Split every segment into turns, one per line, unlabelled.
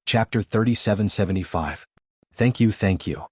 Chapter 3775. Thank you, thank you.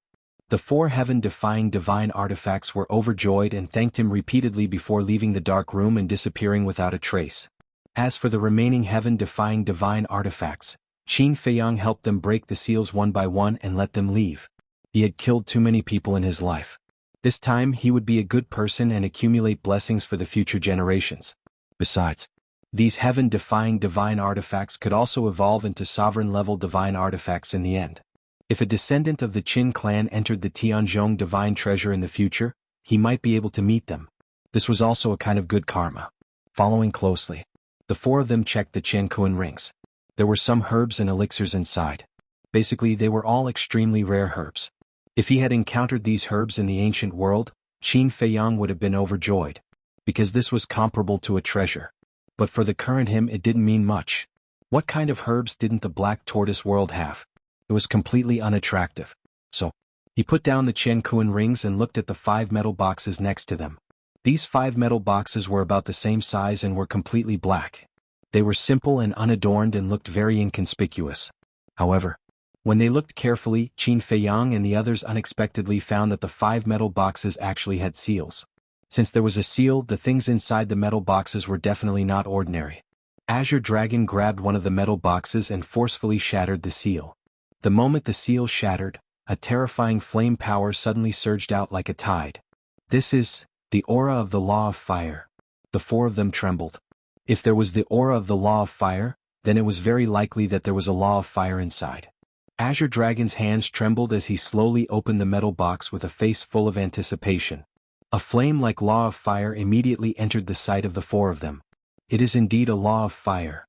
The four heaven-defying divine artifacts were overjoyed and thanked him repeatedly before leaving the dark room and disappearing without a trace. As for the remaining heaven-defying divine artifacts, Qin Feiyang helped them break the seals one by one and let them leave. He had killed too many people in his life. This time he would be a good person and accumulate blessings for the future generations. Besides, these heaven-defying divine artifacts could also evolve into sovereign-level divine artifacts in the end. If a descendant of the Qin clan entered the Tianzhong divine treasure in the future, he might be able to meet them. This was also a kind of good karma. Following closely, the four of them checked the Jianghu rings. There were some herbs and elixirs inside. Basically, they were all extremely rare herbs. If he had encountered these herbs in the ancient world, Qin Feiyang would have been overjoyed, because this was comparable to a treasure. But for the current him it didn't mean much. What kind of herbs didn't the black tortoise world have? It was completely unattractive. So, he put down the Jianghu rings and looked at the 5 metal boxes next to them. These 5 metal boxes were about the same size and were completely black. They were simple and unadorned and looked very inconspicuous. However, when they looked carefully, Qin Feiyang and the others unexpectedly found that the 5 metal boxes actually had seals. Since there was a seal, the things inside the metal boxes were definitely not ordinary. Azure Dragon grabbed one of the metal boxes and forcefully shattered the seal. The moment the seal shattered, a terrifying flame power suddenly surged out like a tide. This is the aura of the law of fire. The four of them trembled. If there was the aura of the law of fire, then it was very likely that there was a law of fire inside. Azure Dragon's hands trembled as he slowly opened the metal box with a face full of anticipation. A flame-like law of fire immediately entered the sight of the four of them. It is indeed a law of fire.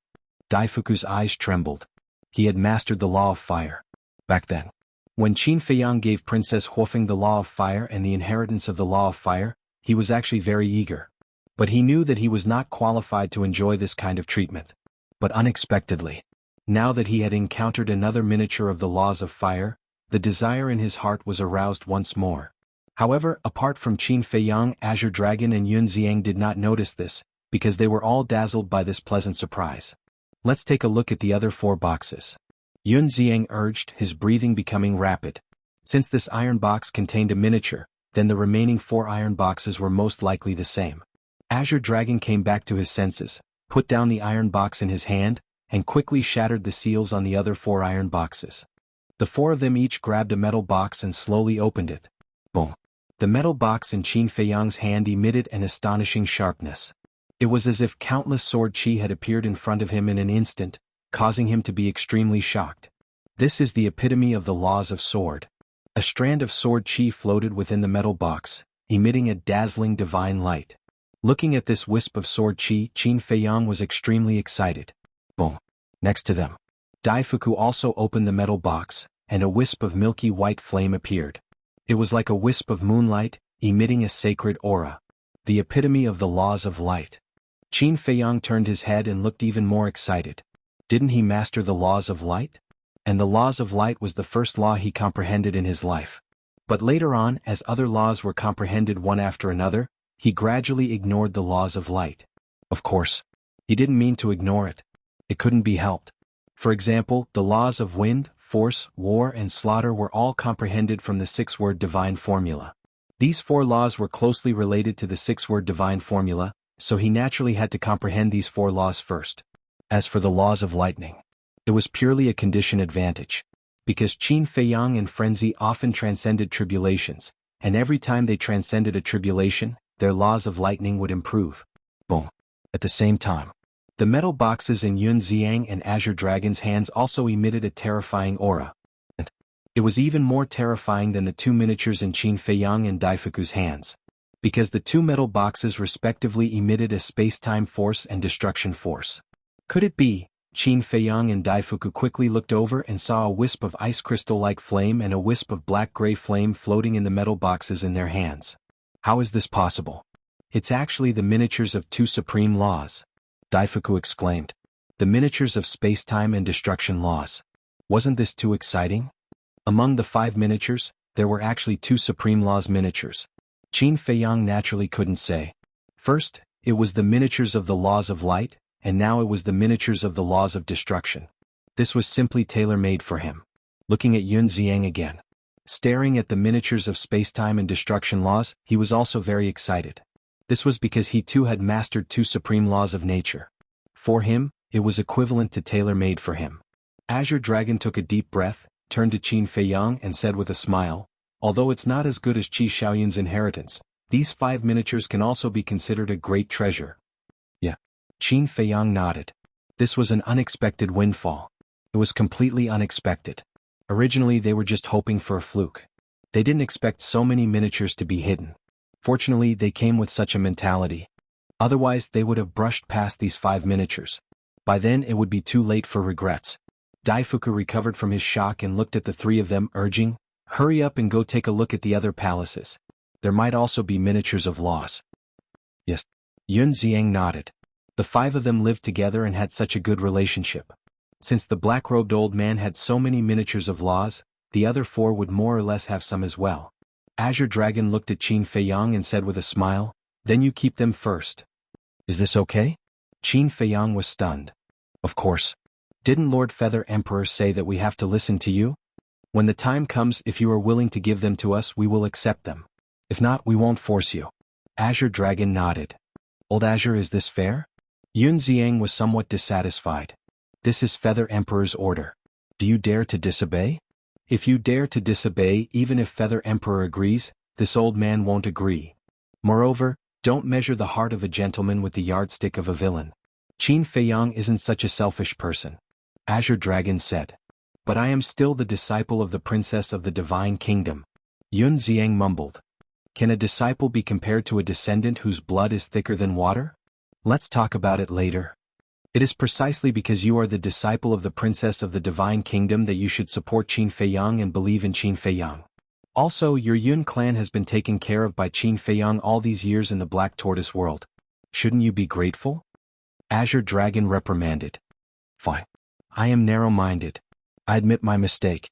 Daifuku's eyes trembled. He had mastered the law of fire. Back then, when Qin Feiyang gave Princess Huofeng the law of fire and the inheritance of the law of fire, he was actually very eager. But he knew that he was not qualified to enjoy this kind of treatment. But unexpectedly, now that he had encountered another miniature of the laws of fire, the desire in his heart was aroused once more. However, apart from Qin Feiyang, Azure Dragon and Yun Xiang did not notice this, because they were all dazzled by this pleasant surprise. Let's take a look at the other 4 boxes. Yun Xiang urged, his breathing becoming rapid. Since this iron box contained a miniature, then the remaining 4 iron boxes were most likely the same. Azure Dragon came back to his senses, put down the iron box in his hand, and quickly shattered the seals on the other 4 iron boxes. The 4 of them each grabbed a metal box and slowly opened it. Boom. The metal box in Qin Feiyang's hand emitted an astonishing sharpness. It was as if countless sword chi had appeared in front of him in an instant, causing him to be extremely shocked. This is the epitome of the laws of sword. A strand of sword chi floated within the metal box, emitting a dazzling divine light. Looking at this wisp of sword chi, Qin Feiyang was extremely excited. Boom. Next to them, Daifuku also opened the metal box, and a wisp of milky white flame appeared. It was like a wisp of moonlight, emitting a sacred aura. The epitome of the laws of light. Qin Feiyang turned his head and looked even more excited. Didn't he master the laws of light? And the laws of light was the first law he comprehended in his life. But later on, as other laws were comprehended one after another, he gradually ignored the laws of light. Of course, he didn't mean to ignore it. It couldn't be helped. For example, the laws of wind, force, war and slaughter were all comprehended from the 6-word divine formula. These 4 laws were closely related to the 6-word divine formula, so he naturally had to comprehend these 4 laws first. As for the laws of lightning, it was purely a condition advantage. Because Qin Feiyang and Frenzy often transcended tribulations, and every time they transcended a tribulation, their laws of lightning would improve. Boom. At the same time, the metal boxes in Yun Xiang and Azure Dragon's hands also emitted a terrifying aura. And it was even more terrifying than the 2 miniatures in Qin Feiyang and Daifuku's hands. Because the 2 metal boxes respectively emitted a space-time force and destruction force. Could it be? Qin Feiyang and Daifuku quickly looked over and saw a wisp of ice crystal-like flame and a wisp of black-gray flame floating in the metal boxes in their hands. How is this possible? It's actually the miniatures of 2 supreme laws. Daifuku exclaimed. The miniatures of space-time and destruction laws. Wasn't this too exciting? Among the 5 miniatures, there were actually 2 supreme laws miniatures. Qin Feiyang naturally couldn't say. First, it was the miniatures of the laws of light, and now it was the miniatures of the laws of destruction. This was simply tailor-made for him. Looking at Yun Xiang again. Staring at the miniatures of spacetime and destruction laws, he was also very excited. This was because he too had mastered two supreme laws of nature. For him, it was equivalent to tailor-made for him. Azure Dragon took a deep breath, turned to Qin Feiyang and said with a smile, although it's not as good as Qi Xiaoyun's inheritance, these 5 miniatures can also be considered a great treasure. Yeah. Qin Feiyang nodded. This was an unexpected windfall. It was completely unexpected. Originally they were just hoping for a fluke. They didn't expect so many miniatures to be hidden. Fortunately they came with such a mentality. Otherwise they would have brushed past these 5 miniatures. By then it would be too late for regrets. Daifuku recovered from his shock and looked at the 3 of them, urging, hurry up and go take a look at the other palaces. There might also be miniatures of laws. Yes. Yun Xiang nodded. The 5 of them lived together and had such a good relationship. Since the black-robed old man had so many miniatures of laws, the other 4 would more or less have some as well. Azure Dragon looked at Qin Feiyang and said with a smile, then you keep them first. Is this okay? Qin Feiyang was stunned. Of course. Didn't Lord Feather Emperor say that we have to listen to you? When the time comes, if you are willing to give them to us, we will accept them. If not, we won't force you. Azure Dragon nodded. Old Azure, is this fair? Yun Xiang was somewhat dissatisfied. This is Feather Emperor's order. Do you dare to disobey? If you dare to disobey, even if Feather Emperor agrees, this old man won't agree. Moreover, don't measure the heart of a gentleman with the yardstick of a villain. Qin Feiyang isn't such a selfish person. Azure Dragon said. But I am still the disciple of the princess of the divine kingdom. Yun Xiang mumbled. Can a disciple be compared to a descendant whose blood is thicker than water? Let's talk about it later. It is precisely because you are the disciple of the princess of the divine kingdom that you should support Qin Feiyang and believe in Qin Feiyang. Also, your Yun clan has been taken care of by Qin Feiyang all these years in the Black Tortoise world. Shouldn't you be grateful? Azure Dragon reprimanded. Fine. I am narrow-minded. I admit my mistake.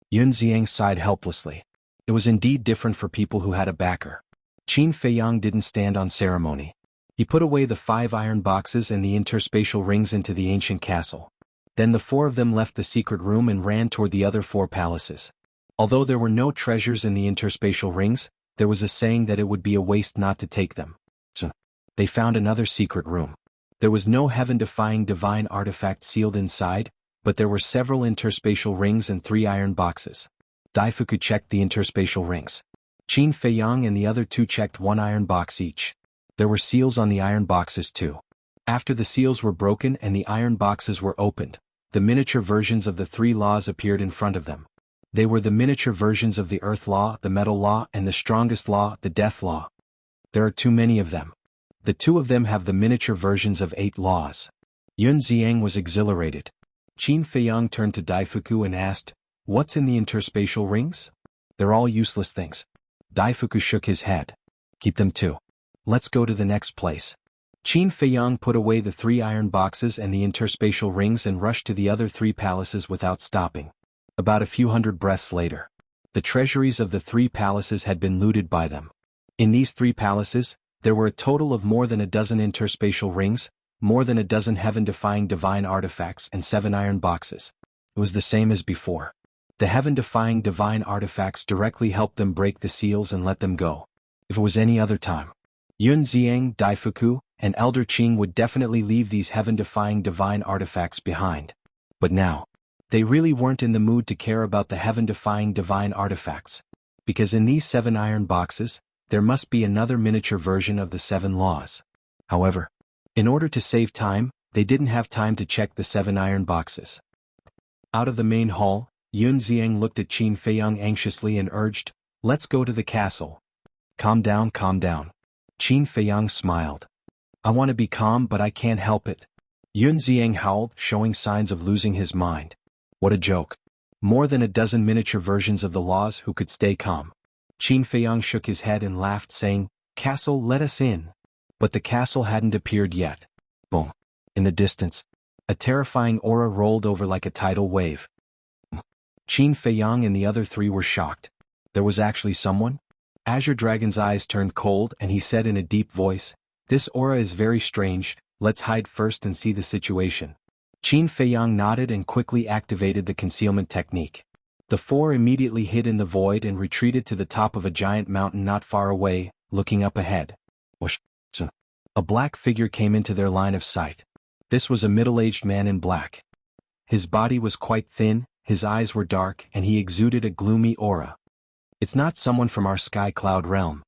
Yun Xiang sighed helplessly. It was indeed different for people who had a backer. Qin Feiyang didn't stand on ceremony. He put away the 5 iron boxes and the interspatial rings into the ancient castle. Then the 4 of them left the secret room and ran toward the other 4 palaces. Although there were no treasures in the interspatial rings, there was a saying that it would be a waste not to take them. So, they found another secret room. There was no heaven-defying divine artifact sealed inside, but there were several interspatial rings and 3 iron boxes. Daifuku checked the interspatial rings. Qin Feiyang and the other 2 checked 1 iron box each. There were seals on the iron boxes too. After the seals were broken and the iron boxes were opened, the miniature versions of the 3 laws appeared in front of them. They were the miniature versions of the Earth Law, the Metal Law, and the strongest law, the Death Law. There are too many of them. The 2 of them have the miniature versions of 8 laws. Yun Xiang was exhilarated. Qin Feiyang turned to Daifuku and asked, what's in the interspatial rings? They're all useless things. Daifuku shook his head. Keep them too. Let's go to the next place. Qin Feiyang put away the 3 iron boxes and the interspatial rings and rushed to the other 3 palaces without stopping. About a few hundred breaths later, the treasuries of the 3 palaces had been looted by them. In these 3 palaces, there were a total of more than a dozen interspatial rings, more than a dozen heaven-defying divine artifacts and 7 iron boxes. It was the same as before. The heaven-defying divine artifacts directly helped them break the seals and let them go. If it was any other time, Yun Xiang, Daifuku, and Elder Qing would definitely leave these heaven-defying divine artifacts behind. But now, they really weren't in the mood to care about the heaven-defying divine artifacts. Because in these 7 iron boxes, there must be another miniature version of the 7 laws. However, in order to save time, they didn't have time to check the 7 iron boxes. Out of the main hall, Yun Xiang looked at Qin Feiyang anxiously and urged, let's go to the castle. Calm down, calm down. Qin Feiyang smiled. I want to be calm but I can't help it. Yun Xiang howled, showing signs of losing his mind. What a joke. More than a dozen miniature versions of the laws who could stay calm. Qin Feiyang shook his head and laughed, saying, Castle, let us in. But the castle hadn't appeared yet. Boom. In the distance, a terrifying aura rolled over like a tidal wave. Qin Feiyang and the other 3 were shocked. There was actually someone? Azure Dragon's eyes turned cold and he said in a deep voice, this aura is very strange, let's hide first and see the situation. Qin Feiyang nodded and quickly activated the concealment technique. The four immediately hid in the void and retreated to the top of a giant mountain not far away, looking up ahead. Whoosh! A black figure came into their line of sight. This was a middle-aged man in black. His body was quite thin, his eyes were dark, and he exuded a gloomy aura. It's not someone from our sky cloud realm.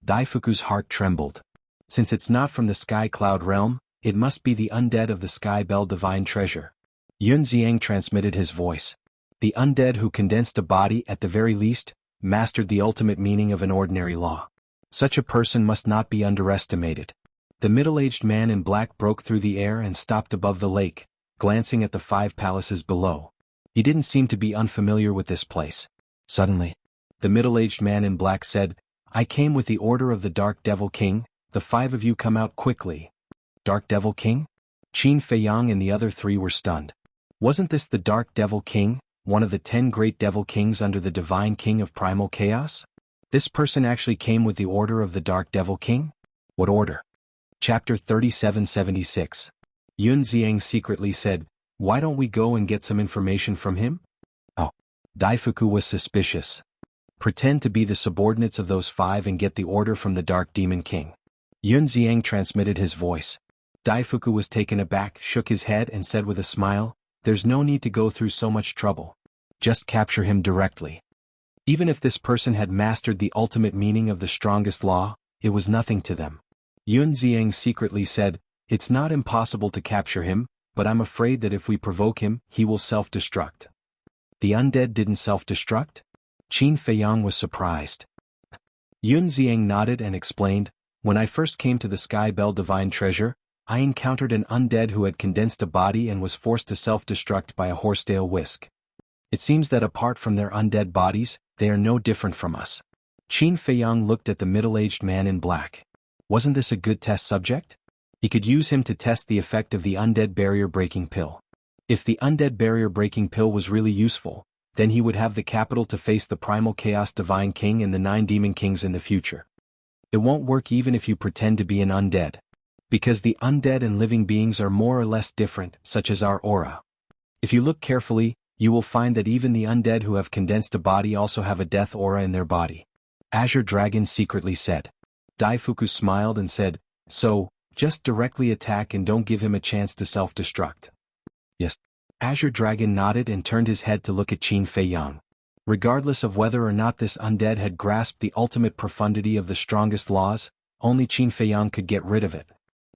Daifuku's heart trembled. Since it's not from the sky cloud realm, it must be the undead of the Sky Bell Divine Treasure. Yun Xiang transmitted his voice. The undead who condensed a body at the very least, mastered the ultimate meaning of an ordinary law. Such a person must not be underestimated. The middle-aged man in black broke through the air and stopped above the lake, glancing at the 5 palaces below. He didn't seem to be unfamiliar with this place. Suddenly, the middle-aged man in black said, "I came with the order of the Dark Devil King, the 5 of you come out quickly." Dark Devil King? Qin Feiyang and the other 3 were stunned. Wasn't this the Dark Devil King, one of the 10 great devil kings under the Divine King of Primal Chaos? This person actually came with the order of the Dark Devil King? What order? Chapter 3776. Yun Xiang secretly said, "Why don't we go and get some information from him?" Oh. Daifuku was suspicious. Pretend to be the subordinates of those 5 and get the order from the Dark Demon King. Yun Xiang transmitted his voice. Daifuku was taken aback, shook his head and said with a smile, "There's no need to go through so much trouble. Just capture him directly." Even if this person had mastered the ultimate meaning of the strongest law, it was nothing to them. Yun Xiang secretly said, "It's not impossible to capture him, but I'm afraid that if we provoke him, he will self-destruct." The undead didn't self-destruct? Qin Feiyang was surprised. Yun Xiang nodded and explained, "When I first came to the Sky Bell Divine Treasure, I encountered an undead who had condensed a body and was forced to self-destruct by a horsetail whisk. It seems that apart from their undead bodies, they are no different from us." Qin Feiyang looked at the middle-aged man in black. Wasn't this a good test subject? He could use him to test the effect of the undead barrier-breaking pill. If the undead barrier-breaking pill was really useful, then he would have the capital to face the Primal Chaos Divine King and the 9 Demon Kings in the future. It won't work even if you pretend to be an undead. Because the undead and living beings are more or less different, such as our aura. If you look carefully, you will find that even the undead who have condensed a body also have a death aura in their body. Azure Dragon secretly said. Daifuku smiled and said, "So, just directly attack and don't give him a chance to self-destruct." Yes. Azure Dragon nodded and turned his head to look at Qin Feiyang. Regardless of whether or not this undead had grasped the ultimate profundity of the strongest laws, only Qin Feiyang could get rid of it.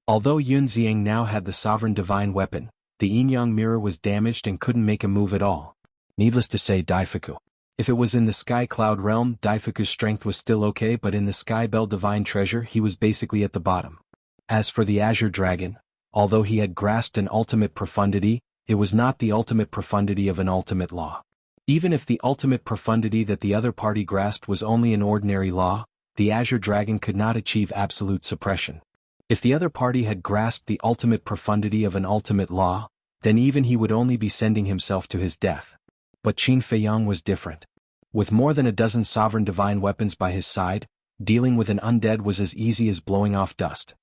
Although Yun Xiang now had the sovereign divine weapon, the yin-yang mirror was damaged and couldn't make a move at all. Needless to say, Daifuku. If it was in the Sky Cloud realm, Daifuku's strength was still okay, but in the Sky Bell Divine Treasure he was basically at the bottom. As for the Azure Dragon, although he had grasped an ultimate profundity, it was not the ultimate profundity of an ultimate law. Even if the ultimate profundity that the other party grasped was only an ordinary law, the Azure Dragon could not achieve absolute suppression. If the other party had grasped the ultimate profundity of an ultimate law, then even he would only be sending himself to his death. But Qin Feiyang was different. With more than a dozen sovereign divine weapons by his side, dealing with an undead was as easy as blowing off dust.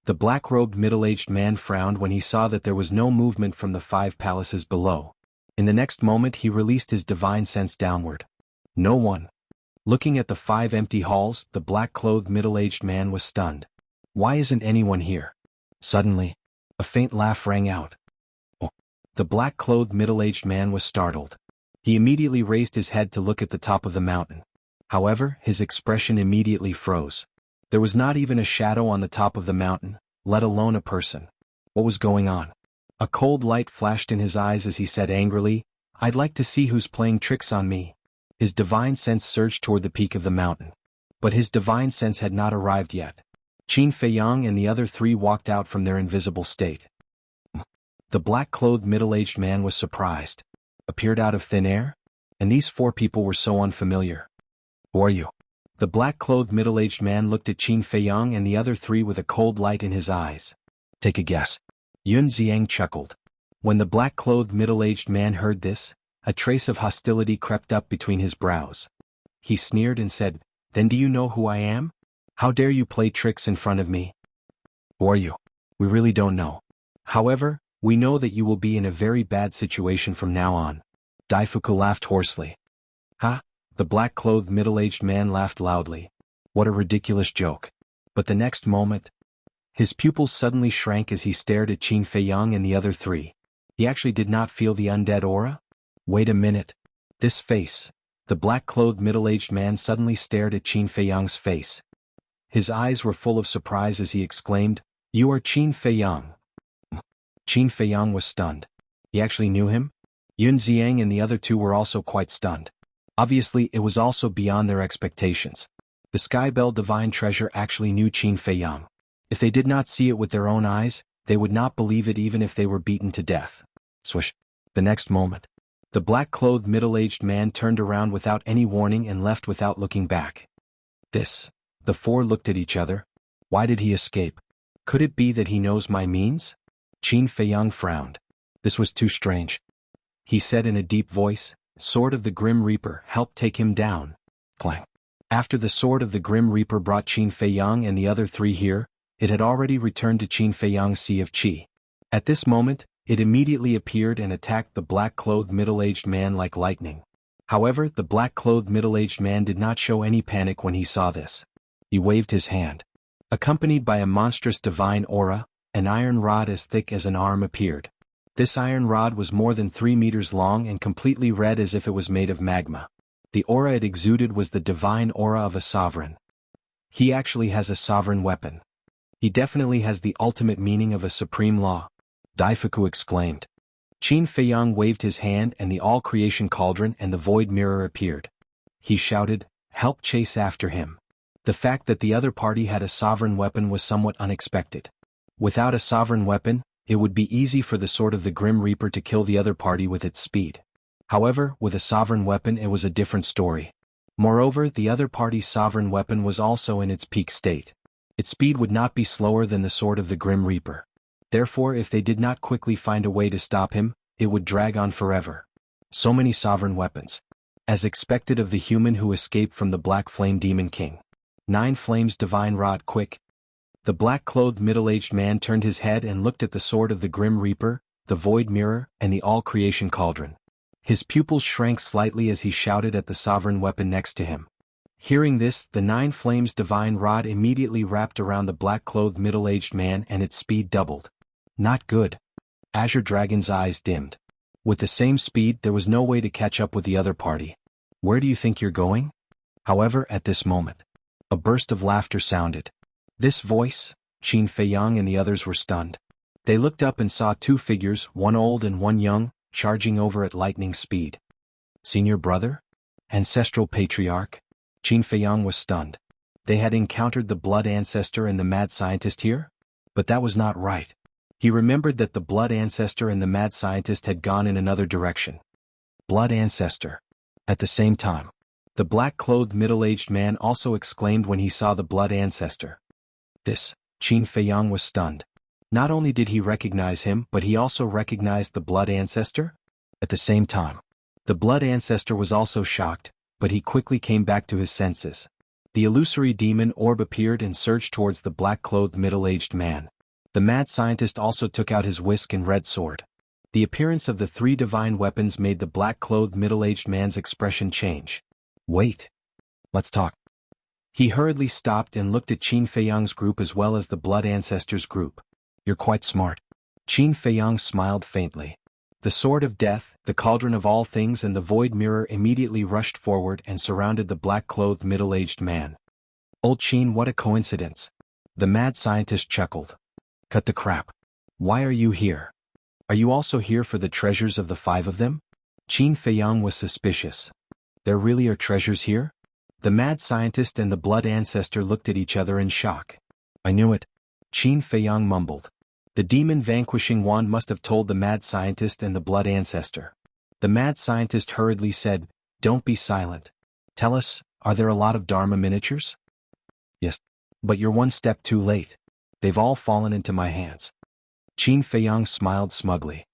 The black-robed middle-aged man frowned when he saw that there was no movement from the 5 palaces below. In the next moment he released his divine sense downward. No one. Looking at the 5 empty halls, the black-clothed middle-aged man was stunned. Why isn't anyone here? Suddenly, a faint laugh rang out. Oh. The black-clothed middle-aged man was startled. He immediately raised his head to look at the top of the mountain. However, his expression immediately froze. There was not even a shadow on the top of the mountain, let alone a person. What was going on? A cold light flashed in his eyes as he said angrily, "I'd like to see who's playing tricks on me." His divine sense surged toward the peak of the mountain. But his divine sense had not arrived yet. Qin Feiyang and the other 3 walked out from their invisible state. The black-clothed middle-aged man was surprised. Appeared out of thin air? And these 4 people were so unfamiliar. "Who are you?" The black-clothed middle-aged man looked at Qin Feiyang and the other 3 with a cold light in his eyes. "Take a guess." Yun Xiang chuckled. When the black-clothed middle-aged man heard this, a trace of hostility crept up between his brows. He sneered and said, "Then do you know who I am? How dare you play tricks in front of me?" "Who are you?" "We really don't know. However, We know that you will be in a very bad situation from now on. Daifuku laughed hoarsely. Ha! The black-clothed middle-aged man laughed loudly. What a ridiculous joke. But the next moment, his pupils suddenly shrank as he stared at Qin Feiyang and the other three. He actually did not feel the undead aura? Wait a minute. This face. The black-clothed middle-aged man suddenly stared at Qin Feiyang's face. His eyes were full of surprise as he exclaimed, "You are Qin Feiyang." Qin Feiyang was stunned. He actually knew him? Yun Xiang and the other two were also quite stunned. Obviously, it was also beyond their expectations. The Skybell Divine Treasure actually knew Qin Feiyang. If they did not see it with their own eyes, they would not believe it even if they were beaten to death. Swish. The next moment, the black-clothed middle-aged man turned around without any warning and left without looking back. The four looked at each other. Why did he escape? Could it be that he knows my means? Qin Feiyang frowned. This was too strange. He said in a deep voice, "Sword of the Grim Reaper, help take him down." Clang. After the Sword of the Grim Reaper brought Qin Feiyang and the other three here, it had already returned to Qin Feiyang's Sea of Qi. At this moment, it immediately appeared and attacked the black-clothed middle-aged man like lightning. However, the black-clothed middle-aged man did not show any panic when he saw this. He waved his hand. Accompanied by a monstrous divine aura, an iron rod as thick as an arm appeared. This iron rod was more than 3 meters long and completely red as if it was made of magma. The aura it exuded was the divine aura of a sovereign. He actually has a sovereign weapon. He definitely has the ultimate meaning of a supreme law. Daifuku exclaimed. Qin Feiyang waved his hand and the all-creation cauldron and the void mirror appeared. He shouted, "Help chase after him." The fact that the other party had a sovereign weapon was somewhat unexpected. Without a sovereign weapon, it would be easy for the Sword of the Grim Reaper to kill the other party with its speed. However, with a sovereign weapon it was a different story. Moreover, the other party's sovereign weapon was also in its peak state. Its speed would not be slower than the Sword of the Grim Reaper. Therefore, if they did not quickly find a way to stop him, it would drag on forever. So many sovereign weapons. As expected of the human who escaped from the Black Flame Demon King. 9 Flames Divine Rod quick. The black-clothed middle-aged man turned his head and looked at the Sword of the Grim Reaper, the Void Mirror, and the All-Creation Cauldron. His pupils shrank slightly as he shouted at the sovereign weapon next to him. Hearing this, the 9 Flames Divine Rod immediately wrapped around the black-clothed middle-aged man and its speed doubled. Not good. Azure Dragon's eyes dimmed. With the same speed, there was no way to catch up with the other party. Where do you think you're going? However, at this moment, a burst of laughter sounded. This voice, Qin Feiyang and the others were stunned. They looked up and saw 2 figures, one old and one young, charging over at lightning speed. Senior brother? Ancestral patriarch? Qin Feiyang was stunned. They had encountered the blood ancestor and the mad scientist here? But that was not right. He remembered that the blood ancestor and the mad scientist had gone in another direction. Blood ancestor. At the same time, the black-clothed middle-aged man also exclaimed when he saw the blood ancestor. Qin Feiyang was stunned. Not only did he recognize him, but he also recognized the blood ancestor? At the same time, the blood ancestor was also shocked, but he quickly came back to his senses. The illusory demon orb appeared and surged towards the black-clothed middle-aged man. The mad scientist also took out his whisk and red sword. The appearance of the 3 divine weapons made the black-clothed middle-aged man's expression change. Wait. Let's talk. He hurriedly stopped and looked at Qin Feiyang's group as well as the blood ancestor's group. You're quite smart. Qin Feiyang smiled faintly. The Sword of Death, the Cauldron of All Things and the Void Mirror immediately rushed forward and surrounded the black-clothed middle-aged man. Old Qin, what a coincidence. The mad scientist chuckled. Cut the crap. Why are you here? Are you also here for the treasures of the 5 of them? Qin Feiyang was suspicious. There really are treasures here? The mad scientist and the blood ancestor looked at each other in shock. I knew it. Qin Feiyang mumbled. The demon vanquishing wand must have told the mad scientist and the blood ancestor. The mad scientist hurriedly said, Don't be silent. Tell us, are there a lot of Dharma miniatures? Yes. But you're one step too late. They've all fallen into my hands. Qin Feiyang smiled smugly.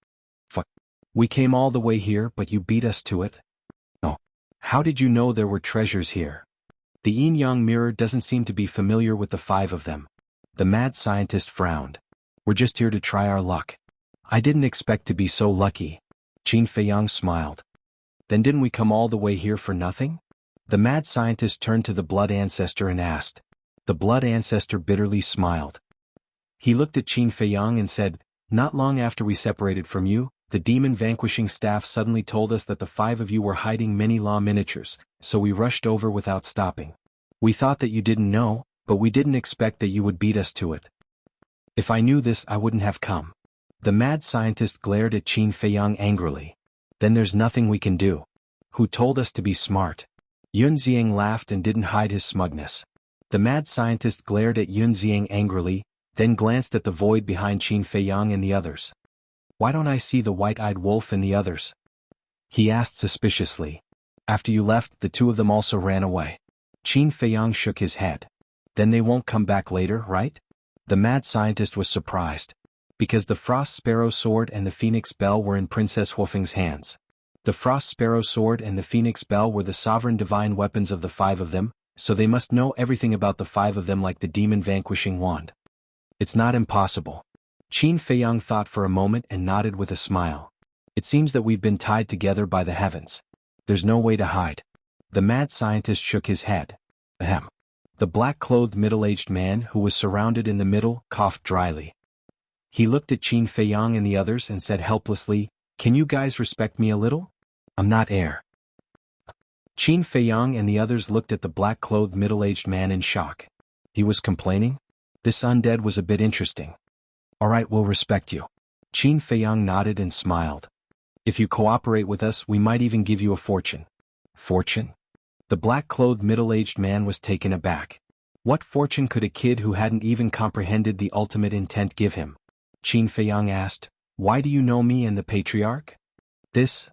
Fuck. We came all the way here but you beat us to it? No. How did you know there were treasures here? The yin-yang mirror doesn't seem to be familiar with the 5 of them. The mad scientist frowned. We're just here to try our luck. I didn't expect to be so lucky. Qin Feiyang smiled. Then didn't we come all the way here for nothing? The mad scientist turned to the blood ancestor and asked. The blood ancestor bitterly smiled. He looked at Qin Feiyang and said, not long after we separated from you, the demon-vanquishing staff suddenly told us that the 5 of you were hiding many law miniatures, so we rushed over without stopping. We thought that you didn't know, but we didn't expect that you would beat us to it. If I knew this, I wouldn't have come. The mad scientist glared at Qin Feiyang angrily. Then there's nothing we can do. Who told us to be smart? Yun Xiang laughed and didn't hide his smugness. The mad scientist glared at Yun Xiang angrily, then glanced at the void behind Qin Feiyang and the others. Why don't I see the white-eyed wolf and the others? He asked suspiciously. After you left, the 2 of them also ran away. Qin Feiyang shook his head. Then they won't come back later, right? The mad scientist was surprised. Because the Frost Sparrow Sword and the Phoenix Bell were in Princess Huofeng's hands. The Frost Sparrow Sword and the Phoenix Bell were the sovereign divine weapons of the 5 of them, so they must know everything about the 5 of them like the demon-vanquishing wand. It's not impossible. Qin Feiyang thought for a moment and nodded with a smile. It seems that we've been tied together by the heavens. There's no way to hide. The mad scientist shook his head. Ahem. The black-clothed middle-aged man who was surrounded in the middle coughed dryly. He looked at Qin Feiyang and the others and said helplessly, Can you guys respect me a little? I'm not heir. Qin Feiyang and the others looked at the black-clothed middle-aged man in shock. He was complaining? This undead was a bit interesting. All right, we'll respect you. Qin Feiyang nodded and smiled. If you cooperate with us, we might even give you a fortune. Fortune? The black-clothed middle-aged man was taken aback. What fortune could a kid who hadn't even comprehended the ultimate intent give him? Qin Feiyang asked, Why do you know me and the patriarch? The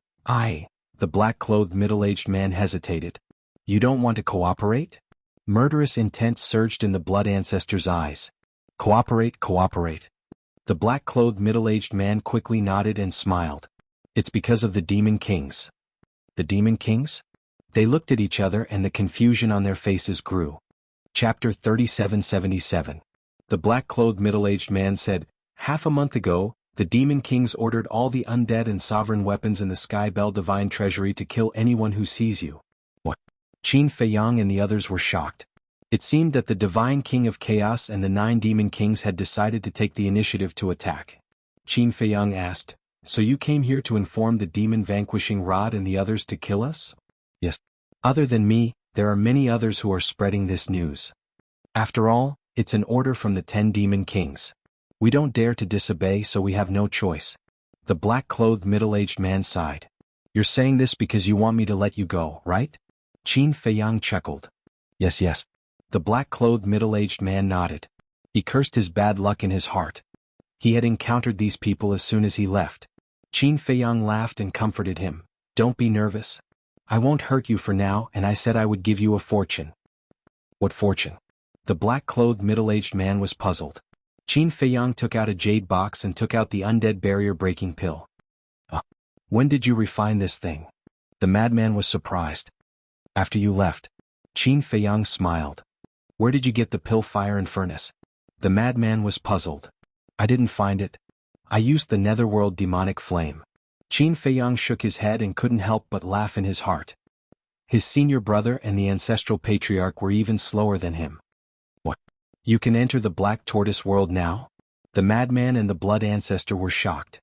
black-clothed middle-aged man hesitated. You don't want to cooperate? Murderous intent surged in the blood ancestor's eyes. Cooperate, cooperate. The black-clothed middle-aged man quickly nodded and smiled. It's because of the demon kings. The demon kings? They looked at each other and the confusion on their faces grew. Chapter 3777. The black-clothed middle-aged man said, Half a month ago, the demon kings ordered all the undead and sovereign weapons in the Sky Bell Divine Treasury to kill anyone who sees you. What? Qin Feiyang and the others were shocked. It seemed that the Divine King of Chaos and the 9 demon kings had decided to take the initiative to attack. Qin Feiyang asked, So you came here to inform the demon-vanquishing rod and the others to kill us? Yes. Other than me, there are many others who are spreading this news. After all, it's an order from the 10 demon kings. We don't dare to disobey, so we have no choice. The black-clothed middle-aged man sighed. You're saying this because you want me to let you go, right? Qin Feiyang chuckled. Yes. The black-clothed middle-aged man nodded. He cursed his bad luck in his heart. He had encountered these people as soon as he left. Qin Feiyang laughed and comforted him. Don't be nervous. I won't hurt you for now, and I said I would give you a fortune. What fortune? The black-clothed middle-aged man was puzzled. Qin Feiyang took out a jade box and took out the undead barrier-breaking pill. When did you refine this thing? The madman was surprised. After you left. Qin Feiyang smiled. Where did you get the pill? Fire and furnace? The madman was puzzled. I didn't find it. I used the netherworld demonic flame. Qin Feiyang shook his head and couldn't help but laugh in his heart. His senior brother and the ancestral patriarch were even slower than him. What? You can enter the black tortoise world now? The madman and the blood ancestor were shocked.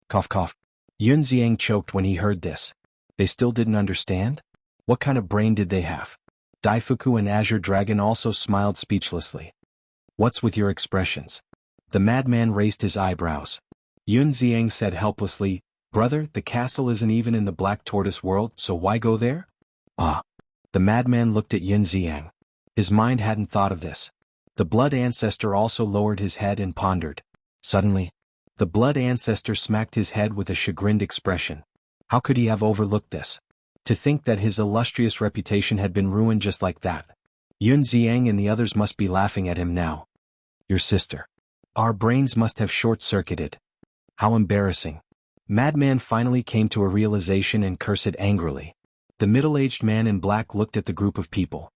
Cough cough. Yun Xiang choked when he heard this. They still didn't understand? What kind of brain did they have? Daifuku and Azure Dragon also smiled speechlessly. What's with your expressions? The madman raised his eyebrows. Yun Xiang said helplessly, Brother, the castle isn't even in the black tortoise world, so why go there? The madman looked at Yun Xiang. His mind hadn't thought of this. The blood ancestor also lowered his head and pondered. Suddenly, the blood ancestor smacked his head with a chagrined expression. How could he have overlooked this? To think that his illustrious reputation had been ruined just like that. Yun Xiang and the others must be laughing at him now. Your sister. Our brains must have short-circuited. How embarrassing. Madman finally came to a realization and cursed angrily. The middle-aged man in black looked at the group of people.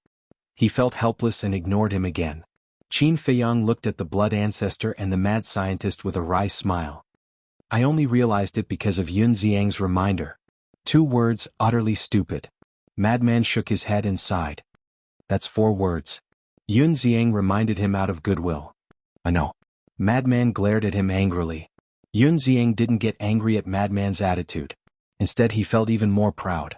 He felt helpless and ignored him again. Qin Feiyang looked at the blood ancestor and the mad scientist with a wry smile. I only realized it because of Yun Xiang's reminder. 2 words, utterly stupid. Madman shook his head and sighed. That's 4 words. Yun Xiang reminded him out of goodwill. I know. Madman glared at him angrily. Yun Xiang didn't get angry at Madman's attitude. Instead he felt even more proud.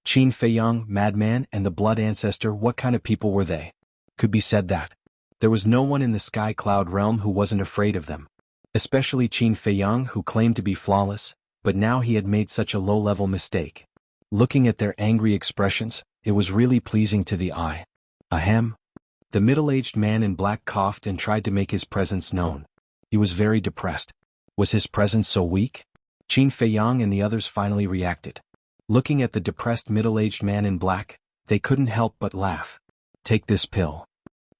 Qin Feiyang, Madman, and the Blood Ancestor, what kind of people were they? Could be said that there was no one in the Sky Cloud realm who wasn't afraid of them. Especially Qin Feiyang, who claimed to be flawless, but now he had made such a low-level mistake. Looking at their angry expressions, it was really pleasing to the eye. Ahem. The middle-aged man in black coughed and tried to make his presence known. He was very depressed. Was his presence so weak? Qin Feiyang and the others finally reacted. Looking at the depressed middle-aged man in black, they couldn't help but laugh. Take this pill.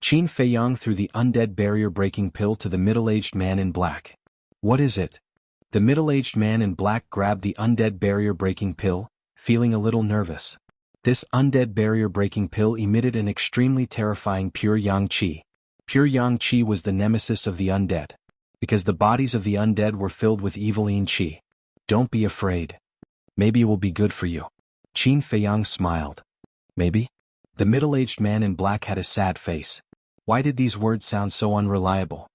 Qin Feiyang threw the undead barrier-breaking pill to the middle-aged man in black. What is it? The middle-aged man in black grabbed the undead barrier-breaking pill, feeling a little nervous. This undead barrier-breaking pill emitted an extremely terrifying pure yang qi. Pure yang qi was the nemesis of the undead, because the bodies of the undead were filled with evil yin qi. Don't be afraid. Maybe it will be good for you. Qin Feiyang smiled. Maybe? The middle-aged man in black had a sad face. Why did these words sound so unreliable?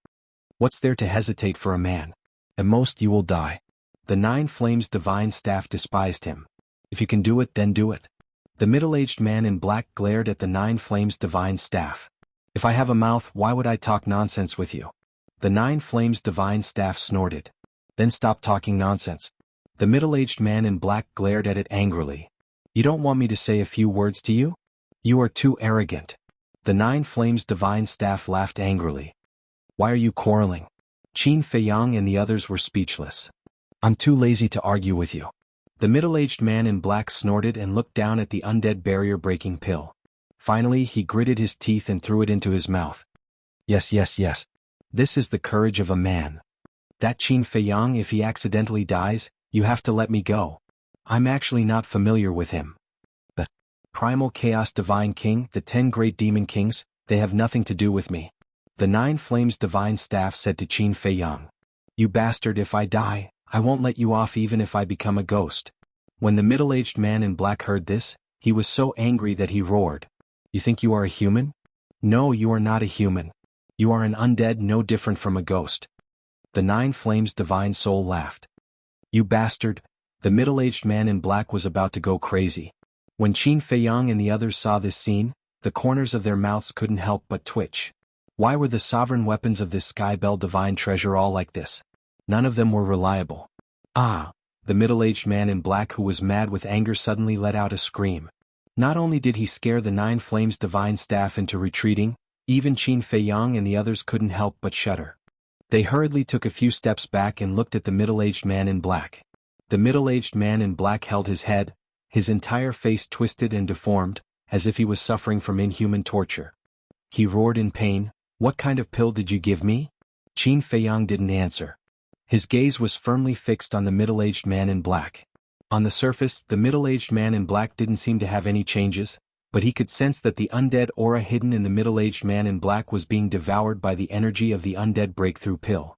What's there to hesitate for a man? At most you will die. The 9 Flames Divine Staff despised him. If you can do it, then do it. The middle-aged man in black glared at the 9 Flames Divine Staff. If I have a mouth, why would I talk nonsense with you? The 9 Flames Divine Staff snorted. Then stop talking nonsense. The middle-aged man in black glared at it angrily. You don't want me to say a few words to you? You are too arrogant. The 9 Flames Divine Staff laughed angrily. Why are you quarreling? Qin Feiyang and the others were speechless. I'm too lazy to argue with you. The middle-aged man in black snorted and looked down at the undead barrier-breaking pill. Finally he gritted his teeth and threw it into his mouth. Yes. This is the courage of a man. That Qin Feiyang, if he accidentally dies, you have to let me go. I'm actually not familiar with him. The Primal Chaos Divine King, the 10 Great Demon Kings, they have nothing to do with me. The 9 Flames Divine Staff said to Qin Feiyang. You bastard, if I die, I won't let you off even if I become a ghost. When the middle-aged man in black heard this, he was so angry that he roared. You think you are a human? No, you are not a human. You are an undead, no different from a ghost. The 9 Flames Divine Soul laughed. You bastard. The middle-aged man in black was about to go crazy. When Qin Feiyang and the others saw this scene, the corners of their mouths couldn't help but twitch. Why were the sovereign weapons of this Sky Bell divine treasure all like this? None of them were reliable. Ah! The middle-aged man in black, who was mad with anger, suddenly let out a scream. Not only did he scare the 9 Flames Divine Staff into retreating, even Qin Feiyang and the others couldn't help but shudder. They hurriedly took a few steps back and looked at the middle-aged man in black. The middle-aged man in black held his head, his entire face twisted and deformed, as if he was suffering from inhuman torture. He roared in pain. What kind of pill did you give me? Qin Feiyang didn't answer. His gaze was firmly fixed on the middle-aged man in black. On the surface, the middle-aged man in black didn't seem to have any changes, but he could sense that the undead aura hidden in the middle-aged man in black was being devoured by the energy of the undead breakthrough pill.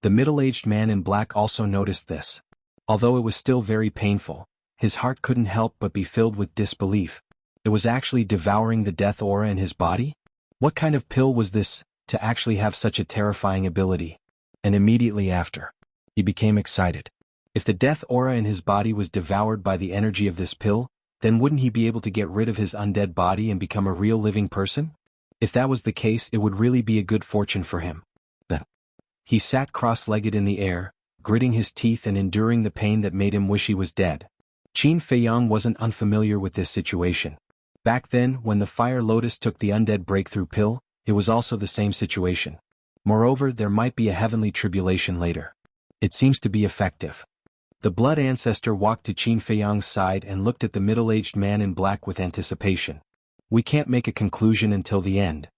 The middle-aged man in black also noticed this. Although it was still very painful, his heart couldn't help but be filled with disbelief. It was actually devouring the death aura in his body? What kind of pill was this, to actually have such a terrifying ability? And immediately after, he became excited. If the death aura in his body was devoured by the energy of this pill, then wouldn't he be able to get rid of his undead body and become a real living person? If that was the case, it would really be a good fortune for him. Then he sat cross-legged in the air, gritting his teeth and enduring the pain that made him wish he was dead. Qin Feiyang wasn't unfamiliar with this situation. Back then, when the Fire Lotus took the undead breakthrough pill, it was also the same situation. Moreover, there might be a heavenly tribulation later. It seems to be effective. The Blood Ancestor walked to Qin Feiyang's side and looked at the middle-aged man in black with anticipation. We can't make a conclusion until the end.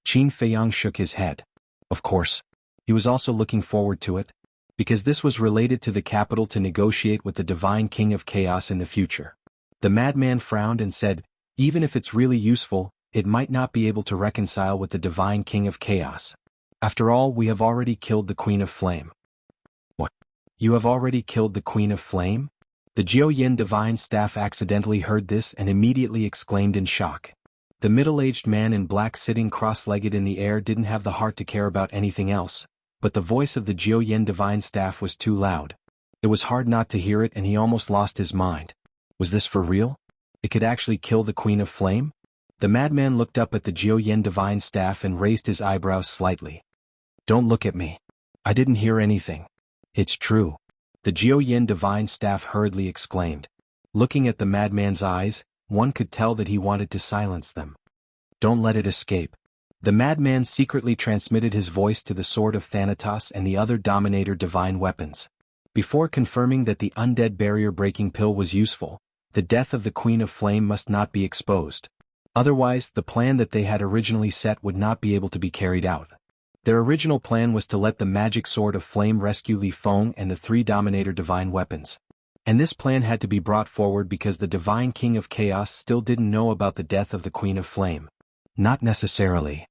Qin Feiyang shook his head. Of course. He was also looking forward to it, because this was related to the capital to negotiate with the Divine King of Chaos in the future. The madman frowned and said, even if it's really useful, it might not be able to reconcile with the Divine King of Chaos. After all, we have already killed the Queen of Flame. What? You have already killed the Queen of Flame? The Jiao divine staff accidentally heard this and immediately exclaimed in shock. The middle-aged man in black sitting cross-legged in the air didn't have the heart to care about anything else, but the voice of the Jiao divine staff was too loud. It was hard not to hear it and he almost lost his mind. Was this for real? It could actually kill the Queen of Flame? The madman looked up at the Jiao divine staff and raised his eyebrows slightly. Don't look at me. I didn't hear anything. It's true. The Jiao divine staff hurriedly exclaimed. Looking at the madman's eyes, one could tell that he wanted to silence them. Don't let it escape. The madman secretly transmitted his voice to the Sword of Thanatos and the other Dominator divine weapons. Before confirming that the undead barrier-breaking pill was useful, the death of the Queen of Flame must not be exposed. Otherwise, the plan that they had originally set would not be able to be carried out. Their original plan was to let the magic Sword of Flame rescue Li Feng and the 3 Dominator divine weapons. And this plan had to be brought forward because the Divine King of Chaos still didn't know about the death of the Queen of Flame. Not necessarily.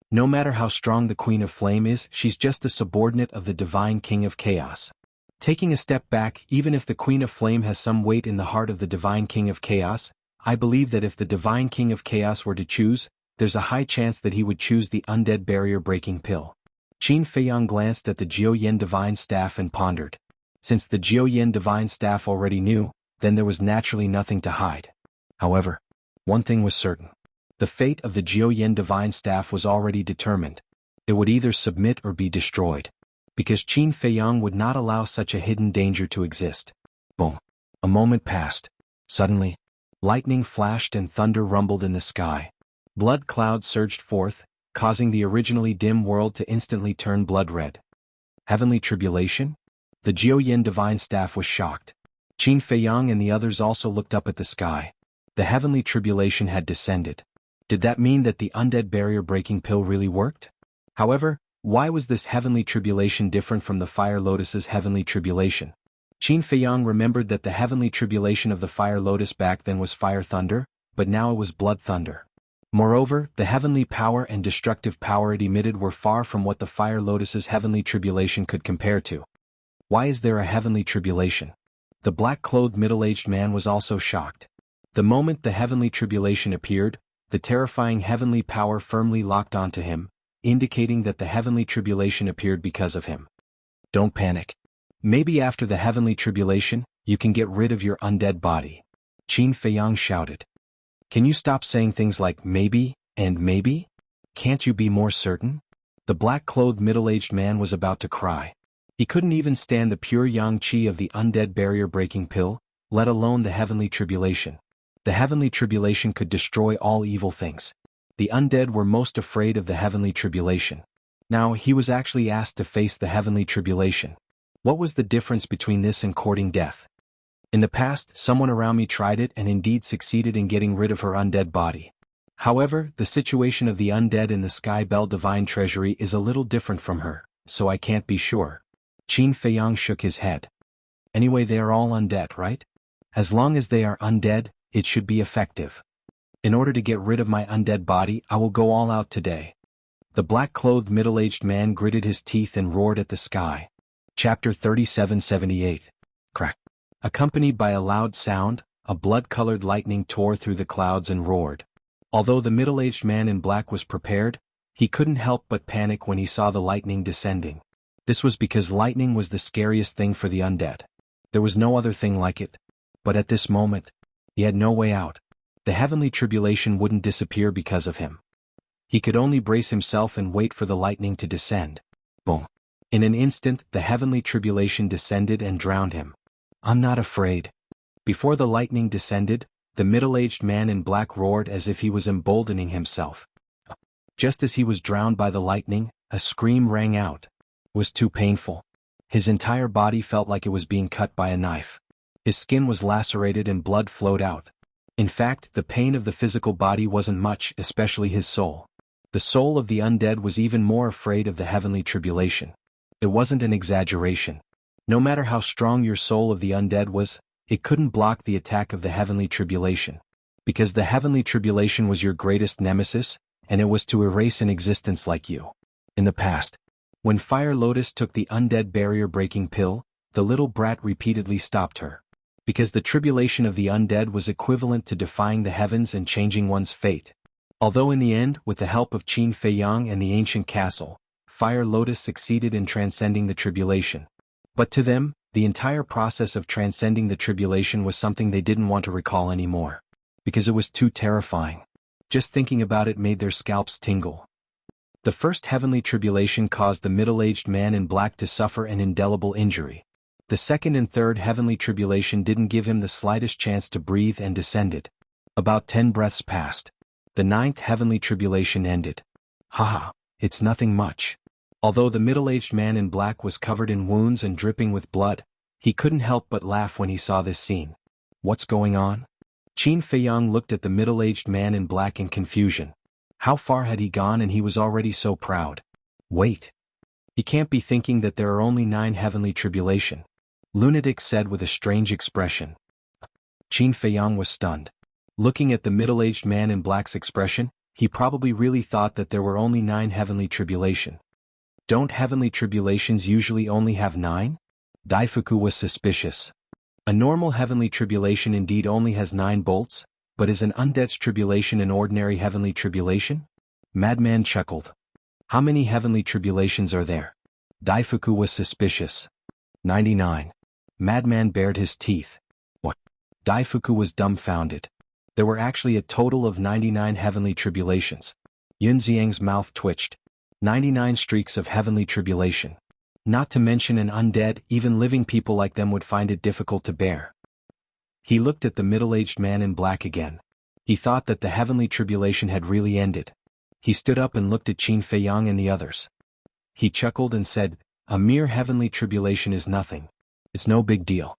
No matter how strong the Queen of Flame is, she's just a subordinate of the Divine King of Chaos. Taking a step back, even if the Queen of Flame has some weight in the heart of the Divine King of Chaos, I believe that if the Divine King of Chaos were to choose, there's a high chance that he would choose the undead barrier-breaking pill. Qin Feiyang glanced at the Jiao divine staff and pondered. Since the Jiao divine staff already knew, then there was naturally nothing to hide. However, one thing was certain. The fate of the Jiao divine staff was already determined. It would either submit or be destroyed. Because Qin Feiyang would not allow such a hidden danger to exist. Boom. A moment passed. Suddenly, lightning flashed and thunder rumbled in the sky. Blood clouds surged forth, causing the originally dim world to instantly turn blood red. Heavenly tribulation? The Jiao divine staff was shocked. Qin Feiyang and the others also looked up at the sky. The heavenly tribulation had descended. Did that mean that the undead barrier-breaking pill really worked? However, why was this heavenly tribulation different from the Fire Lotus's heavenly tribulation? Qin Feiyang remembered that the heavenly tribulation of the Fire Lotus back then was fire thunder, but now it was blood thunder. Moreover, the heavenly power and destructive power it emitted were far from what the Fire Lotus's heavenly tribulation could compare to. Why is there a heavenly tribulation? The black-clothed middle-aged man was also shocked. The moment the heavenly tribulation appeared, the terrifying heavenly power firmly locked onto him, indicating that the heavenly tribulation appeared because of him. Don't panic. Maybe after the heavenly tribulation, you can get rid of your undead body. Qin Feiyang shouted. Can you stop saying things like maybe and maybe? Can't you be more certain? The black-clothed middle-aged man was about to cry. He couldn't even stand the pure yang qi of the undead barrier-breaking pill, let alone the heavenly tribulation. The heavenly tribulation could destroy all evil things. The undead were most afraid of the heavenly tribulation. Now he was actually asked to face the heavenly tribulation. What was the difference between this and courting death? In the past, someone around me tried it and indeed succeeded in getting rid of her undead body. However, the situation of the undead in the Sky Bell Divine Treasury is a little different from her, so I can't be sure. Qin Feiyang shook his head. Anyway, they are all undead, right? As long as they are undead, it should be effective. In order to get rid of my undead body, I will go all out today. The black-clothed middle-aged man gritted his teeth and roared at the sky. Chapter 3778. Crack. Accompanied by a loud sound, a blood-colored lightning tore through the clouds and roared. Although the middle-aged man in black was prepared, he couldn't help but panic when he saw the lightning descending. This was because lightning was the scariest thing for the undead. There was no other thing like it. But at this moment, he had no way out. The heavenly tribulation wouldn't disappear because of him. He could only brace himself and wait for the lightning to descend. Boom. In an instant, the heavenly tribulation descended and drowned him. I'm not afraid. Before the lightning descended, the middle-aged man in black roared as if he was emboldening himself. Just as he was drowned by the lightning, a scream rang out. It was too painful. His entire body felt like it was being cut by a knife. His skin was lacerated and blood flowed out. In fact, the pain of the physical body wasn't much, especially his soul. The soul of the undead was even more afraid of the heavenly tribulation. It wasn't an exaggeration. No matter how strong your soul of the undead was, it couldn't block the attack of the heavenly tribulation. Because the heavenly tribulation was your greatest nemesis, and it was to erase an existence like you. In the past, when Fire Lotus took the undead barrier-breaking pill, the little brat repeatedly stopped her. Because the tribulation of the undead was equivalent to defying the heavens and changing one's fate. Although in the end, with the help of Qin Feiyang and the ancient castle, Fire Lotus succeeded in transcending the tribulation. But to them, the entire process of transcending the tribulation was something they didn't want to recall anymore. Because it was too terrifying. Just thinking about it made their scalps tingle. The first heavenly tribulation caused the middle-aged man in black to suffer an indelible injury. The second and third heavenly tribulation didn't give him the slightest chance to breathe and descended. About 10 breaths passed. The ninth heavenly tribulation ended. Haha, it's nothing much. Although the middle-aged man in black was covered in wounds and dripping with blood, he couldn't help but laugh when he saw this scene. What's going on? Qin Feiyang looked at the middle-aged man in black in confusion. How far had he gone and he was already so proud? Wait. He can't be thinking that there are only 9 heavenly tribulation. Lunatic said with a strange expression. Qin Feiyang was stunned. Looking at the middle-aged man in black's expression, he probably really thought that there were only 9 heavenly tribulation. Don't heavenly tribulations usually only have 9? Daifuku was suspicious. A normal heavenly tribulation indeed only has 9 bolts, but is an undead's tribulation an ordinary heavenly tribulation? Madman chuckled. How many heavenly tribulations are there? Daifuku was suspicious. 99. Madman bared his teeth. What? Daifuku was dumbfounded. There were actually a total of 99 heavenly tribulations. Yunxiang's mouth twitched. 99 streaks of heavenly tribulation. Not to mention an undead, even living people like them would find it difficult to bear. He looked at the middle-aged man in black again. He thought that the heavenly tribulation had really ended. He stood up and looked at Qin Feiyang and the others. He chuckled and said, "A mere heavenly tribulation is nothing. It's no big deal."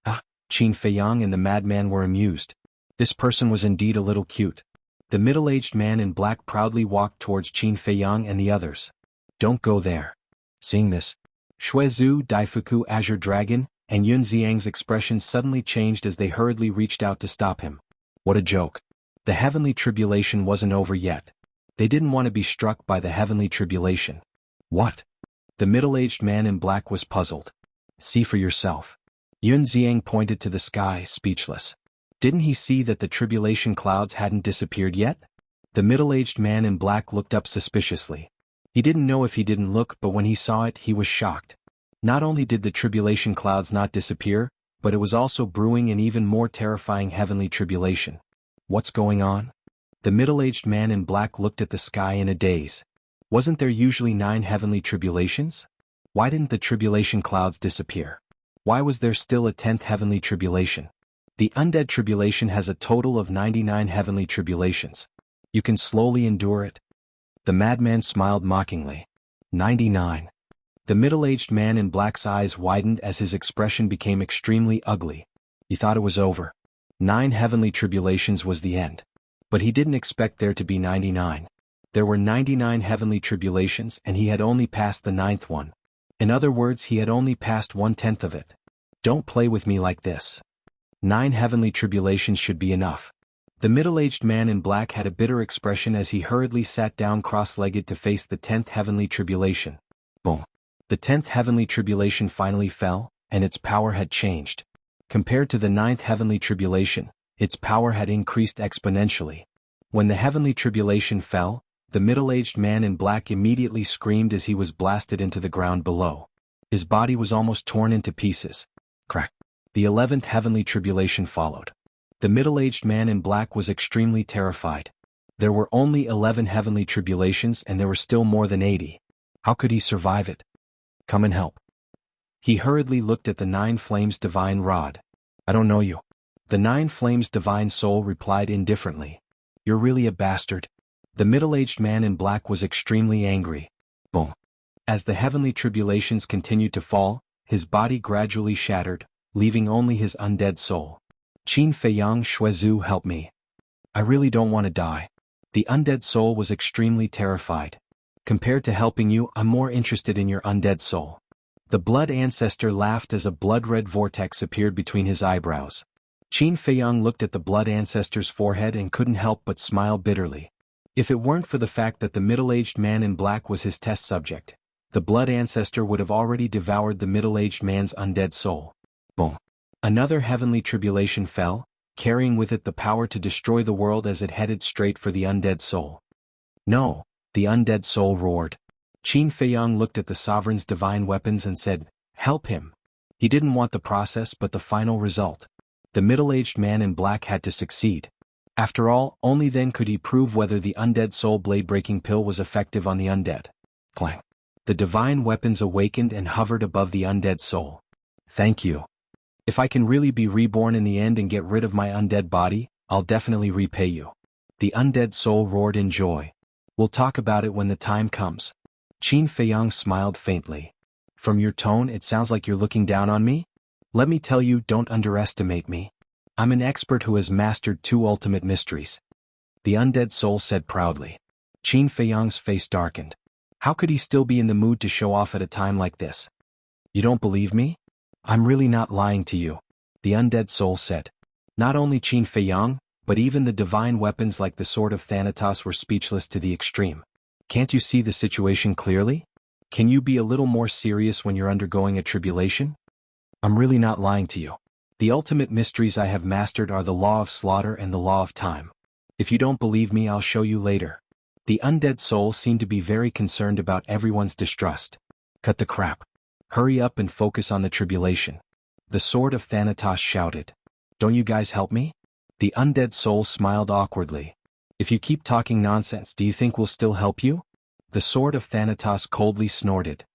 Ah, Qin Feiyang and the madman were amused. This person was indeed a little cute. The middle-aged man in black proudly walked towards Qin Feiyang and the others. Don't go there. Seeing this, Shuezu, Daifuku, Azure Dragon, and Yunxiang's expressions suddenly changed as they hurriedly reached out to stop him. What a joke. The heavenly tribulation wasn't over yet. They didn't want to be struck by the heavenly tribulation. What? The middle-aged man in black was puzzled. See for yourself. Yunxiang pointed to the sky, speechless. Didn't he see that the tribulation clouds hadn't disappeared yet? The middle-aged man in black looked up suspiciously. He didn't know if he didn't look, but when he saw it, he was shocked. Not only did the tribulation clouds not disappear, but it was also brewing an even more terrifying heavenly tribulation. What's going on? The middle-aged man in black looked at the sky in a daze. Wasn't there usually 9 heavenly tribulations? Why didn't the tribulation clouds disappear? Why was there still a 10th heavenly tribulation? The undead tribulation has a total of 99 heavenly tribulations. You can slowly endure it. The madman smiled mockingly. 99. The middle-aged man in black's eyes widened as his expression became extremely ugly. He thought it was over. 9 heavenly tribulations was the end. But he didn't expect there to be 99. There were 99 heavenly tribulations and he had only passed the 9th one. In other words, he had only passed 1/10 of it. Don't play with me like this. 9 heavenly tribulations should be enough. The middle-aged man in black had a bitter expression as he hurriedly sat down cross-legged to face the 10th heavenly tribulation. Boom. The 10th heavenly tribulation finally fell, and its power had changed. Compared to the 9th heavenly tribulation, its power had increased exponentially. When the heavenly tribulation fell, the middle-aged man in black immediately screamed as he was blasted into the ground below. His body was almost torn into pieces. Crack. The 11th heavenly tribulation followed. The middle-aged man in black was extremely terrified. There were only 11 heavenly tribulations and there were still more than 80. How could he survive it? Come and help. He hurriedly looked at the 9 flames divine rod. I don't know you. The 9 flames divine soul replied indifferently. You're really a bastard. The middle-aged man in black was extremely angry. Boom. As the heavenly tribulations continued to fall, his body gradually shattered, leaving only his undead soul. Qin Feiyang, Shuezu, help me. I really don't want to die. The undead soul was extremely terrified. Compared to helping you, I'm more interested in your undead soul. The blood ancestor laughed as a blood-red vortex appeared between his eyebrows. Qin Feiyang looked at the blood ancestor's forehead and couldn't help but smile bitterly. If it weren't for the fact that the middle-aged man in black was his test subject, the blood ancestor would have already devoured the middle-aged man's undead soul. Boom. Another heavenly tribulation fell, carrying with it the power to destroy the world as it headed straight for the undead soul. No, the undead soul roared. Qin Feiyang looked at the sovereign's divine weapons and said, "Help him." He didn't want the process but the final result. The middle-aged man in black had to succeed. After all, only then could he prove whether the undead soul blade-breaking pill was effective on the undead. Clang. The divine weapons awakened and hovered above the undead soul. "Thank you. If I can really be reborn in the end and get rid of my undead body, I'll definitely repay you." The undead soul roared in joy. "We'll talk about it when the time comes." Qin Feiyang smiled faintly. "From your tone it sounds like you're looking down on me? Let me tell you, don't underestimate me. I'm an expert who has mastered 2 ultimate mysteries." The undead soul said proudly. Qin Feiyang's face darkened. How could he still be in the mood to show off at a time like this? "You don't believe me? I'm really not lying to you," the undead soul said. Not only Qin Feiyang, but even the divine weapons like the sword of Thanatos were speechless to the extreme. "Can't you see the situation clearly? Can you be a little more serious when you're undergoing a tribulation? I'm really not lying to you. The ultimate mysteries I have mastered are the law of slaughter and the law of time. If you don't believe me, I'll show you later." The undead soul seemed to be very concerned about everyone's distrust. "Cut the crap. Hurry up and focus on the tribulation." The sword of Thanatos shouted. "Don't you guys help me?" The undead soul smiled awkwardly. "If you keep talking nonsense, do you think we'll still help you?" The sword of Thanatos coldly snorted.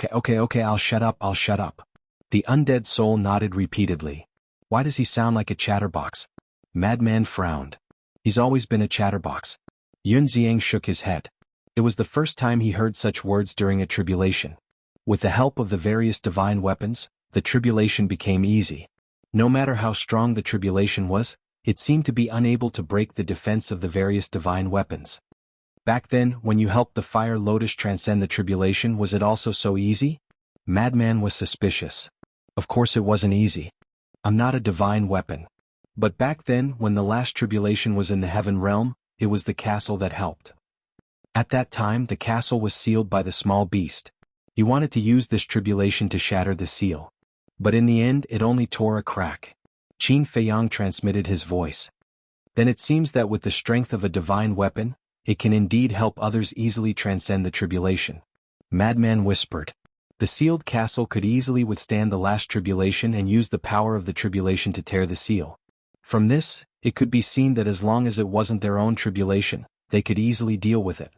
Okay, I'll shut up. The undead soul nodded repeatedly. "Why does he sound like a chatterbox?" Madman frowned. "He's always been a chatterbox." Yun Xiang shook his head. It was the first time he heard such words during a tribulation. With the help of the various divine weapons, the tribulation became easy. No matter how strong the tribulation was, it seemed to be unable to break the defense of the various divine weapons. "Back then, when you helped the fire lotus transcend the tribulation, was it also so easy?" Madman was suspicious. "Of course it wasn't easy. I'm not a divine weapon. But back then, when the last tribulation was in the heaven realm, it was the castle that helped. At that time the castle was sealed by the small beast. He wanted to use this tribulation to shatter the seal. But in the end it only tore a crack." Qin Feiyang transmitted his voice. "Then it seems that with the strength of a divine weapon, it can indeed help others easily transcend the tribulation." Madman whispered. The sealed castle could easily withstand the last tribulation and use the power of the tribulation to tear the seal. From this, it could be seen that as long as it wasn't their own tribulation, they could easily deal with it.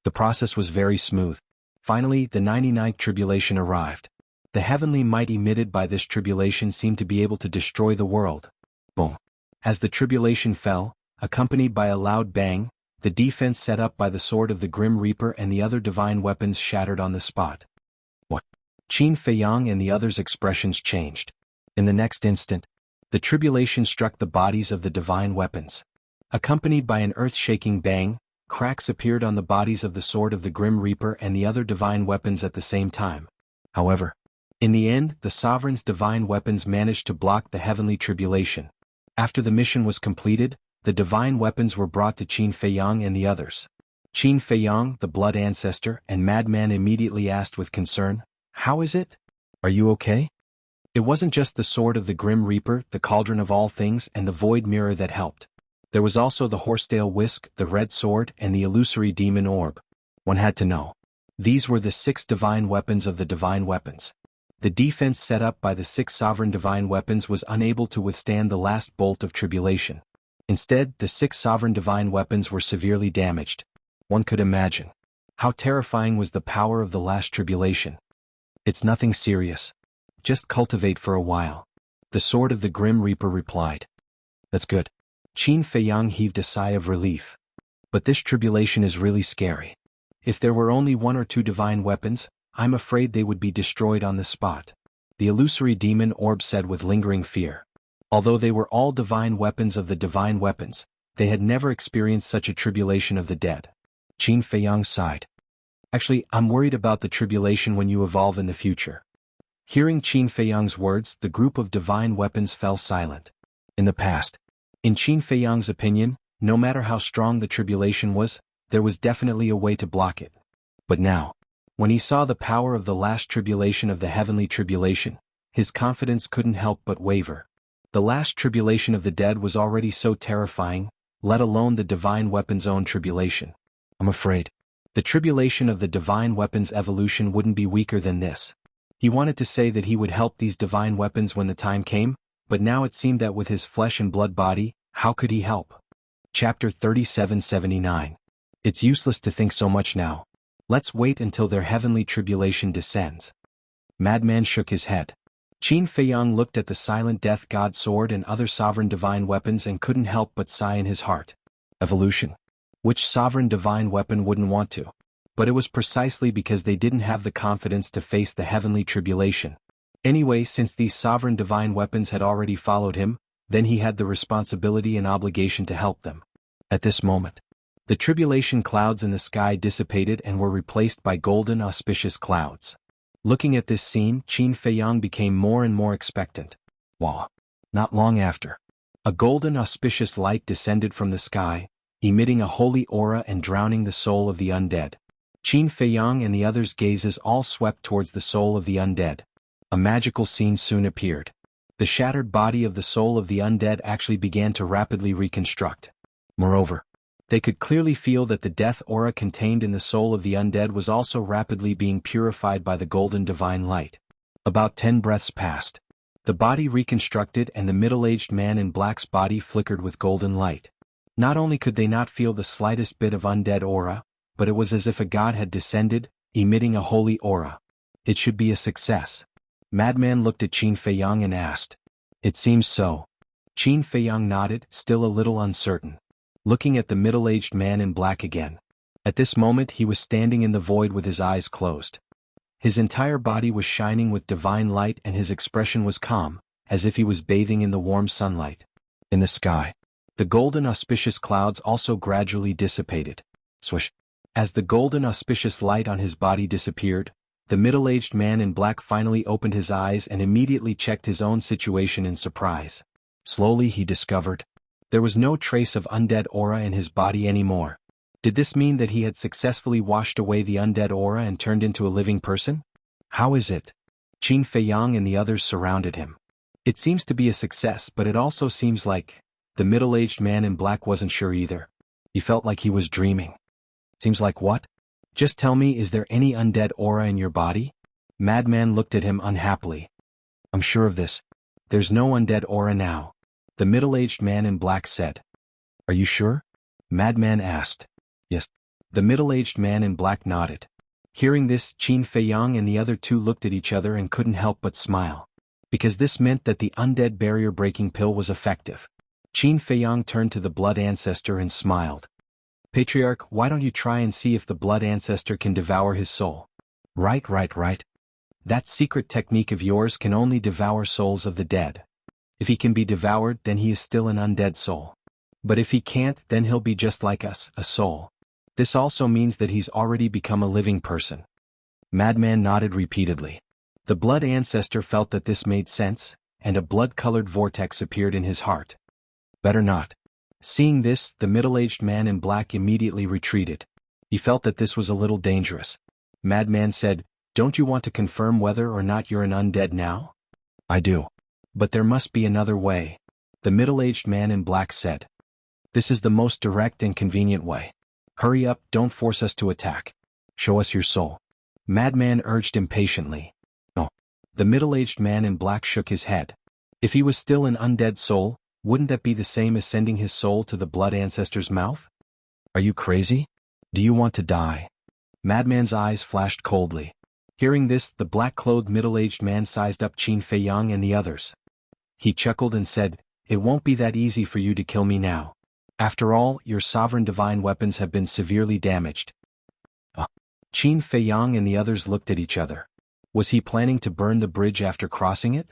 The process was very smooth. Finally, the 99th tribulation arrived. The heavenly might emitted by this tribulation seemed to be able to destroy the world. Boom. As the tribulation fell, accompanied by a loud bang, the defense set up by the sword of the Grim Reaper and the other divine weapons shattered on the spot. What? Qin Feiyang and the others' expressions changed. In the next instant, the tribulation struck the bodies of the divine weapons. Accompanied by an earth-shaking bang, cracks appeared on the bodies of the sword of the Grim Reaper and the other divine weapons at the same time. However, in the end, the sovereign's divine weapons managed to block the heavenly tribulation. After the mission was completed, the divine weapons were brought to Qin Feiyang and the others. Qin Feiyang, the blood ancestor, and Madman immediately asked with concern, "How is it? Are you okay?" It wasn't just the sword of the Grim Reaper, the cauldron of all things, and the void mirror that helped. There was also the horsetail whisk, the red sword, and the illusory demon orb. One had to know. These were the 6 divine weapons of the divine weapons. The defense set up by the 6 sovereign divine weapons was unable to withstand the last bolt of tribulation. Instead, the 6 sovereign divine weapons were severely damaged. One could imagine how terrifying was the power of the last tribulation. "It's nothing serious. Just cultivate for a while," the sword of the Grim Reaper replied. "That's good." Qin Feiyang heaved a sigh of relief. "But this tribulation is really scary. If there were only 1 or 2 divine weapons, I'm afraid they would be destroyed on the spot," the illusory demon orb said with lingering fear. Although they were all divine weapons of the divine weapons, they had never experienced such a tribulation of the dead. Qin Feiyang sighed. "Actually, I'm worried about the tribulation when you evolve in the future." Hearing Qin Feiyang's words, the group of divine weapons fell silent. In the past, in Qin Feiyang's opinion, no matter how strong the tribulation was, there was definitely a way to block it. But now, When he saw the power of the last tribulation of the heavenly tribulation, his confidence couldn't help but waver. The last tribulation of the dead was already so terrifying, let alone the divine weapon's own tribulation. I'm afraid the tribulation of the divine weapon's evolution wouldn't be weaker than this. He wanted to say that he would help these divine weapons when the time came, but now it seemed that with his flesh and blood body, how could he help? Chapter 3779. It's useless to think so much now. Let's wait until their heavenly tribulation descends. Madman shook his head. Qin Feiyang looked at the silent death god sword and other sovereign divine weapons and couldn't help but sigh in his heart. Evolution. Which sovereign divine weapon wouldn't want to? But it was precisely because they didn't have the confidence to face the heavenly tribulation. Anyway, since these sovereign divine weapons had already followed him, then he had the responsibility and obligation to help them. At this moment, the tribulation clouds in the sky dissipated and were replaced by golden auspicious clouds. Looking at this scene, Qin Feiyang became more and more expectant. Wow! Not long after, a golden auspicious light descended from the sky, emitting a holy aura and drowning the soul of the undead. Qin Feiyang and the others' gazes all swept towards the soul of the undead. A magical scene soon appeared. The shattered body of the soul of the undead actually began to rapidly reconstruct. Moreover, they could clearly feel that the death aura contained in the soul of the undead was also rapidly being purified by the golden divine light. About 10 breaths passed. The body reconstructed and the middle-aged man in black's body flickered with golden light. Not only could they not feel the slightest bit of undead aura, but it was as if a god had descended, emitting a holy aura. It should be a success. Madman looked at Qin Feiyang and asked. It seems so. Qin Feiyang nodded, still a little uncertain. Looking at the middle-aged man in black again. At this moment he was standing in the void with his eyes closed. His entire body was shining with divine light and his expression was calm, as if he was bathing in the warm sunlight. In the sky, the golden auspicious clouds also gradually dissipated. Swish! As the golden auspicious light on his body disappeared, the middle-aged man in black finally opened his eyes and immediately checked his own situation in surprise. Slowly he discovered there was no trace of undead aura in his body anymore. Did this mean that he had successfully washed away the undead aura and turned into a living person? How is it? Qin Feiyang and the others surrounded him. It seems to be a success, but it also seems like the middle-aged man in black wasn't sure either. He felt like he was dreaming. Seems like what? Just tell me, is there any undead aura in your body? Madman looked at him unhappily. I'm sure of this. There's no undead aura now. The middle-aged man in black said. Are you sure? Madman asked. Yes. The middle-aged man in black nodded. Hearing this, Qin Feiyang and the other two looked at each other and couldn't help but smile. Because this meant that the undead barrier-breaking pill was effective. Qin Feiyang turned to the blood ancestor and smiled. Patriarch, why don't you try and see if the blood ancestor can devour his soul? Right. That secret technique of yours can only devour souls of the dead. If he can be devoured, then he is still an undead soul. But if he can't, then he'll be just like us, a soul. This also means that he's already become a living person. Madman nodded repeatedly. The blood ancestor felt that this made sense, and a blood-colored vortex appeared in his heart. Better not. Seeing this, the middle-aged man in black immediately retreated. He felt that this was a little dangerous. Madman said, Don't you want to confirm whether or not you're an undead now? I do. But there must be another way. The middle-aged man in black said. This is the most direct and convenient way. Hurry up, don't force us to attack. Show us your soul. Madman urged impatiently. No. The middle-aged man in black shook his head. If he was still an undead soul, wouldn't that be the same as sending his soul to the blood ancestor's mouth? Are you crazy? Do you want to die? Madman's eyes flashed coldly. Hearing this, the black-clothed middle-aged man sized up Qin Feiyang and the others. He chuckled and said, It won't be that easy for you to kill me now. After all, your sovereign divine weapons have been severely damaged. Qin Feiyang and the others looked at each other. Was he planning to burn the bridge after crossing it?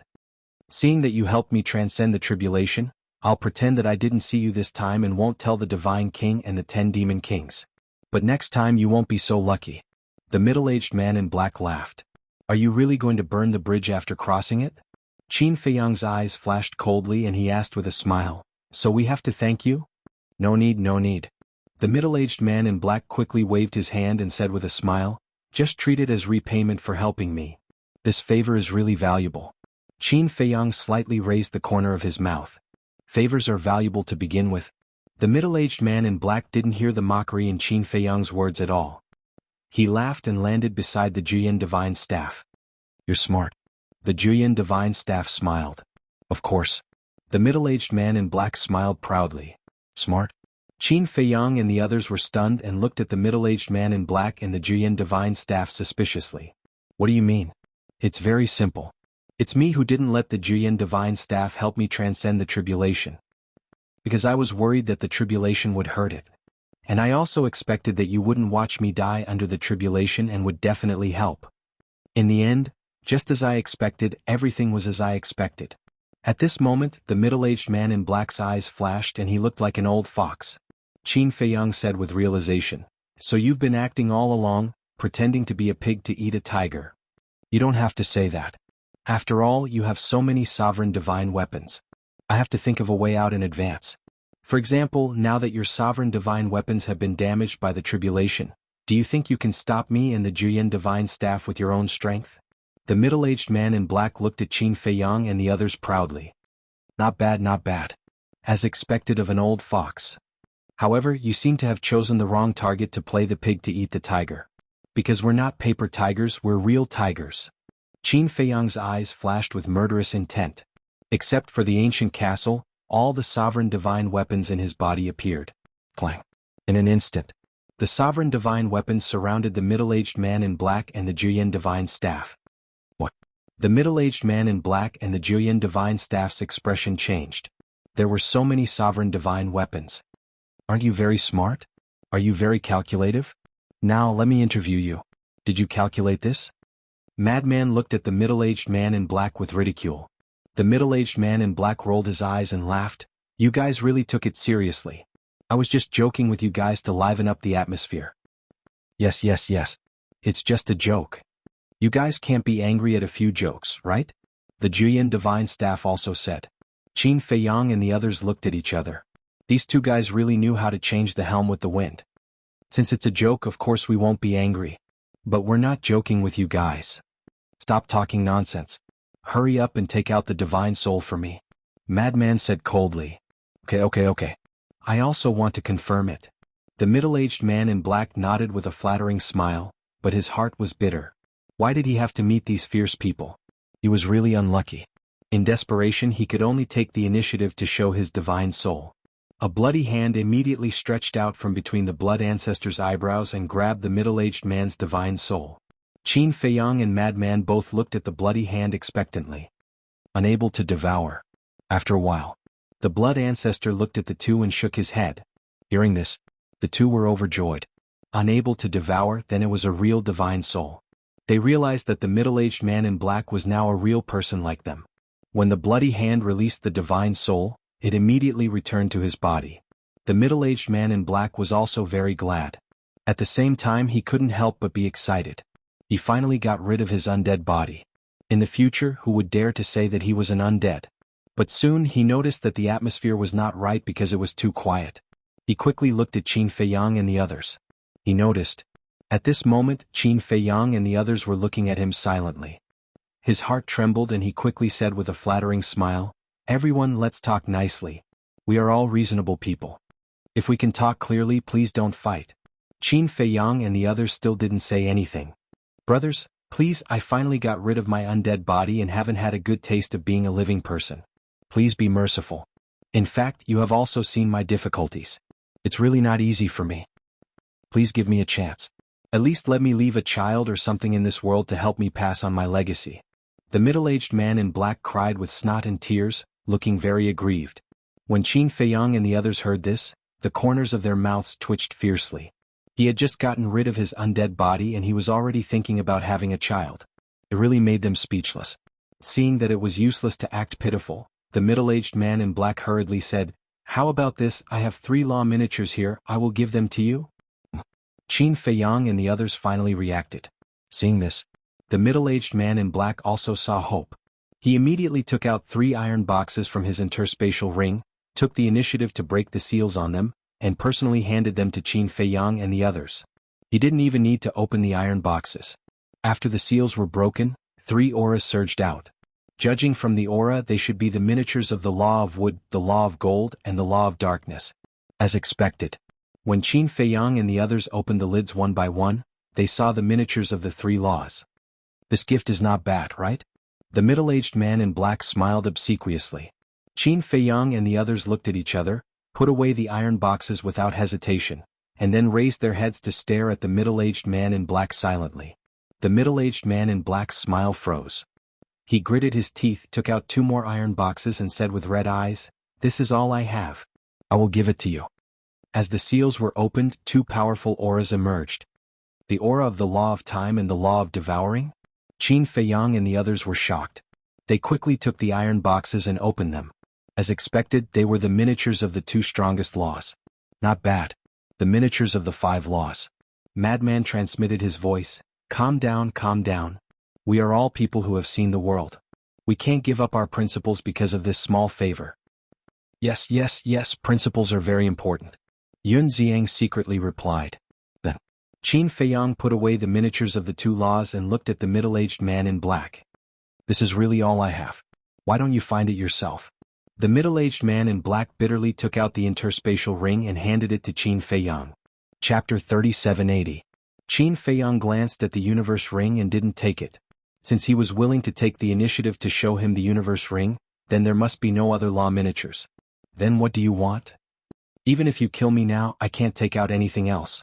Seeing that you helped me transcend the tribulation, I'll pretend that I didn't see you this time and won't tell the Divine King and the 10 Demon Kings. But next time you won't be so lucky. The middle-aged man in black laughed. Are you really going to burn the bridge after crossing it? Qin Feiyang's eyes flashed coldly and he asked with a smile, So we have to thank you? No need. The middle-aged man in black quickly waved his hand and said with a smile, Just treat it as repayment for helping me. This favor is really valuable. Qin Feiyang slightly raised the corner of his mouth. Favors are valuable to begin with. The middle-aged man in black didn't hear the mockery in Qin Feiyang's words at all. He laughed and landed beside the Juyin divine staff. You're smart. The Juyin divine staff smiled. Of course. The middle-aged man in black smiled proudly. Smart? Qin Feiyang and the others were stunned and looked at the middle-aged man in black and the Juyin divine staff suspiciously. What do you mean? It's very simple. It's me who didn't let the Juyin divine staff help me transcend the tribulation. Because I was worried that the tribulation would hurt it. And I also expected that you wouldn't watch me die under the tribulation and would definitely help. In the end, just as I expected, everything was as I expected. At this moment, the middle-aged man in black's eyes flashed and he looked like an old fox. Qin Feiyang said with realization, "So you've been acting all along, pretending to be a pig to eat a tiger." You don't have to say that. After all, you have so many sovereign divine weapons. I have to think of a way out in advance. For example, now that your sovereign divine weapons have been damaged by the tribulation, do you think you can stop me and the Juyin divine staff with your own strength? The middle-aged man in black looked at Qin Feiyang and the others proudly. Not bad, not bad. As expected of an old fox. However, you seem to have chosen the wrong target to play the pig to eat the tiger. Because we're not paper tigers, we're real tigers. Qin Feiyang's eyes flashed with murderous intent. Except for the ancient castle, all the sovereign divine weapons in his body appeared. Clang. In an instant, the sovereign divine weapons surrounded the middle-aged man in black and the Juyin divine staff. What? The middle-aged man in black and the Juyin divine staff's expression changed. There were so many sovereign divine weapons. Aren't you very smart? Are you very calculative? Now let me interview you. Did you calculate this? Madman looked at the middle-aged man in black with ridicule. The middle-aged man in black rolled his eyes and laughed. You guys really took it seriously. I was just joking with you guys to liven up the atmosphere. Yes. It's just a joke. You guys can't be angry at a few jokes, right? The Juyin divine staff also said. Qin Feiyang and the others looked at each other. These two guys really knew how to change the helm with the wind. Since it's a joke, of course we won't be angry. But we're not joking with you guys. Stop talking nonsense. Hurry up and take out the divine soul for me. Madman said coldly. Okay. I also want to confirm it. The middle-aged man in black nodded with a flattering smile, but his heart was bitter. Why did he have to meet these fierce people? He was really unlucky. In desperation, he could only take the initiative to show his divine soul. A bloody hand immediately stretched out from between the blood ancestor's eyebrows and grabbed the middle-aged man's divine soul. Qin Feiyang and Madman both looked at the bloody hand expectantly. Unable to devour. After a while, the blood ancestor looked at the two and shook his head. Hearing this, the two were overjoyed. Unable to devour, then it was a real divine soul. They realized that the middle-aged man in black was now a real person like them. When the bloody hand released the divine soul, it immediately returned to his body. The middle-aged man in black was also very glad. At the same time, he couldn't help but be excited. He finally got rid of his undead body. In the future, who would dare to say that he was an undead? But soon he noticed that the atmosphere was not right because it was too quiet. He quickly looked at Qin Feiyang and the others. He noticed. At this moment, Qin Feiyang and the others were looking at him silently. His heart trembled and he quickly said with a flattering smile, "Everyone, let's talk nicely. We are all reasonable people. If we can talk clearly, please don't fight." Qin Feiyang and the others still didn't say anything. "Brothers, please, I finally got rid of my undead body and haven't had a good taste of being a living person. Please be merciful. In fact, you have also seen my difficulties. It's really not easy for me. Please give me a chance. At least let me leave a child or something in this world to help me pass on my legacy." The middle-aged man in black cried with snot and tears, looking very aggrieved. When Qin Feiyang and the others heard this, the corners of their mouths twitched fiercely. He had just gotten rid of his undead body and he was already thinking about having a child. It really made them speechless. Seeing that it was useless to act pitiful, the middle-aged man in black hurriedly said, "How about this? I have 3 law miniatures here, I will give them to you." Qin Feiyang and the others finally reacted. Seeing this, the middle-aged man in black also saw hope. He immediately took out 3 iron boxes from his interspatial ring, took the initiative to break the seals on them, and personally handed them to Qin Feiyang and the others. He didn't even need to open the iron boxes. After the seals were broken, 3 auras surged out. Judging from the aura, they should be the miniatures of the law of wood, the law of gold, and the law of darkness. As expected. When Qin Feiyang and the others opened the lids one by one, they saw the miniatures of the 3 laws. This gift is not bad, right? The middle-aged man in black smiled obsequiously. Qin Feiyang and the others looked at each other, put away the iron boxes without hesitation, and then raised their heads to stare at the middle-aged man in black silently. The middle-aged man in black's smile froze. He gritted his teeth, took out 2 more iron boxes and said with red eyes, "This is all I have. I will give it to you." As the seals were opened, 2 powerful auras emerged. The aura of the law of time and the law of devouring? Qin Feiyang and the others were shocked. They quickly took the iron boxes and opened them. As expected, they were the miniatures of the 2 strongest laws. Not bad. The miniatures of the 5 laws. Madman transmitted his voice. Calm down, calm down. We are all people who have seen the world. We can't give up our principles because of this small favor. Yes, principles are very important. Yun Xiang secretly replied. Then, Qin Feiyang put away the miniatures of the 2 laws and looked at the middle-aged man in black. This is really all I have. Why don't you find it yourself? The middle-aged man in black bitterly took out the interspatial ring and handed it to Qin Feiyang. Chapter 3780. Qin Feiyang glanced at the universe ring and didn't take it. Since he was willing to take the initiative to show him the universe ring, then there must be no other law miniatures. Then what do you want? Even if you kill me now, I can't take out anything else.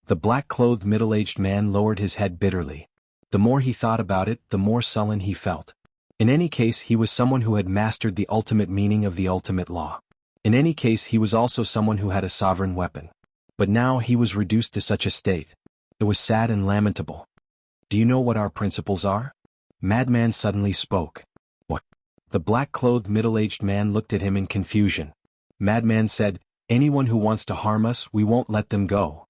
The black-clothed middle-aged man lowered his head bitterly. The more he thought about it, the more sullen he felt. In any case, he was someone who had mastered the ultimate meaning of the ultimate law. In any case, he was also someone who had a sovereign weapon. But now he was reduced to such a state. It was sad and lamentable. Do you know what our principles are? Madman suddenly spoke. What? The black-clothed middle-aged man looked at him in confusion. Madman said, anyone who wants to harm us, we won't let them go.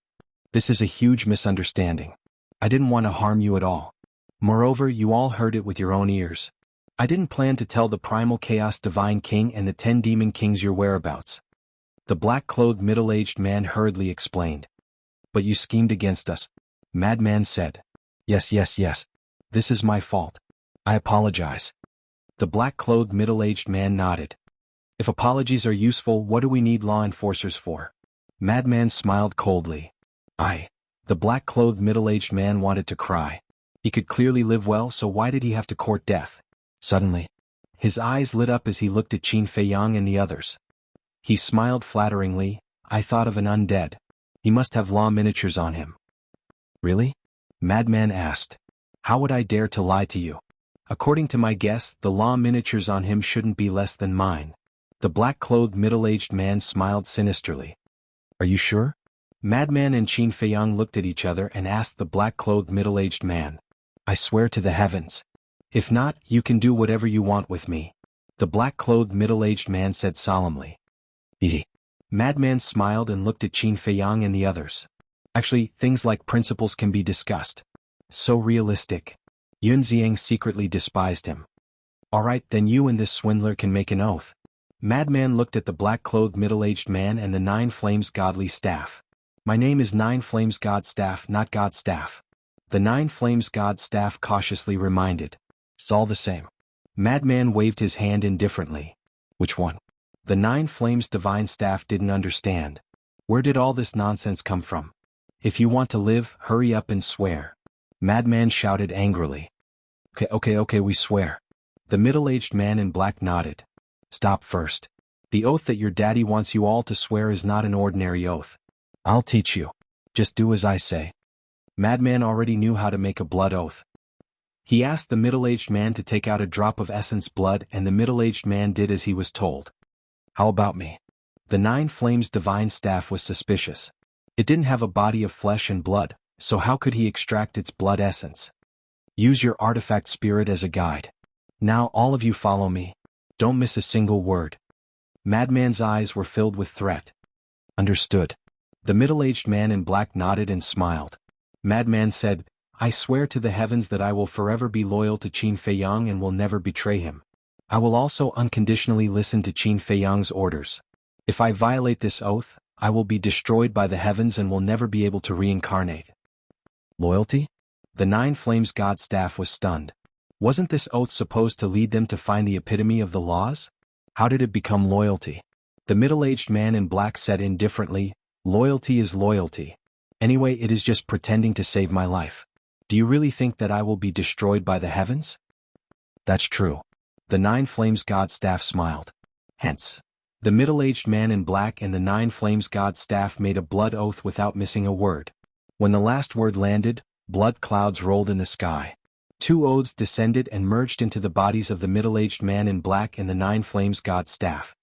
This is a huge misunderstanding. I didn't want to harm you at all. Moreover, you all heard it with your own ears. I didn't plan to tell the primal chaos divine king and the 10 demon kings your whereabouts. The black-clothed middle-aged man hurriedly explained. But you schemed against us. Madman said. Yes. This is my fault. I apologize. The black-clothed middle-aged man nodded. If apologies are useful, what do we need law enforcers for? Madman smiled coldly. The black-clothed middle-aged man wanted to cry. He could clearly live well, so why did he have to court death? Suddenly, his eyes lit up as he looked at Qin Feiyang and the others. He smiled flatteringly. I thought of an undead. He must have law miniatures on him. Really? Madman asked. How would I dare to lie to you? According to my guess, the law miniatures on him shouldn't be less than mine. The black-clothed middle-aged man smiled sinisterly. Are you sure? Madman and Qin Feiyang looked at each other and asked the black-clothed middle-aged man. I swear to the heavens. If not, you can do whatever you want with me. The black-clothed middle-aged man said solemnly. Madman smiled and looked at Qin Feiyang and the others. Actually, things like principles can be discussed. So realistic. Yun Xiang secretly despised him. Alright, then you and this swindler can make an oath. Madman looked at the black-clothed middle-aged man and the 9 Flames Godly Staff. My name is 9 Flames God Staff, not God Staff. The 9 Flames God Staff cautiously reminded. It's all the same. Madman waved his hand indifferently. Which one? The 9 Flames Divine Staff didn't understand. Where did all this nonsense come from? If you want to live, hurry up and swear. Madman shouted angrily. Okay, we swear. The middle-aged man in black nodded. Stop first. The oath that your daddy wants you all to swear is not an ordinary oath. I'll teach you. Just do as I say. Madman already knew how to make a blood oath. He asked the middle-aged man to take out a drop of essence blood, and the middle-aged man did as he was told. How about me? The 9 Flames Divine Staff was suspicious. It didn't have a body of flesh and blood, so how could he extract its blood essence? Use your artifact spirit as a guide. Now all of you follow me. Don't miss a single word. Madman's eyes were filled with threat. Understood. The middle-aged man in black nodded and smiled. Madman said, I swear to the heavens that I will forever be loyal to Qin Feiyang and will never betray him. I will also unconditionally listen to Qin Feiyang's orders. If I violate this oath, I will be destroyed by the heavens and will never be able to reincarnate. Loyalty? The Nine Flames God staff was stunned. Wasn't this oath supposed to lead them to find the epitome of the laws? How did it become loyalty? The middle-aged man in black said indifferently, "Loyalty is loyalty. Anyway, it is just pretending to save my life. Do you really think that I will be destroyed by the heavens?" "That's true." The Nine Flames God staff smiled. Hence, the middle-aged man in black and the Nine Flames God staff made a blood oath without missing a word. When the last word landed, blood clouds rolled in the sky. Two oaths descended and merged into the bodies of the middle-aged man in black and the Nine Flames God staff.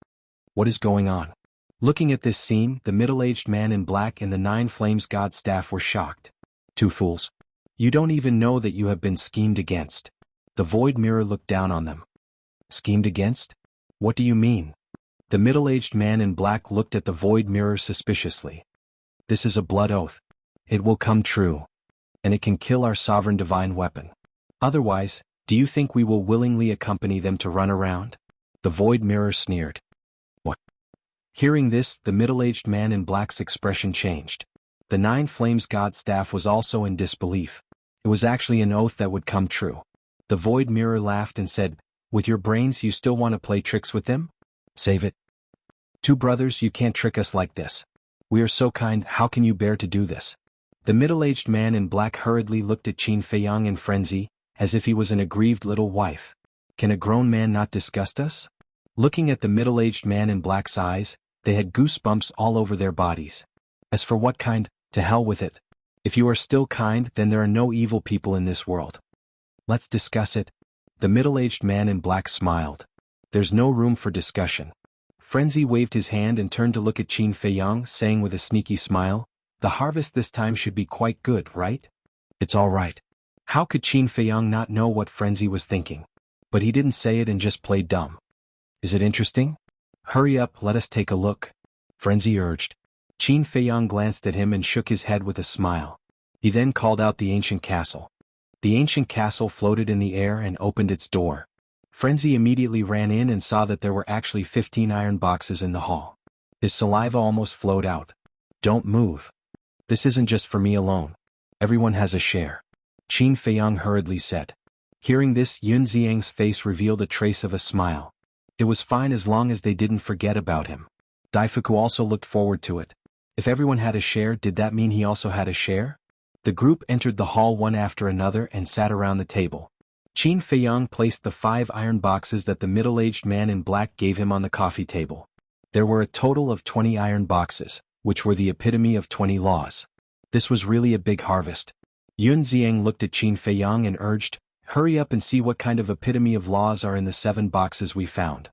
What is going on? Looking at this scene, the middle-aged man in black and the Nine Flames God staff were shocked. "Two fools. You don't even know that you have been schemed against." The void mirror looked down on them. "Schemed against? What do you mean?" The middle-aged man in black looked at the void mirror suspiciously. "This is a blood oath. It will come true. And it can kill our sovereign divine weapon. Otherwise, do you think we will willingly accompany them to run around?" The void mirror sneered. "What?" Hearing this, the middle-aged man in black's expression changed. The Nine Flames God staff was also in disbelief. It was actually an oath that would come true. The void mirror laughed and said, "With your brains you still want to play tricks with them? Save it. Two brothers, you can't trick us like this. We are so kind, how can you bear to do this?" The middle-aged man in black hurriedly looked at Qin Feiyang in frenzy, as if he was an aggrieved little wife. "Can a grown man not disgust us?" Looking at the middle-aged man in black's eyes, they had goosebumps all over their bodies. "As for what kind, to hell with it. If you are still kind, then there are no evil people in this world. Let's discuss it." The middle-aged man in black smiled. "There's no room for discussion." Frenzy waved his hand and turned to look at Qin Feiyang, saying with a sneaky smile, "The harvest this time should be quite good, right?" "It's all right." How could Qin Feiyang not know what Frenzy was thinking? But he didn't say it and just played dumb. "Is it interesting? Hurry up, let us take a look," Frenzy urged. Qin Feiyang glanced at him and shook his head with a smile. He then called out the ancient castle. The ancient castle floated in the air and opened its door. Frenzy immediately ran in and saw that there were actually 15 iron boxes in the hall. His saliva almost flowed out. "Don't move. This isn't just for me alone. Everyone has a share," Qin Feiyang hurriedly said. Hearing this, Yun Xiang's face revealed a trace of a smile. It was fine as long as they didn't forget about him. Daifuku also looked forward to it. If everyone had a share, did that mean he also had a share? The group entered the hall one after another and sat around the table. Qin Feiyang placed the 5 iron boxes that the middle-aged man in black gave him on the coffee table. There were a total of 20 iron boxes, which were the epitome of 20 laws. This was really a big harvest. Yun Xiang looked at Qin Feiyang and urged, "Hurry up and see what kind of epitome of laws are in the 7 boxes we found."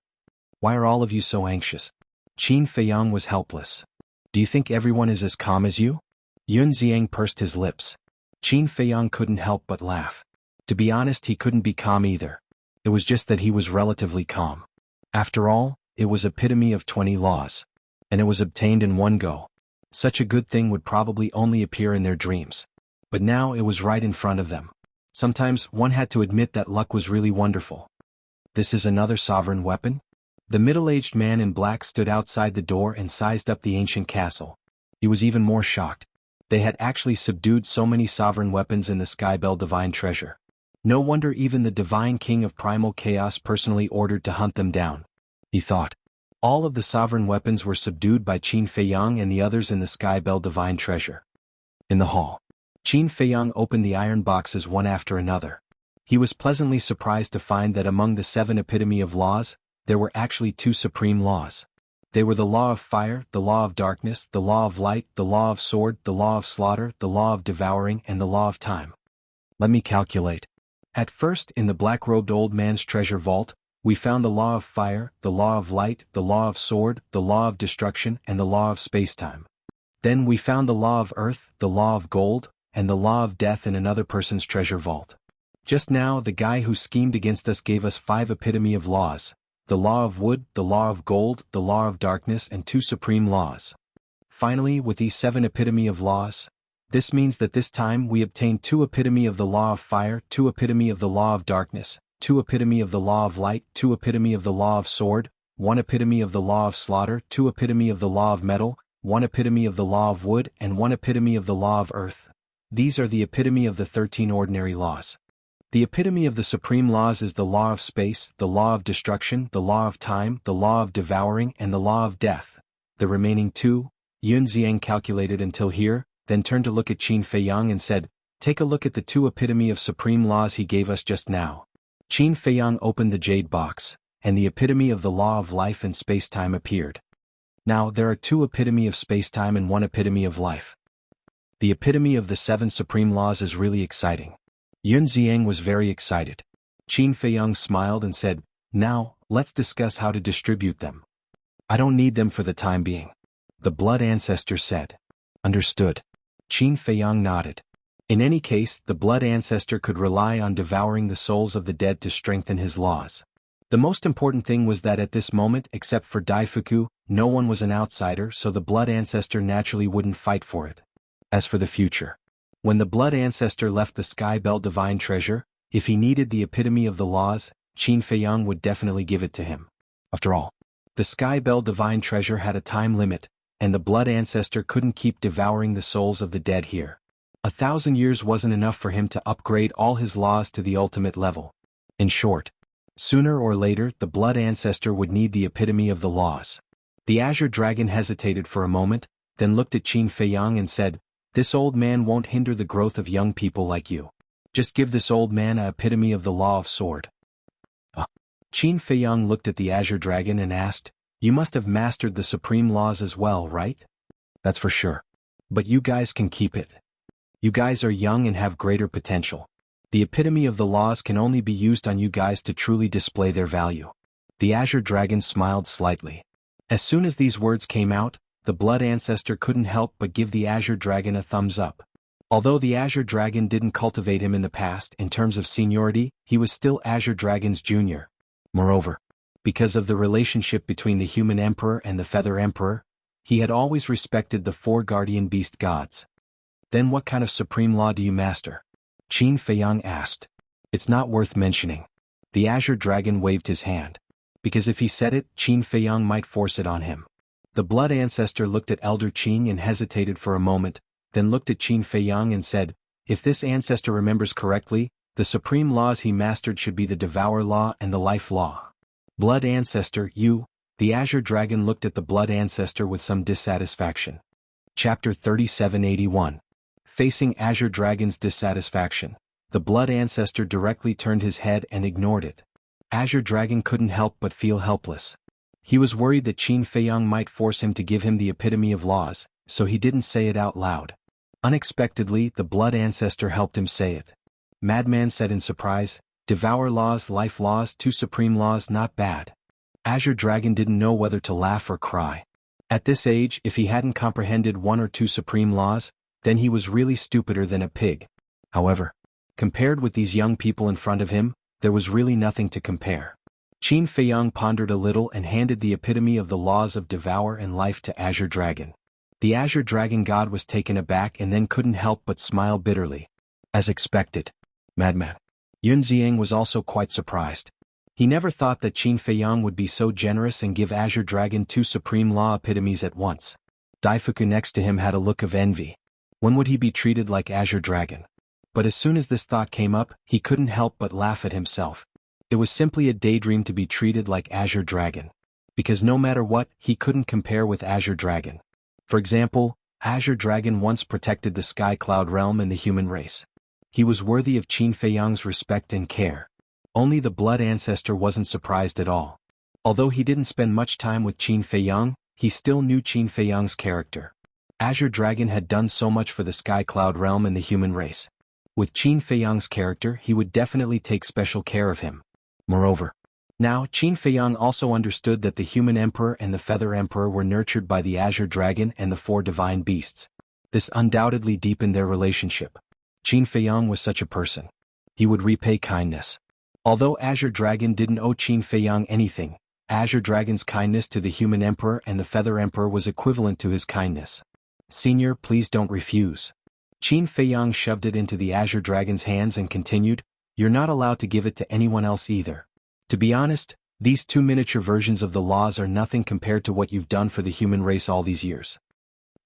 "Why are all of you so anxious?" Qin Feiyang was helpless. "Do you think everyone is as calm as you?" Yun Xiang pursed his lips. Qin Feiyang couldn't help but laugh. To be honest, he couldn't be calm either. It was just that he was relatively calm. After all, it was epitome of 20 laws. And it was obtained in one go. Such a good thing would probably only appear in their dreams. But now it was right in front of them. Sometimes one had to admit that luck was really wonderful. "This is another sovereign weapon?" The middle-aged man in black stood outside the door and sized up the ancient castle. He was even more shocked. They had actually subdued so many sovereign weapons in the Skybell Divine Treasure. No wonder even the Divine King of Primal Chaos personally ordered to hunt them down, he thought. All of the sovereign weapons were subdued by Qin Feiyang and the others in the Skybell Divine Treasure. In the hall, Qin Feiyang opened the iron boxes one after another. He was pleasantly surprised to find that among the 7 epitome of laws, there were actually 2 supreme laws. They were the law of fire, the law of darkness, the law of light, the law of sword, the law of slaughter, the law of devouring, and the law of time. Let me calculate. At first, in the black-robed old man's treasure vault, we found the law of fire, the law of light, the law of sword, the law of destruction, and the law of spacetime. Then we found the law of earth, the law of gold, and the law of death in another person's treasure vault. Just now, the guy who schemed against us gave us 5 epitome of laws, the law of wood, the law of gold, the law of darkness, and 2 supreme laws. Finally, with these 7 epitome of laws, this means that this time we obtained 2 epitome of the law of fire, 2 epitome of the law of darkness, 2 epitome of the law of light, 2 epitome of the law of sword, 1 epitome of the law of slaughter, 2 epitome of the law of metal, 1 epitome of the law of wood, and 1 epitome of the law of earth. These are the epitome of the 13 ordinary laws. The epitome of the supreme laws is the law of space, the law of destruction, the law of time, the law of devouring, and the law of death. The remaining two, Yun Xiang calculated until here, then turned to look at Qin Feiyang and said, "Take a look at the two epitome of supreme laws he gave us just now." Qin Feiyang opened the jade box, and the epitome of the law of life and space-time appeared. Now there are two epitome of space-time and one epitome of life. The epitome of the 7 supreme laws is really exciting. Yun Xiang was very excited. Qin Feiyang smiled and said, "Now, let's discuss how to distribute them." "I don't need them for the time being," the blood ancestor said. "Understood." Qin Feiyang nodded. In any case, the blood ancestor could rely on devouring the souls of the dead to strengthen his laws. The most important thing was that at this moment, except for Daifuku, no one was an outsider, so the blood ancestor naturally wouldn't fight for it. As for the future, when the blood ancestor left the Sky Belt Divine Treasure, if he needed the epitome of the laws, Qin Feiyang would definitely give it to him. After all, the Sky Belt Divine Treasure had a time limit, and the blood ancestor couldn't keep devouring the souls of the dead here. 1,000 years wasn't enough for him to upgrade all his laws to the ultimate level. In short, sooner or later the blood ancestor would need the epitome of the laws. The Azure Dragon hesitated for a moment, then looked at Qin Feiyang and said, "This old man won't hinder the growth of young people like you. Just give this old man a epitome of the law of sword." Qin Feiyang looked at the Azure Dragon and asked, "You must have mastered the supreme laws as well, right?" "That's for sure. But you guys can keep it. You guys are young and have greater potential. The epitome of the laws can only be used on you guys to truly display their value." The Azure Dragon smiled slightly. As soon as these words came out, the blood ancestor couldn't help but give the Azure Dragon a thumbs up. Although the Azure Dragon didn't cultivate him in the past in terms of seniority, he was still Azure Dragon's junior. Moreover, because of the relationship between the Human Emperor and the Feather Emperor, he had always respected the 4 guardian beast gods. "Then what kind of supreme law do you master?" Qin Feiyang asked. "It's not worth mentioning." The Azure Dragon waved his hand. Because if he said it, Qin Feiyang might force it on him. The blood ancestor looked at Elder Qing and hesitated for a moment, then looked at Qin Feiyang and said, "If this ancestor remembers correctly, the supreme laws he mastered should be the Devour Law and the Life Law." "Blood ancestor, you..." The Azure Dragon looked at the blood ancestor with some dissatisfaction. Chapter 3781. Facing Azure Dragon's dissatisfaction, the blood ancestor directly turned his head and ignored it. Azure Dragon couldn't help but feel helpless. He was worried that Qin Feiyang might force him to give him the epitome of laws, so he didn't say it out loud. Unexpectedly, the blood ancestor helped him say it. Madman said in surprise, "Devour laws, life laws, 2 supreme laws, not bad." Azure Dragon didn't know whether to laugh or cry. At this age, if he hadn't comprehended 1 or 2 supreme laws, then he was really stupider than a pig. However, compared with these young people in front of him, there was really nothing to compare. Qin Feiyang pondered a little and handed the epitome of the laws of devour and life to Azure Dragon. The Azure Dragon god was taken aback and then couldn't help but smile bitterly. As expected. Madman. Yun Xiang was also quite surprised. He never thought that Qin Feiyang would be so generous and give Azure Dragon 2 supreme law epitomes at once. Daifuku next to him had a look of envy. When would he be treated like Azure Dragon? But as soon as this thought came up, he couldn't help but laugh at himself. It was simply a daydream to be treated like Azure Dragon. Because no matter what, he couldn't compare with Azure Dragon. For example, Azure Dragon once protected the Sky Cloud realm and the human race. He was worthy of Qin Feiyang's respect and care. Only the blood ancestor wasn't surprised at all. Although he didn't spend much time with Qin Feiyang, he still knew Qin Feiyang's character. Azure Dragon had done so much for the Sky Cloud realm and the human race. With Qin Feiyang's character, he would definitely take special care of him. Moreover, now Qin Feiyang also understood that the Human Emperor and the Feather Emperor were nurtured by the Azure Dragon and the 4 divine beasts. This undoubtedly deepened their relationship. Qin Feiyang was such a person. He would repay kindness. Although Azure Dragon didn't owe Qin Feiyang anything, Azure Dragon's kindness to the Human Emperor and the Feather Emperor was equivalent to his kindness. "Senior, please don't refuse." Qin Feiyang shoved it into the Azure Dragon's hands and continued, "You're not allowed to give it to anyone else either. To be honest, these 2 miniature versions of the laws are nothing compared to what you've done for the human race all these years."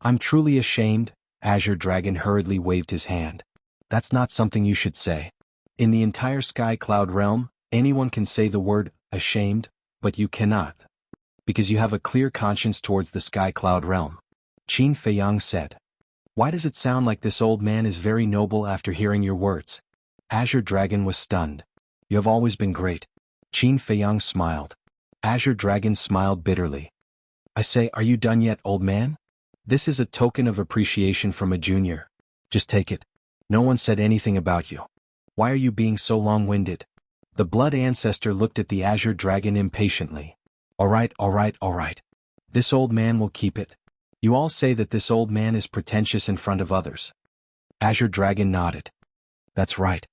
"I'm truly ashamed," Azure Dragon hurriedly waved his hand. That's not something you should say. In the entire Sky Cloud realm, anyone can say the word, ashamed, but you cannot. Because you have a clear conscience towards the Sky Cloud realm. Qin Feiyang said. Why does it sound like this old man is very noble after hearing your words? Azure Dragon was stunned. You have always been great. Qin Feiyang smiled. Azure Dragon smiled bitterly. I say, are you done yet, old man? This is a token of appreciation from a junior. Just take it. No one said anything about you. Why are you being so long-winded? The Blood Ancestor looked at the Azure Dragon impatiently. All right. This old man will keep it. You all say that this old man is pretentious in front of others. Azure Dragon nodded. That's right.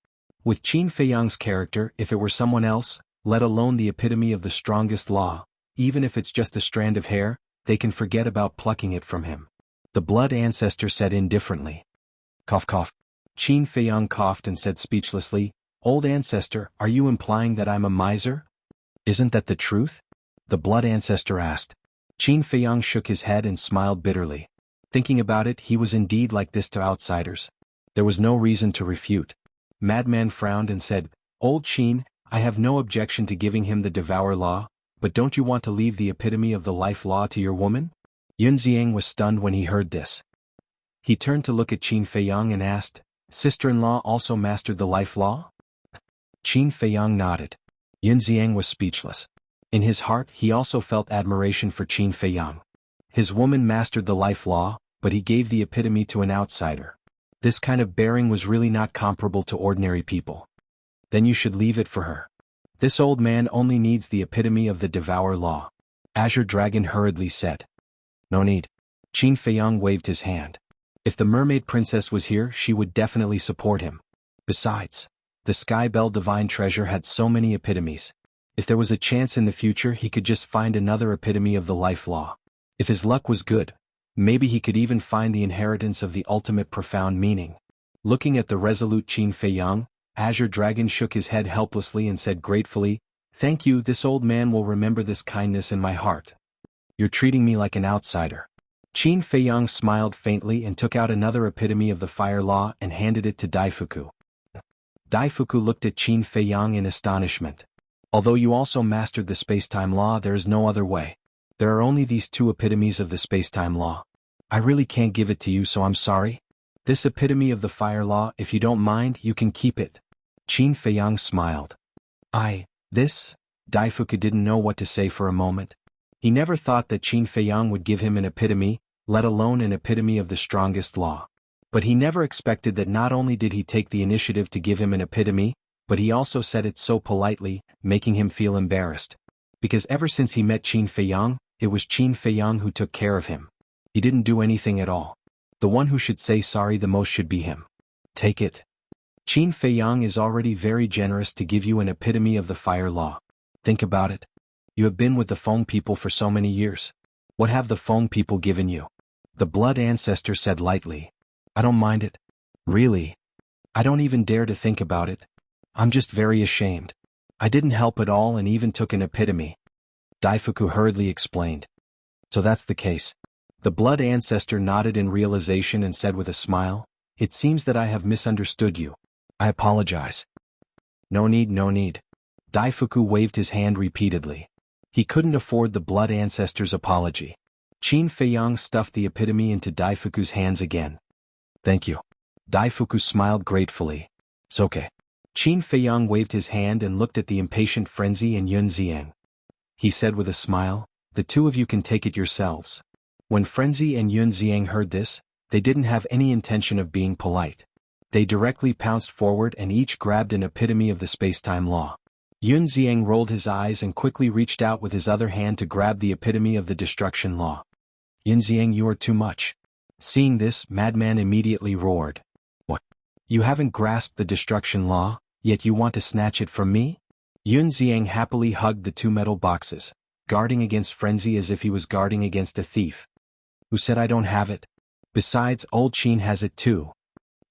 With Qin Feiyang's character, if it were someone else, let alone the epitome of the strongest law, even if it's just a strand of hair, they can forget about plucking it from him. The Blood Ancestor said indifferently. Cough cough. Qin Feiyang coughed and said speechlessly, Old Ancestor, are you implying that I'm a miser? Isn't that the truth? The Blood Ancestor asked. Qin Feiyang shook his head and smiled bitterly. Thinking about it, he was indeed like this to outsiders. There was no reason to refute. Madman frowned and said, Old Qin, I have no objection to giving him the Devour Law, but don't you want to leave the epitome of the Life Law to your woman? Yunxiang was stunned when he heard this. He turned to look at Qin Feiyang and asked, Sister-in-law also mastered the Life Law? Qin Feiyang nodded. Yunxiang was speechless. In his heart, he also felt admiration for Qin Feiyang. His woman mastered the Life Law, but he gave the epitome to an outsider. This kind of bearing was really not comparable to ordinary people. Then you should leave it for her. This old man only needs the epitome of the Devour Law. Azure Dragon hurriedly said. No need. Qin Feiyang waved his hand. If the Mermaid Princess was here, she would definitely support him. Besides, the Sky Bell Divine Treasure had so many epitomes. If there was a chance in the future, he could just find another epitome of the Life Law. If his luck was good, maybe he could even find the inheritance of the ultimate profound meaning. Looking at the resolute Qin Feiyang, Azure Dragon shook his head helplessly and said gratefully, Thank you, this old man will remember this kindness in my heart. You're treating me like an outsider. Qin Feiyang smiled faintly and took out another epitome of the Fire Law and handed it to Daifuku. Daifuku looked at Qin Feiyang in astonishment. Although you also mastered the space-time law, there is no other way. There are only these two epitomes of the space-time law. I really can't give it to you, so I'm sorry. This epitome of the Fire Law, if you don't mind, you can keep it. Qin Feiyang smiled. Daifuku didn't know what to say for a moment. He never thought that Qin Feiyang would give him an epitome, let alone an epitome of the strongest law. But he never expected that not only did he take the initiative to give him an epitome, but he also said it so politely, making him feel embarrassed. Because ever since he met Qin Feiyang, it was Qin Feiyang who took care of him. He didn't do anything at all. The one who should say sorry the most should be him. Take it. Qin Feiyang is already very generous to give you an epitome of the Fire Law. Think about it. You have been with the Feng people for so many years. What have the Feng people given you? The Blood Ancestor said lightly. I don't mind it. Really. I don't even dare to think about it. I'm just very ashamed. I didn't help at all and even took an epitome. Daifuku hurriedly explained. So that's the case. The Blood Ancestor nodded in realization and said with a smile, It seems that I have misunderstood you. I apologize. No need. Daifuku waved his hand repeatedly. He couldn't afford the Blood Ancestor's apology. Qin Feiyang stuffed the epitome into Daifuku's hands again. Thank you. Daifuku smiled gratefully. It's okay. Qin Feiyang waved his hand and looked at the impatient Frenzy and Yunxiang. He said with a smile, The two of you can take it yourselves. When Frenzy and Yunxiang heard this, they didn't have any intention of being polite. They directly pounced forward and each grabbed an epitome of the space-time law. Yunxiang rolled his eyes and quickly reached out with his other hand to grab the epitome of the destruction law. Yunxiang, you are too much. Seeing this, Madman immediately roared. What? You haven't grasped the destruction law, yet you want to snatch it from me? Yunxiang happily hugged the two metal boxes, guarding against Frenzy as if he was guarding against a thief. Who said I don't have it? Besides, Old Qin has it too.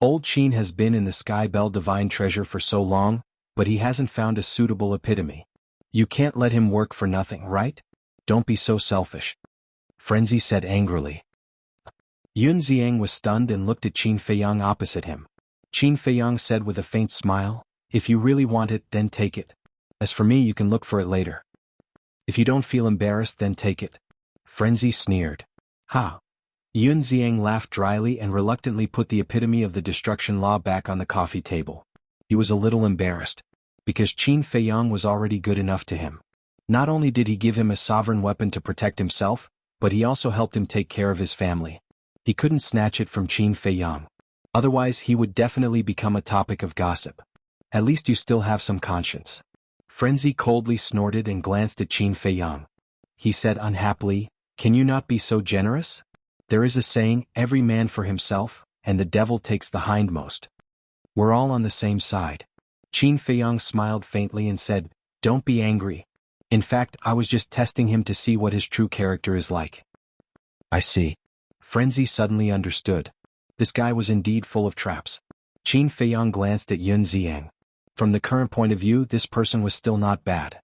Old Qin has been in the Sky Bell Divine Treasure for so long, but he hasn't found a suitable epitome. You can't let him work for nothing, right? Don't be so selfish. Frenzy said angrily. Yun Ziang was stunned and looked at Qin Feiyang opposite him. Qin Feiyang said with a faint smile, "If you really want it, then take it. As for me, you can look for it later. If you don't feel embarrassed, then take it." Frenzy sneered. "Ha!" Yun Ziang laughed dryly and reluctantly put the epitome of the destruction law back on the coffee table. He was a little embarrassed, because Qin Feiyang was already good enough to him. Not only did he give him a sovereign weapon to protect himself, but he also helped him take care of his family. He couldn't snatch it from Qin Feiyang. Otherwise he would definitely become a topic of gossip. At least you still have some conscience. Frenzy coldly snorted and glanced at Qin Feiyang. He said unhappily, "Can you not be so generous? There is a saying, every man for himself, and the devil takes the hindmost. We're all on the same side." Qin Feiyang smiled faintly and said, "Don't be angry. In fact, I was just testing him to see what his true character is like." "I see." Frenzy suddenly understood. This guy was indeed full of traps. Qin Feiyang glanced at Yun Ziang. From the current point of view, this person was still not bad.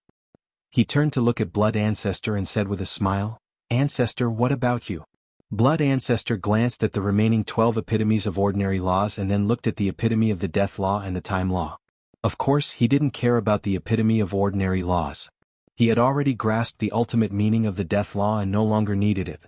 He turned to look at Blood Ancestor and said with a smile, "Ancestor, what about you?" Blood Ancestor glanced at the remaining 12 epitomes of ordinary laws and then looked at the epitome of the death law and the time law. Of course, he didn't care about the epitome of ordinary laws. He had already grasped the ultimate meaning of the death law and no longer needed it.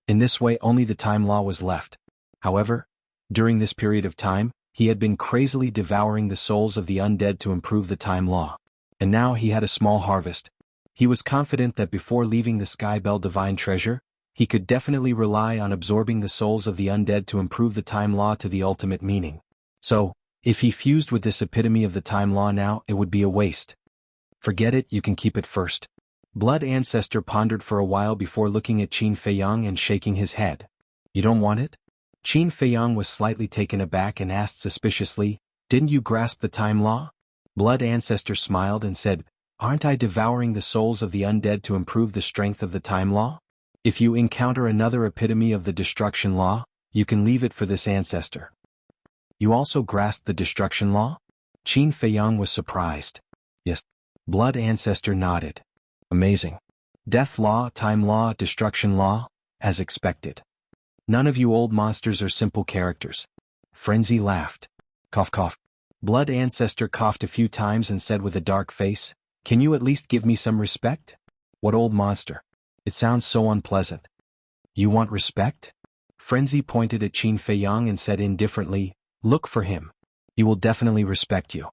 In this way, only the time law was left. However, during this period of time, he had been crazily devouring the souls of the undead to improve the time law. And now he had a small harvest. He was confident that before leaving the Skybell Divine Treasure, he could definitely rely on absorbing the souls of the undead to improve the time law to the ultimate meaning. So, if he fused with this epitome of the time law now, it would be a waste. "Forget it, you can keep it first." Blood Ancestor pondered for a while before looking at Qin Feiyang and shaking his head. "You don't want it?" Qin Feiyang was slightly taken aback and asked suspiciously, "Didn't you grasp the time law?" Blood Ancestor smiled and said, "Aren't I devouring the souls of the undead to improve the strength of the time law? If you encounter another epitome of the destruction law, you can leave it for this ancestor." "You also grasped the destruction law?" Qin Feiyang was surprised. "Yes." Blood Ancestor nodded. "Amazing. Death law, time law, destruction law, as expected. None of you old monsters are simple characters." Frenzy laughed. Cough cough. Blood Ancestor coughed a few times and said with a dark face, "Can you at least give me some respect?" "What old monster? It sounds so unpleasant." "You want respect?" Frenzy pointed at Qin Feiyang and said indifferently, "Look for him. He will definitely respect you."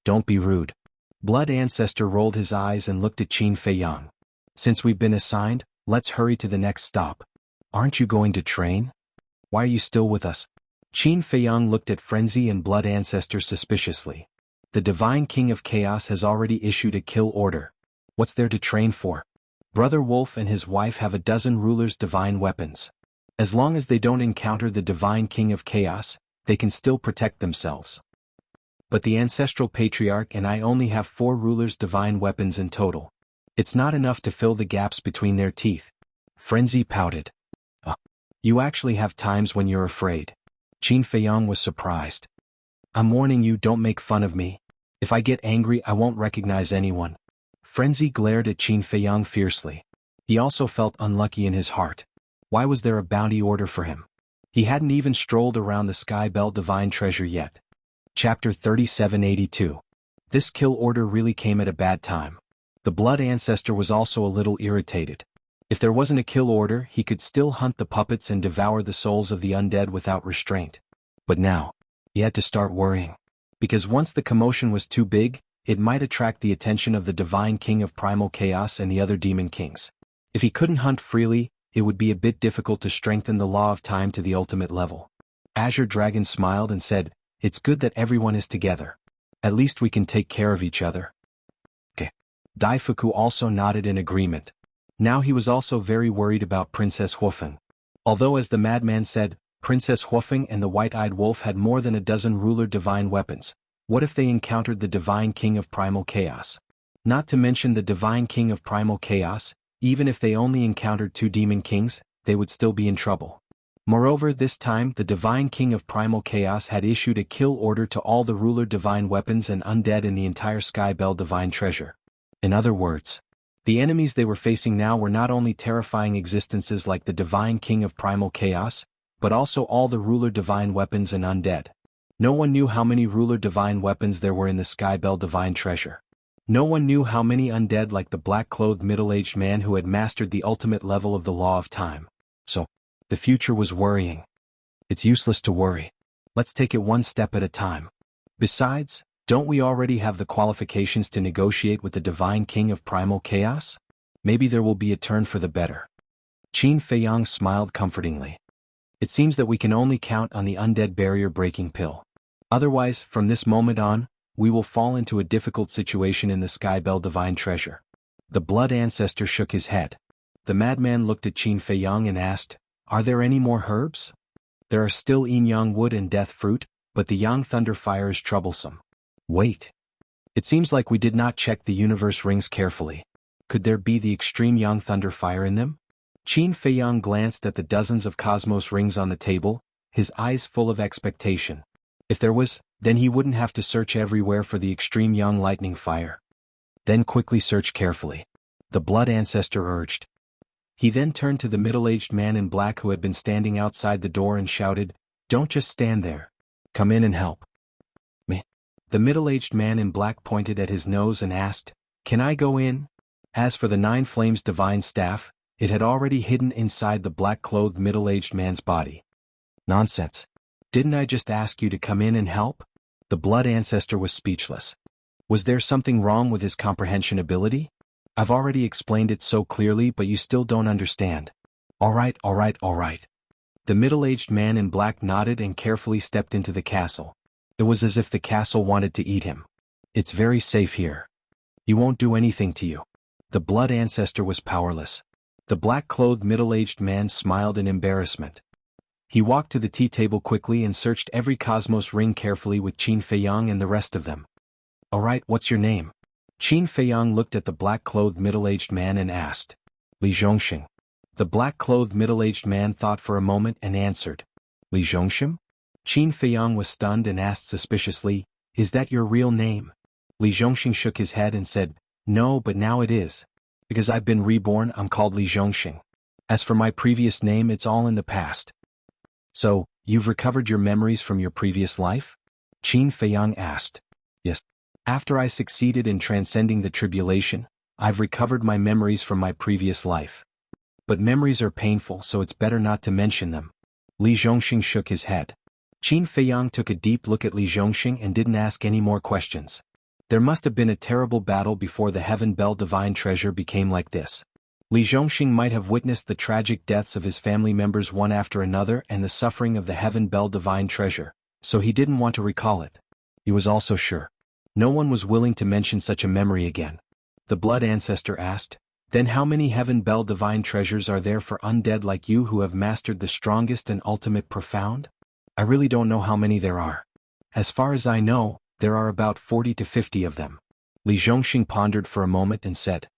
"Don't be rude." Blood Ancestor rolled his eyes and looked at Qin Feiyang. "Since we've been assigned, let's hurry to the next stop. Aren't you going to train? Why are you still with us?" Qin Feiyang looked at Frenzy and Blood Ancestor suspiciously. "The Divine King of Chaos has already issued a kill order. What's there to train for? Brother Wolf and his wife have a dozen rulers' divine weapons. As long as they don't encounter the Divine King of Chaos, they can still protect themselves. But the Ancestral Patriarch and I only have 4 rulers' divine weapons in total. It's not enough to fill the gaps between their teeth." Frenzy pouted. You actually have times when you're afraid." Qin Feiyang was surprised. "I'm warning you, don't make fun of me. If I get angry, I won't recognize anyone." Frenzy glared at Qin Feiyang fiercely. He also felt unlucky in his heart. Why was there a bounty order for him? He hadn't even strolled around the Skybell Divine Treasure yet. Chapter 3782. This kill order really came at a bad time. The Blood Ancestor was also a little irritated. If there wasn't a kill order, he could still hunt the puppets and devour the souls of the undead without restraint. But now, he had to start worrying. Because once the commotion was too big, it might attract the attention of the Divine King of Primal Chaos and the other Demon Kings. If he couldn't hunt freely, it would be a bit difficult to strengthen the law of time to the ultimate level. Azure Dragon smiled and said, "It's good that everyone is together. At least we can take care of each other." Okay. Daifuku also nodded in agreement. Now he was also very worried about Princess Huofeng. Although as the madman said, Princess Huofeng and the White-Eyed Wolf had more than a dozen ruler divine weapons. What if they encountered the Divine King of Primal Chaos? Not to mention the Divine King of Primal Chaos, even if they only encountered 2 Demon Kings, they would still be in trouble. Moreover, this time the Divine King of Primal Chaos had issued a kill order to all the ruler divine weapons and undead in the entire Skybell Divine Treasure. In other words, the enemies they were facing now were not only terrifying existences like the Divine King of Primal Chaos, but also all the ruler divine weapons and undead. No one knew how many ruler divine weapons there were in the Skybell divine treasure. No one knew how many undead like the black-clothed middle-aged man who had mastered the ultimate level of the law of time. So, the future was worrying. It's useless to worry. Let's take it one step at a time. Besides, don't we already have the qualifications to negotiate with the Divine King of Primal Chaos? Maybe there will be a turn for the better. Qin Feiyang smiled comfortingly. It seems that we can only count on the undead barrier-breaking pill. Otherwise, from this moment on, we will fall into a difficult situation in the Skybell divine treasure. The blood ancestor shook his head. The madman looked at Qin Feiyang and asked, "Are there any more herbs? There are still yin yang wood and death fruit, but the yang thunder fire is troublesome." Wait. It seems like we did not check the universe rings carefully. Could there be the extreme yang thunder fire in them? Qin Feiyang glanced at the dozens of cosmos rings on the table, his eyes full of expectation. If there was, then he wouldn't have to search everywhere for the extreme yang lightning fire. Then quickly search carefully. The blood ancestor urged. He then turned to the middle-aged man in black who had been standing outside the door and shouted, "Don't just stand there. Come in and help." Me. The middle-aged man in black pointed at his nose and asked, "Can I go in?" As for the Nine Flames divine staff, it had already hidden inside the black-clothed middle-aged man's body. Nonsense. Didn't I just ask you to come in and help? The blood ancestor was speechless. Was there something wrong with his comprehension ability? I've already explained it so clearly, but you still don't understand. All right. The middle-aged man in black nodded and carefully stepped into the castle. It was as if the castle wanted to eat him. It's very safe here. He won't do anything to you. The blood ancestor was powerless. The black-clothed middle-aged man smiled in embarrassment. He walked to the tea table quickly and searched every cosmos ring carefully with Qin Feiyang and the rest of them. All right, what's your name? Qin Feiyang looked at the black-clothed middle-aged man and asked. Li Zhongxing. The black-clothed middle-aged man thought for a moment and answered. Li Zhongxing? Qin Feiyang was stunned and asked suspiciously, "Is that your real name?" Li Zhongxing shook his head and said, "No, but now it is. Because I've been reborn, I'm called Li Zhongxing. As for my previous name, it's all in the past." So, you've recovered your memories from your previous life? Qin Feiyang asked. Yes. After I succeeded in transcending the tribulation, I've recovered my memories from my previous life. But memories are painful, so it's better not to mention them. Li Zhongxing shook his head. Qin Feiyang took a deep look at Li Zhongxing and didn't ask any more questions. There must have been a terrible battle before the Heaven Bell divine treasure became like this. Li Zhongxing might have witnessed the tragic deaths of his family members one after another and the suffering of the Heaven Bell divine treasure, so he didn't want to recall it. He was also sure. No one was willing to mention such a memory again. The blood ancestor asked, "Then how many Heaven Bell divine treasures are there for undead like you who have mastered the strongest and ultimate profound?" I really don't know how many there are. As far as I know, there are about 40 to 50 of them. Li Zhongxing pondered for a moment and said.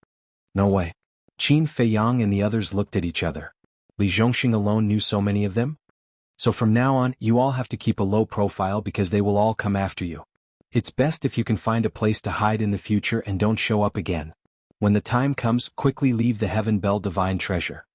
No way. Qin Feiyang and the others looked at each other. Li Zhongxing alone knew so many of them? So from now on, you all have to keep a low profile because they will all come after you. It's best if you can find a place to hide in the future and don't show up again. When the time comes, quickly leave the Heaven Bell divine treasure.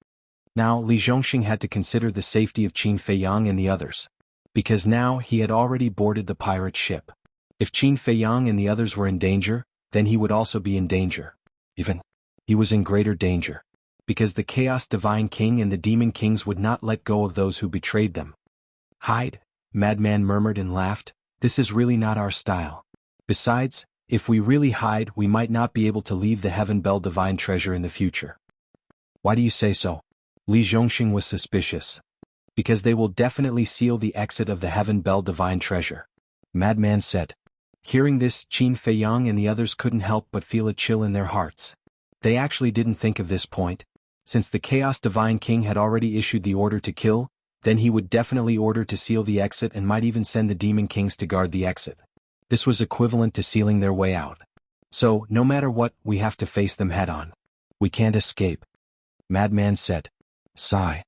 Now Li Zhongxing had to consider the safety of Qin Feiyang and the others. Because now he had already boarded the pirate ship. If Qin Feiyang and the others were in danger, then he would also be in danger. Even, he was in greater danger. Because the Chaos Divine King and the Demon Kings would not let go of those who betrayed them. Hide, Madman murmured and laughed, this is really not our style. Besides, if we really hide, we might not be able to leave the Heaven Bell divine treasure in the future. Why do you say so? Li Zhongxing was suspicious. Because they will definitely seal the exit of the Heaven Bell divine treasure. Madman said. Hearing this, Qin Feiyang and the others couldn't help but feel a chill in their hearts. They actually didn't think of this point. Since the Chaos Divine King had already issued the order to kill, then he would definitely order to seal the exit and might even send the Demon Kings to guard the exit. This was equivalent to sealing their way out. So, no matter what, we have to face them head-on. We can't escape. Madman said. Sigh.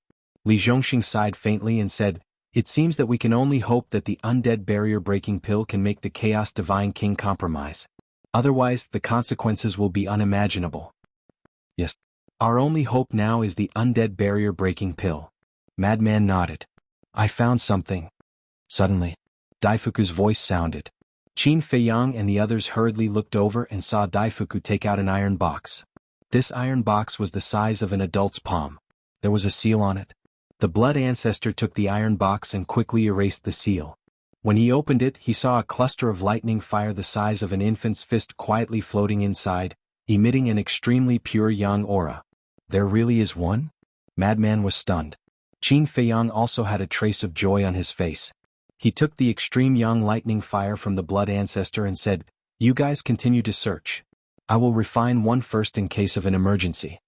Li Zhongxing sighed faintly and said, it seems that we can only hope that the undead barrier-breaking pill can make the Chaos Divine King compromise. Otherwise, the consequences will be unimaginable. Yes. Our only hope now is the undead barrier-breaking pill. Madman nodded. I found something. Suddenly, Daifuku's voice sounded. Qin Feiyang and the others hurriedly looked over and saw Daifuku take out an iron box. This iron box was the size of an adult's palm. There was a seal on it. The blood ancestor took the iron box and quickly erased the seal. When he opened it, he saw a cluster of lightning fire the size of an infant's fist quietly floating inside, emitting an extremely pure yang aura. There really is one? Madman was stunned. Qin Feiyang also had a trace of joy on his face. He took the extreme yang lightning fire from the blood ancestor and said, "You guys continue to search. I will refine one first in case of an emergency."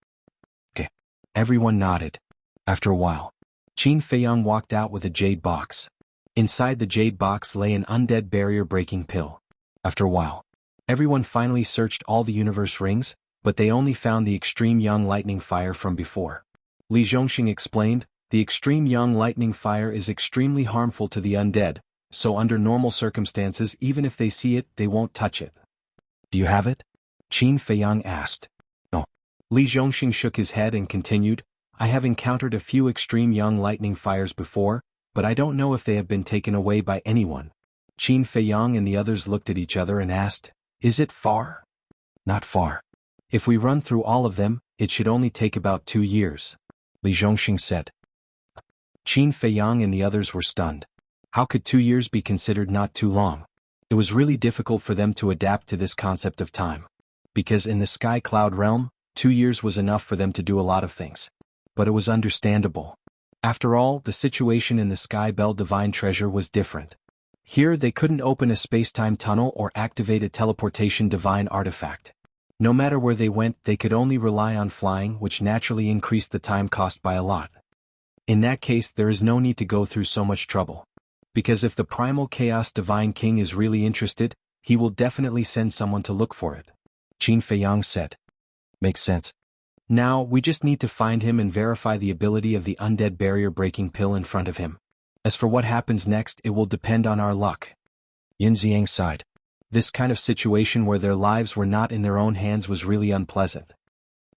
Okay. Everyone nodded. After a while, Qin Feiyang walked out with a jade box. Inside the jade box lay an undead barrier-breaking pill. After a while, everyone finally searched all the universe rings, but they only found the extreme yang lightning fire from before. Li Zhongxing explained, "The extreme yang lightning fire is extremely harmful to the undead, so under normal circumstances even if they see it, they won't touch it." "Do you have it?" Qin Feiyang asked. "No." Li Zhongxing shook his head and continued, "I have encountered a few extreme yang lightning fires before, but I don't know if they have been taken away by anyone." Qin Feiyang and the others looked at each other and asked, "Is it far?" "Not far. If we run through all of them, it should only take about 2 years," Li Zhongxing said. Qin Feiyang and the others were stunned. How could 2 years be considered not too long? It was really difficult for them to adapt to this concept of time. Because in the Sky Cloud realm, 2 years was enough for them to do a lot of things. But it was understandable. After all, the situation in the Sky Bell Divine Treasure was different. Here they couldn't open a space-time tunnel or activate a teleportation divine artifact. No matter where they went, they could only rely on flying, which naturally increased the time cost by a lot. In that case, there is no need to go through so much trouble. Because if the Primal Chaos Divine King is really interested, he will definitely send someone to look for it, Qin Feiyang said. Makes sense. Now, we just need to find him and verify the ability of the undead barrier-breaking pill in front of him. As for what happens next, it will depend on our luck. Yin Xiang sighed. This kind of situation where their lives were not in their own hands was really unpleasant.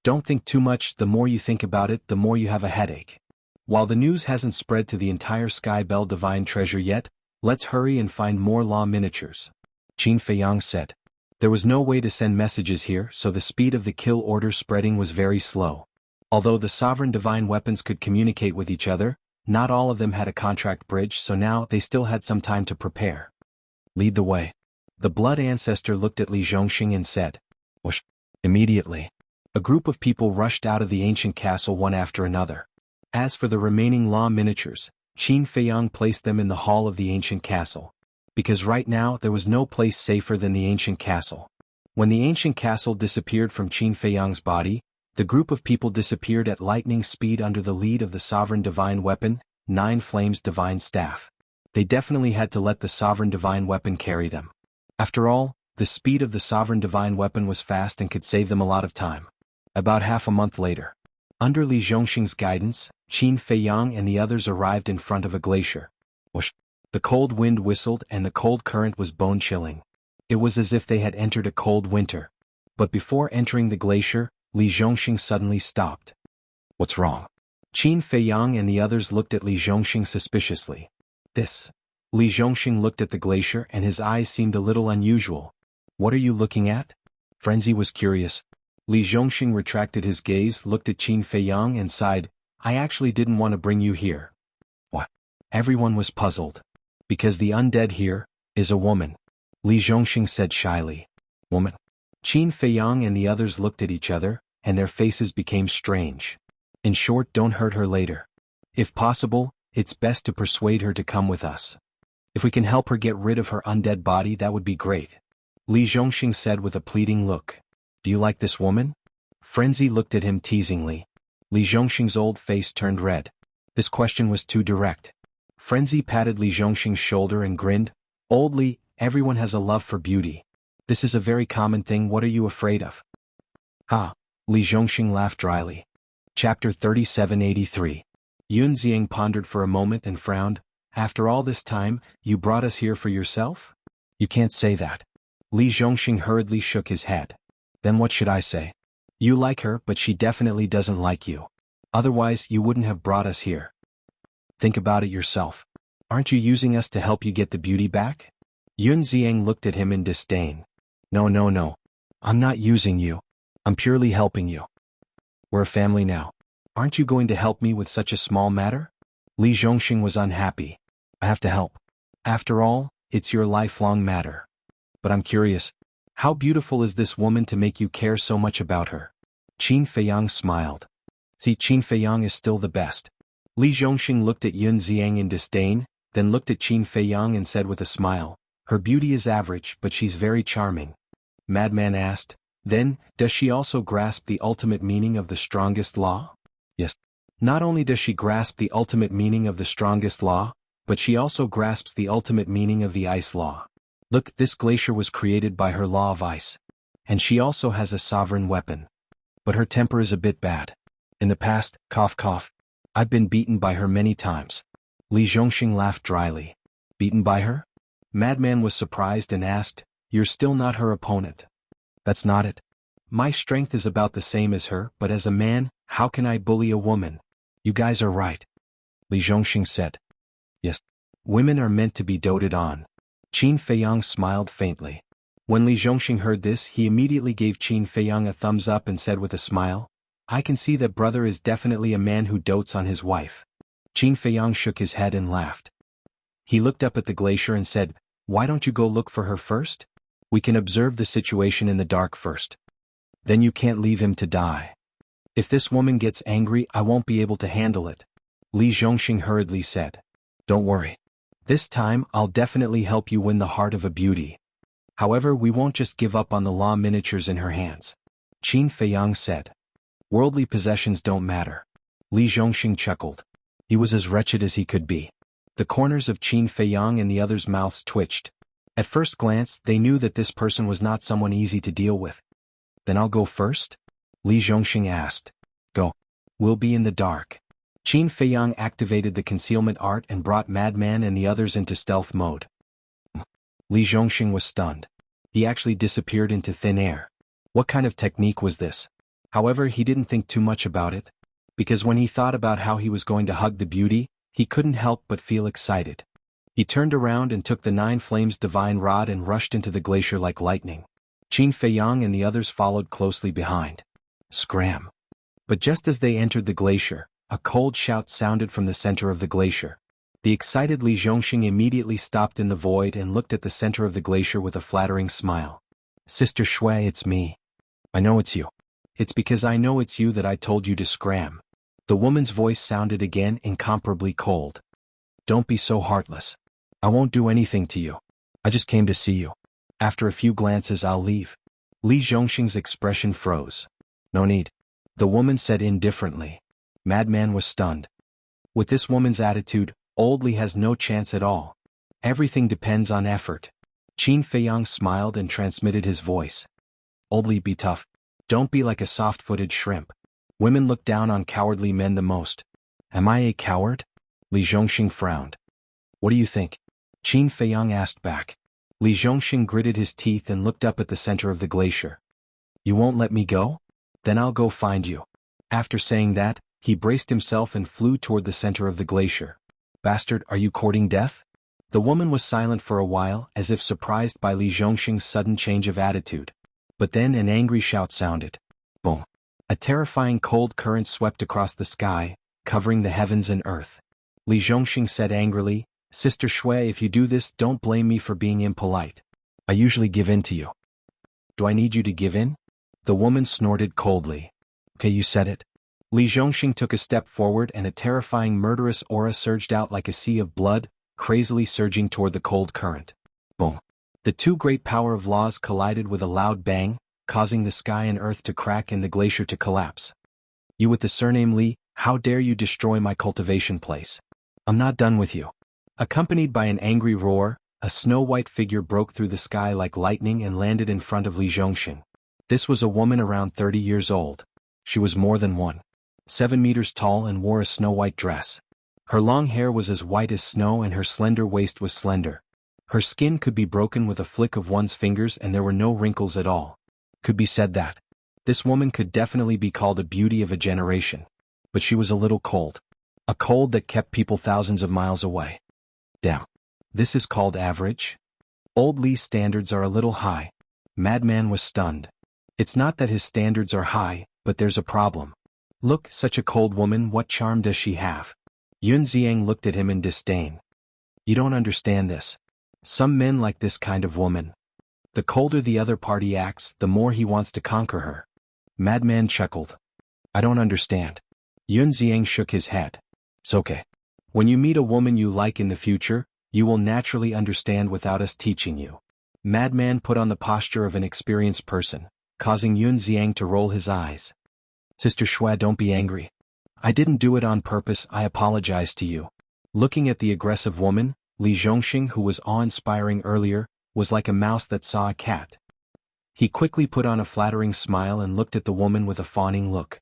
Don't think too much, the more you think about it, the more you have a headache. While the news hasn't spread to the entire Sky Bell Divine Treasure yet, let's hurry and find more law miniatures, Qin Feiyang said. There was no way to send messages here, so the speed of the kill order spreading was very slow. Although the sovereign divine weapons could communicate with each other, not all of them had a contract bridge, so now they still had some time to prepare. Lead the way. The blood ancestor looked at Li Zhongxing and said, "Whoosh." Immediately, a group of people rushed out of the ancient castle one after another. As for the remaining law miniatures, Qin Feiyang placed them in the hall of the ancient castle. Because right now there was no place safer than the ancient castle. When the ancient castle disappeared from Qin Feiyang's body, the group of people disappeared at lightning speed under the lead of the sovereign divine weapon, Nine Flames Divine Staff. They definitely had to let the sovereign divine weapon carry them. After all, the speed of the sovereign divine weapon was fast and could save them a lot of time. About half a month later, under Li Zhongxing's guidance, Qin Feiyang and the others arrived in front of a glacier. Whoosh. The cold wind whistled and the cold current was bone-chilling. It was as if they had entered a cold winter. But before entering the glacier, Li Zhongxing suddenly stopped. What's wrong? Qin Feiyang and the others looked at Li Zhongxing suspiciously. This. Li Zhongxing looked at the glacier and his eyes seemed a little unusual. What are you looking at? Frenzy was curious. Li Zhongxing retracted his gaze, looked at Qin Feiyang and sighed, I actually didn't want to bring you here. What? Everyone was puzzled. Because the undead here is a woman, Li Zhongxing said shyly. Woman? Qin Feiyang and the others looked at each other, and their faces became strange. In short, don't hurt her later. If possible, it's best to persuade her to come with us. If we can help her get rid of her undead body, that would be great, Li Zhongxing said with a pleading look. Do you like this woman? Frenzy looked at him teasingly. Li Zhongxing's old face turned red. This question was too direct. Frenzy patted Li Zhongxing's shoulder and grinned. Old Li, everyone has a love for beauty. This is a very common thing, what are you afraid of? Ha! Li Zhongxing laughed dryly. Chapter 3783. Yun Xiang pondered for a moment and frowned. After all this time, you brought us here for yourself? You can't say that. Li Zhongxing hurriedly shook his head. Then what should I say? You like her, but she definitely doesn't like you. Otherwise, you wouldn't have brought us here. Think about it yourself. Aren't you using us to help you get the beauty back? Yun Xiang looked at him in disdain. No, no, no. I'm not using you. I'm purely helping you. We're a family now. Aren't you going to help me with such a small matter? Li Zhongxing was unhappy. I have to help. After all, it's your lifelong matter. But I'm curious, how beautiful is this woman to make you care so much about her? Qin Feiyang smiled. See, Qin Feiyang is still the best. Li Zhongxing looked at Yun Xiang in disdain, then looked at Qin Feiyang and said with a smile, her beauty is average, but she's very charming. Madman asked, then, does she also grasp the ultimate meaning of the strongest law? Yes. Not only does she grasp the ultimate meaning of the strongest law, but she also grasps the ultimate meaning of the ice law. Look, this glacier was created by her law of ice. And she also has a sovereign weapon. But her temper is a bit bad. In the past, cough cough, I've been beaten by her many times. Li Zhongxing laughed dryly. Beaten by her? Madman was surprised and asked, you're still not her opponent. That's not it. My strength is about the same as her, but as a man, how can I bully a woman? You guys are right. Li Zhongxing said. Yes. Women are meant to be doted on. Qin Feiyang smiled faintly. When Li Zhongxing heard this, he immediately gave Qin Feiyang a thumbs up and said with a smile, I can see that brother is definitely a man who dotes on his wife. Qin Feiyang shook his head and laughed. He looked up at the glacier and said, why don't you go look for her first? We can observe the situation in the dark first. Then you can't leave him to die. If this woman gets angry, I won't be able to handle it. Li Zhongxing hurriedly said. Don't worry. This time, I'll definitely help you win the heart of a beauty. However, we won't just give up on the law miniatures in her hands. Qin Feiyang said. Worldly possessions don't matter. Li Zhongxing chuckled. He was as wretched as he could be. The corners of Qin Feiyang and the others' mouths twitched. At first glance, they knew that this person was not someone easy to deal with. Then I'll go first? Li Zhongxing asked. Go. We'll be in the dark. Qin Feiyang activated the concealment art and brought Madman and the others into stealth mode. Li Zhongxing was stunned. He actually disappeared into thin air. What kind of technique was this? However, he didn't think too much about it, because when he thought about how he was going to hug the beauty, he couldn't help but feel excited. He turned around and took the 9 Flames Divine Rod and rushed into the glacier like lightning. Qin Feiyang and the others followed closely behind. Scram! But just as they entered the glacier, a cold shout sounded from the center of the glacier. The excited Li Zhongxing immediately stopped in the void and looked at the center of the glacier with a flattering smile. Sister Shui, it's me. I know it's you. It's because I know it's you that I told you to scram. The woman's voice sounded again incomparably cold. Don't be so heartless. I won't do anything to you. I just came to see you. After a few glances I'll leave. Li Zhongxing's expression froze. No need. The woman said indifferently. Madman was stunned. With this woman's attitude, Old Li has no chance at all. Everything depends on effort. Qin Feiyang smiled and transmitted his voice. Old Li, be tough. Don't be like a soft-footed shrimp. Women look down on cowardly men the most. Am I a coward? Li Zhongxing frowned. What do you think? Qin Feiyang asked back. Li Zhongxing gritted his teeth and looked up at the center of the glacier. You won't let me go? Then I'll go find you. After saying that, he braced himself and flew toward the center of the glacier. Bastard, are you courting death? The woman was silent for a while, as if surprised by Li Zhongxing's sudden change of attitude. But then an angry shout sounded. Boom. A terrifying cold current swept across the sky, covering the heavens and earth. Li Zhongxing said angrily, Sister Shui, if you do this, don't blame me for being impolite. I usually give in to you. Do I need you to give in? The woman snorted coldly. Okay, you said it. Li Zhongxing took a step forward and a terrifying murderous aura surged out like a sea of blood, crazily surging toward the cold current. Boom. The two great power of laws collided with a loud bang, causing the sky and earth to crack and the glacier to collapse. You with the surname Li, how dare you destroy my cultivation place? I'm not done with you. Accompanied by an angry roar, a snow-white figure broke through the sky like lightning and landed in front of Li Zhongxing. This was a woman around 30 years old. She was more than 1.7 meters tall and wore a snow-white dress. Her long hair was as white as snow and her slender waist was slender. Her skin could be broken with a flick of one's fingers and there were no wrinkles at all. Could be said that this woman could definitely be called a beauty of a generation. But she was a little cold. A cold that kept people thousands of miles away. Damn. This is called average? Old Lee's standards are a little high. Madman was stunned. It's not that his standards are high, but there's a problem. Look, such a cold woman, what charm does she have? Yun Xiang looked at him in disdain. You don't understand this. Some men like this kind of woman. The colder the other party acts, the more he wants to conquer her. Madman chuckled. I don't understand. Yun Xiang shook his head. It's okay. When you meet a woman you like in the future, you will naturally understand without us teaching you. Madman put on the posture of an experienced person, causing Yun Xiang to roll his eyes. Sister Shui, don't be angry. I didn't do it on purpose, I apologize to you. Looking at the aggressive woman, Li Zhongxing, who was awe-inspiring earlier, was like a mouse that saw a cat. He quickly put on a flattering smile and looked at the woman with a fawning look.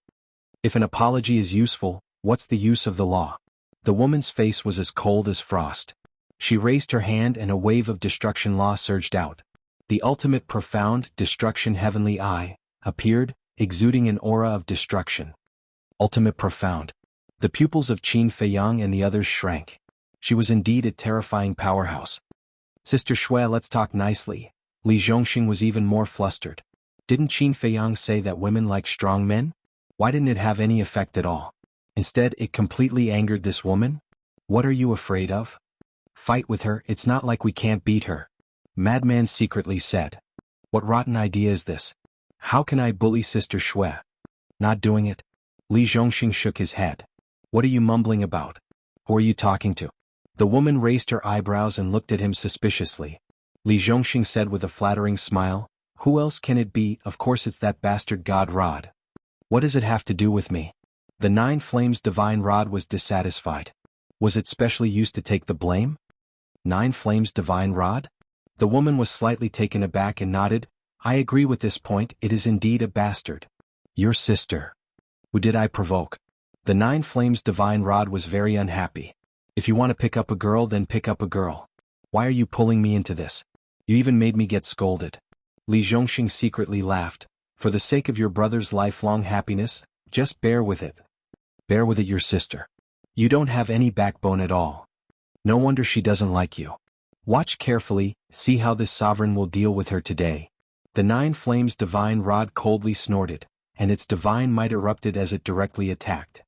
If an apology is useful, what's the use of the law? The woman's face was as cold as frost. She raised her hand and a wave of destruction law surged out. The ultimate profound destruction heavenly eye appeared, exuding an aura of destruction. Ultimate profound. The pupils of Qin Feiyang and the others shrank. She was indeed a terrifying powerhouse. Sister Shui, let's talk nicely. Li Zhongxing was even more flustered. Didn't Qin Feiyang say that women like strong men? Why didn't it have any effect at all? Instead, it completely angered this woman? What are you afraid of? Fight with her, it's not like we can't beat her. Madman secretly said. What rotten idea is this? How can I bully Sister Shui? Not doing it? Li Zhongxing shook his head. What are you mumbling about? Who are you talking to? The woman raised her eyebrows and looked at him suspiciously. Li Zhongxing said with a flattering smile, who else can it be? Of course it's that bastard God Rod. What does it have to do with me? The Nine Flames Divine Rod was dissatisfied. Was it specially used to take the blame? Nine Flames Divine Rod? The woman was slightly taken aback and nodded. I agree with this point, it is indeed a bastard. Your sister. Who did I provoke? The Nine Flames Divine Rod was very unhappy. If you want to pick up a girl, then pick up a girl. Why are you pulling me into this? You even made me get scolded. Li Zhongxing secretly laughed. For the sake of your brother's lifelong happiness, just bear with it. Bear with it, your sister. You don't have any backbone at all. No wonder she doesn't like you. Watch carefully, see how this sovereign will deal with her today. The Nine Flames Divine Rod coldly snorted, and its divine might erupted as it directly attacked.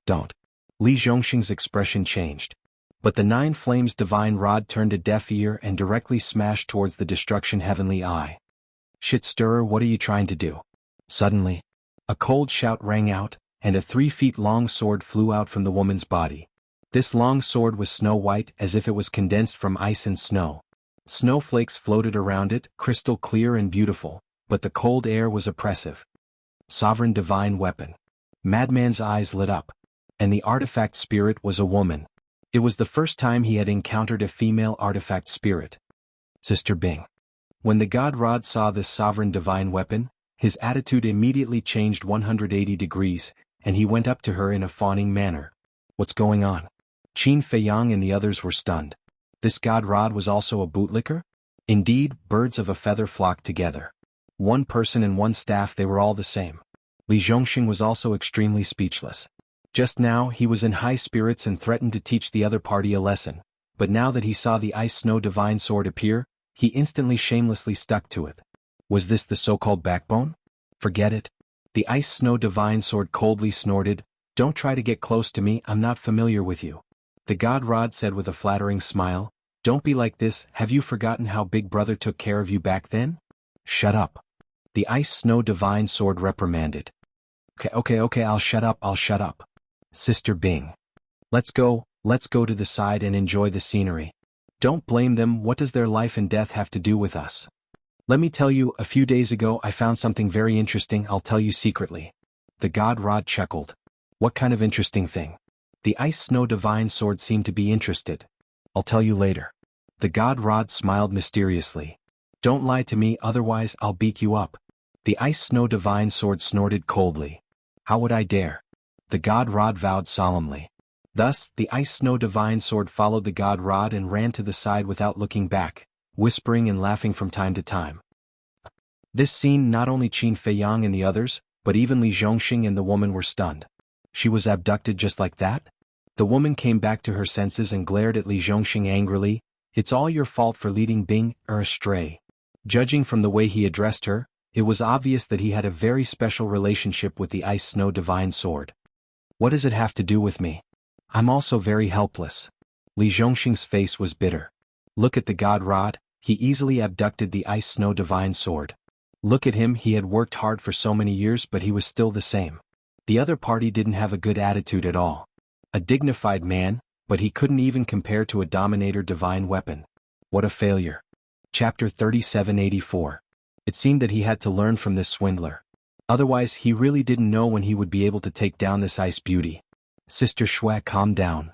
Don't. Li Zhongxing's expression changed. But the Nine Flames Divine Rod turned a deaf ear and directly smashed towards the destruction heavenly eye. Shit stirrer, what are you trying to do? Suddenly, a cold shout rang out, and a 3 feet long sword flew out from the woman's body. This long sword was snow-white as if it was condensed from ice and snow. Snowflakes floated around it, crystal clear and beautiful, but the cold air was oppressive. Sovereign divine weapon. Madman's eyes lit up. And the artifact spirit was a woman. It was the first time he had encountered a female artifact spirit. Sister Bing. When the God Rod saw this sovereign divine weapon, his attitude immediately changed 180 degrees, and he went up to her in a fawning manner. What's going on? Qin Feiyang and the others were stunned. This God Rod was also a bootlicker? Indeed, birds of a feather flocked together. One person and one staff, they were all the same. Li Zhongxing was also extremely speechless. Just now he was in high spirits and threatened to teach the other party a lesson, but now that he saw the Ice Snow Divine Sword appear, he instantly shamelessly stuck to it. Was this the so-called backbone? Forget it. The Ice Snow Divine Sword coldly snorted, don't try to get close to me, I'm not familiar with you. The God Rod said with a flattering smile, don't be like this, have you forgotten how Big Brother took care of you back then? Shut up. The Ice Snow Divine Sword reprimanded. Okay, I'll shut up. Sister Bing. Let's go to the side and enjoy the scenery. Don't blame them, what does their life and death have to do with us? Let me tell you, a few days ago I found something very interesting, I'll tell you secretly. The God Rod chuckled. What kind of interesting thing? The Ice Snow Divine Sword seemed to be interested. I'll tell you later. The God Rod smiled mysteriously. Don't lie to me, otherwise I'll beat you up. The Ice Snow Divine Sword snorted coldly. How would I dare? The God Rod vowed solemnly. Thus, the Ice Snow Divine Sword followed the God Rod and ran to the side without looking back, whispering and laughing from time to time. This scene, not only Qin Feiyang and the others, but even Li Zhongxing and the woman were stunned. She was abducted just like that? The woman came back to her senses and glared at Li Zhongxing angrily. It's all your fault for leading Bing astray. Judging from the way he addressed her, it was obvious that he had a very special relationship with the Ice Snow Divine Sword. What does it have to do with me? I'm also very helpless. Li Zhongxing's face was bitter. Look at the God Rod, he easily abducted the Ice Snow Divine Sword. Look at him, he had worked hard for so many years but he was still the same. The other party didn't have a good attitude at all. A dignified man, but he couldn't even compare to a Dominator divine weapon. What a failure. Chapter 3784. It seemed that he had to learn from this swindler. Otherwise he really didn't know when he would be able to take down this ice beauty. Sister Shui, calm down.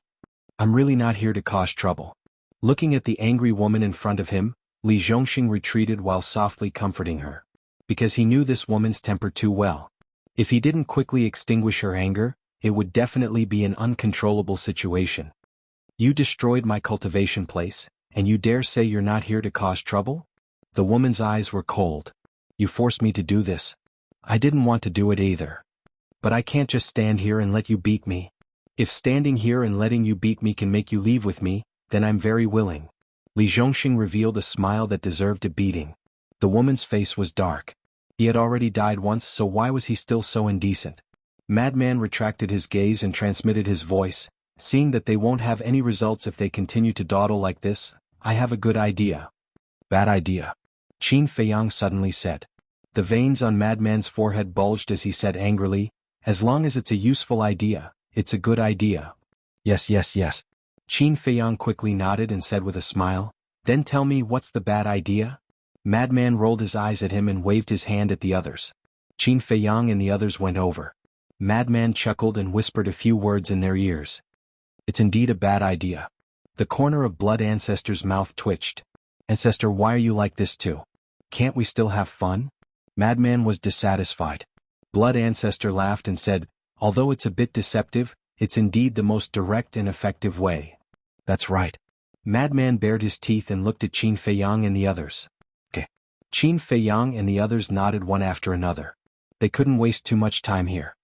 I'm really not here to cause trouble. Looking at the angry woman in front of him, Li Zhongxing retreated while softly comforting her. Because he knew this woman's temper too well. If he didn't quickly extinguish her anger, it would definitely be an uncontrollable situation. You destroyed my cultivation place, and you dare say you're not here to cause trouble? The woman's eyes were cold. You forced me to do this. I didn't want to do it either. But I can't just stand here and let you beat me. If standing here and letting you beat me can make you leave with me, then I'm very willing. Li Zhongxing revealed a smile that deserved a beating. The woman's face was dark. He had already died once, so why was he still so indecent? Madman retracted his gaze and transmitted his voice, seeing that they won't have any results if they continue to dawdle like this. I have a good idea. Bad idea. Qin Feiyang suddenly said. The veins on Madman's forehead bulged as he said angrily, as long as it's a useful idea, it's a good idea. Yes. Qin Feiyang quickly nodded and said with a smile, then tell me what's the bad idea? Madman rolled his eyes at him and waved his hand at the others. Qin Feiyang and the others went over. Madman chuckled and whispered a few words in their ears. It's indeed a bad idea. The corner of Blood Ancestor's mouth twitched. Ancestor, why are you like this too? Can't we still have fun? Madman was dissatisfied. Blood Ancestor laughed and said, although it's a bit deceptive, it's indeed the most direct and effective way. That's right. Madman bared his teeth and looked at Qin Feiyang and the others. Okay. Qin Feiyang and the others nodded one after another. They couldn't waste too much time here.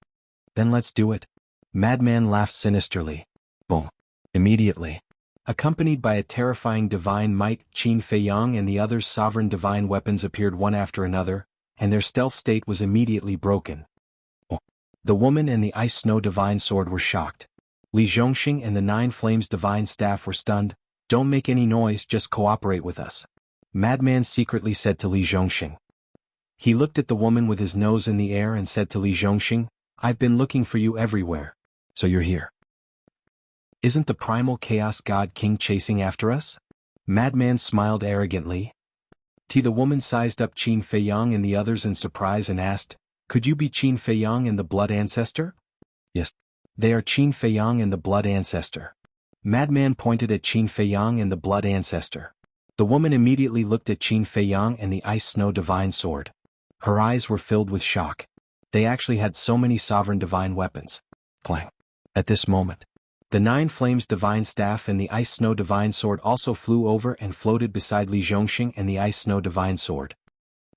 Then let's do it. Madman laughed sinisterly. Boom. Immediately. Accompanied by a terrifying divine might, Qin Feiyang and the others' sovereign divine weapons appeared one after another, and their stealth state was immediately broken. Oh. The woman and the Ice Snow Divine Sword were shocked. Li Zhongxing and the Nine Flames Divine Staff were stunned. Don't make any noise, just cooperate with us. Madman secretly said to Li Zhongxing. He looked at the woman with his nose in the air and said to Li Zhongxing, I've been looking for you everywhere. So you're here. Isn't the primal chaos god king chasing after us? Madman smiled arrogantly. The woman sized up Qin Feiyang and the others in surprise and asked, could you be Qin Feiyang and the Blood Ancestor? Yes. They are Qin Feiyang and the Blood Ancestor. Madman pointed at Qin Feiyang and the Blood Ancestor. The woman immediately looked at Qin Feiyang and the Ice Snow Divine Sword. Her eyes were filled with shock. They actually had so many sovereign divine weapons. Clang. At this moment, the Nine Flames Divine Staff and the Ice Snow Divine Sword also flew over and floated beside Li Zhongxing and the Ice Snow Divine Sword.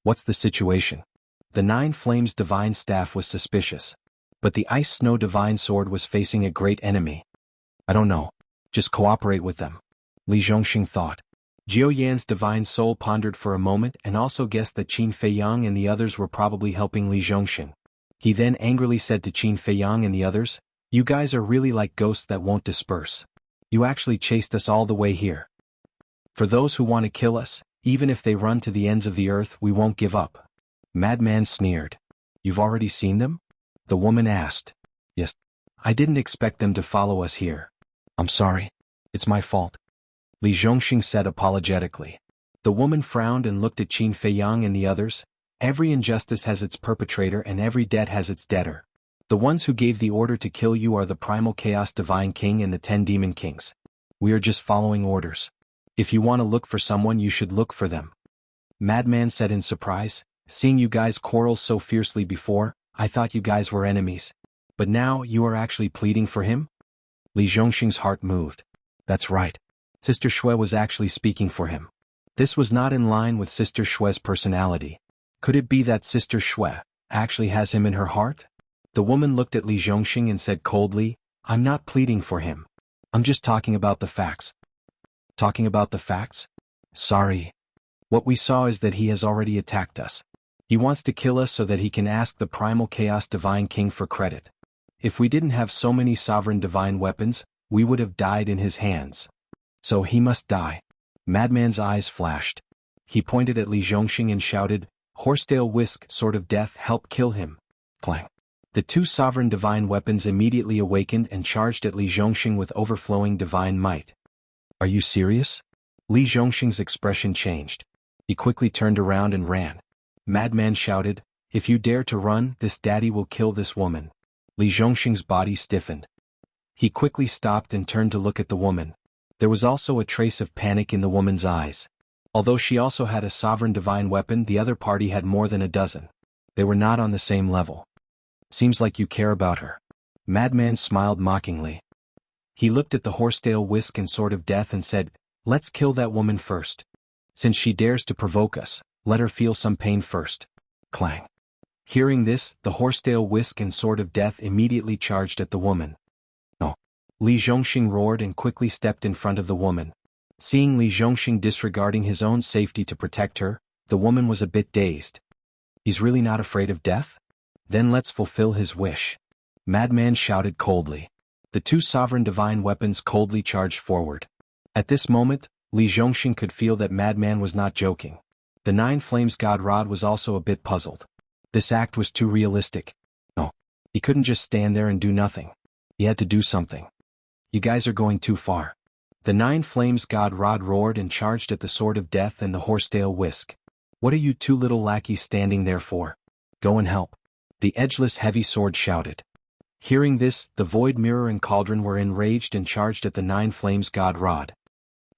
What's the situation? The Nine Flames Divine Staff was suspicious. But the Ice Snow Divine Sword was facing a great enemy. I don't know. Just cooperate with them. Li Zhongxing thought. Jiao Yan's divine soul pondered for a moment and also guessed that Qin Feiyang and the others were probably helping Li Zhongxing. He then angrily said to Qin Feiyang and the others, you guys are really like ghosts that won't disperse. You actually chased us all the way here. For those who want to kill us, even if they run to the ends of the earth, we won't give up. Madman sneered. You've already seen them? The woman asked. Yes. I didn't expect them to follow us here. I'm sorry. It's my fault. Li Zhongxing said apologetically. The woman frowned and looked at Qin Feiyang and the others. Every injustice has its perpetrator and every debt has its debtor. The ones who gave the order to kill you are the Primal Chaos Divine King and the 10 Demon Kings. We are just following orders. If you want to look for someone, you should look for them. Madman said in surprise, seeing you guys quarrel so fiercely before, I thought you guys were enemies. But now you are actually pleading for him? Li Zhongxing's heart moved. That's right. Sister Shui was actually speaking for him. This was not in line with Sister Shui's personality. Could it be that Sister Shui actually has him in her heart? The woman looked at Li Zhongxing and said coldly, I'm not pleading for him. I'm just talking about the facts. Talking about the facts? Sorry. What we saw is that he has already attacked us. He wants to kill us so that he can ask the primal chaos divine king for credit. If we didn't have so many sovereign divine weapons, we would have died in his hands. So he must die. Madman's eyes flashed. He pointed at Li Zhongxing and shouted, "Horsetail whisk, sword of death, help kill him." Clang. The two sovereign divine weapons immediately awakened and charged at Li Zhongxing with overflowing divine might. Are you serious? Li Zhongxing's expression changed. He quickly turned around and ran. Madman shouted, "If you dare to run, this daddy will kill this woman." Li Zhongxing's body stiffened. He quickly stopped and turned to look at the woman. There was also a trace of panic in the woman's eyes. Although she also had a sovereign divine weapon, the other party had more than a dozen. They were not on the same level. Seems like you care about her. Madman smiled mockingly. He looked at the horsetail whisk and sword of death and said, "Let's kill that woman first. Since she dares to provoke us, let her feel some pain first." Clang. Hearing this, the horsetail whisk and sword of death immediately charged at the woman. No. Li Zhongxing roared and quickly stepped in front of the woman. Seeing Li Zhongxing disregarding his own safety to protect her, the woman was a bit dazed. He's really not afraid of death? Then let's fulfill his wish. Madman shouted coldly. The two sovereign divine weapons coldly charged forward. At this moment, Li Zhongxing could feel that Madman was not joking. The Nine Flames God Rod was also a bit puzzled. This act was too realistic. No. He couldn't just stand there and do nothing. He had to do something. You guys are going too far. The Nine Flames God Rod roared and charged at the sword of death and the horsetail whisk. What are you two little lackeys standing there for? Go and help. The edgeless heavy sword shouted. Hearing this, the Void Mirror and Cauldron were enraged and charged at the Nine Flames God Rod.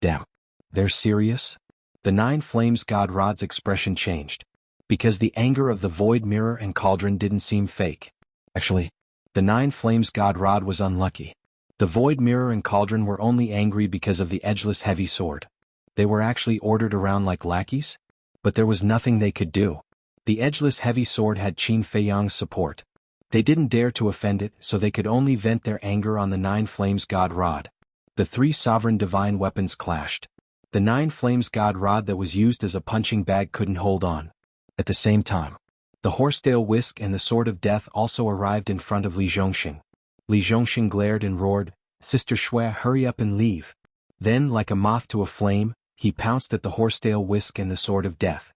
Damn. They're serious? The Nine Flames God Rod's expression changed. Because the anger of the Void Mirror and Cauldron didn't seem fake. Actually, the Nine Flames God Rod was unlucky. The Void Mirror and Cauldron were only angry because of the edgeless heavy sword. They were actually ordered around like lackeys? But there was nothing they could do. The edgeless heavy sword had Qin Feiyang's support. They didn't dare to offend it, so they could only vent their anger on the Nine Flames God Rod. The three sovereign divine weapons clashed. The Nine Flames God Rod that was used as a punching bag couldn't hold on. At the same time, the horsetail whisk and the sword of death also arrived in front of Li Zhongxing. Li Zhongxing glared and roared, "Sister Shui, hurry up and leave." Then, like a moth to a flame, he pounced at the horsetail whisk and the sword of death.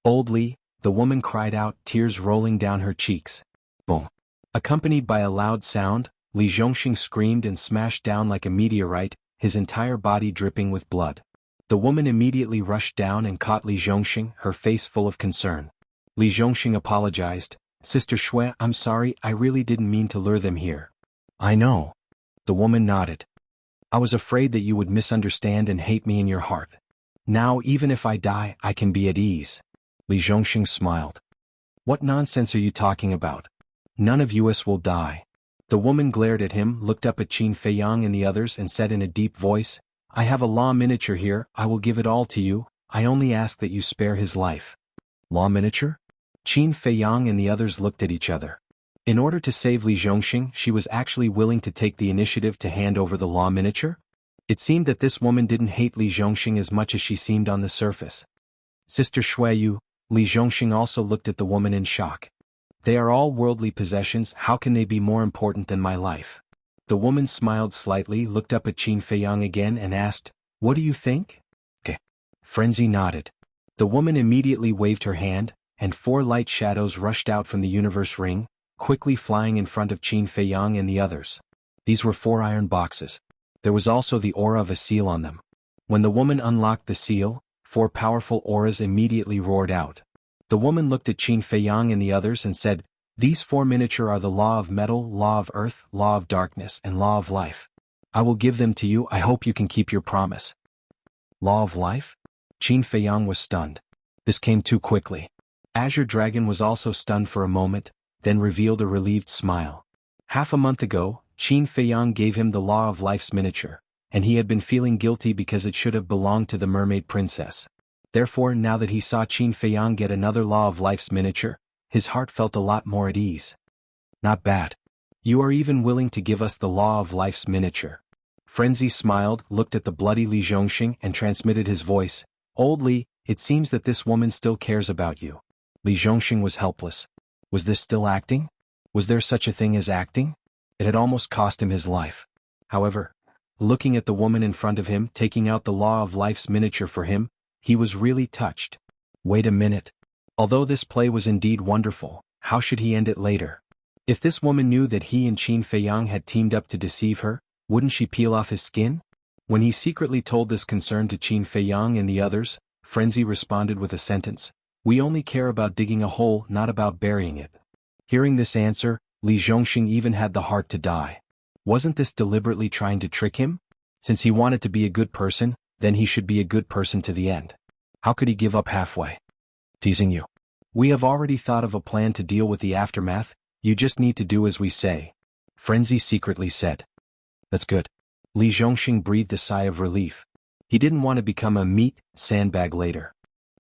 "Old Li," the woman cried out, tears rolling down her cheeks. Boom. Accompanied by a loud sound, Li Zhongxing screamed and smashed down like a meteorite, his entire body dripping with blood. The woman immediately rushed down and caught Li Zhongxing, her face full of concern. Li Zhongxing apologized, "Sister Shui, I'm sorry, I really didn't mean to lure them here." "I know." The woman nodded. "I was afraid that you would misunderstand and hate me in your heart. Now even if I die, I can be at ease." Li Zhongxing smiled. "What nonsense are you talking about? None of us will die." The woman glared at him, looked up at Qin Feiyang and the others and said in a deep voice, "I have a law miniature here, I will give it all to you, I only ask that you spare his life." Law miniature? Qin Feiyang and the others looked at each other. In order to save Li Zhongxing, she was actually willing to take the initiative to hand over the law miniature? It seemed that this woman didn't hate Li Zhongxing as much as she seemed on the surface. "Sister Shui, you," Li Zhongxing also looked at the woman in shock. "They are all worldly possessions, how can they be more important than my life?" The woman smiled slightly, looked up at Qin Feiyang again and asked, "What do you think?" "Okay." Frenzy nodded. The woman immediately waved her hand, and 4 light shadows rushed out from the universe ring, quickly flying in front of Qin Feiyang and the others. These were 4 iron boxes. There was also the aura of a seal on them. When the woman unlocked the seal, 4 powerful auras immediately roared out. The woman looked at Qin Feiyang and the others and said, "These 4 miniature are the law of metal, law of earth, law of darkness, and law of life. I will give them to you, I hope you can keep your promise." Law of life? Qin Feiyang was stunned. This came too quickly. Azure Dragon was also stunned for a moment, then revealed a relieved smile. Half a month ago, Qin Feiyang gave him the Law of Life's miniature, and he had been feeling guilty because it should have belonged to the mermaid princess. Therefore, now that he saw Qin Feiyang get another Law of Life's miniature, his heart felt a lot more at ease. "Not bad. You are even willing to give us the Law of Life's miniature. Frenzy smiled, looked at the bloody Li Zhongxing and transmitted his voice. Old Li, it seems that this woman still cares about you. Li Zhongxing was helpless. Was this still acting? Was there such a thing as acting? It had almost cost him his life. However, looking at the woman in front of him taking out the law of life's miniature for him, he was really touched. Wait a minute. Although this play was indeed wonderful, how should he end it later? If this woman knew that he and Qin Feiyang had teamed up to deceive her, wouldn't she peel off his skin? When he secretly told this concern to Qin Feiyang and the others, Frenzy responded with a sentence. We only care about digging a hole, not about burying it. Hearing this answer, Li Zhongxing even had the heart to die. Wasn't this deliberately trying to trick him? Since he wanted to be a good person, then he should be a good person to the end. How could he give up halfway? Teasing you. We have already thought of a plan to deal with the aftermath, you just need to do as we say. Frenzy secretly said. That's good. Li Zhongxing breathed a sigh of relief. He didn't want to become a meat sandbag later.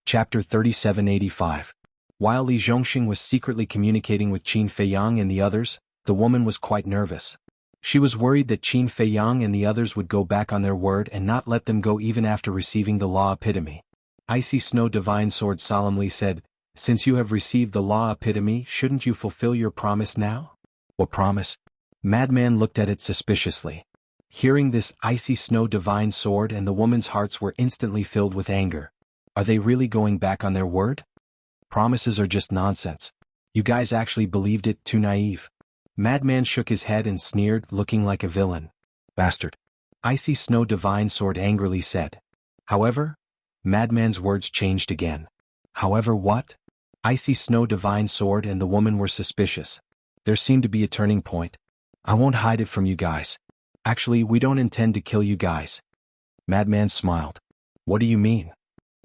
Chapter 3785. While Li Zhongxing was secretly communicating with Qin Feiyang and the others, the woman was quite nervous. She was worried that Qin Feiyang and the others would go back on their word and not let them go even after receiving the law epitome. Icy Snow Divine Sword solemnly said, Since you have received the law epitome, shouldn't you fulfill your promise now? What promise? Madman looked at it suspiciously. Hearing this Icy Snow Divine Sword and the woman's hearts were instantly filled with anger. Are they really going back on their word? Promises are just nonsense. You guys actually believed it, too naive. Madman shook his head and sneered, looking like a villain. Bastard. Icy Snow Divine Sword angrily said. However, Madman's words changed again. However what? Icy Snow Divine Sword and the woman were suspicious. There seemed to be a turning point. I won't hide it from you guys. Actually, we don't intend to kill you guys. Madman smiled. What do you mean?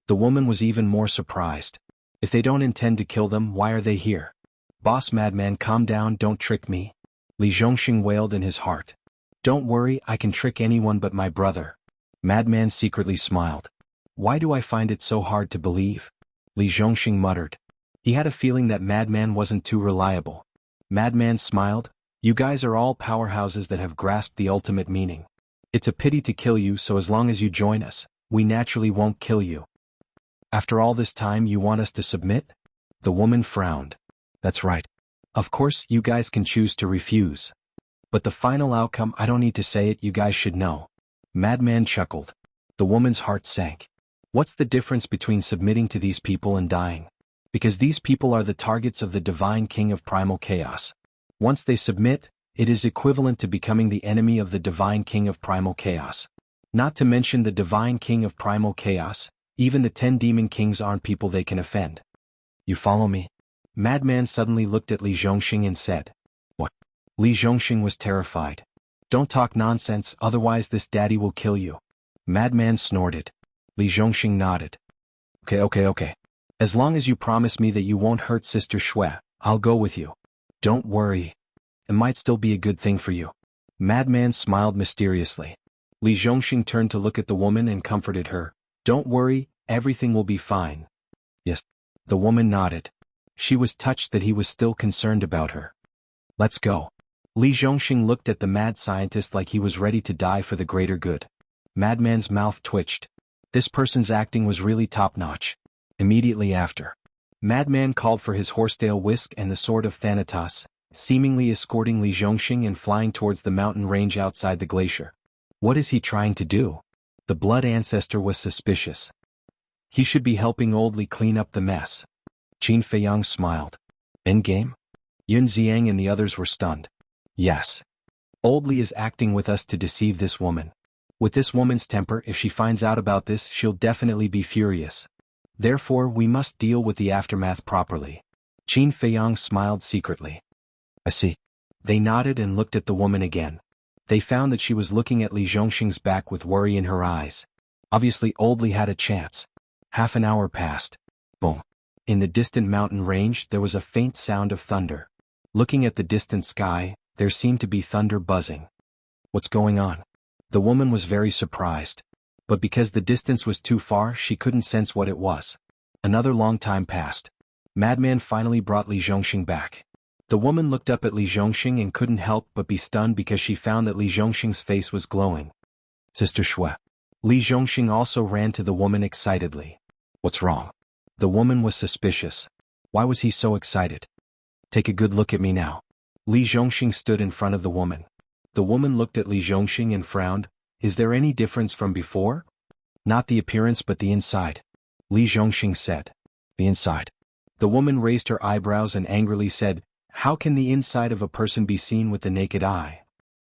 The woman was even more surprised. If they don't intend to kill them, why are they here? Boss Madman, calm down, don't trick me. Li Zhongxing wailed in his heart. Don't worry, I can trick anyone but my brother. Madman secretly smiled. Why do I find it so hard to believe? Li Zhongxing muttered. He had a feeling that Madman wasn't too reliable. Madman smiled. You guys are all powerhouses that have grasped the ultimate meaning. It's a pity to kill you, so as long as you join us, we naturally won't kill you. After all this time you want us to submit? The woman frowned. That's right. Of course, you guys can choose to refuse. But the final outcome, I don't need to say it, you guys should know. Madman chuckled. The woman's heart sank. What's the difference between submitting to these people and dying? Because these people are the targets of the Divine King of Primal Chaos. Once they submit, it is equivalent to becoming the enemy of the Divine King of Primal Chaos. Not to mention the Divine King of Primal Chaos, even the 10 Demon Kings aren't people they can offend. You follow me? Madman suddenly looked at Li Zhongxing and said. What? Li Zhongxing was terrified. Don't talk nonsense, otherwise this daddy will kill you. Madman snorted. Li Zhongxing nodded. Okay. As long as you promise me that you won't hurt Sister Shui, I'll go with you. Don't worry. It might still be a good thing for you. Madman smiled mysteriously. Li Zhongxing turned to look at the woman and comforted her. Don't worry, everything will be fine. Yes. The woman nodded. She was touched that he was still concerned about her. Let's go. Li Zhongxing looked at the mad scientist like he was ready to die for the greater good. Madman's mouth twitched. This person's acting was really top-notch. Immediately after, Madman called for his horsetail whisk and the sword of Thanatos, seemingly escorting Li Zhongxing and flying towards the mountain range outside the glacier. What is he trying to do? The blood ancestor was suspicious. He should be helping Old Li clean up the mess. Qin Feiyang smiled. Endgame? Yun Xiang and the others were stunned. Yes. Old Li is acting with us to deceive this woman. With this woman's temper, if she finds out about this, she'll definitely be furious. Therefore, we must deal with the aftermath properly. Qin Feiyang smiled secretly. I see. They nodded and looked at the woman again. They found that she was looking at Li Zhongxing's back with worry in her eyes. Obviously Old Li had a chance. Half an hour passed. Boom. In the distant mountain range there was a faint sound of thunder. Looking at the distant sky, there seemed to be thunder buzzing. What's going on? The woman was very surprised. But because the distance was too far, she couldn't sense what it was. Another long time passed. Madman finally brought Li Zhongxing back. The woman looked up at Li Zhongxing and couldn't help but be stunned because she found that Li Zhongxing's face was glowing. Sister Shui. Li Zhongxing also ran to the woman excitedly. What's wrong? The woman was suspicious. Why was he so excited? Take a good look at me now. Li Zhongxing stood in front of the woman. The woman looked at Li Zhongxing and frowned. Is there any difference from before? Not the appearance but the inside. Li Zhongxing said. The inside. The woman raised her eyebrows and angrily said, how can the inside of a person be seen with the naked eye?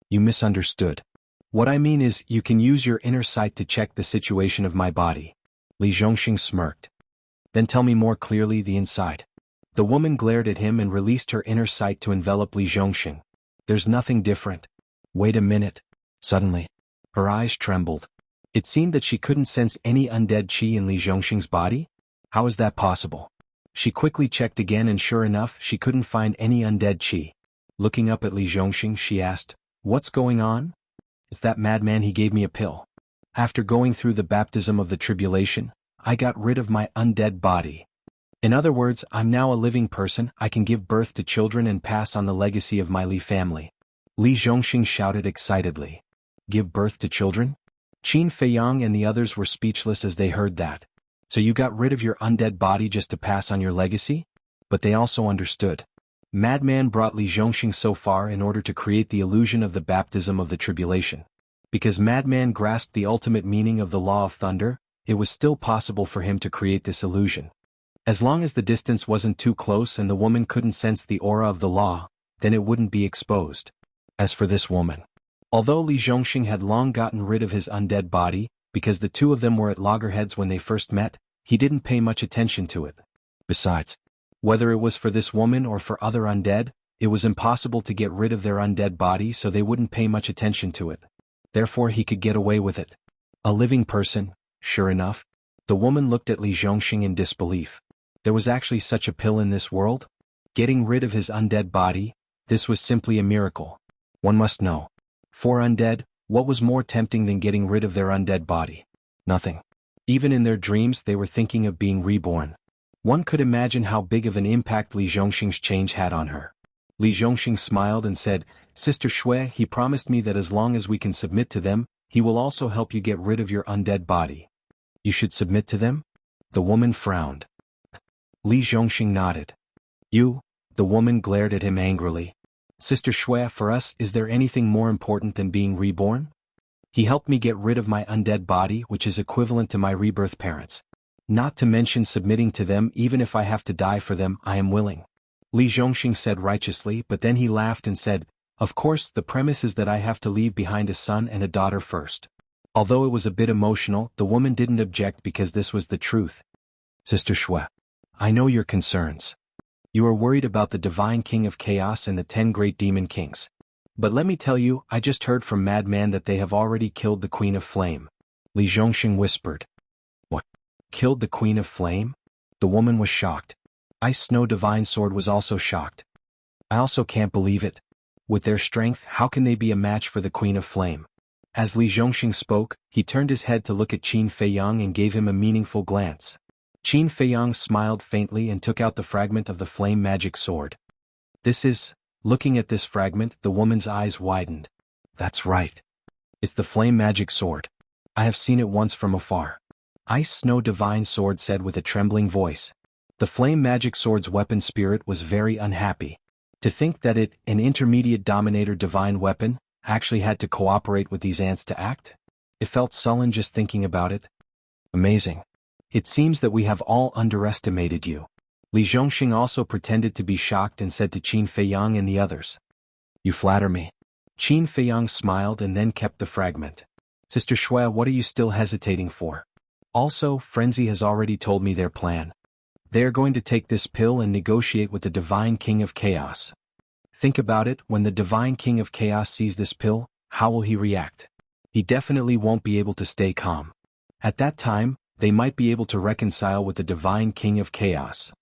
You misunderstood. What I mean is, you can use your inner sight to check the situation of my body. Li Zhongxing smirked. Then tell me more clearly the inside. The woman glared at him and released her inner sight to envelop Li Zhongxing. There's nothing different. Wait a minute. Suddenly, her eyes trembled. It seemed that she couldn't sense any undead qi in Li Zhongxing's body. How is that possible? She quickly checked again and sure enough, she couldn't find any undead qi. Looking up at Li Zhongxing, she asked, what's going on? Is that madman he gave me a pill? After going through the baptism of the tribulation, I got rid of my undead body. In other words, I'm now a living person, I can give birth to children and pass on the legacy of my Li family. Li Zhongxing shouted excitedly. Give birth to children? Qin Feiyang and the others were speechless as they heard that. So you got rid of your undead body just to pass on your legacy? But they also understood. Madman brought Li Zhongxing so far in order to create the illusion of the baptism of the tribulation. Because Madman grasped the ultimate meaning of the law of thunder, it was still possible for him to create this illusion. As long as the distance wasn't too close and the woman couldn't sense the aura of the law, then it wouldn't be exposed. As for this woman, although Li Zhongxing had long gotten rid of his undead body, because the two of them were at loggerheads when they first met, he didn't pay much attention to it. Besides, whether it was for this woman or for other undead, it was impossible to get rid of their undead body so they wouldn't pay much attention to it. Therefore he could get away with it. A living person, sure enough. The woman looked at Li Zhongxing in disbelief. There was actually such a pill in this world? Getting rid of his undead body, this was simply a miracle. One must know. For undead, what was more tempting than getting rid of their undead body? Nothing. Even in their dreams they were thinking of being reborn. One could imagine how big of an impact Li Zhongxing's change had on her. Li Zhongxing smiled and said, Sister Shui, he promised me that as long as we can submit to them, he will also help you get rid of your undead body. You should submit to them? The woman frowned. Li Zhongxing nodded. You? The woman glared at him angrily. Sister Shui, for us, is there anything more important than being reborn? He helped me get rid of my undead body, which is equivalent to my rebirth parents. Not to mention submitting to them, even if I have to die for them, I am willing. Li Zhongxing said righteously, but then he laughed and said, of course, the premise is that I have to leave behind a son and a daughter first. Although it was a bit emotional, the woman didn't object because this was the truth. Sister Shui, I know your concerns. You are worried about the divine king of chaos and the 10 great demon kings. But let me tell you, I just heard from Madman that they have already killed the Queen of Flame. Li Zhongxing whispered. What? Killed the Queen of Flame? The woman was shocked. Ice Snow Divine Sword was also shocked. I also can't believe it. With their strength, how can they be a match for the Queen of Flame? As Li Zhongxing spoke, he turned his head to look at Qin Feiyang and gave him a meaningful glance. Qin Feiyang smiled faintly and took out the fragment of the flame magic sword. This is... Looking at this fragment, the woman's eyes widened. That's right. It's the flame magic sword. I have seen it once from afar. Ice Snow Divine Sword said with a trembling voice. The flame magic sword's weapon spirit was very unhappy. To think that it, an intermediate dominator divine weapon, actually had to cooperate with these ants to act? It felt sullen just thinking about it. Amazing. It seems that we have all underestimated you. Li Zhongxing also pretended to be shocked and said to Qin Feiyang and the others. You flatter me. Qin Feiyang smiled and then kept the fragment. Sister Shui, what are you still hesitating for? Also, Frenzy has already told me their plan. They are going to take this pill and negotiate with the Divine King of Chaos. Think about it, when the Divine King of Chaos sees this pill, how will he react? He definitely won't be able to stay calm. At that time, they might be able to reconcile with the Divine King of Chaos.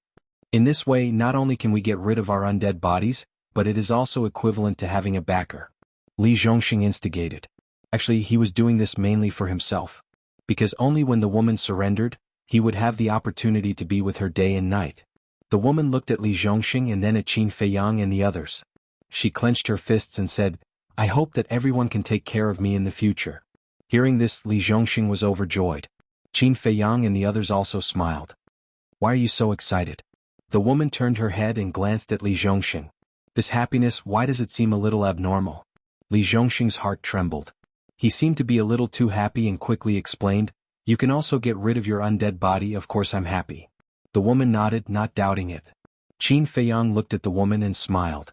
In this way, not only can we get rid of our undead bodies, but it is also equivalent to having a backer. Li Zhongxing instigated. Actually, he was doing this mainly for himself. Because only when the woman surrendered, he would have the opportunity to be with her day and night. The woman looked at Li Zhongxing and then at Qin Feiyang and the others. She clenched her fists and said, I hope that everyone can take care of me in the future. Hearing this, Li Zhongxing was overjoyed. Qin Feiyang and the others also smiled. Why are you so excited? The woman turned her head and glanced at Li Zhongxing. This happiness, why does it seem a little abnormal? Li Zhongxing's heart trembled. He seemed to be a little too happy and quickly explained, you can also get rid of your undead body, of course I'm happy. The woman nodded, not doubting it. Qin Feiyang looked at the woman and smiled.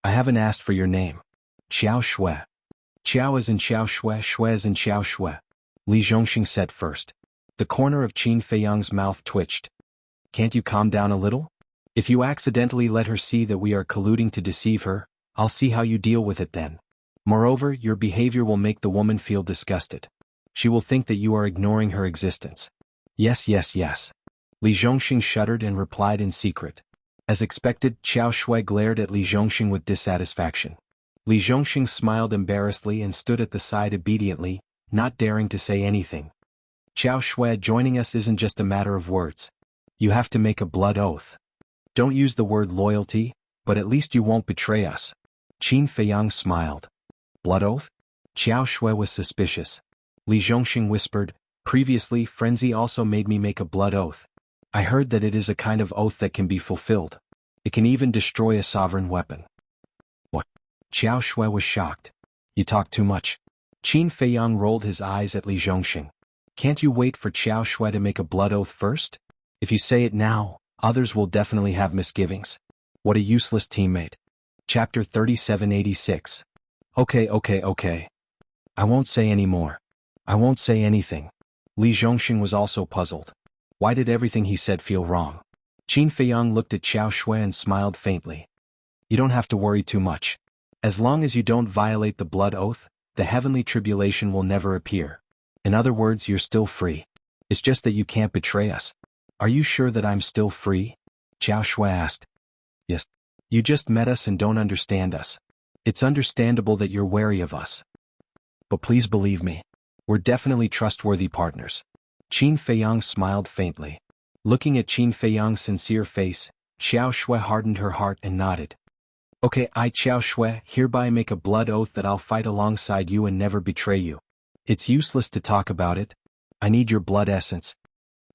I haven't asked for your name. Xiao Shui. Xiao as in Xiao Shui, Shui as in Xiao Shui. Li Zhongxing said first. The corner of Qin Feiyang's mouth twitched. Can't you calm down a little? If you accidentally let her see that we are colluding to deceive her, I'll see how you deal with it then. Moreover, your behavior will make the woman feel disgusted. She will think that you are ignoring her existence. Yes. Li Zhongxing shuddered and replied in secret. As expected, Xiao Shui glared at Li Zhongxing with dissatisfaction. Li Zhongxing smiled embarrassedly and stood at the side obediently, not daring to say anything. Xiao Shui, joining us isn't just a matter of words. You have to make a blood oath. Don't use the word loyalty, but at least you won't betray us. Qin Feiyang smiled. Blood oath? Xiao Shui was suspicious. Li Zhongxing whispered, previously frenzy also made me make a blood oath. I heard that it is a kind of oath that can be fulfilled. It can even destroy a sovereign weapon. What? Xiao Shui was shocked. You talk too much. Qin Feiyang rolled his eyes at Li Zhongxing. Can't you wait for Xiao Shui to make a blood oath first? If you say it now, others will definitely have misgivings. What a useless teammate. Chapter 3786. Okay. I won't say any more. I won't say anything. Li Zhongxing was also puzzled. Why did everything he said feel wrong? Qin Feiyang looked at Xiao Shui and smiled faintly. You don't have to worry too much. As long as you don't violate the blood oath, the heavenly tribulation will never appear. In other words, you're still free. It's just that you can't betray us. Are you sure that I'm still free? Xiao Shui asked. Yes. You just met us and don't understand us. It's understandable that you're wary of us. But please believe me. We're definitely trustworthy partners. Qin Feiyang smiled faintly. Looking at Qin Feiyang's sincere face, Xiao Shui hardened her heart and nodded. Okay, I Xiao Shui hereby make a blood oath that I'll fight alongside you and never betray you. It's useless to talk about it. I need your blood essence.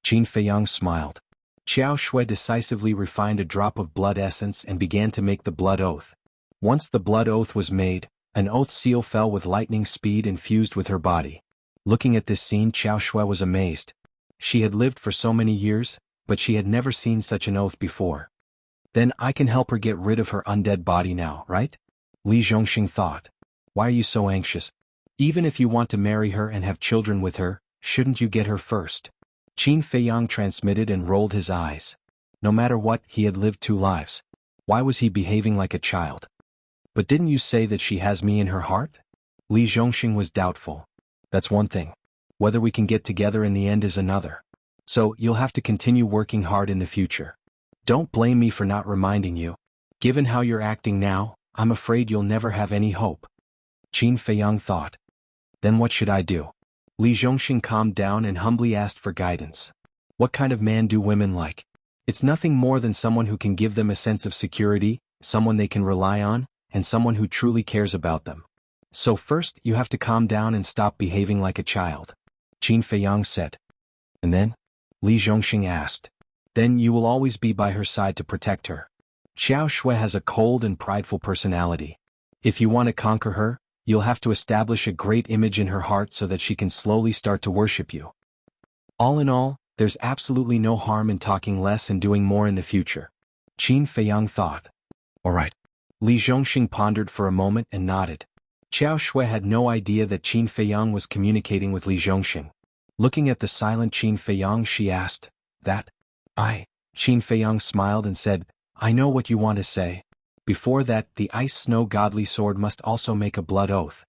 Qin Feiyang smiled. Xiao Shui decisively refined a drop of blood essence and began to make the blood oath. Once the blood oath was made, an oath seal fell with lightning speed and fused with her body. Looking at this scene, Xiao Shui was amazed. She had lived for so many years, but she had never seen such an oath before. Then I can help her get rid of her undead body now, right? Li Zhongxing thought. Why are you so anxious? Even if you want to marry her and have children with her, shouldn't you get her first? Qin Feiyang transmitted and rolled his eyes. No matter what, he had lived 2 lives. Why was he behaving like a child? But didn't you say that she has me in her heart? Li Zhongxing was doubtful. That's one thing. Whether we can get together in the end is another. So, you'll have to continue working hard in the future. Don't blame me for not reminding you. Given how you're acting now, I'm afraid you'll never have any hope. Qin Feiyang thought. Then what should I do? Li Zhongxing calmed down and humbly asked for guidance. What kind of man do women like? It's nothing more than someone who can give them a sense of security, someone they can rely on, and someone who truly cares about them. So first, you have to calm down and stop behaving like a child. Qin Feiyang said. And then? Li Zhongxing asked. Then you will always be by her side to protect her. Xiao Shui has a cold and prideful personality. If you want to conquer her, you'll have to establish a great image in her heart so that she can slowly start to worship you. All in all, there's absolutely no harm in talking less and doing more in the future. Qin Feiyang thought. All right. Li Zhongxing pondered for a moment and nodded. Xiao Shui had no idea that Qin Feiyang was communicating with Li Zhongxing. Looking at the silent Qin Feiyang, she asked, That? Qin Feiyang smiled and said, I know what you want to say. Before that, the Ice Snow Godly Sword must also make a blood oath.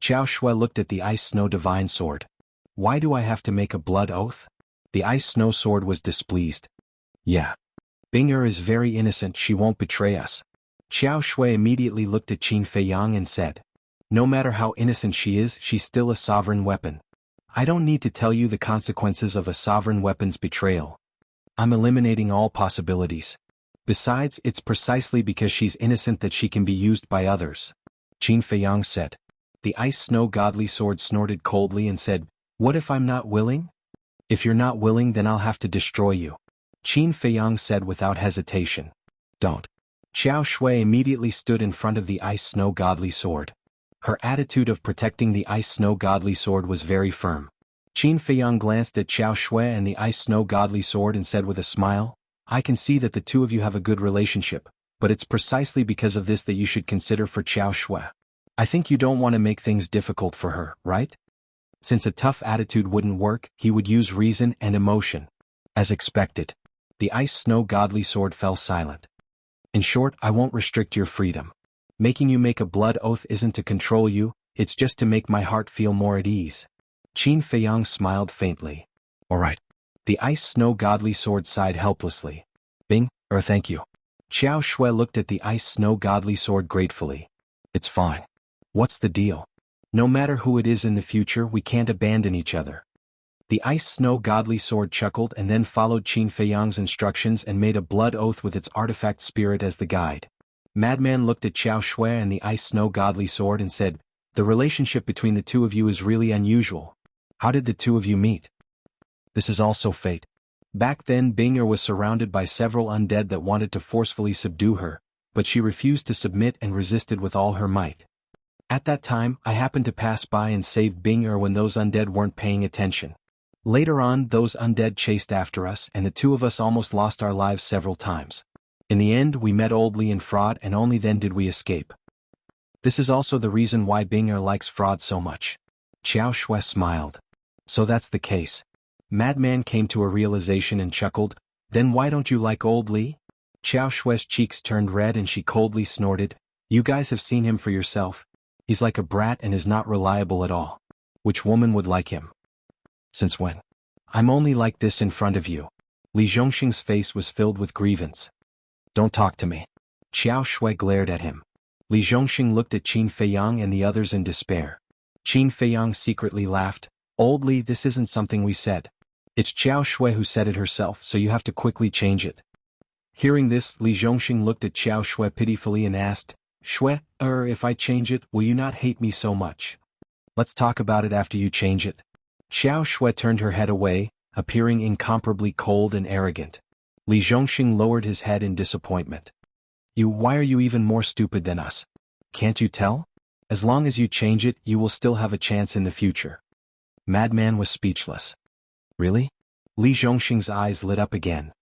Xiao Shui looked at the Ice Snow Divine Sword. Why do I have to make a blood oath? The Ice Snow Sword was displeased. Yeah. Bing-er is very innocent, she won't betray us. Xiao Shui immediately looked at Qin Feiyang and said, No matter how innocent she is, she's still a sovereign weapon. I don't need to tell you the consequences of a sovereign weapon's betrayal. I'm eliminating all possibilities. Besides, it's precisely because she's innocent that she can be used by others. Qin Feiyang said. The ice snow godly sword snorted coldly and said, "What if I'm not willing? If you're not willing, then I'll have to destroy you," Qin Feiyang said without hesitation. "Don't." Xiao Shui immediately stood in front of the ice snow godly sword. Her attitude of protecting the ice snow godly sword was very firm. Qin Feiyang glanced at Xiao Shui and the ice snow godly sword and said with a smile, "I can see that the two of you have a good relationship, but it's precisely because of this that you should consider for Xiao Shui. I think you don't want to make things difficult for her, right?" Since a tough attitude wouldn't work, he would use reason and emotion. As expected, the ice snow godly sword fell silent. "In short, I won't restrict your freedom. Making you make a blood oath isn't to control you, it's just to make my heart feel more at ease." Qin Feiyang smiled faintly. "All right." The ice snow godly sword sighed helplessly. Thank you." Xiao Shui looked at the ice snow godly sword gratefully. "It's fine. What's the deal? No matter who it is in the future, we can't abandon each other." The ice snow godly sword chuckled and then followed Qin Feiyang's instructions and made a blood oath with its artifact spirit as the guide. Madman looked at Xiao Shui and the ice snow godly sword and said, "The relationship between the two of you is really unusual. How did the two of you meet?" "This is also fate. Back then Bing'er was surrounded by several undead that wanted to forcefully subdue her, but she refused to submit and resisted with all her might. At that time, I happened to pass by and saved Bing'er when those undead weren't paying attention. Later on, those undead chased after us and the two of us almost lost our lives several times. In the end, we met Old Li and Fraud and only then did we escape. This is also the reason why Bing'er likes Fraud so much." Xiao Shui smiled. "So that's the case." Madman came to a realization and chuckled, "Then why don't you like Old Li?" Xiao Shui's cheeks turned red and she coldly snorted, "You guys have seen him for yourself. He's like a brat and is not reliable at all. Which woman would like him?" "Since when?" "I'm only like this in front of you." Li Zhongxing's face was filled with grievance. "Don't talk to me." Xiao Shui glared at him. Li Zhongxing looked at Qin Feiyang and the others in despair. Qin Feiyang secretly laughed, "Old Li, this isn't something we said. It's Xiao Shui who said it herself, so you have to quickly change it." Hearing this, Li Zhongxing looked at Xiao Shui pitifully and asked, "Shui, if I change it, will you not hate me so much? Let's talk about it after you change it." Xiao Shui turned her head away, appearing incomparably cold and arrogant. Li Zhongxing lowered his head in disappointment. Why are you even more stupid than us? Can't you tell? As long as you change it, you will still have a chance in the future." Madman was speechless. "Really?" Li Zhongxing's eyes lit up again.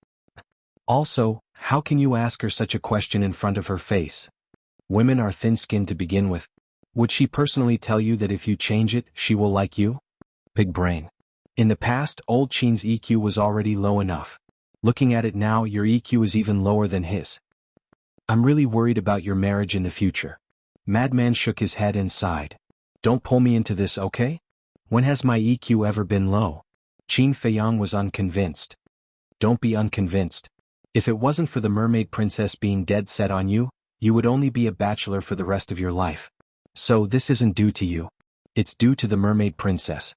"Also, how can you ask her such a question in front of her face? Women are thin-skinned to begin with. Would she personally tell you that if you change it, she will like you?" Big brain. In the past, old Qin's EQ was already low enough. Looking at it now, your EQ is even lower than his. "I'm really worried about your marriage in the future." Madman shook his head and sighed. "Don't pull me into this, okay? When has my EQ ever been low?" Qin Feiyang was unconvinced. "Don't be unconvinced. If it wasn't for the mermaid princess being dead set on you, you would only be a bachelor for the rest of your life. So this isn't due to you. It's due to the mermaid princess."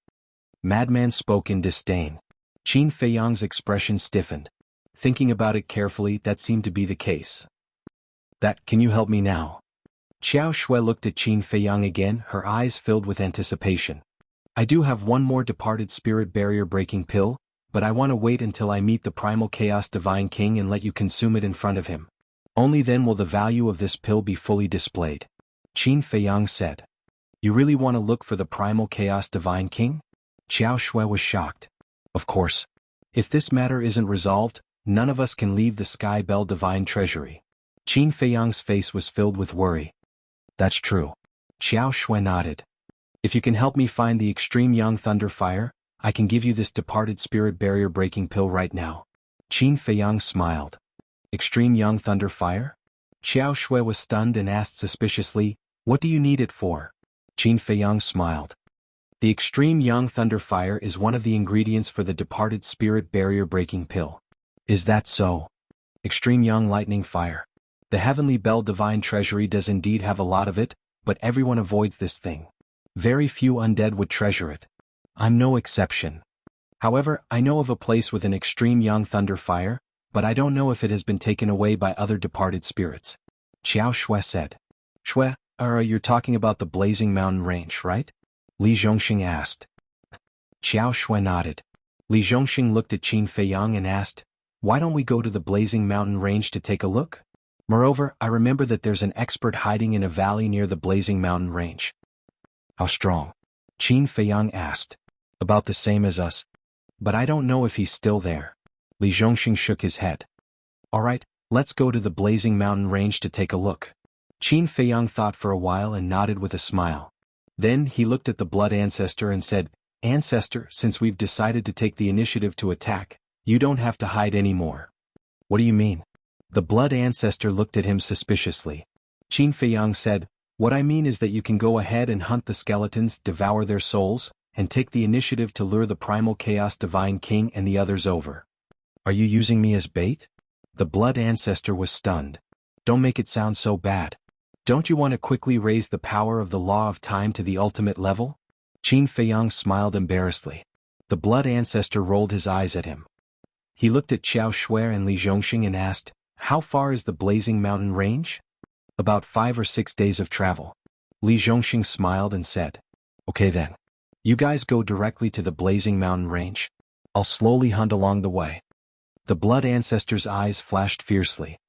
Madman spoke in disdain. Qin Feiyang's expression stiffened. Thinking about it carefully, that seemed to be the case. Can you help me now?" Xiao Shui looked at Qin Feiyang again, her eyes filled with anticipation. "I do have one more departed spirit barrier breaking pill, but I want to wait until I meet the primal chaos divine king and let you consume it in front of him. Only then will the value of this pill be fully displayed." Qin Feiyang said. "You really want to look for the primal chaos divine king?" Xiao Shui was shocked. "Of course. If this matter isn't resolved, none of us can leave the Sky Bell divine treasury." Qin Feiyang's face was filled with worry. "That's true." Xiao Shui nodded. "If you can help me find the extreme young thunder fire, I can give you this departed spirit barrier breaking pill right now." Qin Feiyang smiled. "Extreme young thunder fire?" Xiao Shui was stunned and asked suspiciously, "What do you need it for?" Qin Feiyang smiled. "The extreme young thunder fire is one of the ingredients for the departed spirit barrier breaking pill." "Is that so?" "Extreme young lightning fire. The Heavenly Bell Divine Treasury does indeed have a lot of it, but everyone avoids this thing. Very few undead would treasure it. I'm no exception. However, I know of a place with an extreme young thunder fire, but I don't know if it has been taken away by other departed spirits." Xiao Shui said. "Shui, You're talking about the Blazing Mountain Range, right? Li Zhongxing asked. Qiao Shui nodded. Li Zhongxing looked at Qin Feiyang and asked, "Why don't we go to the Blazing Mountain Range to take a look? Moreover, I remember that there's an expert hiding in a valley near the Blazing Mountain Range." "How strong?" Qin Feiyang asked. "About the same as us. But I don't know if he's still there." Li Zhongxing shook his head. "All right, let's go to the Blazing Mountain Range to take a look." Qin Feiyang thought for a while and nodded with a smile. Then he looked at the Blood Ancestor and said, "Ancestor, since we've decided to take the initiative to attack, you don't have to hide anymore." "What do you mean?" The Blood Ancestor looked at him suspiciously. Qin Feiyang said, "What I mean is that you can go ahead and hunt the skeletons, devour their souls, and take the initiative to lure the Primal Chaos Divine King and the others over." "Are you using me as bait?" The Blood Ancestor was stunned. "Don't make it sound so bad. Don't you want to quickly raise the power of the Law of Time to the ultimate level?" Qin Feiyang smiled embarrassedly. The Blood Ancestor rolled his eyes at him. He looked at Qiao Shui and Li Zhongxing and asked, "How far is the Blazing Mountain Range?" "About 5 or 6 days of travel." Li Zhongxing smiled and said, "Okay then. You guys go directly to the Blazing Mountain Range. I'll slowly hunt along the way." The Blood Ancestor's eyes flashed fiercely.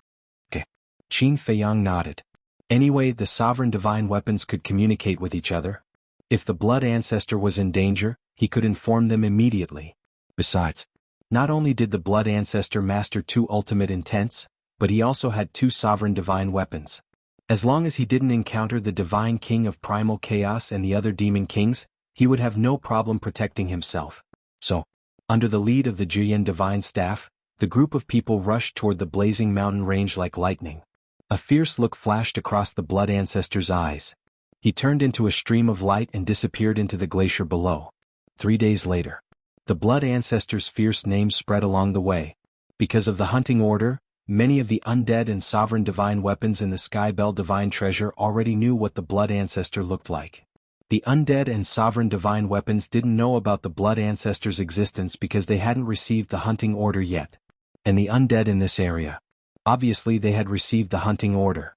"Okay." Qin Feiyang nodded. Anyway, the sovereign divine weapons could communicate with each other. If the Blood Ancestor was in danger, he could inform them immediately. Besides, not only did the Blood Ancestor master 2 ultimate intents, but he also had 2 sovereign divine weapons. As long as he didn't encounter the Divine King of Primal Chaos and the other Demon Kings, he would have no problem protecting himself. So, under the lead of the Jiyan Divine Staff, the group of people rushed toward the Blazing Mountain Range like lightning. A fierce look flashed across the Blood Ancestor's eyes. He turned into a stream of light and disappeared into the glacier below. 3 days later, the Blood Ancestor's fierce name spread along the way. Because of the hunting order, many of the undead and sovereign divine weapons in the Skybell Divine Treasure already knew what the Blood Ancestor looked like. The undead and sovereign divine weapons didn't know about the Blood Ancestor's existence because they hadn't received the hunting order yet. And the undead in this area, obviously they had received the hunting order.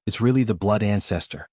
It's really the Blood Ancestor.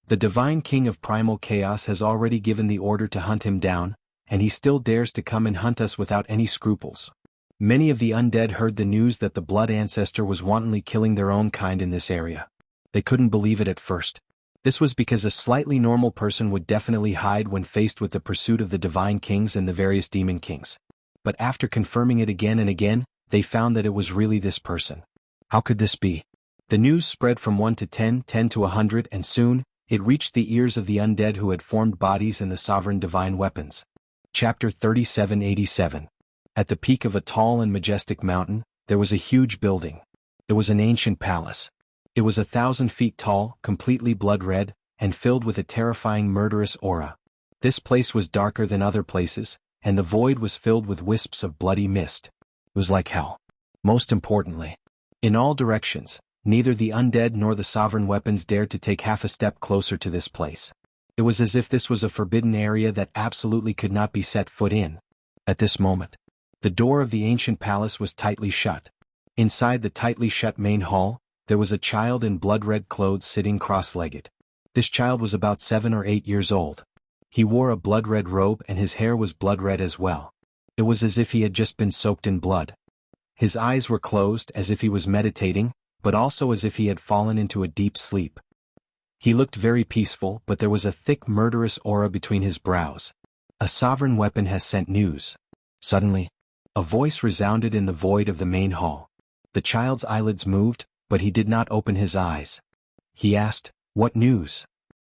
The Divine King of Primal Chaos has already given the order to hunt him down, and he still dares to come and hunt us without any scruples. Many of the undead heard the news that the Blood Ancestor was wantonly killing their own kind in this area. They couldn't believe it at first. This was because a slightly normal person would definitely hide when faced with the pursuit of the Divine Kings and the various Demon Kings. But after confirming it again and again, they found that it was really this person. How could this be? The news spread from 1 to 10, 10 to 100, and soon, it reached the ears of the undead who had formed bodies in the sovereign divine weapons. Chapter 3787. At the peak of a tall and majestic mountain, there was a huge building. It was an ancient palace. It was 1,000 feet tall, completely blood-red, and filled with a terrifying murderous aura. This place was darker than other places, and the void was filled with wisps of bloody mist. It was like hell. Most importantly, in all directions, neither the undead nor the sovereign weapons dared to take half a step closer to this place. It was as if this was a forbidden area that absolutely could not be set foot in. At this moment, the door of the ancient palace was tightly shut. Inside the tightly shut main hall, there was a child in blood-red clothes sitting cross-legged. This child was about 7 or 8 years old. He wore a blood-red robe and his hair was blood-red as well. It was as if he had just been soaked in blood. His eyes were closed as if he was meditating, but also as if he had fallen into a deep sleep. He looked very peaceful, but there was a thick murderous aura between his brows. A sovereign weapon has sent news. Suddenly, a voice resounded in the void of the main hall. The child's eyelids moved, but he did not open his eyes. He asked, "What news?"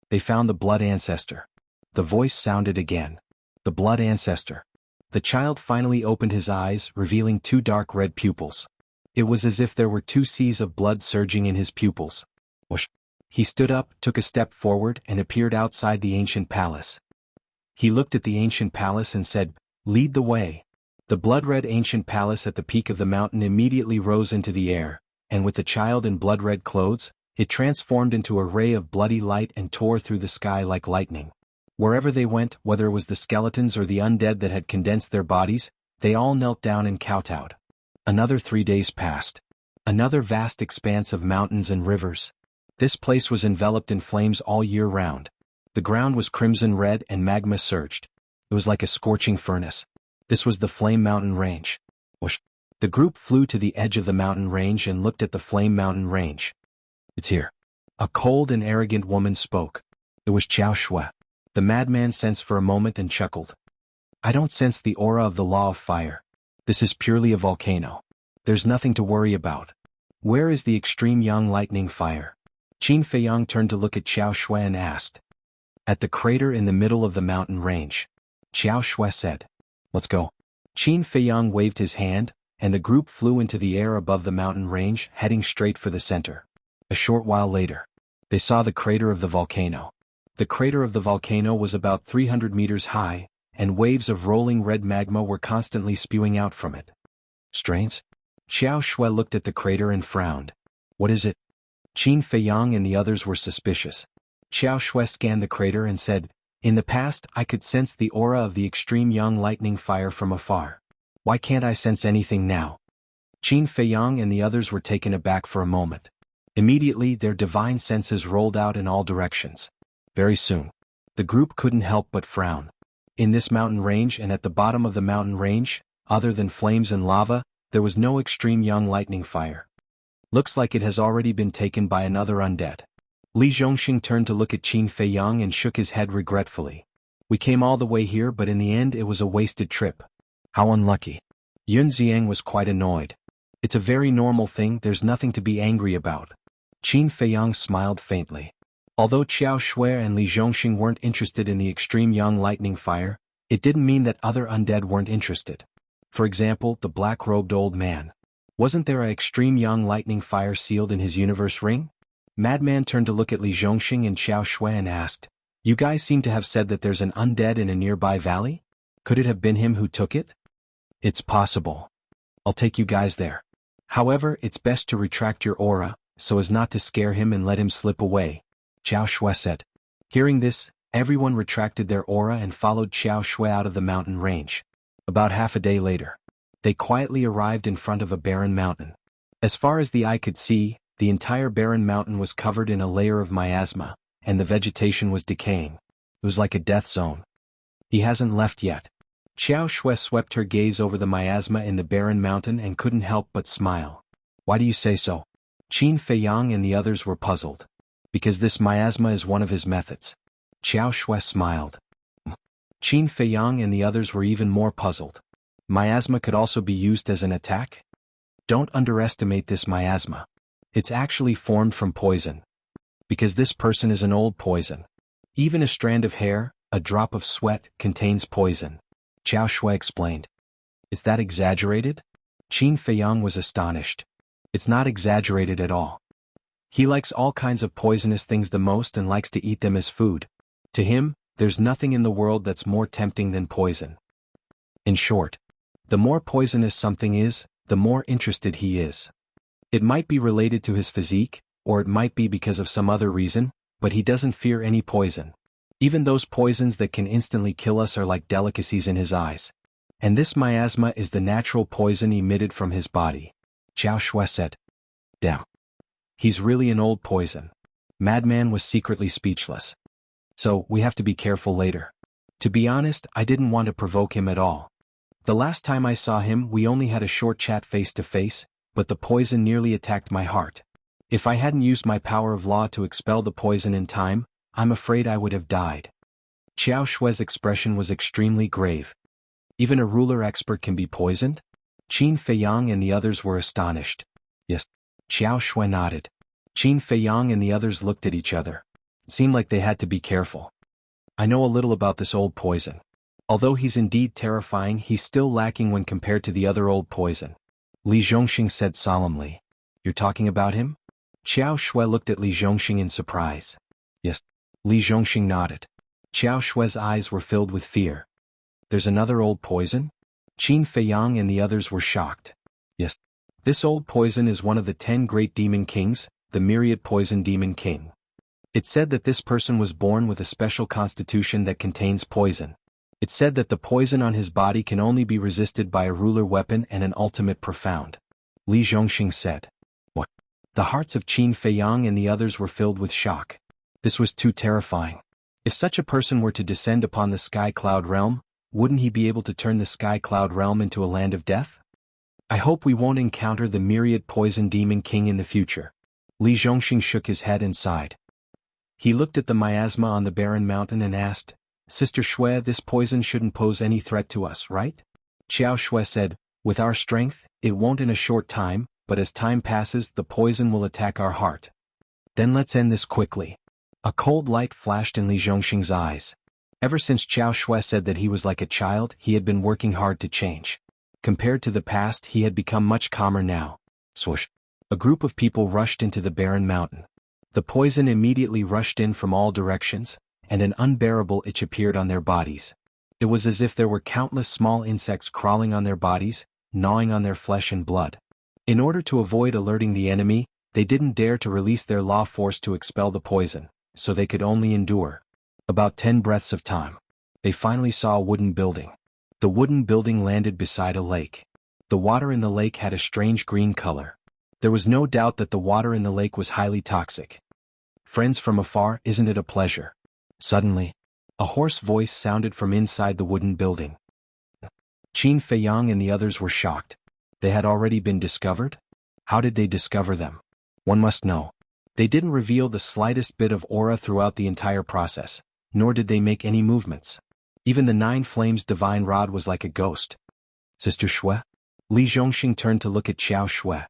"They found the Blood Ancestor." The voice sounded again. "The Blood Ancestor." The child finally opened his eyes, revealing 2 dark red pupils. It was as if there were 2 seas of blood surging in his pupils. Whoosh! He stood up, took a step forward, and appeared outside the ancient palace. He looked at the ancient palace and said, "Lead the way." The blood-red ancient palace at the peak of the mountain immediately rose into the air, and with the child in blood-red clothes, it transformed into a ray of bloody light and tore through the sky like lightning. Wherever they went, whether it was the skeletons or the undead that had condensed their bodies, they all knelt down and kowtowed. Another 3 days passed. Another vast expanse of mountains and rivers. This place was enveloped in flames all year round. The ground was crimson red and magma surged. It was like a scorching furnace. This was the Flame Mountain Range. Whoosh. The group flew to the edge of the mountain range and looked at the Flame Mountain Range. It's here. A cold and arrogant woman spoke. It was Qiao Shui. The madman sensed for a moment and chuckled. I don't sense the aura of the law of fire. This is purely a volcano. There's nothing to worry about. Where is the extreme yang lightning fire? Qin Feiyang turned to look at Qiao Shui and asked. At the crater in the middle of the mountain range. Qiao Shui said. Let's go. Qin Feiyang waved his hand, and the group flew into the air above the mountain range, heading straight for the center. A short while later, they saw the crater of the volcano. The crater of the volcano was about 300 meters high, and waves of rolling red magma were constantly spewing out from it. Strange? Qiao Shui looked at the crater and frowned. What is it? Qin Feiyang and the others were suspicious. Qiao Shui scanned the crater and said, in the past I could sense the aura of the extreme yang lightning fire from afar. Why can't I sense anything now? Qin Feiyang and the others were taken aback for a moment. Immediately their divine senses rolled out in all directions. Very soon, the group couldn't help but frown. In this mountain range and at the bottom of the mountain range, other than flames and lava, there was no extreme yang lightning fire. Looks like it has already been taken by another undead. Li Zhongxing turned to look at Qin Feiyang and shook his head regretfully. We came all the way here, but in the end it was a wasted trip. How unlucky. Yun Xiang was quite annoyed. It's a very normal thing, there's nothing to be angry about. Qin Feiyang smiled faintly. Although Qiao Shui and Li Zhongxing weren't interested in the extreme yang lightning fire, it didn't mean that other undead weren't interested. For example, the black-robed old man. Wasn't there a extreme yang lightning fire sealed in his universe ring? Madman turned to look at Li Zhongxing and Qiao Shui and asked, you guys seem to have said that there's an undead in a nearby valley? Could it have been him who took it? It's possible. I'll take you guys there. However, it's best to retract your aura, so as not to scare him and let him slip away, Qiao Shui said. Hearing this, everyone retracted their aura and followed Qiao Shui out of the mountain range. About half a day later, they quietly arrived in front of a barren mountain. As far as the eye could see, the entire barren mountain was covered in a layer of miasma, and the vegetation was decaying. It was like a death zone. He hasn't left yet. Qiao Shui swept her gaze over the miasma in the barren mountain and couldn't help but smile. Why do you say so? Qin Feiyang and the others were puzzled. Because this miasma is one of his methods. Qiao Shui smiled. Qin Feiyang and the others were even more puzzled. Miasma could also be used as an attack? Don't underestimate this miasma. It's actually formed from poison. Because this person is an old poison. Even a strand of hair, a drop of sweat, contains poison. Qiao Shui explained. Is that exaggerated? Qin Feiyang was astonished. It's not exaggerated at all. He likes all kinds of poisonous things the most and likes to eat them as food. To him, there's nothing in the world that's more tempting than poison. In short, the more poisonous something is, the more interested he is. It might be related to his physique, or it might be because of some other reason, but he doesn't fear any poison. Even those poisons that can instantly kill us are like delicacies in his eyes. And this miasma is the natural poison emitted from his body. Qiao Shui said. Damn. He's really an old poison. Madman was secretly speechless. So, we have to be careful later. To be honest, I didn't want to provoke him at all. The last time I saw him we only had a short chat face to face, but the poison nearly attacked my heart. If I hadn't used my power of law to expel the poison in time, I'm afraid I would have died. Qiao Shui's expression was extremely grave. Even a ruler expert can be poisoned? Qin Feiyang and the others were astonished. Yes. Qiao Shui nodded. Qin Feiyang and the others looked at each other. It seemed like they had to be careful. I know a little about this old poison. Although he's indeed terrifying, he's still lacking when compared to the other old poison. Li Zhongxing said solemnly. You're talking about him? Qiao Shui looked at Li Zhongxing in surprise. Yes. Li Zhongxing nodded. Qiao Shui's eyes were filled with fear. There's another old poison? Qin Feiyang and the others were shocked. Yes. This old poison is one of the 10 great demon kings, the myriad poison demon king. It's said that this person was born with a special constitution that contains poison. It's said that the poison on his body can only be resisted by a ruler weapon and an ultimate profound. Li Zhongxing said. What? The hearts of Qin Feiyang and the others were filled with shock. This was too terrifying. If such a person were to descend upon the Sky Cloud Realm, wouldn't he be able to turn the Sky Cloud Realm into a land of death? I hope we won't encounter the myriad poison demon king in the future. Li Zhongxing shook his head and sighed. He looked at the miasma on the barren mountain and asked, Sister Xue, this poison shouldn't pose any threat to us, right? Xiao Xue said, with our strength, it won't in a short time, but as time passes the poison will attack our heart. Then let's end this quickly. A cold light flashed in Li Zhongxing's eyes. Ever since Xiao Xue said that he was like a child, he had been working hard to change. Compared to the past, he had become much calmer now. Swoosh. A group of people rushed into the barren mountain. The poison immediately rushed in from all directions, and an unbearable itch appeared on their bodies. It was as if there were countless small insects crawling on their bodies, gnawing on their flesh and blood. In order to avoid alerting the enemy, they didn't dare to release their law force to expel the poison, so they could only endure. About 10 breaths of time. They finally saw a wooden building. The wooden building landed beside a lake. The water in the lake had a strange green color. There was no doubt that the water in the lake was highly toxic. Friends from afar, isn't it a pleasure? Suddenly, a hoarse voice sounded from inside the wooden building. Qin Feiyang and the others were shocked. They had already been discovered? How did they discover them? One must know. They didn't reveal the slightest bit of aura throughout the entire process, nor did they make any movements. Even the 9 Flames divine rod was like a ghost. Sister Xue? Li Zhongxing turned to look at Xiao Xue.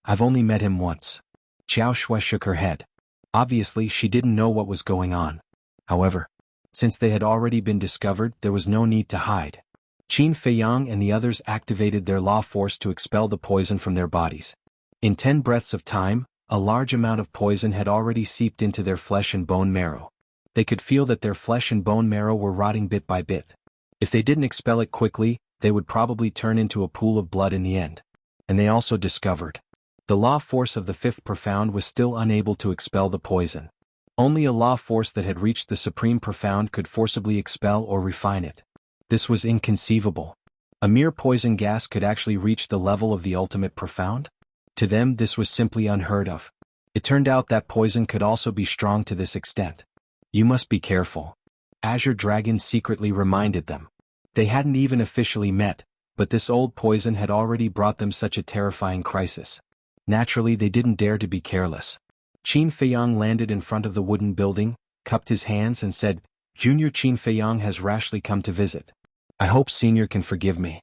I've only met him once. Xiao Xue shook her head. Obviously she didn't know what was going on. However, since they had already been discovered, there was no need to hide. Qin Feiyang and the others activated their law force to expel the poison from their bodies. In 10 breaths of time, a large amount of poison had already seeped into their flesh and bone marrow. They could feel that their flesh and bone marrow were rotting bit by bit. If they didn't expel it quickly, they would probably turn into a pool of blood in the end. And they also discovered. The law force of the 5th Profound was still unable to expel the poison. Only a law force that had reached the Supreme Profound could forcibly expel or refine it. This was inconceivable. A mere poison gas could actually reach the level of the ultimate profound? To them this was simply unheard of. It turned out that poison could also be strong to this extent. You must be careful. Azure Dragon secretly reminded them. They hadn't even officially met, but this old poison had already brought them such a terrifying crisis. Naturally they didn't dare to be careless. Qin Feiyang landed in front of the wooden building, cupped his hands and said, Junior Qin Feiyang has rashly come to visit. I hope Senior can forgive me.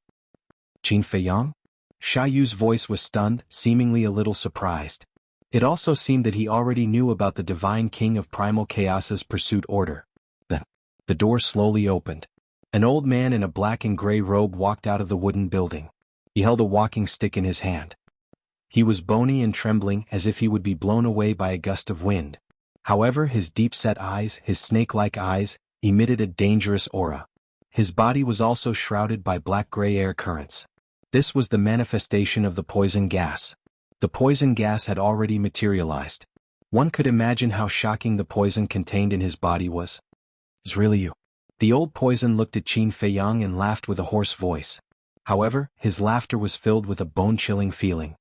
Qin Feiyang? Sha Yu's voice was stunned, seemingly a little surprised. It also seemed that he already knew about the Divine King of Primal Chaos's pursuit order. Then, the door slowly opened. An old man in a black and gray robe walked out of the wooden building. He held a walking stick in his hand. He was bony and trembling as if he would be blown away by a gust of wind. However, his deep-set eyes, his snake-like eyes, emitted a dangerous aura. His body was also shrouded by black-gray air currents. This was the manifestation of the poison gas. The poison gas had already materialized. One could imagine how shocking the poison contained in his body was. It's really you. The old poison looked at Qin Feiyang and laughed with a hoarse voice. However, his laughter was filled with a bone-chilling feeling.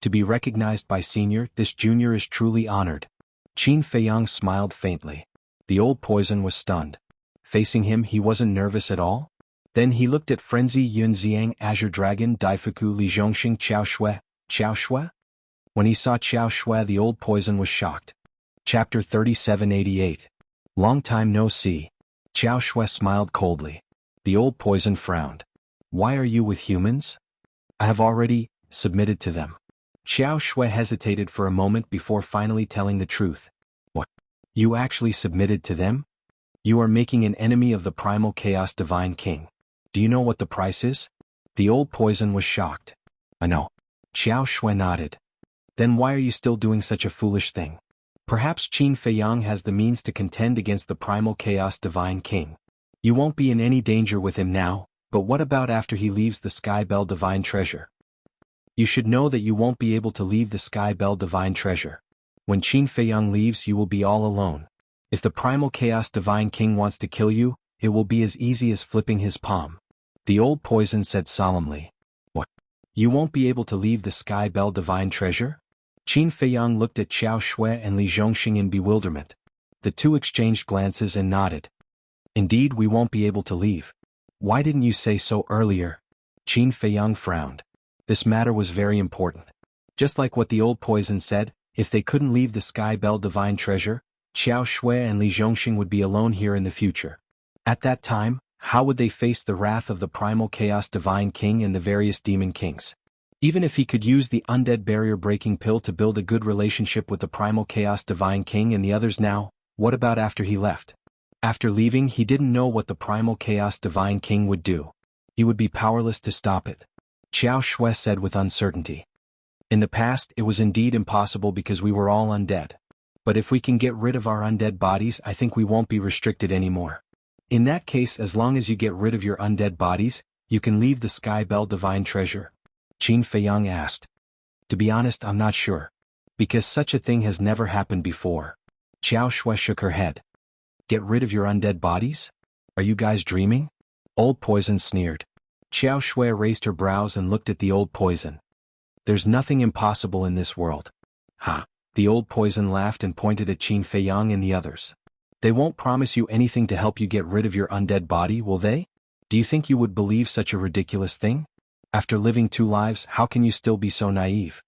To be recognized by Senior, this junior is truly honored. Qin Feiyang smiled faintly. The old poison was stunned. Facing him, he wasn't nervous at all. Then he looked at Frenzy Yunxiang, Azure Dragon, Daifuku, Li Zhongxing, Xiao Xue. Xiao Xue? When he saw Xiao Xue, the old poison was shocked. Chapter 3788. Long time no see. Xiao Xue smiled coldly. The old poison frowned. Why are you with humans? I have already submitted to them. Xiao Xue hesitated for a moment before finally telling the truth. What? You actually submitted to them? You are making an enemy of the Primal Chaos Divine King. Do you know what the price is? The old poison was shocked. I know. Xiao Xue nodded. Then why are you still doing such a foolish thing? Perhaps Qin Feiyang has the means to contend against the Primal Chaos Divine King. You won't be in any danger with him now, but what about after he leaves the Sky Bell Divine Treasure? You should know that you won't be able to leave the Sky Bell Divine Treasure. When Qin Feiyang leaves, you will be all alone. If the Primal Chaos Divine King wants to kill you, it will be as easy as flipping his palm. The old poison said solemnly. What? You won't be able to leave the Sky Bell Divine Treasure? Qin Feiyang looked at Xiao Shui and Li Zhongxing in bewilderment. The two exchanged glances and nodded. Indeed, we won't be able to leave. Why didn't you say so earlier? Qin Feiyang frowned. This matter was very important. Just like what the old poison said, if they couldn't leave the Sky Bell Divine Treasure, Xiao Shui and Li Zhongxing would be alone here in the future. At that time, how would they face the wrath of the Primal Chaos Divine King and the various Demon Kings? Even if he could use the undead barrier-breaking pill to build a good relationship with the Primal Chaos Divine King and the others now, what about after he left? After leaving, he didn't know what the Primal Chaos Divine King would do. He would be powerless to stop it. Xiao Shui said with uncertainty. In the past, it was indeed impossible because we were all undead. But if we can get rid of our undead bodies, I think we won't be restricted anymore. In that case, as long as you get rid of your undead bodies, you can leave the Sky Bell Divine Treasure? Qin Feiyang asked. To be honest, I'm not sure. Because such a thing has never happened before. Xiao Shui shook her head. Get rid of your undead bodies? Are you guys dreaming? Old Poison sneered. Xiao Shui raised her brows and looked at the Old Poison. There's nothing impossible in this world. Ha! The Old Poison laughed and pointed at Qin Feiyang and the others. They won't promise you anything to help you get rid of your undead body, will they? Do you think you would believe such a ridiculous thing? After living 2 lives, how can you still be so naive?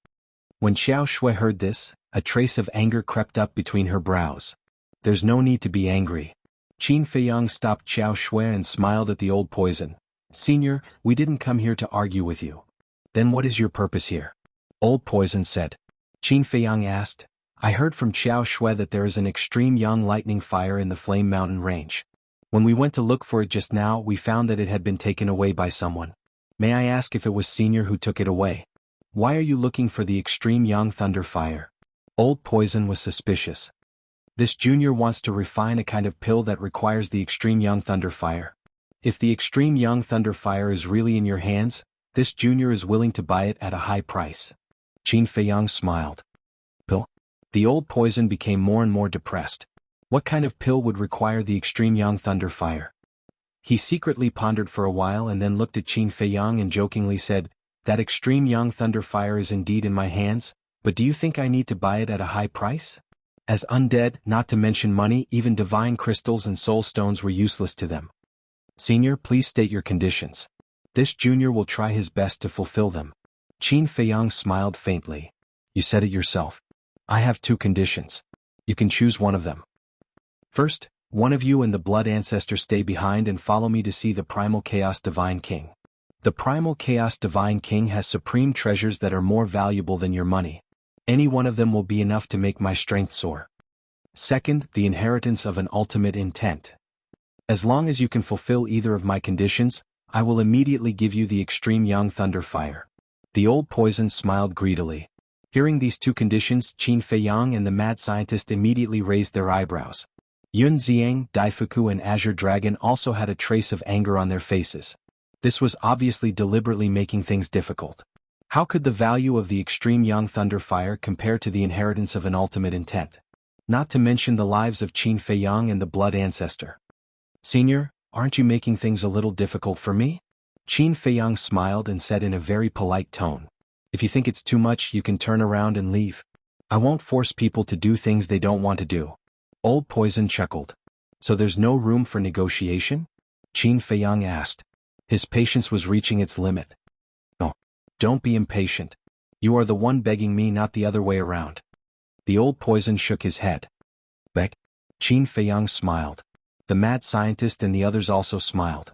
When Xiao Shui heard this, a trace of anger crept up between her brows. There's no need to be angry. Qin Feiyang stopped Xiao Shui and smiled at the Old Poison. Senior, we didn't come here to argue with you. Then what is your purpose here? Old Poison said. Qin Feiyang asked. I heard from Xiao Shui that there is an extreme young lightning fire in the Flame Mountain range. When we went to look for it just now, we found that it had been taken away by someone. May I ask if it was Senior who took it away? Why are you looking for the extreme young thunder fire? Old Poison was suspicious. This junior wants to refine a kind of pill that requires the extreme young thunder fire. If the extreme young thunder fire is really in your hands, this junior is willing to buy it at a high price. Qin Feiyang smiled. Pill? The Old Poison became more and more depressed. What kind of pill would require the extreme young thunder fire? He secretly pondered for a while and then looked at Qin Feiyang and jokingly said, That extreme young thunder fire is indeed in my hands, but do you think I need to buy it at a high price? As undead, not to mention money, even divine crystals and soul stones were useless to them. Senior, please state your conditions. This junior will try his best to fulfill them. Qin Feiyang smiled faintly. You said it yourself. I have 2 conditions. You can choose one of them. First, one of you and the Blood Ancestor stay behind and follow me to see the Primal Chaos Divine King. The Primal Chaos Divine King has supreme treasures that are more valuable than your money. Any one of them will be enough to make my strength soar. Second, the inheritance of an ultimate intent. As long as you can fulfill either of my conditions, I will immediately give you the extreme young thunder fire. The Old Poison smiled greedily. Hearing these 2 conditions, Qin Feiyang and the mad scientist immediately raised their eyebrows. Yun Xiang, Daifuku and Azure Dragon also had a trace of anger on their faces. This was obviously deliberately making things difficult. How could the value of the extreme young thunder fire compare to the inheritance of an ultimate intent? Not to mention the lives of Qin Feiyang and the Blood Ancestor. Senior, aren't you making things a little difficult for me? Qin Feiyang smiled and said in a very polite tone. If you think it's too much, you can turn around and leave. I won't force people to do things they don't want to do. Old Poison chuckled. So there's no room for negotiation? Qin Feiyang asked. His patience was reaching its limit. No. Don't be impatient. You are the one begging me, not the other way around. The Old Poison shook his head. Beg? Qin Feiyang smiled. The mad scientist and the others also smiled.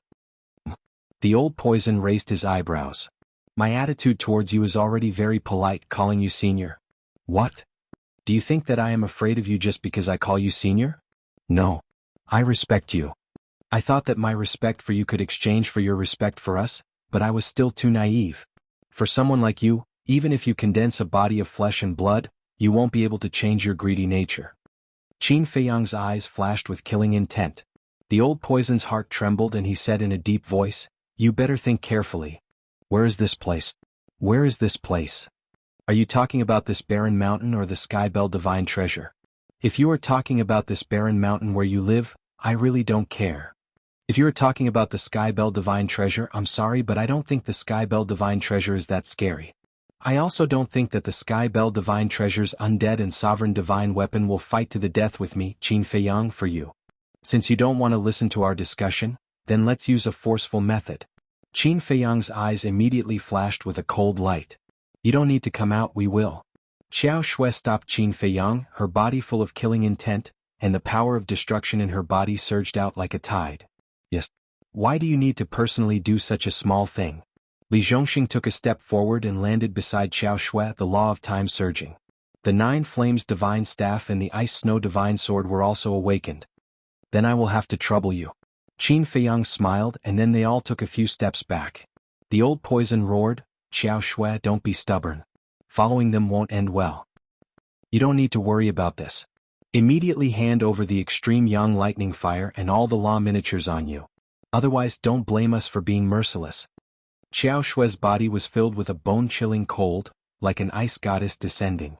The Old Poison raised his eyebrows. My attitude towards you is already very polite, calling you senior. What? Do you think that I am afraid of you just because I call you senior? No. I respect you. I thought that my respect for you could exchange for your respect for us, but I was still too naive. For someone like you, even if you condense a body of flesh and blood, you won't be able to change your greedy nature. Qin Feiyang's eyes flashed with killing intent. The Old Poison's heart trembled and he said in a deep voice, You better think carefully. Where is this place? Where is this place? Are you talking about this barren mountain or the Sky Bell Divine Treasure? If you are talking about this barren mountain where you live, I really don't care. If you are talking about the Sky Bell Divine Treasure, I'm sorry, but I don't think the Sky Bell Divine Treasure is that scary. I also don't think that the Sky Bell Divine Treasure's undead and sovereign divine weapon will fight to the death with me, Qin Feiyang, for you. Since you don't want to listen to our discussion, then let's use a forceful method. Qin Feiyang's eyes immediately flashed with a cold light. You don't need to come out, we will. Xiao Shui stopped Qin Feiyang, her body full of killing intent, and the power of destruction in her body surged out like a tide. Yes. Why do you need to personally do such a small thing? Li Zhongxing took a step forward and landed beside Xiao Shui, the law of time surging. The 9 Flames Divine Staff and the Ice Snow Divine Sword were also awakened. Then I will have to trouble you. Qin Feiyang smiled, and then they all took a few steps back. The old poison roared, Xiao Shui, don't be stubborn. Following them won't end well. You don't need to worry about this. Immediately hand over the extreme yang lightning fire and all the law miniatures on you. Otherwise don't blame us for being merciless. Xiao Shui's body was filled with a bone-chilling cold, like an ice goddess descending.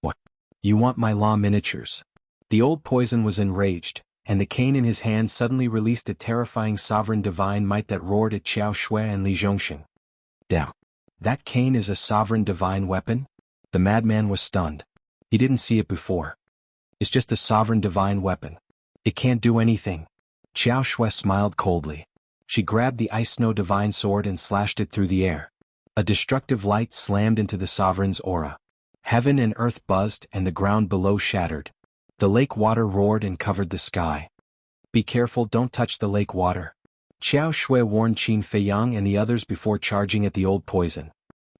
What? You want my law miniatures? The old poison was enraged, and the cane in his hand suddenly released a terrifying sovereign divine might that roared at Xiao Shui and Li Zhongxing. Damn. That cane is a sovereign divine weapon? The madman was stunned. He didn't see it before. It's just a sovereign divine weapon. It can't do anything. Xiao Shui smiled coldly. She grabbed the Ice Snow Divine Sword and slashed it through the air. A destructive light slammed into the sovereign's aura. Heaven and earth buzzed and the ground below shattered. The lake water roared and covered the sky. Be careful, don't touch the lake water. Xiao Shui warned Qin Feiyang and the others before charging at the old poison.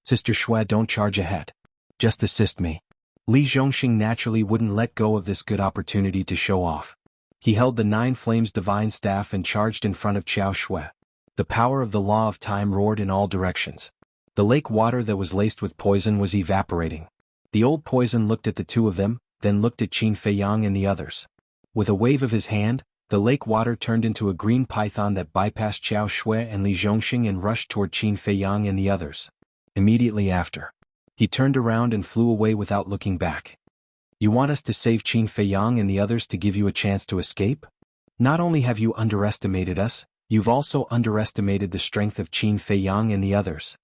Sister Shui, don't charge ahead. Just assist me. Li Zhongxing naturally wouldn't let go of this good opportunity to show off. He held the 9 Flames Divine Staff and charged in front of Xiao Shui. The power of the law of time roared in all directions. The lake water that was laced with poison was evaporating. The old poison looked at the two of them, then looked at Qin Feiyang and the others. With a wave of his hand, the lake water turned into a green python that bypassed Xiao Shui and Li Zhongxing and rushed toward Qin Feiyang and the others. Immediately after, he turned around and flew away without looking back. You want us to save Qin Feiyang and the others to give you a chance to escape? Not only have you underestimated us, you've also underestimated the strength of Qin Feiyang and the others.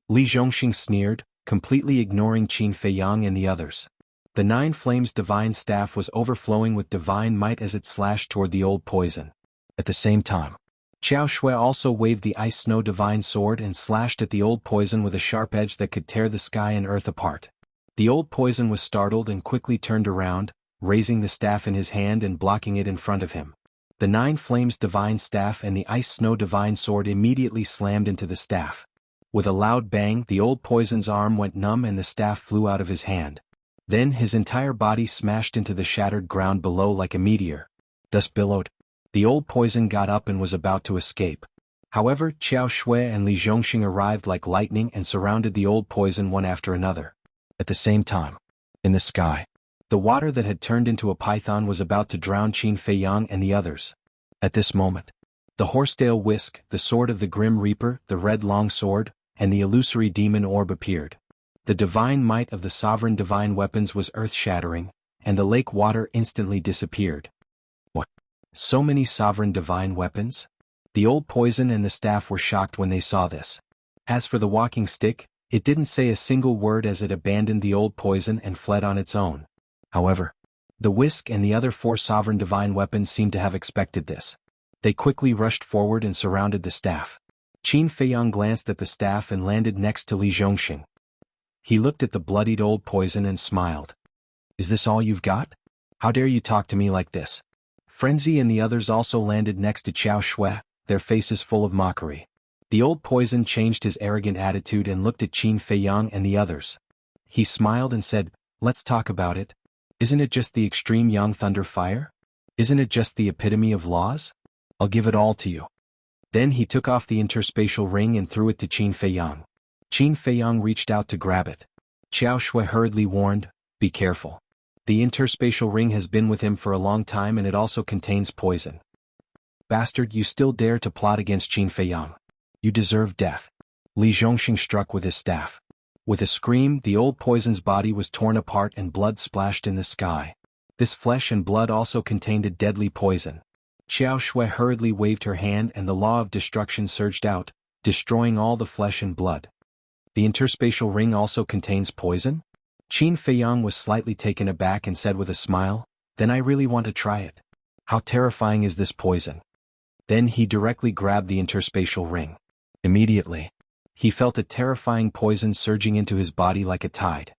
Li Zhongxing sneered, completely ignoring Qin Feiyang and the others. The 9 Flames Divine Staff was overflowing with divine might as it slashed toward the old poison. At the same time, Xiao Shui also waved the Ice Snow Divine Sword and slashed at the old poison with a sharp edge that could tear the sky and earth apart. The old poison was startled and quickly turned around, raising the staff in his hand and blocking it in front of him. The 9 Flames Divine Staff and the Ice Snow Divine Sword immediately slammed into the staff. With a loud bang, the old poison's arm went numb and the staff flew out of his hand. Then his entire body smashed into the shattered ground below like a meteor. Thus billowed. The old poison got up and was about to escape. However, Xiao Shui and Li Zhongxing arrived like lightning and surrounded the old poison one after another. At the same time, in the sky, the water that had turned into a python was about to drown Qin Feiyang and the others. At this moment, the horsetail whisk, the sword of the Grim Reaper, the red long sword, and the illusory demon orb appeared. The divine might of the sovereign divine weapons was earth-shattering, and the lake water instantly disappeared. What? So many sovereign divine weapons? The old poison and the staff were shocked when they saw this. As for the walking stick, it didn't say a single word as it abandoned the old poison and fled on its own. However, the whisk and the other 4 sovereign divine weapons seemed to have expected this. They quickly rushed forward and surrounded the staff. Qin Feiyang glanced at the staff and landed next to Li Zhongxing. He looked at the bloodied old poison and smiled. Is this all you've got? How dare you talk to me like this? Frenzy and the others also landed next to Xiao Shui, their faces full of mockery. The old poison changed his arrogant attitude and looked at Qin Feiyang and the others. He smiled and said, let's talk about it. Isn't it just the extreme Yang Thunder Fire? Isn't it just the epitome of laws? I'll give it all to you. Then he took off the interspatial ring and threw it to Qin Feiyang. Qin Feiyang reached out to grab it. Xiao Shui hurriedly warned, be careful. The interspatial ring has been with him for a long time and it also contains poison. Bastard, you still dare to plot against Qin Feiyang. You deserve death. Li Zhongxing struck with his staff. With a scream, the old poison's body was torn apart and blood splashed in the sky. This flesh and blood also contained a deadly poison. Xiao Shui hurriedly waved her hand and the law of destruction surged out, destroying all the flesh and blood. The interspatial ring also contains poison? Qin Feiyang was slightly taken aback and said with a smile, then I really want to try it. How terrifying is this poison? Then he directly grabbed the interspatial ring. Immediately, he felt a terrifying poison surging into his body like a tide.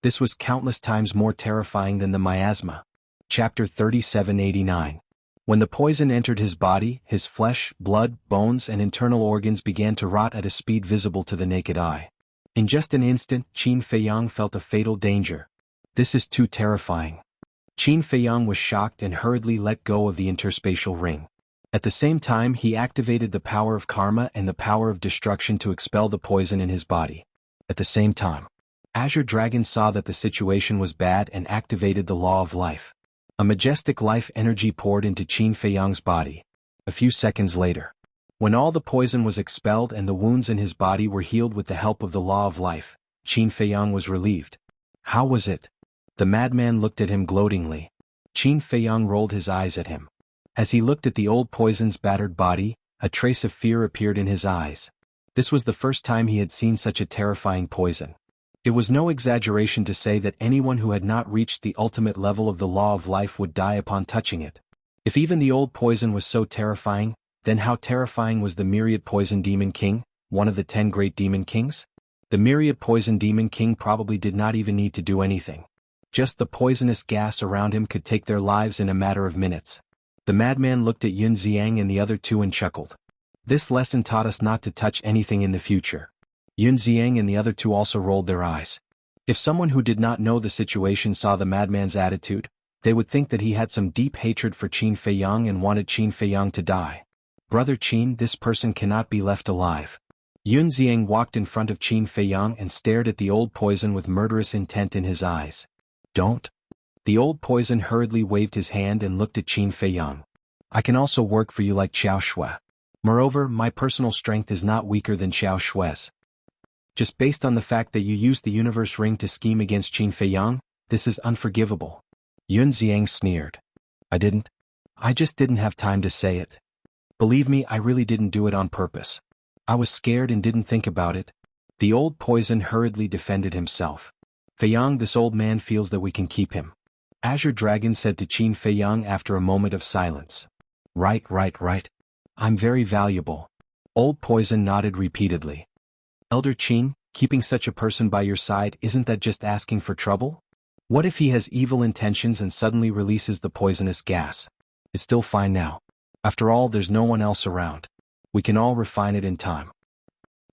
This was countless times more terrifying than the miasma. Chapter 3789. When the poison entered his body, his flesh, blood, bones and internal organs began to rot at a speed visible to the naked eye. In just an instant, Qin Feiyang felt a fatal danger. This is too terrifying. Qin Feiyang was shocked and hurriedly let go of the interspatial ring. At the same time, he activated the power of karma and the power of destruction to expel the poison in his body. At the same time, Azure Dragon saw that the situation was bad and activated the law of life. A majestic life energy poured into Qin Feiyang's body. A few seconds later, when all the poison was expelled and the wounds in his body were healed with the help of the law of life, Qin Feiyang was relieved. How was it? The madman looked at him gloatingly. Qin Feiyang rolled his eyes at him. As he looked at the old poison's battered body, a trace of fear appeared in his eyes. This was the first time he had seen such a terrifying poison. It was no exaggeration to say that anyone who had not reached the ultimate level of the law of life would die upon touching it. If even the old poison was so terrifying, then how terrifying was the Myriad Poison Demon King, one of the 10 great demon kings? The Myriad Poison Demon King probably did not even need to do anything. Just the poisonous gas around him could take their lives in a matter of minutes. The madman looked at Yun Xiang and the other two and chuckled. This lesson taught us not to touch anything in the future. Yun Xiang and the other two also rolled their eyes. If someone who did not know the situation saw the madman's attitude, they would think that he had some deep hatred for Qin Feiyang and wanted Qin Feiyang to die. Brother Qin, this person cannot be left alive. Yun Xiang walked in front of Qin Feiyang and stared at the old poison with murderous intent in his eyes. Don't. The old poison hurriedly waved his hand and looked at Qin Feiyang. I can also work for you like Xiao Shui. Moreover, my personal strength is not weaker than Xiao Shui's. Just based on the fact that you used the universe ring to scheme against Qin Feiyang, this is unforgivable. Yun Xiang sneered. I just didn't have time to say it. Believe me, I really didn't do it on purpose. I was scared and didn't think about it. The old poison hurriedly defended himself. Feiyang, this old man feels that we can keep him. Azure Dragon said to Qin Feiyang after a moment of silence. Right. I'm very valuable. Old Poison nodded repeatedly. Elder Qin, keeping such a person by your side, isn't that just asking for trouble? What if he has evil intentions and suddenly releases the poisonous gas? It's still fine now. After all, there's no one else around. We can all refine it in time.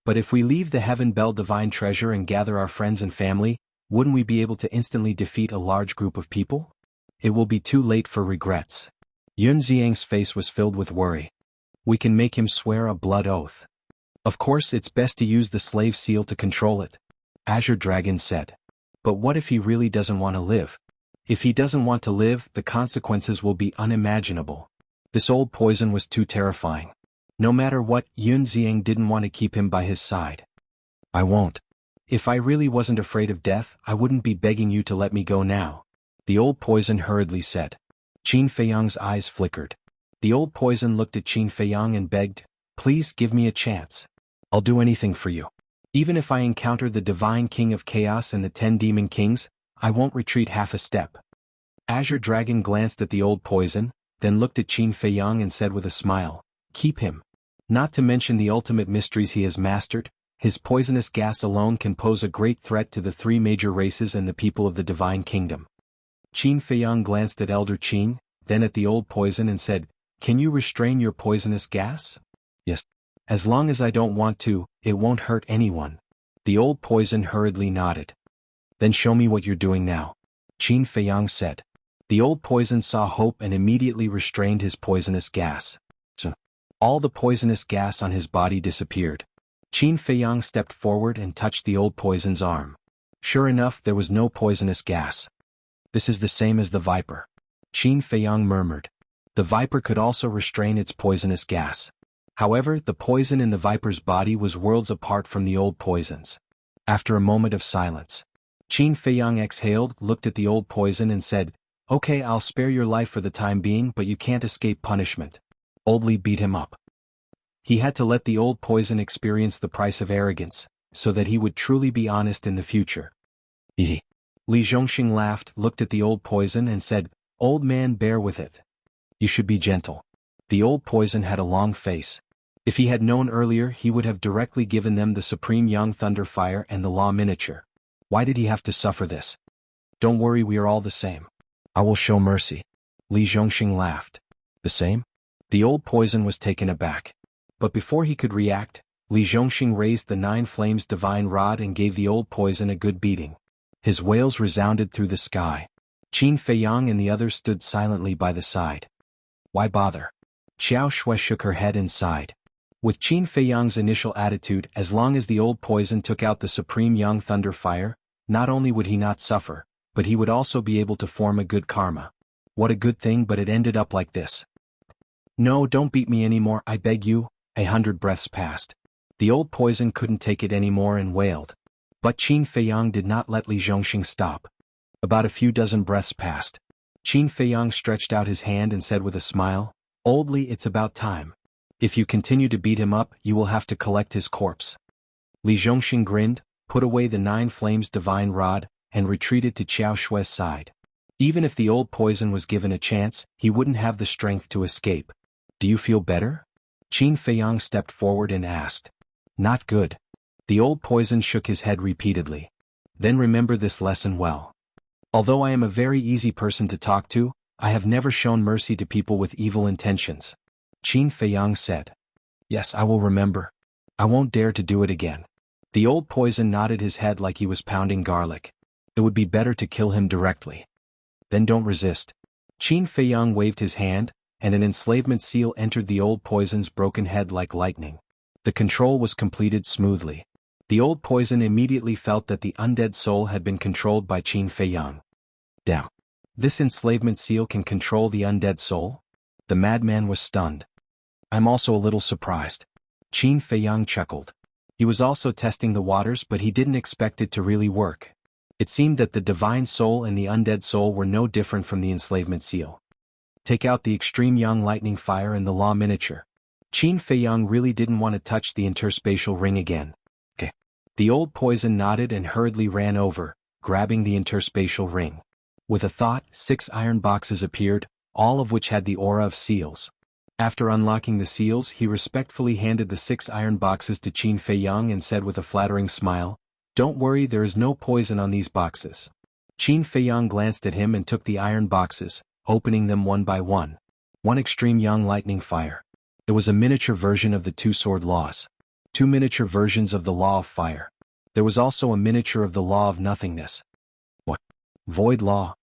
But if we leave the Heaven Bell Divine Treasure and gather our friends and family, wouldn't we be able to instantly defeat a large group of people? It will be too late for regrets. Yun Xiang's face was filled with worry. We can make him swear a blood oath. Of course, it's best to use the slave seal to control it. Azure Dragon said. But what if he really doesn't want to live? If he doesn't want to live, the consequences will be unimaginable. This old poison was too terrifying. No matter what, Yun Xiang didn't want to keep him by his side. I won't. If I really wasn't afraid of death, I wouldn't be begging you to let me go now. The old poison hurriedly said. Qin Feiyang's eyes flickered. The old poison looked at Qin Feiyang and begged, please give me a chance. I'll do anything for you. Even if I encounter the Divine King of Chaos and the 10 Demon Kings, I won't retreat half a step. Azure Dragon glanced at the old poison, then looked at Qin Feiyang and said with a smile, keep him. Not to mention the ultimate mysteries he has mastered, his poisonous gas alone can pose a great threat to the 3 major races and the people of the Divine Kingdom. Qin Feiyang glanced at Elder Qin, then at the old poison and said, can you restrain your poisonous gas? Yes. As long as I don't want to, it won't hurt anyone. The old poison hurriedly nodded. Then show me what you're doing now. Qin Feiyang said. The old poison saw hope and immediately restrained his poisonous gas. All the poisonous gas on his body disappeared. Qin Feiyang stepped forward and touched the old poison's arm. Sure enough, there was no poisonous gas. This is the same as the viper. Qin Feiyang murmured. The viper could also restrain its poisonous gas. However, the poison in the viper's body was worlds apart from the old poison's. After a moment of silence, Qin Feiyang exhaled, looked at the old poison and said, okay, I'll spare your life for the time being, but you can't escape punishment. Oldly beat him up. He had to let the old poison experience the price of arrogance, so that he would truly be honest in the future. Li Zhongxing laughed, looked at the old poison and said, "Old man, bear with it. You should be gentle." The old poison had a long face. If he had known earlier, he would have directly given them the supreme young thunder fire and the law miniature. Why did he have to suffer this? "Don't worry, we are all the same. I will show mercy." Li Zhongxing laughed. "The same?" The old poison was taken aback. But before he could react, Li Zhongxing raised the 9 flames divine rod and gave the old poison a good beating. His wails resounded through the sky. Qin Feiyang and the others stood silently by the side. Why bother? Xiao Shui shook her head and sighed. With Qin Feiyang's initial attitude, as long as the old poison took out the supreme young thunder fire, not only would he not suffer, but he would also be able to form a good karma. What a good thing, but it ended up like this. "No, don't beat me anymore, I beg you." 100 breaths passed. The old poison couldn't take it anymore and wailed. But Qin Feiyang did not let Li Zhongxing stop. About a few dozen breaths passed. Qin Feiyang stretched out his hand and said with a smile, "Old Li, it's about time. If you continue to beat him up, you will have to collect his corpse." Li Zhongxing grinned, put away the 9 flames divine rod, and retreated to Xiao Shui's side. Even if the old poison was given a chance, he wouldn't have the strength to escape. "Do you feel better?" Qin Feiyang stepped forward and asked. "Not good." The old poison shook his head repeatedly. "Then remember this lesson well. Although I am a very easy person to talk to, I have never shown mercy to people with evil intentions." Qin Feiyang said. "Yes, I will remember. I won't dare to do it again." The old poison nodded his head like he was pounding garlic. "It would be better to kill him directly." "Then don't resist." Qin Feiyang waved his hand, and an enslavement seal entered the old poison's broken head like lightning. The control was completed smoothly. The old poison immediately felt that the undead soul had been controlled by Qin Feiyang. Damn. This enslavement seal can control the undead soul? The madman was stunned. "I'm also a little surprised." Qin Feiyang chuckled. He was also testing the waters, but he didn't expect it to really work. It seemed that the divine soul and the undead soul were no different from the enslavement seal. Take out the extreme young lightning fire and the law miniature. Qin Feiyang really didn't want to touch the interspatial ring again. Okay. The old poison nodded and hurriedly ran over, grabbing the interspatial ring. With a thought, 6 iron boxes appeared, all of which had the aura of seals. After unlocking the seals, he respectfully handed the 6 iron boxes to Qin Feiyang and said with a flattering smile, "Don't worry, there is no poison on these boxes." Qin Feiyang glanced at him and took the iron boxes, opening them one by one. One extreme young lightning fire. It was a miniature version of the 2 sword laws. 2 miniature versions of the law of fire. There was also a miniature of the law of nothingness. What? Void law?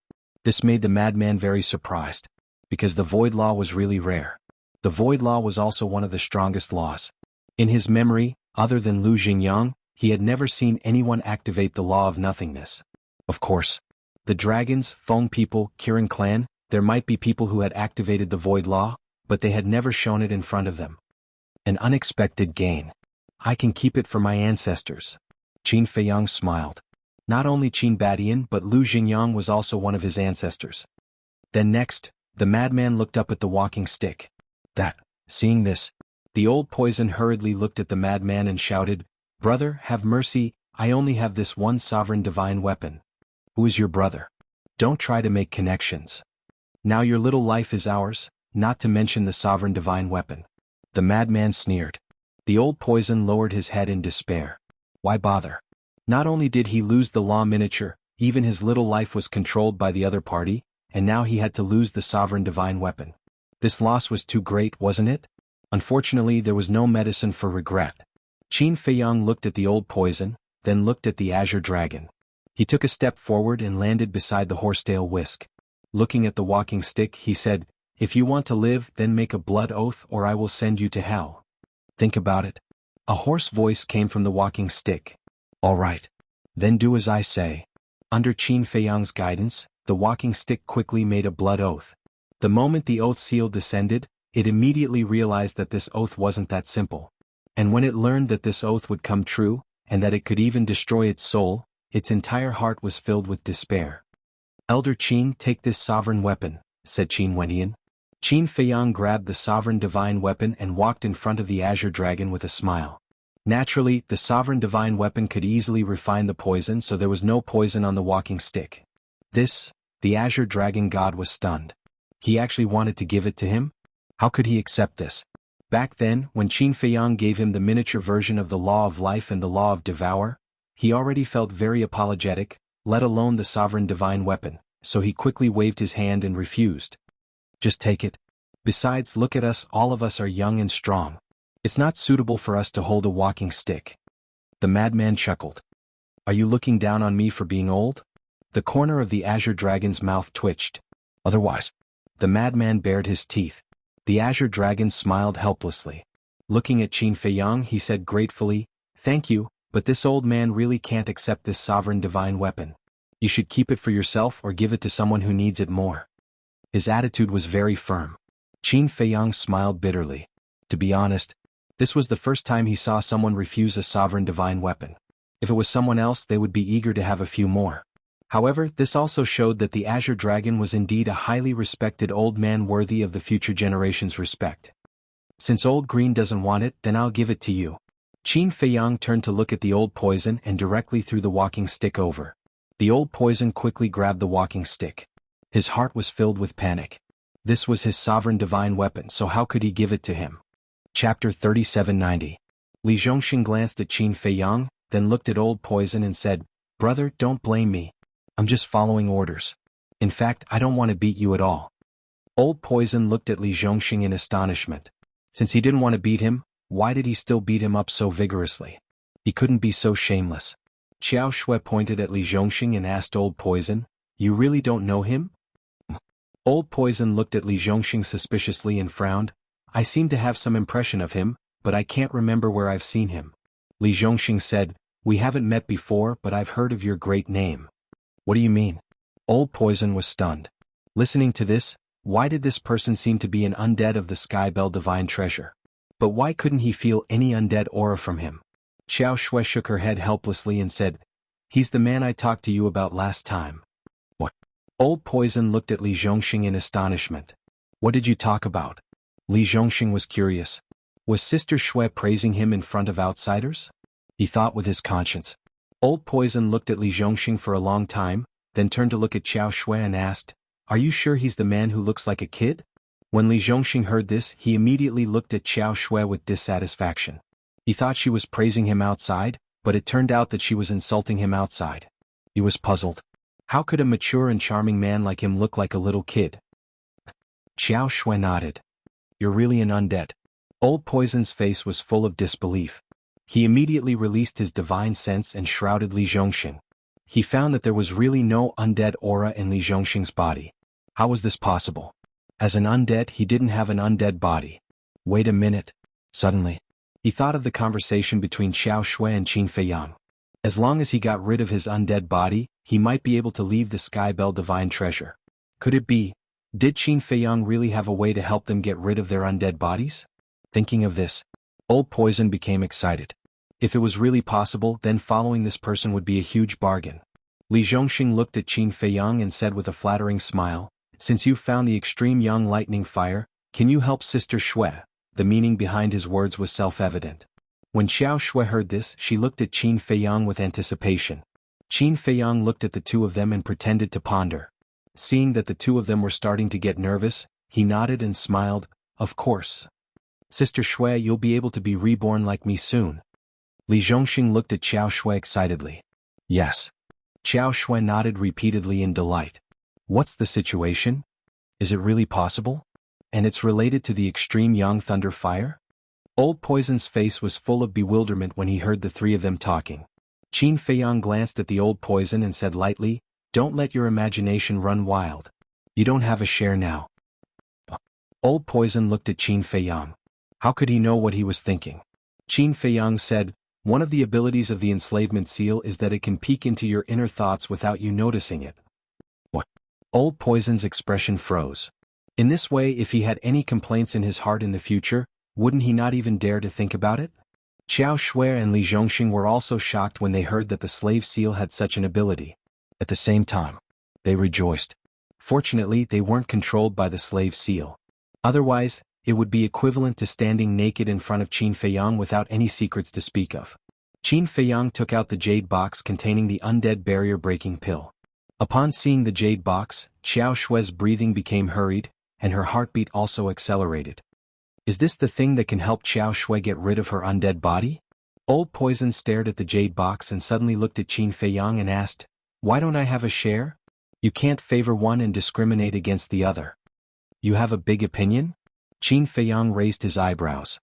This made the madman very surprised, because the void law was really rare. The void law was also one of the strongest laws. In his memory, other than Lu Xingyang, he had never seen anyone activate the law of nothingness. Of course, the dragons, Feng people, Kirin clan, there might be people who had activated the void law, but they had never shown it in front of them. An unexpected gain. I can keep it for my ancestors. Qin Feiyang smiled. Not only Qin Badian but Lu Xingyang was also one of his ancestors. Then next, the madman looked up at the walking stick. Seeing this, the old poison hurriedly looked at the madman and shouted, "Brother, have mercy, I only have this one sovereign divine weapon." "Who is your brother?" "Don't try to make connections. Now your little life is ours, not to mention the sovereign divine weapon." The madman sneered. The old poison lowered his head in despair. Why bother? Not only did he lose the law miniature, even his little life was controlled by the other party, and now he had to lose the sovereign divine weapon. This loss was too great, wasn't it? Unfortunately, there was no medicine for regret. Qin Feiyang looked at the old poison, then looked at the azure dragon. He took a step forward and landed beside the horsetail whisk. Looking at the walking stick, he said, "If you want to live, then make a blood oath or I will send you to hell. Think about it." A hoarse voice came from the walking stick. "All right. Then do as I say." Under Qin Feiyang's guidance, the walking stick quickly made a blood oath. The moment the oath seal descended, it immediately realized that this oath wasn't that simple. And when it learned that this oath would come true, and that it could even destroy its soul, its entire heart was filled with despair. "Elder Qin, take this sovereign weapon," said Qin Wendian. Qin Feiyang grabbed the sovereign divine weapon and walked in front of the azure dragon with a smile. Naturally, the sovereign divine weapon could easily refine the poison, so there was no poison on the walking stick. The Azure Dragon God was stunned. He actually wanted to give it to him? How could he accept this? Back then, when Qin Feiyang gave him the miniature version of the Law of Life and the Law of Devour, he already felt very apologetic, let alone the sovereign divine weapon, so he quickly waved his hand and refused. Just take it. Besides, look at us, all of us are young and strong. It's not suitable for us to hold a walking stick. The madman chuckled. Are you looking down on me for being old? The corner of the Azure Dragon's mouth twitched. Otherwise. The madman bared his teeth. The Azure Dragon smiled helplessly. Looking at Qin Feiyang, he said gratefully, "Thank you, but this old man really can't accept this sovereign divine weapon. You should keep it for yourself or give it to someone who needs it more." His attitude was very firm. Qin Feiyang smiled bitterly. To be honest, this was the first time he saw someone refuse a sovereign divine weapon. If it was someone else, they would be eager to have a few more. However, this also showed that the Azure Dragon was indeed a highly respected old man worthy of the future generation's respect. Since Old Green doesn't want it, then I'll give it to you. Qin Feiyang turned to look at the old poison and directly threw the walking stick over. The old poison quickly grabbed the walking stick. His heart was filled with panic. This was his sovereign divine weapon, so how could he give it to him? Chapter 3790. Li Zhongxing glanced at Qin Feiyang, then looked at old poison and said, "Brother, don't blame me. I'm just following orders. In fact, I don't want to beat you at all." Old poison looked at Li Zhongxing in astonishment. Since he didn't want to beat him, why did he still beat him up so vigorously? He couldn't be so shameless. Qiao Shui pointed at Li Zhongxing and asked Old Poison, "You really don't know him?" Old Poison looked at Li Zhongxing suspiciously and frowned. "I seem to have some impression of him, but I can't remember where I've seen him." Li Zhongxing said, "We haven't met before, but I've heard of your great name." "What do you mean?" Old Poison was stunned. Listening to this, why did this person seem to be an undead of the Skybell Divine Treasure? But why couldn't he feel any undead aura from him? Qiao Shui shook her head helplessly and said, "He's the man I talked to you about last time." "What?" Old Poison looked at Li Zhongxing in astonishment. "What did you talk about?" Li Zhongxing was curious. Was Sister Shui praising him in front of outsiders? He thought with his conscience. Old Poison looked at Li Zhongxing for a long time, then turned to look at Qiao Shui and asked, "Are you sure he's the man who looks like a kid?" When Li Zhongxing heard this, he immediately looked at Qiao Shui with dissatisfaction. He thought she was praising him outside, but it turned out that she was insulting him outside. He was puzzled. How could a mature and charming man like him look like a little kid? Qiao Shui nodded. "You're really an undead." Old Poison's face was full of disbelief. He immediately released his divine sense and shrouded Li Zhongxing. He found that there was really no undead aura in Li Zhongxing's body. How was this possible? As an undead, he didn't have an undead body. Wait a minute. Suddenly, he thought of the conversation between Qiao Shui and Qin Feiyang. As long as he got rid of his undead body, he might be able to leave the Skybell Divine Treasure. Could it be? Did Qin Feiyang really have a way to help them get rid of their undead bodies? Thinking of this, Old Poison became excited. If it was really possible, then following this person would be a huge bargain. Li Zhongxing looked at Qin Feiyang and said with a flattering smile, "Since you've found the extreme young lightning fire, can you help Sister Shui?" The meaning behind his words was self-evident. When Qiao Shui heard this, she looked at Qin Feiyang with anticipation. Qin Feiyang looked at the two of them and pretended to ponder. Seeing that the two of them were starting to get nervous, he nodded and smiled, "Of course. Sister Shui, you'll be able to be reborn like me soon." Li Zhongxing looked at Qiao Shui excitedly. "Yes." Qiao Shui nodded repeatedly in delight. "What's the situation? Is it really possible? And it's related to the extreme young thunder fire?" Old Poison's face was full of bewilderment when he heard the three of them talking. Qin Feiyang glanced at the Old Poison and said lightly, "Don't let your imagination run wild. You don't have a share now." Old Poison looked at Qin Feiyang. How could he know what he was thinking? Qin Feiyang said, "One of the abilities of the enslavement seal is that it can peek into your inner thoughts without you noticing it." What? Old Poison's expression froze. In this way, if he had any complaints in his heart in the future, wouldn't he not even dare to think about it? Qiao Shui and Li Zhongxing were also shocked when they heard that the slave seal had such an ability. At the same time, they rejoiced. Fortunately, they weren't controlled by the slave seal. Otherwise, it would be equivalent to standing naked in front of Qin Feiyang without any secrets to speak of. Qin Feiyang took out the jade box containing the undead barrier-breaking pill. Upon seeing the jade box, Xiao Shue's breathing became hurried, and her heartbeat also accelerated. Is this the thing that can help Xiao Shui get rid of her undead body? Old Poison stared at the jade box and suddenly looked at Qin Feiyang and asked, "Why don't I have a share? You can't favor one and discriminate against the other. You have a big opinion?" Qin Feiyang raised his eyebrows.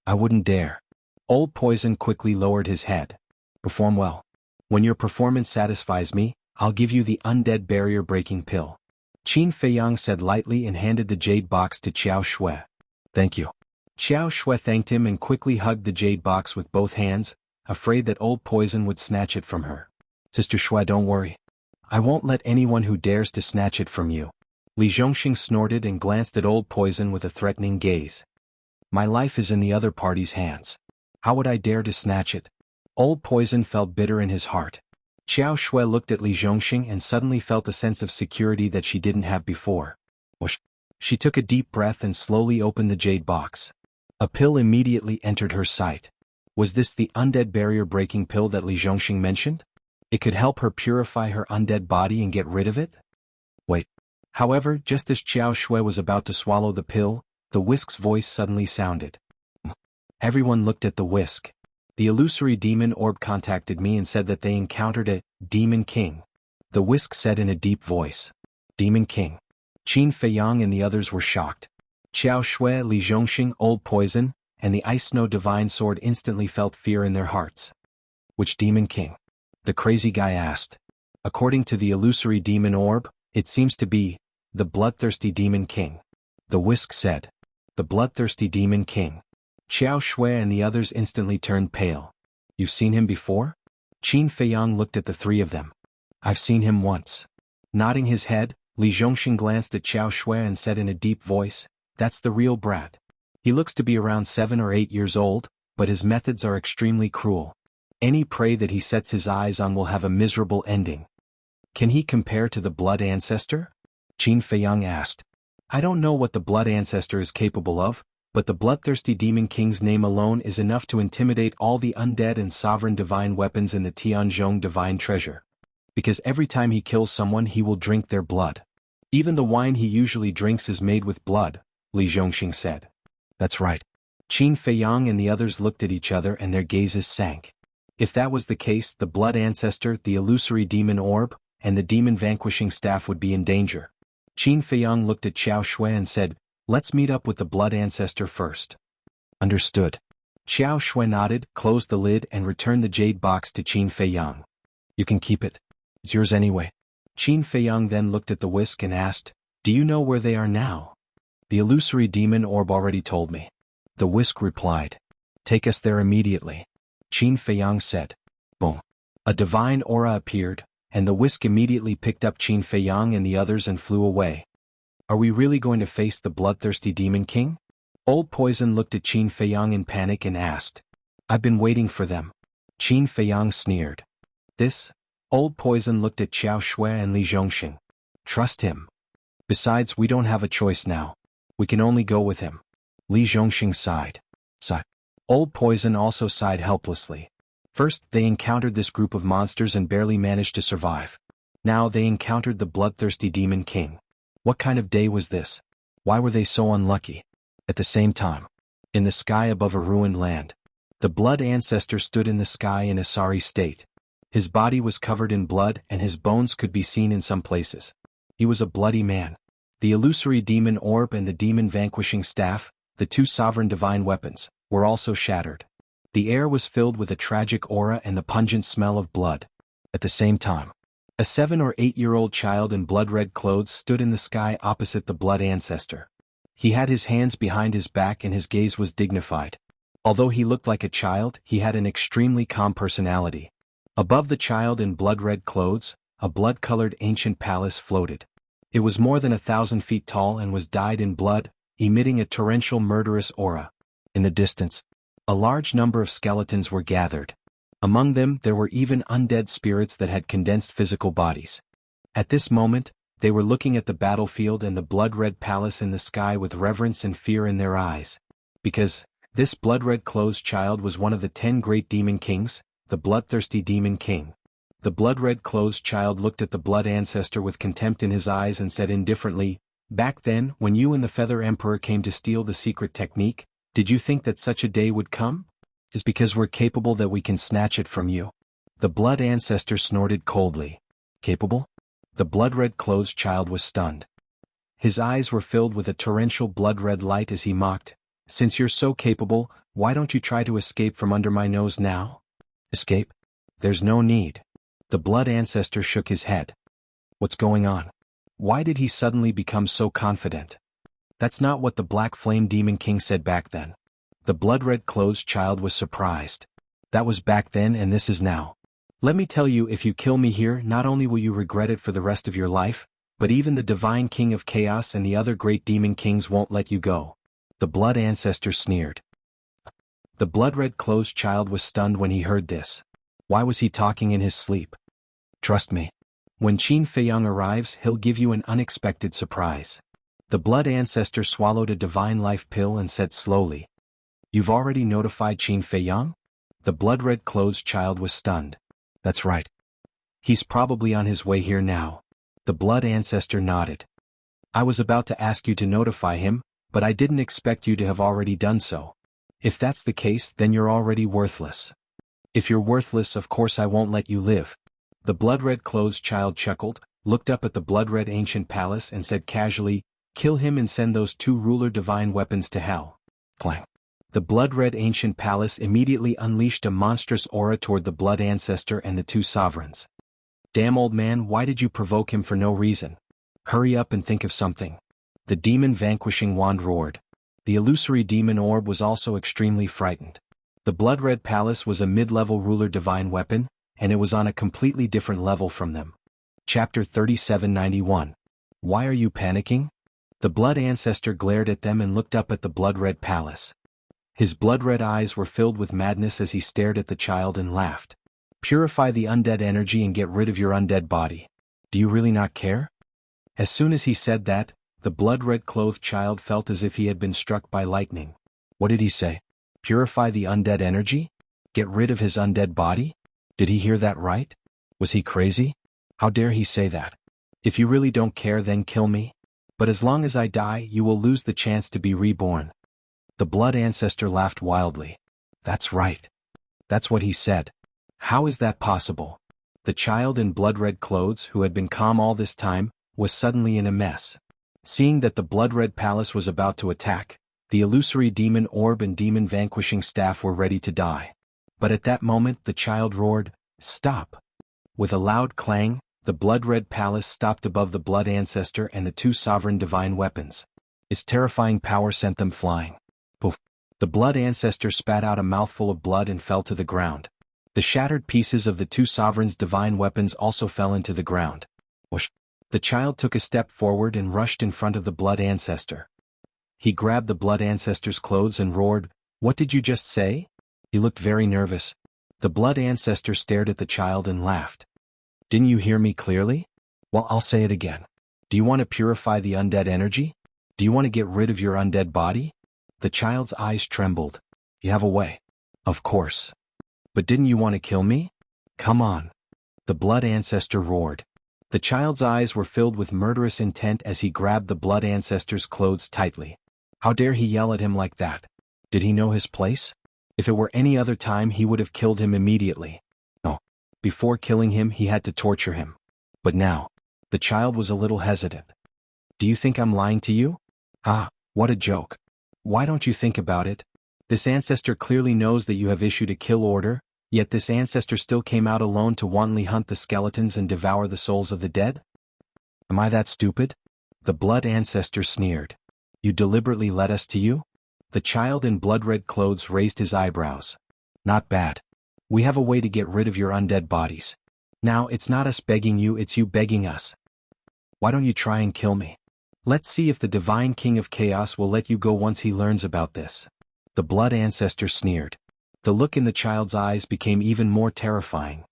"I wouldn't dare." Old Poison quickly lowered his head. "Perform well. When your performance satisfies me, I'll give you the undead barrier-breaking pill." Qin Feiyang said lightly and handed the jade box to Xiao Shui. "Thank you." Xiao Shui thanked him and quickly hugged the jade box with both hands, afraid that Old Poison would snatch it from her. "Sister Shui, don't worry. I won't let anyone who dares to snatch it from you." Li Zhongxing snorted and glanced at Old Poison with a threatening gaze. "My life is in the other party's hands. How would I dare to snatch it?" Old Poison felt bitter in his heart. Xiao Shui looked at Li Zhongxing and suddenly felt a sense of security that she didn't have before. Whoosh. She took a deep breath and slowly opened the jade box. A pill immediately entered her sight. Was this the undead barrier-breaking pill that Li Zhongxing mentioned? It could help her purify her undead body and get rid of it? Wait. However, just as Xiao Shui was about to swallow the pill, the whisk's voice suddenly sounded. Everyone looked at the whisk. The illusory demon orb contacted me and said that they encountered a demon king. The whisk said in a deep voice. Demon king. Qin Feiyang and the others were shocked. Xiao Shui, Li Zhongxing, Old Poison, and the Ice Snow Divine Sword instantly felt fear in their hearts. Which demon king? The crazy guy asked. According to the illusory demon orb, it seems to be the bloodthirsty demon king. The whisk said. The bloodthirsty demon king. Xiao Shui and the others instantly turned pale. You've seen him before? Qin Feiyang looked at the three of them. I've seen him once. Nodding his head, Li Zhongxing glanced at Xiao Shui and said in a deep voice, That's the real brat. He looks to be around 7 or 8 years old, but his methods are extremely cruel. Any prey that he sets his eyes on will have a miserable ending. Can he compare to the Blood Ancestor? Qin Feiyang asked. I don't know what the Blood Ancestor is capable of, but the bloodthirsty demon king's name alone is enough to intimidate all the undead and sovereign divine weapons in the Tianzhong divine treasure. Because every time he kills someone he will drink their blood. Even the wine he usually drinks is made with blood, Li Zhongxing said. That's right. Qin Feiyang and the others looked at each other and their gazes sank. If that was the case, the Blood Ancestor, the illusory demon orb, and the demon vanquishing staff would be in danger. Qin Feiyang looked at Xiao Shui and said, Let's meet up with the Blood Ancestor first. Understood. Xiao Shui nodded, closed the lid and returned the jade box to Qin Feiyang. You can keep it. It's yours anyway. Qin Feiyang then looked at the whisk and asked, Do you know where they are now? The illusory demon orb already told me. The whisk replied. Take us there immediately. Qin Feiyang said. Boom. A divine aura appeared, and the whisk immediately picked up Qin Feiyang and the others and flew away. Are we really going to face the bloodthirsty demon king? Old Poison looked at Qin Feiyang in panic and asked. I've been waiting for them. Qin Feiyang sneered. This? Old Poison looked at Xiao Shui and Li Zhongxing. Trust him. Besides, we don't have a choice now. We can only go with him. Li Zhongxing sighed. Sigh. Old Poison also sighed helplessly. First, they encountered this group of monsters and barely managed to survive. Now they encountered the bloodthirsty demon king. What kind of day was this? Why were they so unlucky? At the same time, in the sky above a ruined land, the Blood Ancestor stood in the sky in a sorry state. His body was covered in blood and his bones could be seen in some places. He was a bloody man. The illusory demon orb and the demon vanquishing staff, the two sovereign divine weapons, were also shattered. The air was filled with a tragic aura and the pungent smell of blood. At the same time, a 7 or 8-year-old child in blood-red clothes stood in the sky opposite the Blood Ancestor. He had his hands behind his back and his gaze was dignified. Although he looked like a child, he had an extremely calm personality. Above the child in blood-red clothes, a blood-colored ancient palace floated. It was more than 1,000 feet tall and was dyed in blood, emitting a torrential murderous aura. In the distance, a large number of skeletons were gathered. Among them there were even undead spirits that had condensed physical bodies. At this moment, They were looking at the battlefield and the blood-red palace in the sky with reverence and fear in their eyes. Because this blood-red clothes child was one of the 10 great demon kings, the bloodthirsty demon king. The blood-red clothes child looked at the blood ancestor with contempt in his eyes and said indifferently, "Back then, when you and the Feather Emperor came to steal the secret technique, did you think that such a day would come? It's because we're capable that we can snatch it from you." The blood ancestor snorted coldly. Capable? The blood-red clothes child was stunned. His eyes were filled with a torrential blood-red light as he mocked, "Since you're so capable, why don't you try to escape from under my nose now?" Escape? There's no need. The blood ancestor shook his head. What's going on? Why did he suddenly become so confident? That's not what the Black Flame Demon King said back then. The blood-red clothes child was surprised. That was back then and this is now. Let me tell you, if you kill me here, not only will you regret it for the rest of your life, but even the Divine King of Chaos and the other great demon kings won't let you go. The blood ancestor sneered. The blood-red clothes child was stunned when he heard this. Why was he talking in his sleep? Trust me. When Qin Feiyang arrives, he'll give you an unexpected surprise. The blood ancestor swallowed a divine life pill and said slowly. You've already notified Qin Feiyang? The blood-red clothes child was stunned. That's right. He's probably on his way here now. The blood ancestor nodded. I was about to ask you to notify him, but I didn't expect you to have already done so. If that's the case, then you're already worthless. If you're worthless, of course I won't let you live. The blood-red clothes child chuckled, looked up at the blood-red ancient palace and said casually, "Kill him and send those 2 ruler divine weapons to hell." Clang. The blood-red ancient palace immediately unleashed a monstrous aura toward the blood ancestor and the 2 sovereigns. Damn old man, why did you provoke him for no reason? Hurry up and think of something. The demon vanquishing wand roared. The illusory demon orb was also extremely frightened. The blood-red palace was a mid-level ruler divine weapon, and it was on a completely different level from them. Chapter 3791. Why are you panicking? The blood ancestor glared at them and looked up at the blood-red palace. His blood-red eyes were filled with madness as he stared at the child and laughed. Purify the undead energy and get rid of your undead body. Do you really not care? As soon as he said that, the blood-red clothed child felt as if he had been struck by lightning. What did he say? Purify the undead energy? Get rid of his undead body? Did he hear that right? Was he crazy? How dare he say that? If you really don't care, then kill me. But as long as I die, you will lose the chance to be reborn. The blood ancestor laughed wildly. That's right. That's what he said. How is that possible? The child in blood-red clothes, who had been calm all this time, was suddenly in a mess. Seeing that the blood-red palace was about to attack, the illusory demon orb and demon vanquishing staff were ready to die. But at that moment the child roared, "Stop!" With a loud clang, the blood-red palace stopped above the blood ancestor and the 2 sovereign divine weapons. Its terrifying power sent them flying. Poof! The blood ancestor spat out a mouthful of blood and fell to the ground. The shattered pieces of the 2 sovereigns' divine weapons also fell into the ground. Whoosh! The child took a step forward and rushed in front of the blood ancestor. He grabbed the blood ancestor's clothes and roared, "What did you just say?" He looked very nervous. The blood ancestor stared at the child and laughed. Didn't you hear me clearly? Well, I'll say it again. Do you want to purify the undead energy? Do you want to get rid of your undead body? The child's eyes trembled. You have a way. Of course. But didn't you want to kill me? Come on. The blood ancestor roared. The child's eyes were filled with murderous intent as he grabbed the blood ancestor's clothes tightly. How dare he yell at him like that? Did he know his place? If it were any other time, he would have killed him immediately. No. Before killing him, he had to torture him. But now, the child was a little hesitant. Do you think I'm lying to you? Ah, what a joke. Why don't you think about it? This ancestor clearly knows that you have issued a kill order, yet this ancestor still came out alone to wantonly hunt the skeletons and devour the souls of the dead? Am I that stupid? The blood ancestor sneered. You deliberately led us to you? The child in blood-red clothes raised his eyebrows. Not bad. We have a way to get rid of your undead bodies. Now it's not us begging you, it's you begging us. Why don't you try and kill me? Let's see if the Divine King of Chaos will let you go once he learns about this. The blood ancestor sneered. The look in the child's eyes became even more terrifying.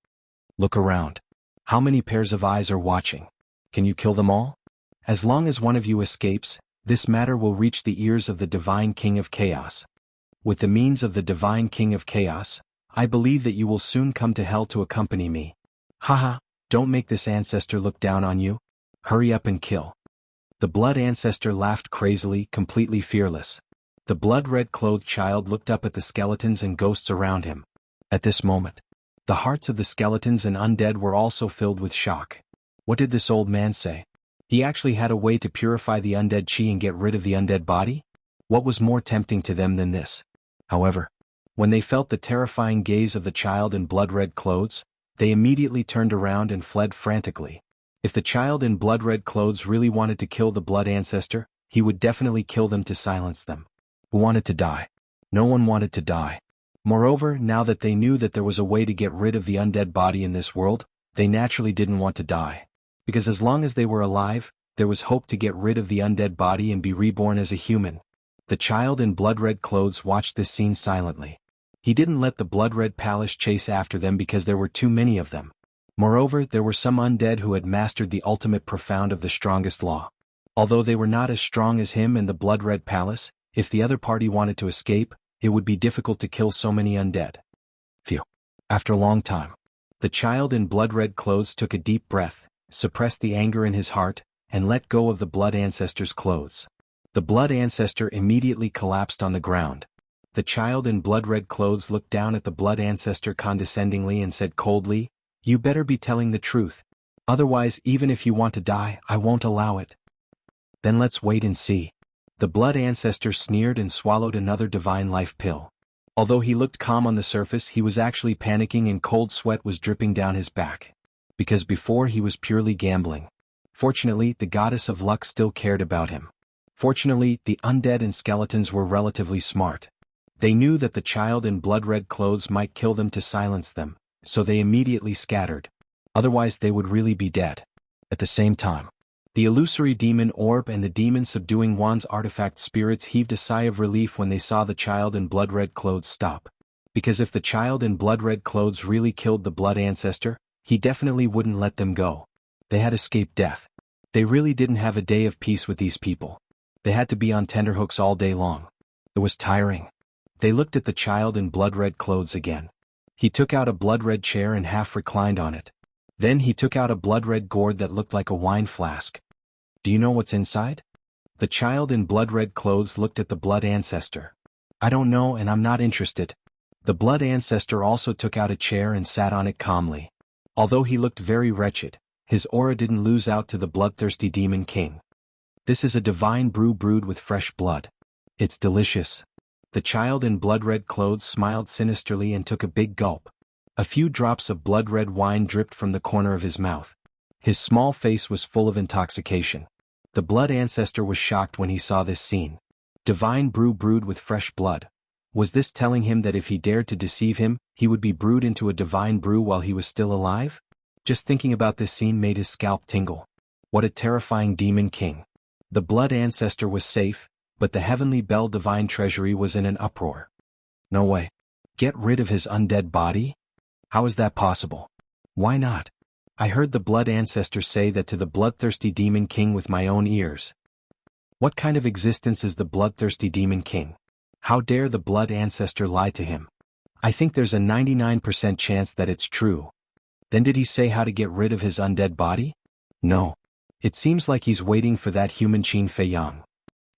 Look around. How many pairs of eyes are watching? Can you kill them all? As long as one of you escapes, this matter will reach the ears of the Divine King of Chaos. With the means of the Divine King of Chaos, I believe that you will soon come to hell to accompany me. Haha, don't make this ancestor look down on you. Hurry up and kill. The blood ancestor laughed crazily, completely fearless. The blood-red clothed child looked up at the skeletons and ghosts around him. At this moment, the hearts of the skeletons and undead were also filled with shock. What did this old man say? He actually had a way to purify the undead chi and get rid of the undead body? What was more tempting to them than this? However, when they felt the terrifying gaze of the child in blood-red clothes, they immediately turned around and fled frantically. If the child in blood-red clothes really wanted to kill the blood ancestor, he would definitely kill them to silence them. Who wanted to die? No one wanted to die. Moreover, now that they knew that there was a way to get rid of the undead body in this world, they naturally didn't want to die. Because as long as they were alive, there was hope to get rid of the undead body and be reborn as a human. The child in blood-red clothes watched this scene silently. He didn't let the blood-red palace chase after them because there were too many of them. Moreover, there were some undead who had mastered the ultimate profound of the strongest law. Although they were not as strong as him and the blood-red palace, if the other party wanted to escape, it would be difficult to kill so many undead. Phew. After a long time, the child in blood-red clothes took a deep breath, suppressed the anger in his heart, and let go of the blood ancestor's clothes. The blood ancestor immediately collapsed on the ground. The child in blood-red clothes looked down at the blood ancestor condescendingly and said coldly, "You better be telling the truth. Otherwise, even if you want to die, I won't allow it." "Then let's wait and see." The blood ancestor sneered and swallowed another divine life pill. Although he looked calm on the surface, he was actually panicking and cold sweat was dripping down his back. Because before he was purely gambling. Fortunately, the goddess of luck still cared about him. Fortunately, the undead and skeletons were relatively smart. They knew that the child in blood-red clothes might kill them to silence them, so they immediately scattered. Otherwise they would really be dead. At the same time, the illusory demon orb and the demon subduing wand's artifact spirits heaved a sigh of relief when they saw the child in blood-red clothes stop. Because if the child in blood-red clothes really killed the blood ancestor, he definitely wouldn't let them go. They had escaped death. They really didn't have a day of peace with these people. They had to be on tenterhooks all day long. It was tiring. They looked at the child in blood-red clothes again. He took out a blood-red chair and half reclined on it. Then he took out a blood-red gourd that looked like a wine flask. "Do you know what's inside?" The child in blood-red clothes looked at the blood ancestor. "I don't know and I'm not interested." The blood ancestor also took out a chair and sat on it calmly. Although he looked very wretched, his aura didn't lose out to the bloodthirsty demon king. "This is a divine brew brewed with fresh blood. It's delicious." The child in blood-red clothes smiled sinisterly and took a big gulp. A few drops of blood-red wine dripped from the corner of his mouth. His small face was full of intoxication. The blood ancestor was shocked when he saw this scene. Divine brew brewed with fresh blood. Was this telling him that if he dared to deceive him, he would be brewed into a divine brew while he was still alive? Just thinking about this scene made his scalp tingle. What a terrifying demon king. The blood ancestor was safe, but the heavenly bell divine treasury was in an uproar. No way. Get rid of his undead body? How is that possible? Why not? I heard the blood ancestor say that to the bloodthirsty demon king with my own ears. What kind of existence is the bloodthirsty demon king? How dare the blood ancestor lie to him? I think there's a 99% chance that it's true. Then did he say how to get rid of his undead body? No. It seems like he's waiting for that human Qin Fei Yang.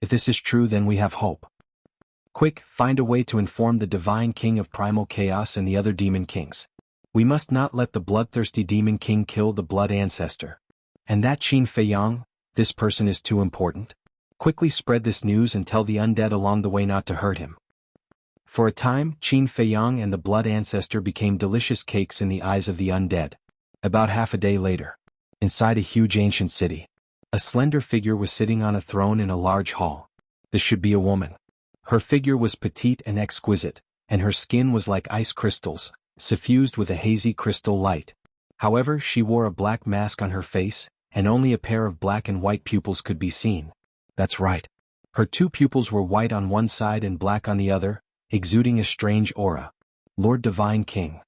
If this is true, then we have hope. Quick, find a way to inform the divine king of primal chaos and the other demon kings. We must not let the bloodthirsty demon king kill the blood ancestor. And that Qin Fei Yang, this person is too important. Quickly spread this news and tell the undead along the way not to hurt him. For a time, Qin Fei Yang and the blood ancestor became delicious cakes in the eyes of the undead. About half a day later, inside a huge ancient city, a slender figure was sitting on a throne in a large hall. This should be a woman. Her figure was petite and exquisite, and her skin was like ice crystals, suffused with a hazy crystal light. However, she wore a black mask on her face, and only a pair of black and white pupils could be seen. That's right. Her two pupils were white on one side and black on the other, exuding a strange aura. Lord Divine King.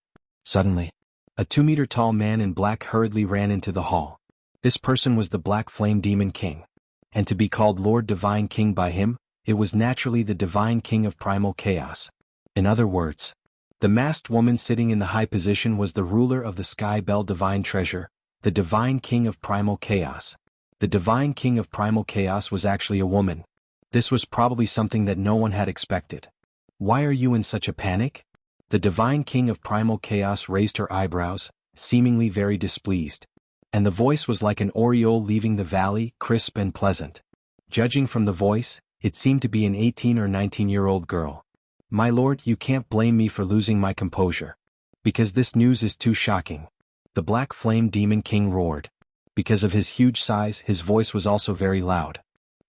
Suddenly, a 2-meter tall man in black hurriedly ran into the hall. This person was the Black Flame Demon King. And to be called Lord Divine King by him, it was naturally the Divine King of Primal Chaos. In other words, the masked woman sitting in the high position was the ruler of the Sky Bell Divine Treasure, the Divine King of Primal Chaos. The Divine King of Primal Chaos was actually a woman. This was probably something that no one had expected. Why are you in such a panic? The Divine King of Primal Chaos raised her eyebrows, seemingly very displeased. And the voice was like an aureole leaving the valley, crisp and pleasant. Judging from the voice, it seemed to be an 18 or 19-year-old girl. My lord, you can't blame me for losing my composure. Because this news is too shocking. The Black Flame Demon King roared. Because of his huge size, his voice was also very loud.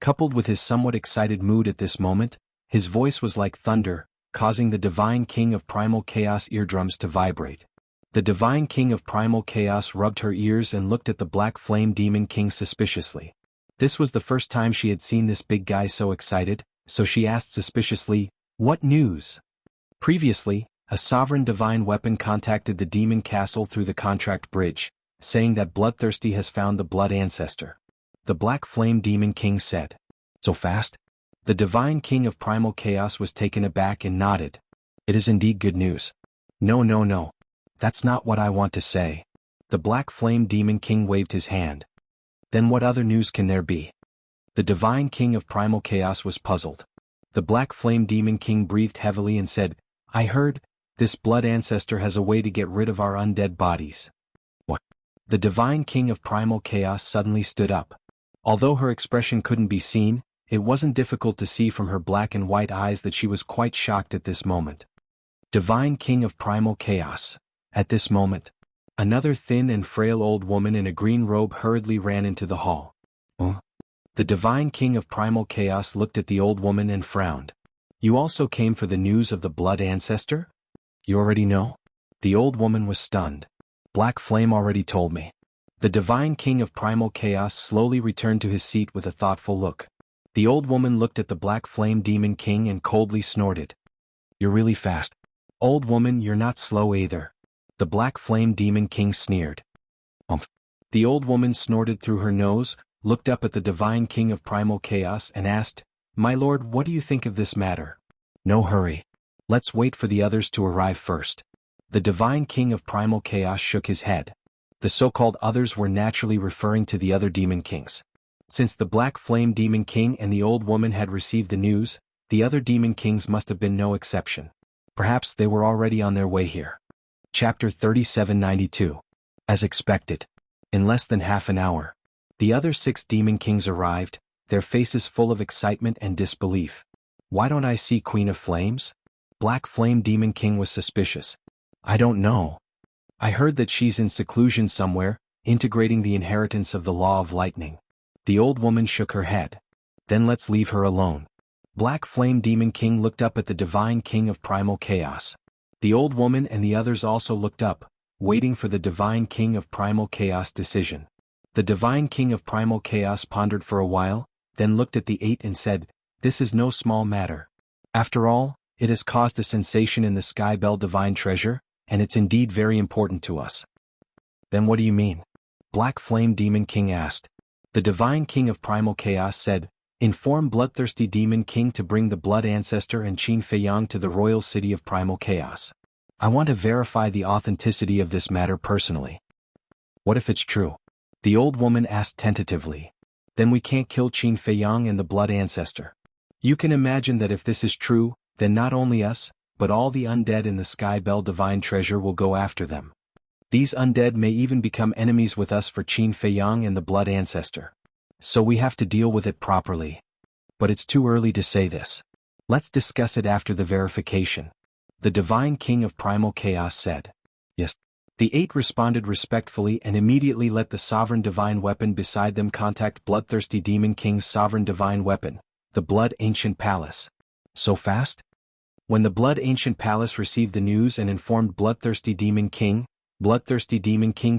Coupled with his somewhat excited mood at this moment, his voice was like thunder, causing the Divine King of Primal Chaos eardrums to vibrate. The Divine King of Primal Chaos rubbed her ears and looked at the Black Flame Demon King suspiciously. This was the first time she had seen this big guy so excited, so she asked suspiciously, "What news?" Previously, a sovereign divine weapon contacted the demon castle through the contract bridge, saying that Bloodthirsty has found the Blood Ancestor. The Black Flame Demon King said, "So fast?" The Divine King of Primal Chaos was taken aback and nodded. "It is indeed good news." No. That's not what I want to say." The Black Flame Demon King waved his hand. "Then what other news can there be?" The Divine King of Primal Chaos was puzzled. The Black Flame Demon King breathed heavily and said, "I heard, this Blood Ancestor has a way to get rid of our undead bodies." "What?" The Divine King of Primal Chaos suddenly stood up. Although her expression couldn't be seen, it wasn't difficult to see from her black and white eyes that she was quite shocked at this moment. Divine King of Primal Chaos. At this moment, another thin and frail old woman in a green robe hurriedly ran into the hall. The Divine King of Primal Chaos looked at the old woman and frowned. "You also came for the news of the Blood Ancestor? You already know?" The old woman was stunned. "Black Flame already told me." The Divine King of Primal Chaos slowly returned to his seat with a thoughtful look. The old woman looked at the Black Flame Demon King and coldly snorted. "You're really fast." "Old woman, you're not slow either." The Black Flame Demon King sneered. The old woman snorted through her nose, looked up at the Divine King of Primal Chaos and asked, "My lord, what do you think of this matter?" "No hurry. Let's wait for the others to arrive first." The Divine King of Primal Chaos shook his head. The so-called others were naturally referring to the other demon kings. Since the Black Flame Demon King and the old woman had received the news, the other demon kings must have been no exception. Perhaps they were already on their way here. Chapter 3792. As expected. In less than half an hour, the other 6 demon kings arrived, their faces full of excitement and disbelief. "Why don't I see Queen of Flames?" Black Flame Demon King was suspicious. "I don't know. I heard that she's in seclusion somewhere, integrating the inheritance of the Law of Lightning." The old woman shook her head. "Then let's leave her alone." Black Flame Demon King looked up at the Divine King of Primal Chaos. The old woman and the others also looked up, waiting for the Divine King of Primal Chaos' decision. The Divine King of Primal Chaos pondered for a while, then looked at the 8 and said, "This is no small matter. After all, it has caused a sensation in the Sky Bell Divine Treasure, and it's indeed very important to us." "Then what do you mean?" Black Flame Demon King asked. The Divine King of Primal Chaos said, "Inform Bloodthirsty Demon King to bring the Blood Ancestor and Qin Feiyang to the royal city of Primal Chaos. I want to verify the authenticity of this matter personally." "What if it's true?" the old woman asked tentatively. "Then we can't kill Qin Feiyang and the Blood Ancestor. You can imagine that if this is true, then not only us, but all the undead in the Sky Bell Divine Treasure will go after them. These undead may even become enemies with us for Qin Feiyang and the Blood Ancestor. So we have to deal with it properly. But it's too early to say this. Let's discuss it after the verification." The Divine King of Primal Chaos said. "Yes." The 8 responded respectfully and immediately let the Sovereign Divine Weapon beside them contact Bloodthirsty Demon King's Sovereign Divine Weapon, the Blood Ancient Palace. "So fast?" When the Blood Ancient Palace received the news and informed Bloodthirsty Demon King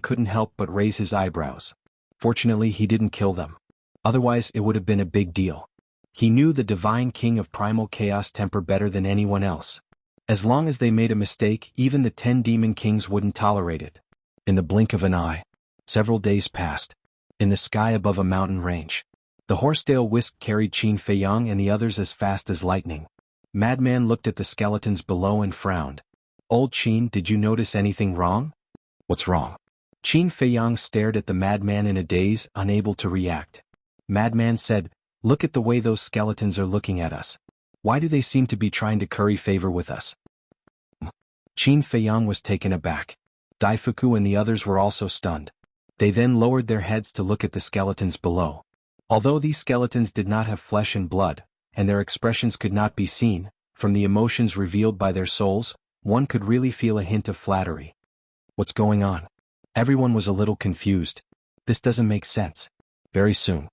couldn't help but raise his eyebrows. Fortunately, he didn't kill them. Otherwise, it would have been a big deal. He knew the Divine King of Primal Chaos temper better than anyone else. As long as they made a mistake, even the 10 demon kings wouldn't tolerate it. In the blink of an eye, several days passed. In the sky above a mountain range, the horsetail whisk carried Qin Feiyang and the others as fast as lightning. Madman looked at the skeletons below and frowned. Old Qin, did you notice anything wrong? What's wrong? Qin Feiyang stared at the madman in a daze, unable to react. Madman said, look at the way those skeletons are looking at us. Why do they seem to be trying to curry favor with us? Qin Feiyang was taken aback. Daifuku and the others were also stunned. They then lowered their heads to look at the skeletons below. Although these skeletons did not have flesh and blood, and their expressions could not be seen, from the emotions revealed by their souls, one could really feel a hint of flattery. What's going on? Everyone was a little confused. This doesn't make sense. Very soon,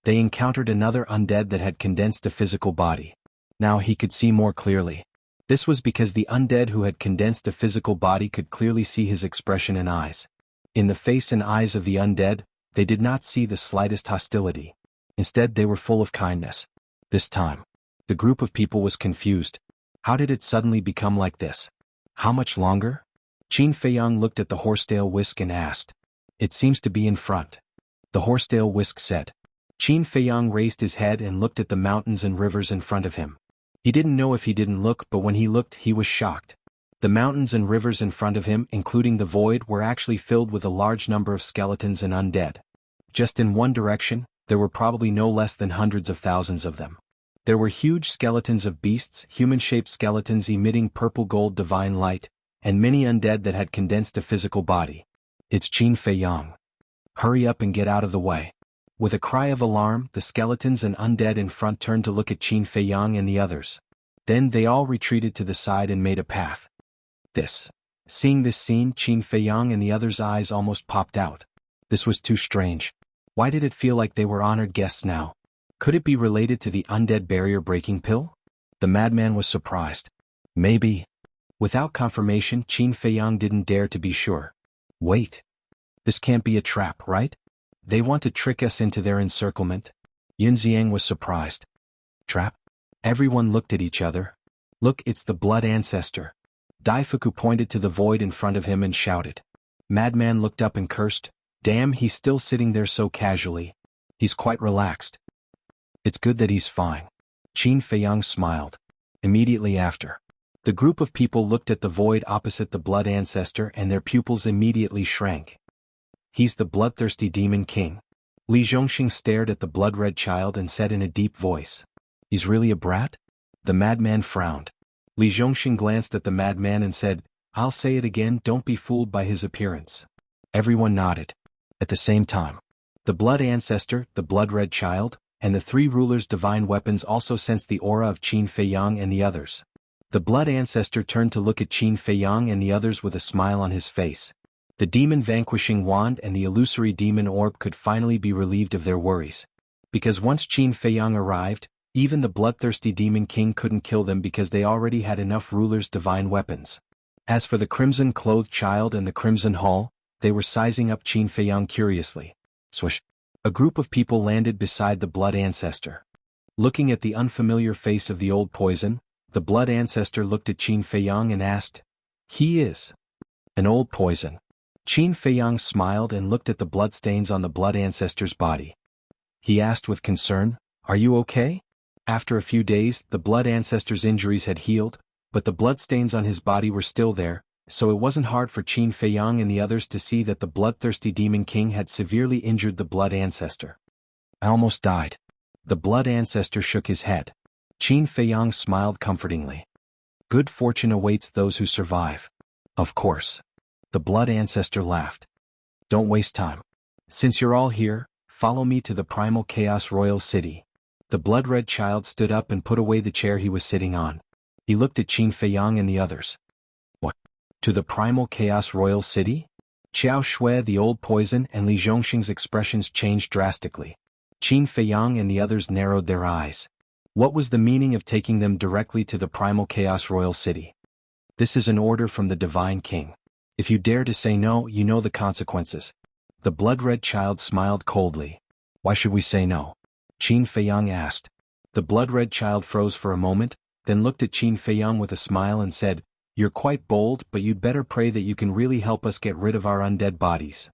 they encountered another undead that had condensed a physical body. Now he could see more clearly. This was because the undead who had condensed a physical body could clearly see his expression and eyes. In the face and eyes of the undead, they did not see the slightest hostility. Instead, they were full of kindness. This time, the group of people was confused. How did it suddenly become like this? How much longer? Qin Feiyang looked at the horsetail whisk and asked. It seems to be in front. The horsetail whisk said. Qin Feiyang raised his head and looked at the mountains and rivers in front of him. He didn't know if he didn't look, but when he looked, he was shocked. The mountains and rivers in front of him, including the void, were actually filled with a large number of skeletons and undead. Just in one direction, there were probably no less than hundreds of thousands of them. There were huge skeletons of beasts, human-shaped skeletons emitting purple-gold divine light, and many undead that had condensed a physical body. It's Qin Feiyang. Hurry up and get out of the way. With a cry of alarm, the skeletons and undead in front turned to look at Qin Feiyang and the others. Then they all retreated to the side and made a path. Seeing this scene, Qin Feiyang and the others' eyes almost popped out. This was too strange. Why did it feel like they were honored guests now? Could it be related to the undead barrier-breaking pill? The madman was surprised. Maybe. Without confirmation, Qin Feiyang didn't dare to be sure. Wait. This can't be a trap, right? They want to trick us into their encirclement? Yunxiang was surprised. Trap? Everyone looked at each other. Look, it's the blood ancestor. Daifuku pointed to the void in front of him and shouted. Madman looked up and cursed. Damn, he's still sitting there so casually. He's quite relaxed. It's good that he's fine. Qin Feiyang smiled. Immediately after, the group of people looked at the void opposite the blood ancestor and their pupils immediately shrank. He's the bloodthirsty demon king. Li Zhongxing stared at the blood-red child and said in a deep voice. He's really a brat? The madman frowned. Li Zhongxing glanced at the madman and said, I'll say it again, don't be fooled by his appearance. Everyone nodded. At the same time, the blood ancestor, the blood-red child, and the three rulers' divine weapons also sensed the aura of Qin Feiyang and the others. The blood ancestor turned to look at Qin Feiyang and the others with a smile on his face. The demon-vanquishing wand and the illusory demon orb could finally be relieved of their worries. Because once Qin Feiyang arrived, even the bloodthirsty demon king couldn't kill them because they already had enough rulers' divine weapons. As for the crimson-clothed child and the crimson hall, they were sizing up Qin Feiyang curiously. Swish. A group of people landed beside the blood ancestor. Looking at the unfamiliar face of the old poison, the blood ancestor looked at Qin Feiyang and asked, He is an old poison. Qin Feiyang smiled and looked at the bloodstains on the blood ancestor's body. He asked with concern, Are you okay? After a few days, the blood ancestor's injuries had healed, but the bloodstains on his body were still there, so it wasn't hard for Qin Feiyang and the others to see that the bloodthirsty demon king had severely injured the blood ancestor. I almost died. The blood ancestor shook his head. Qin Feiyang smiled comfortingly. Good fortune awaits those who survive. Of course. The blood ancestor laughed. Don't waste time. Since you're all here, follow me to the primal chaos royal city. The blood-red child stood up and put away the chair he was sitting on. He looked at Qin Feiyang and the others. What? To the primal chaos royal city? Qiao Shui, the old poison, and Li Zhongxing's expressions changed drastically. Qin Feiyang and the others narrowed their eyes. What was the meaning of taking them directly to the primal chaos royal city? This is an order from the divine king. If you dare to say no, you know the consequences. The blood-red child smiled coldly. Why should we say no? Qin Feiyang asked. The blood-red child froze for a moment, then looked at Qin Feiyang with a smile and said, You're quite bold, but you'd better pray that you can really help us get rid of our undead bodies.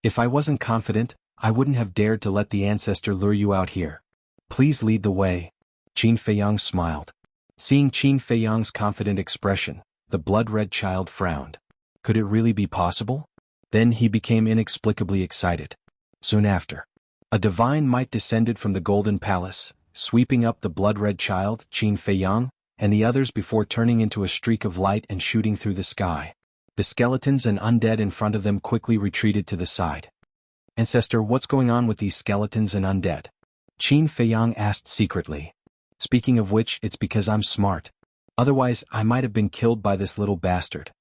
If I wasn't confident, I wouldn't have dared to let the ancestor lure you out here. Please lead the way. Qin Feiyang smiled. Seeing Qin Feiyang's confident expression, the blood-red child frowned. Could it really be possible? Then he became inexplicably excited. Soon after, a divine might descended from the Golden Palace, sweeping up the blood-red child, Qin Feiyang, and the others before turning into a streak of light and shooting through the sky. The skeletons and undead in front of them quickly retreated to the side. Ancestor, what's going on with these skeletons and undead? Qin Feiyang asked secretly. Speaking of which, it's because I'm smart. Otherwise, I might have been killed by this little bastard.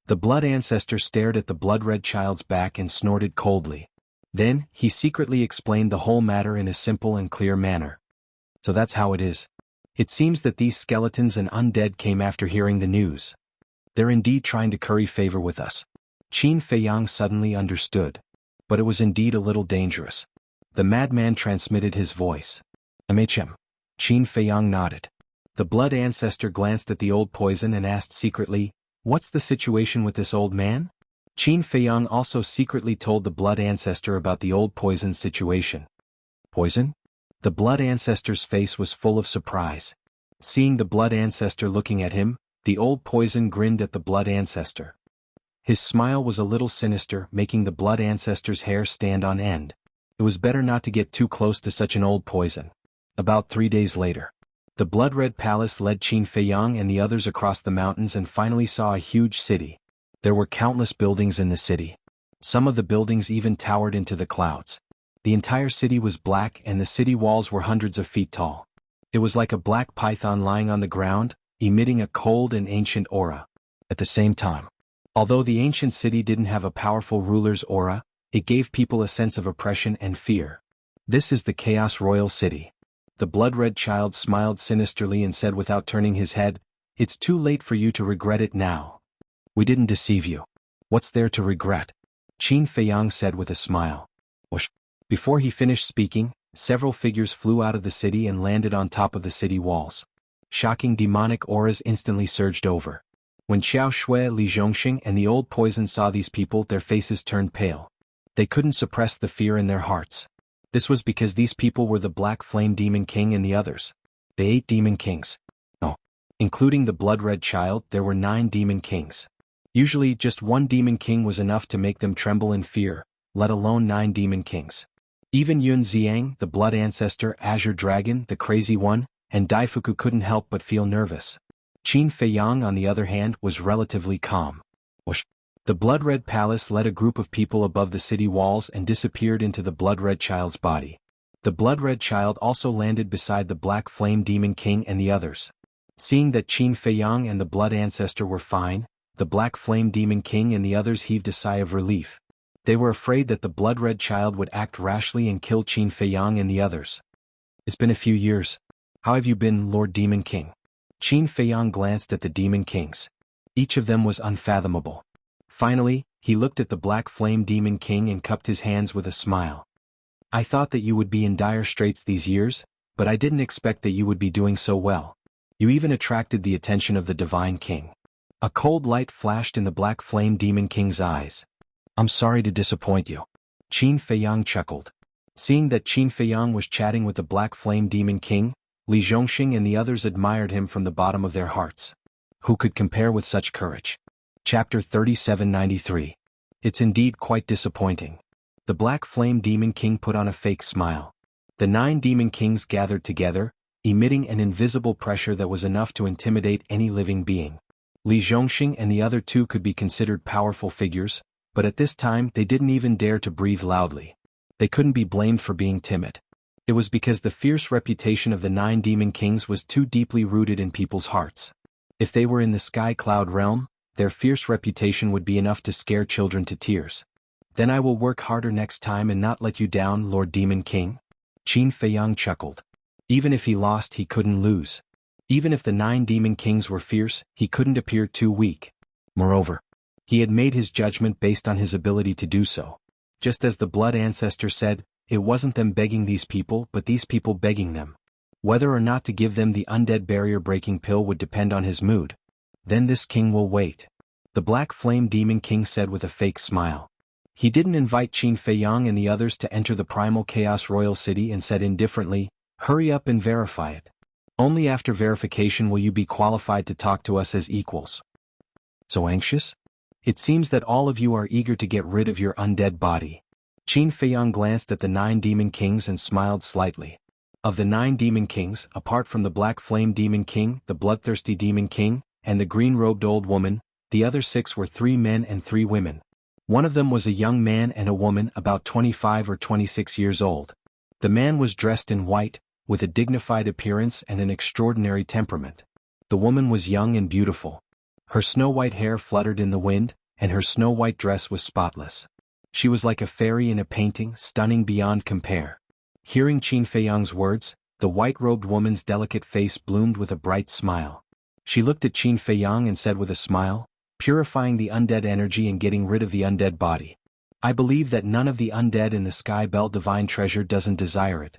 The blood ancestor stared at the blood-red child's back and snorted coldly. Then, he secretly explained the whole matter in a simple and clear manner. So that's how it is. It seems that these skeletons and undead came after hearing the news. They're indeed trying to curry favor with us. Qin Feiyang suddenly understood. But it was indeed a little dangerous. The madman transmitted his voice. MHM. Qin Feiyang nodded. The blood ancestor glanced at the old poison and asked secretly, "What's the situation with this old man?" Qin Feiyang also secretly told the blood ancestor about the old poison's situation. Poison? The blood ancestor's face was full of surprise. Seeing the blood ancestor looking at him, the old poison grinned at the blood ancestor. His smile was a little sinister, making the blood ancestor's hair stand on end. It was better not to get too close to such an old poison. About 3 days later, the blood-red palace led Qin Feiyang and the others across the mountains and finally saw a huge city. There were countless buildings in the city. Some of the buildings even towered into the clouds. The entire city was black and the city walls were hundreds of feet tall. It was like a black python lying on the ground, emitting a cold and ancient aura. At the same time, although the ancient city didn't have a powerful ruler's aura, it gave people a sense of oppression and fear. This is the Chaos Royal City. The blood-red child smiled sinisterly and said without turning his head, "It's too late for you to regret it now. We didn't deceive you. What's there to regret?" Qin Feiyang said with a smile. Whoosh. Before he finished speaking, several figures flew out of the city and landed on top of the city walls. Shocking demonic auras instantly surged over. When Xiao Shui, Li Zhongxing and the old poison saw these people, their faces turned pale. They couldn't suppress the fear in their hearts. This was because these people were the Black Flame Demon King and the others. The 8 Demon Kings. No. Including the blood-red child, there were 9 Demon Kings. Usually, just 1 Demon King was enough to make them tremble in fear, let alone 9 Demon Kings. Even Yun Xiang, the blood ancestor, Azure Dragon, the crazy one, and Daifuku couldn't help but feel nervous. Qin Feiyang, on the other hand, was relatively calm. Whoosh. The blood-red palace led a group of people above the city walls and disappeared into the blood-red child's body. The blood-red child also landed beside the Black Flame Demon King and the others. Seeing that Qin Feiyang and the blood ancestor were fine, the Black Flame Demon King and the others heaved a sigh of relief. They were afraid that the blood-red child would act rashly and kill Qin Feiyang and the others. It's been a few years. How have you been, Lord Demon King? Qin Feiyang glanced at the Demon Kings. Each of them was unfathomable. Finally, he looked at the Black Flame Demon King and cupped his hands with a smile. I thought that you would be in dire straits these years, but I didn't expect that you would be doing so well. You even attracted the attention of the Divine King. A cold light flashed in the Black Flame Demon King's eyes. I'm sorry to disappoint you. Qin Feiyang chuckled. Seeing that Qin Feiyang was chatting with the Black Flame Demon King, Li Zhongxing and the others admired him from the bottom of their hearts. Who could compare with such courage? Chapter 3793. It's indeed quite disappointing. The Black Flame Demon King put on a fake smile. The 9 Demon Kings gathered together, emitting an invisible pressure that was enough to intimidate any living being. Li Zhongxing and the other 2 could be considered powerful figures, but at this time they didn't even dare to breathe loudly. They couldn't be blamed for being timid. It was because the fierce reputation of the 9 Demon Kings was too deeply rooted in people's hearts. If they were in the Sky Cloud realm, their fierce reputation would be enough to scare children to tears. Then I will work harder next time and not let you down, Lord Demon King. Qin Feiyang chuckled. Even if he lost, he couldn't lose. Even if the 9 Demon Kings were fierce, he couldn't appear too weak. Moreover, he had made his judgment based on his ability to do so. Just as the blood ancestor said, it wasn't them begging these people but these people begging them. Whether or not to give them the undead barrier-breaking pill would depend on his mood. Then this king will wait. The Black Flame Demon King said with a fake smile. He didn't invite Qin Feiyang and the others to enter the primal chaos royal city and said indifferently, "Hurry up and verify it. Only after verification will you be qualified to talk to us as equals." So anxious? It seems that all of you are eager to get rid of your undead body. Qin Feiyang glanced at the 9 demon kings and smiled slightly. Of the 9 demon kings, apart from the Black Flame Demon King, the Bloodthirsty Demon King, and the green-robed old woman, the other 6 were 3 men and 3 women. One of them was a young man and a woman about 25 or 26 years old. The man was dressed in white, with a dignified appearance and an extraordinary temperament. The woman was young and beautiful. Her snow-white hair fluttered in the wind, and her snow-white dress was spotless. She was like a fairy in a painting, stunning beyond compare. Hearing Qin Feiyang's words, the white-robed woman's delicate face bloomed with a bright smile. She looked at Qin Feiyang and said with a smile, "Purifying the undead energy and getting rid of the undead body. I believe that none of the undead in the Sky Bell Divine Treasure doesn't desire it.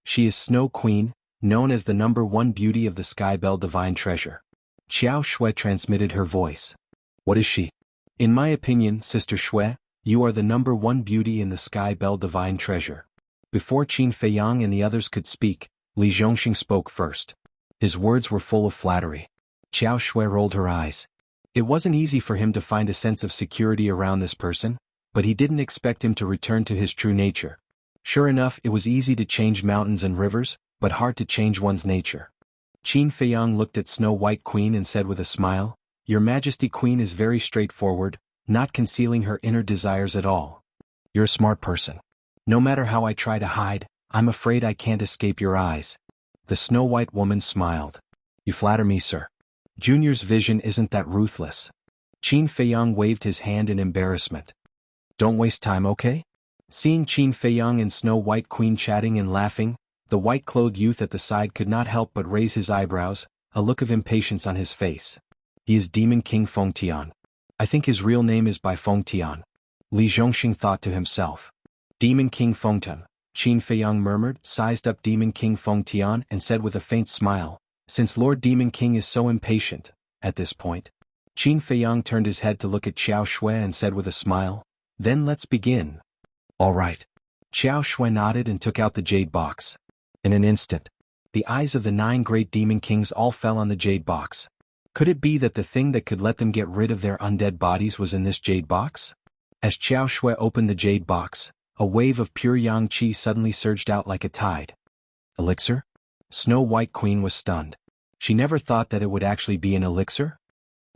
She is Snow Queen, known as the #1 beauty of the Sky Bell Divine Treasure." Xiao Shui transmitted her voice. "What is she?" "In my opinion, Sister Shui, you are the #1 beauty in the Sky Bell Divine Treasure." Before Qin Feiyang and the others could speak, Li Zhongxing spoke first. His words were full of flattery. Xiao Shui rolled her eyes. It wasn't easy for him to find a sense of security around this person, but he didn't expect him to return to his true nature. Sure enough, it was easy to change mountains and rivers, but hard to change one's nature. Qin Feiyang looked at Snow White Queen and said with a smile, "Your Majesty Queen is very straightforward, not concealing her inner desires at all. You're a smart person. No matter how I try to hide, I'm afraid I can't escape your eyes." The Snow White woman smiled. "You flatter me, sir. Junior's vision isn't that ruthless." Qin Feiyang waved his hand in embarrassment. "Don't waste time, okay?" Seeing Qin Feiyang and Snow White Queen chatting and laughing, the white-clothed youth at the side could not help but raise his eyebrows, a look of impatience on his face. "He is Demon King Feng Tian. I think his real name is Bai Feng Tian." Li Zhongxing thought to himself. "Demon King Feng Tian," Qin Feiyang murmured, sized up Demon King Feng Tian and said with a faint smile, "Since Lord Demon King is so impatient," at this point, Qin Feiyang turned his head to look at Xiao Shui and said with a smile, "Then let's begin." "All right." Xiao Shui nodded and took out the jade box. In an instant, the eyes of the 9 great demon kings all fell on the jade box. Could it be that the thing that could let them get rid of their undead bodies was in this jade box? As Xiao Shui opened the jade box, a wave of pure yang qi suddenly surged out like a tide. Elixir? Snow White Queen was stunned. She never thought that it would actually be an elixir.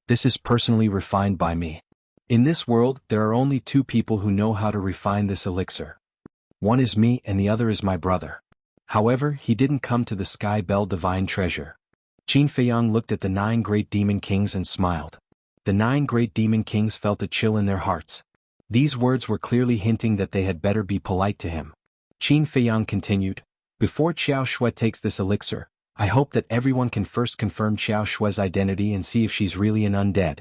"This is personally refined by me. In this world, there are only 2 people who know how to refine this elixir. One is me and the other is my brother. However, he didn't come to the Sky Bell Divine Treasure." Qin Feiyang looked at the 9 great demon kings and smiled. The 9 great demon kings felt a chill in their hearts. These words were clearly hinting that they had better be polite to him. Qin Feiyang continued, "Before Xiao Shui takes this elixir, I hope that everyone can first confirm Xiao Shui's identity and see if she's really an undead.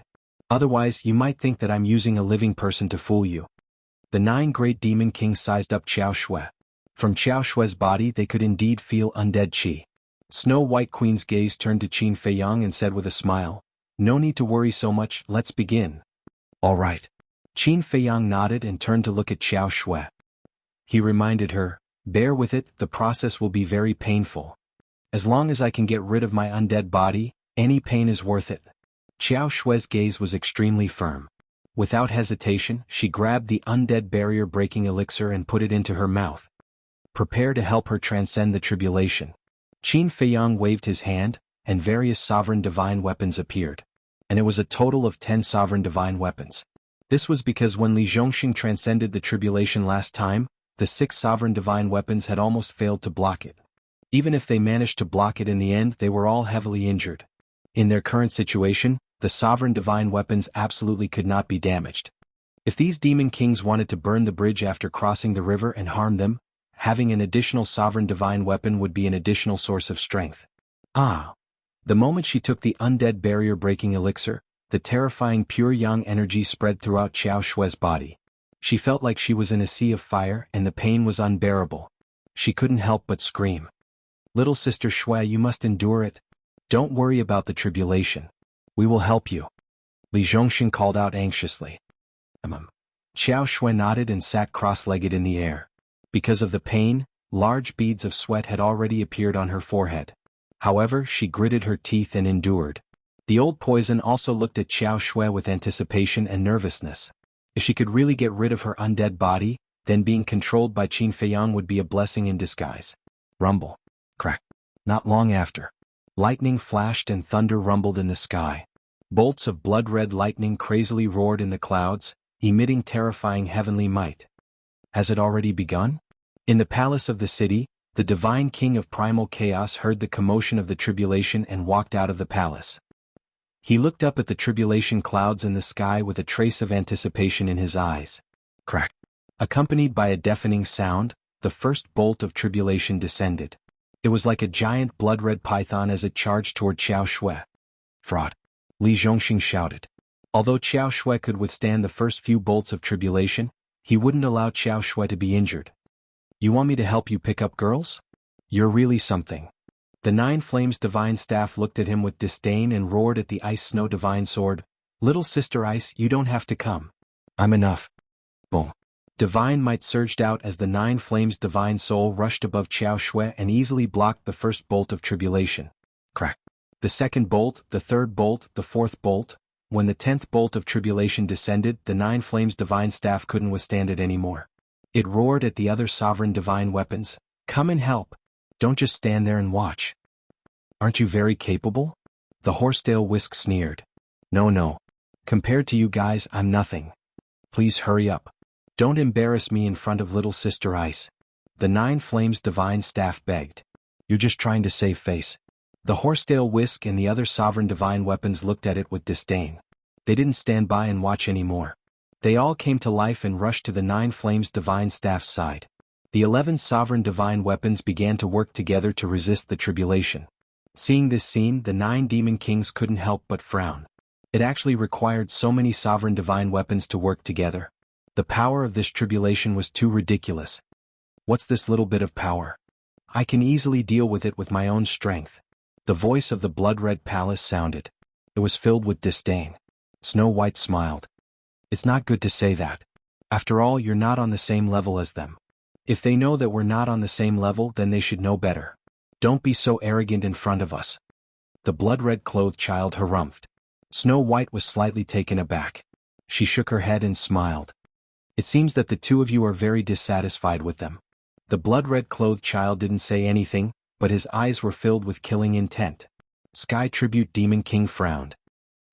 Otherwise, you might think that I'm using a living person to fool you." The 9 great demon kings sized up Xiao Shui. From Xiao Shui's body they could indeed feel undead qi. Snow White Queen's gaze turned to Qin Feiyang and said with a smile, "No need to worry so much, let's begin." "All right." Qin Feiyang nodded and turned to look at Xiao Shui. He reminded her, "Bear with it, the process will be very painful. As long as I can get rid of my undead body, any pain is worth it." Xiao Shui's gaze was extremely firm. Without hesitation, she grabbed the undead barrier-breaking elixir and put it into her mouth. "Prepare to help her transcend the tribulation." Qin Feiyang waved his hand, and various sovereign divine weapons appeared. And it was a total of 10 sovereign divine weapons. This was because when Li Zhongxing transcended the tribulation last time, the 6 sovereign divine weapons had almost failed to block it. Even if they managed to block it in the end, they were all heavily injured. In their current situation, the sovereign divine weapons absolutely could not be damaged. If these demon kings wanted to burn the bridge after crossing the river and harm them, having an additional sovereign divine weapon would be an additional source of strength. The moment she took the undead barrier-breaking elixir, the terrifying pure yang energy spread throughout Xiao Shui's body. She felt like she was in a sea of fire and the pain was unbearable. She couldn't help but scream. "Little Sister Shui, you must endure it. Don't worry about the tribulation. We will help you." Li Zhongxing called out anxiously. Xiao Shui nodded and sat cross-legged in the air. Because of the pain, large beads of sweat had already appeared on her forehead. However, she gritted her teeth and endured. The old poison also looked at Xiao Shui with anticipation and nervousness. If she could really get rid of her undead body, then being controlled by Qin Feiyang would be a blessing in disguise. Rumble. Crack. Not long after. Lightning flashed and thunder rumbled in the sky. Bolts of blood-red lightning crazily roared in the clouds, emitting terrifying heavenly might. Has it already begun? In the palace of the city, the divine king of primal chaos heard the commotion of the tribulation and walked out of the palace. He looked up at the tribulation clouds in the sky with a trace of anticipation in his eyes. Crack. Accompanied by a deafening sound, the first bolt of tribulation descended. It was like a giant blood-red python as it charged toward Xiao Shui. Fraud. Li Zhongxing shouted. Although Xiao Shui could withstand the first few bolts of tribulation, he wouldn't allow Xiao Shui to be injured. You want me to help you pick up girls? You're really something. The Nine Flames Divine Staff looked at him with disdain and roared at the Ice Snow Divine Sword. Little Sister Ice, you don't have to come. I'm enough. Boom. Divine might surged out as the Nine Flames Divine Soul rushed above Xiao Shui and easily blocked the first bolt of tribulation. Crack. The second bolt, the third bolt, the fourth bolt. When the 10th bolt of tribulation descended, the Nine Flames Divine Staff couldn't withstand it anymore. It roared at the other sovereign divine weapons. Come and help. Don't just stand there and watch. Aren't you very capable? The Horsetail Whisk sneered. No. Compared to you guys, I'm nothing. Please hurry up. Don't embarrass me in front of Little Sister Ice. The Nine Flames Divine Staff begged. You're just trying to save face. The Horsetail Whisk and the other sovereign divine weapons looked at it with disdain. They didn't stand by and watch anymore. They all came to life and rushed to the Nine Flames Divine Staff's side. The 11 sovereign divine weapons began to work together to resist the tribulation. Seeing this scene, the 9 demon kings couldn't help but frown. It actually required so many sovereign divine weapons to work together. The power of this tribulation was too ridiculous. What's this little bit of power? I can easily deal with it with my own strength. The voice of the blood-red palace sounded. It was filled with disdain. Snow White smiled. It's not good to say that. After all, you're not on the same level as them. If they know that we're not on the same level, then they should know better. Don't be so arrogant in front of us. The blood-red clothed child harumphed. Snow White was slightly taken aback. She shook her head and smiled. It seems that the two of you are very dissatisfied with them. The blood-red clothed child didn't say anything, but his eyes were filled with killing intent. Sky Tribute Demon King frowned.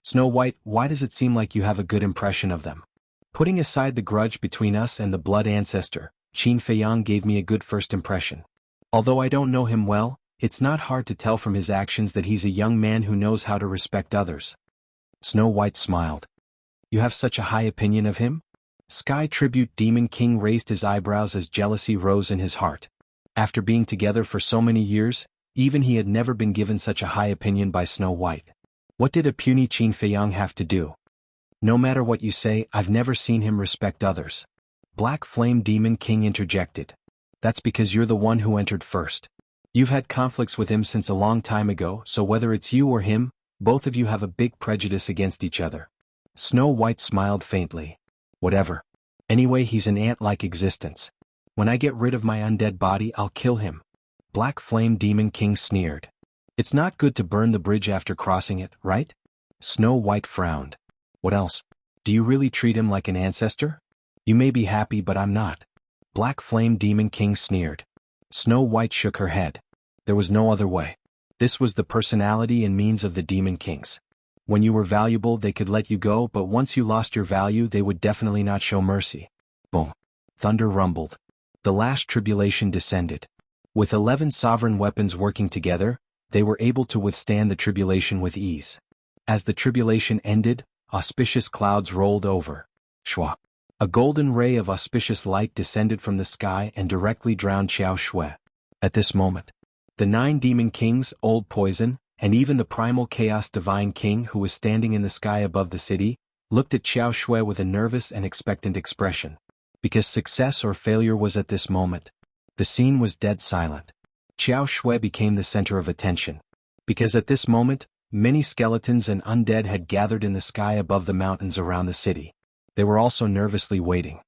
Snow White, why does it seem like you have a good impression of them? Putting aside the grudge between us and the blood ancestor, Qin Feiyang gave me a good first impression. Although I don't know him well, it's not hard to tell from his actions that he's a young man who knows how to respect others. Snow White smiled. You have such a high opinion of him? Sky Tribute Demon King raised his eyebrows as jealousy rose in his heart. After being together for so many years, even he had never been given such a high opinion by Snow White. What did a puny Qin Feiyang have to do? No matter what you say, I've never seen him respect others. Black Flame Demon King interjected. That's because you're the one who entered first. You've had conflicts with him since a long time ago, so whether it's you or him, both of you have a big prejudice against each other. Snow White smiled faintly. Whatever. Anyway, he's an ant-like existence. When I get rid of my undead body, I'll kill him. Black Flame Demon King sneered. It's not good to burn the bridge after crossing it, right? Snow White frowned. What else? Do you really treat him like an ancestor? You may be happy, but I'm not. Black Flame Demon King sneered. Snow White shook her head. There was no other way. This was the personality and means of the Demon Kings. When you were valuable, they could let you go, but once you lost your value, they would definitely not show mercy. Boom. Thunder rumbled. The last tribulation descended. With 11 sovereign weapons working together, they were able to withstand the tribulation with ease. As the tribulation ended, auspicious clouds rolled over. Shwa. A golden ray of auspicious light descended from the sky and directly drowned Xiao Shui. At this moment, the 9 demon kings, Old Poison, and even the primal chaos divine king who was standing in the sky above the city, looked at Xiao Shui with a nervous and expectant expression. Because success or failure was at this moment, the scene was dead silent. Xiao Shui became the center of attention. Because at this moment, many skeletons and undead had gathered in the sky above the mountains around the city. They were also nervously waiting.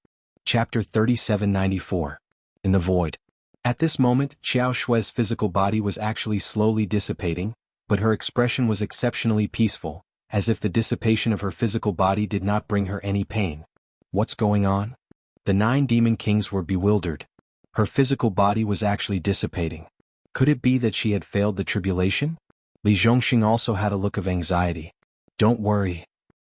Chapter 3794. In the Void. At this moment, Qiao Shue's physical body was actually slowly dissipating, but her expression was exceptionally peaceful, as if the dissipation of her physical body did not bring her any pain. What's going on? The 9 demon kings were bewildered. Her physical body was actually dissipating. Could it be that she had failed the tribulation? Li Zhongxing also had a look of anxiety. Don't worry.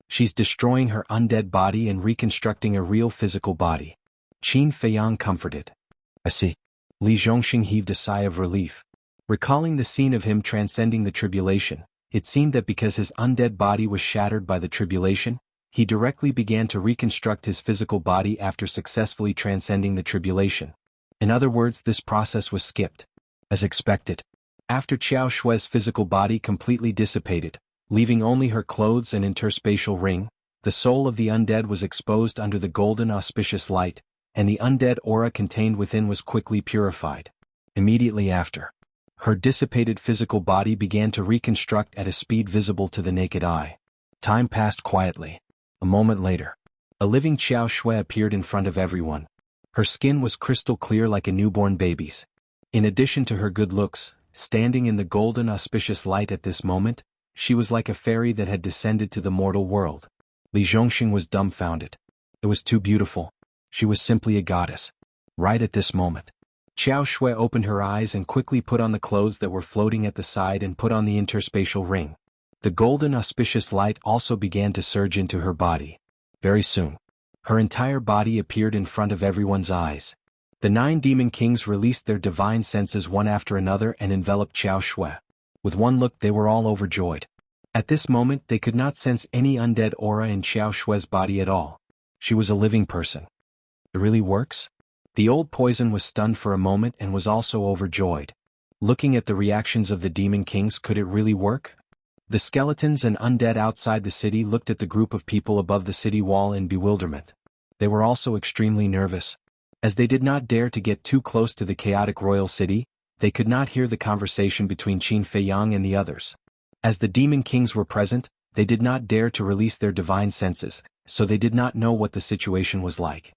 She's destroying her undead body and reconstructing a real physical body. Qin Feiyang comforted. I see. Li Zhongxing heaved a sigh of relief. Recalling the scene of him transcending the tribulation, it seemed that because his undead body was shattered by the tribulation, he directly began to reconstruct his physical body after successfully transcending the tribulation. In other words, this process was skipped. As expected. After Qiao Shue's physical body completely dissipated, leaving only her clothes and interspatial ring, the soul of the undead was exposed under the golden auspicious light, and the undead aura contained within was quickly purified. Immediately after, her dissipated physical body began to reconstruct at a speed visible to the naked eye. Time passed quietly. A moment later, a living Qiao Shui appeared in front of everyone. Her skin was crystal clear like a newborn baby's. In addition to her good looks, standing in the golden auspicious light at this moment, she was like a fairy that had descended to the mortal world. Li Zhongxing was dumbfounded. It was too beautiful. She was simply a goddess. Right at this moment, Qiao Shui opened her eyes and quickly put on the clothes that were floating at the side and put on the interspatial ring. The golden auspicious light also began to surge into her body. Very soon, her entire body appeared in front of everyone's eyes. The 9 demon kings released their divine senses one after another and enveloped Qiao Shui. With one look they were all overjoyed. At this moment they could not sense any undead aura in Qiao Shui's body at all. She was a living person. It really works? The old poison was stunned for a moment and was also overjoyed. Looking at the reactions of the demon kings, could it really work? The skeletons and undead outside the city looked at the group of people above the city wall in bewilderment. They were also extremely nervous. As they did not dare to get too close to the chaotic royal city, they could not hear the conversation between Qin Feiyang and the others. As the demon kings were present, they did not dare to release their divine senses, so they did not know what the situation was like.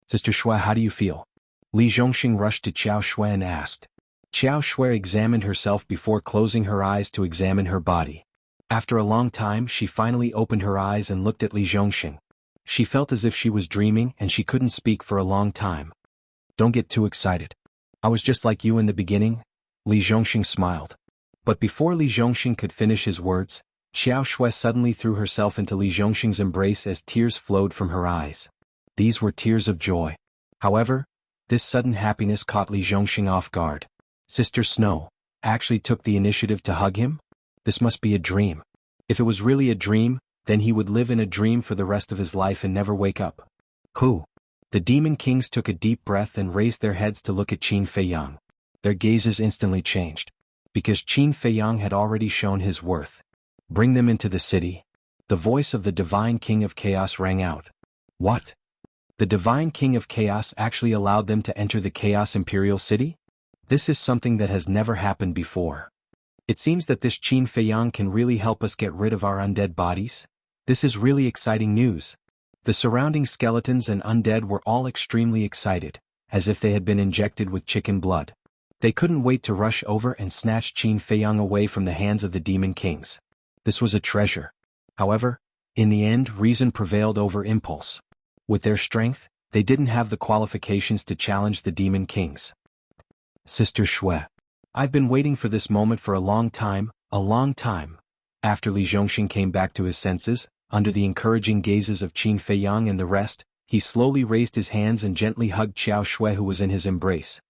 Sister Shui, how do you feel? Li Zhongxing rushed to Qiao Shui and asked. Qiao Shui examined herself before closing her eyes to examine her body. After a long time she finally opened her eyes and looked at Li Zhongxing. She felt as if she was dreaming and she couldn't speak for a long time. Don't get too excited. I was just like you in the beginning. Li Zhongxing smiled. But before Li Zhongxing could finish his words, Qiao Shui suddenly threw herself into Li Zhongxing's embrace as tears flowed from her eyes. These were tears of joy. However, this sudden happiness caught Li Zhongxing off guard. Sister Snow actually took the initiative to hug him? This must be a dream. If it was really a dream, then he would live in a dream for the rest of his life and never wake up. Who? The demon kings took a deep breath and raised their heads to look at Qin Feiyang. Their gazes instantly changed. Because Qin Feiyang had already shown his worth. Bring them into the city. The voice of the divine king of chaos rang out. What? The divine king of chaos actually allowed them to enter the chaos imperial city? This is something that has never happened before. It seems that this Qin Feiyang can really help us get rid of our undead bodies. This is really exciting news. The surrounding skeletons and undead were all extremely excited, as if they had been injected with chicken blood. They couldn't wait to rush over and snatch Qin Feiyang away from the hands of the demon kings. This was a treasure. However, in the end reason prevailed over impulse. With their strength, they didn't have the qualifications to challenge the demon kings. Sister Shui. I've been waiting for this moment for a long time, a long time. After Li Zhongxing came back to his senses, under the encouraging gazes of Qin Feiyang and the rest, he slowly raised his hands and gently hugged Qiao Shui, who was in his embrace.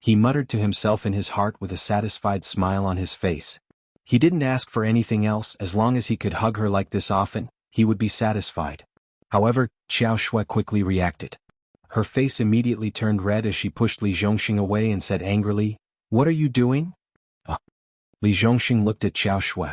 He muttered to himself in his heart with a satisfied smile on his face. He didn't ask for anything else. As long as he could hug her like this often, he would be satisfied. However, Qiao Shui quickly reacted. Her face immediately turned red as she pushed Li Zhongxing away and said angrily, "What are you doing?" Li Zhongxing looked at Qiao Shui.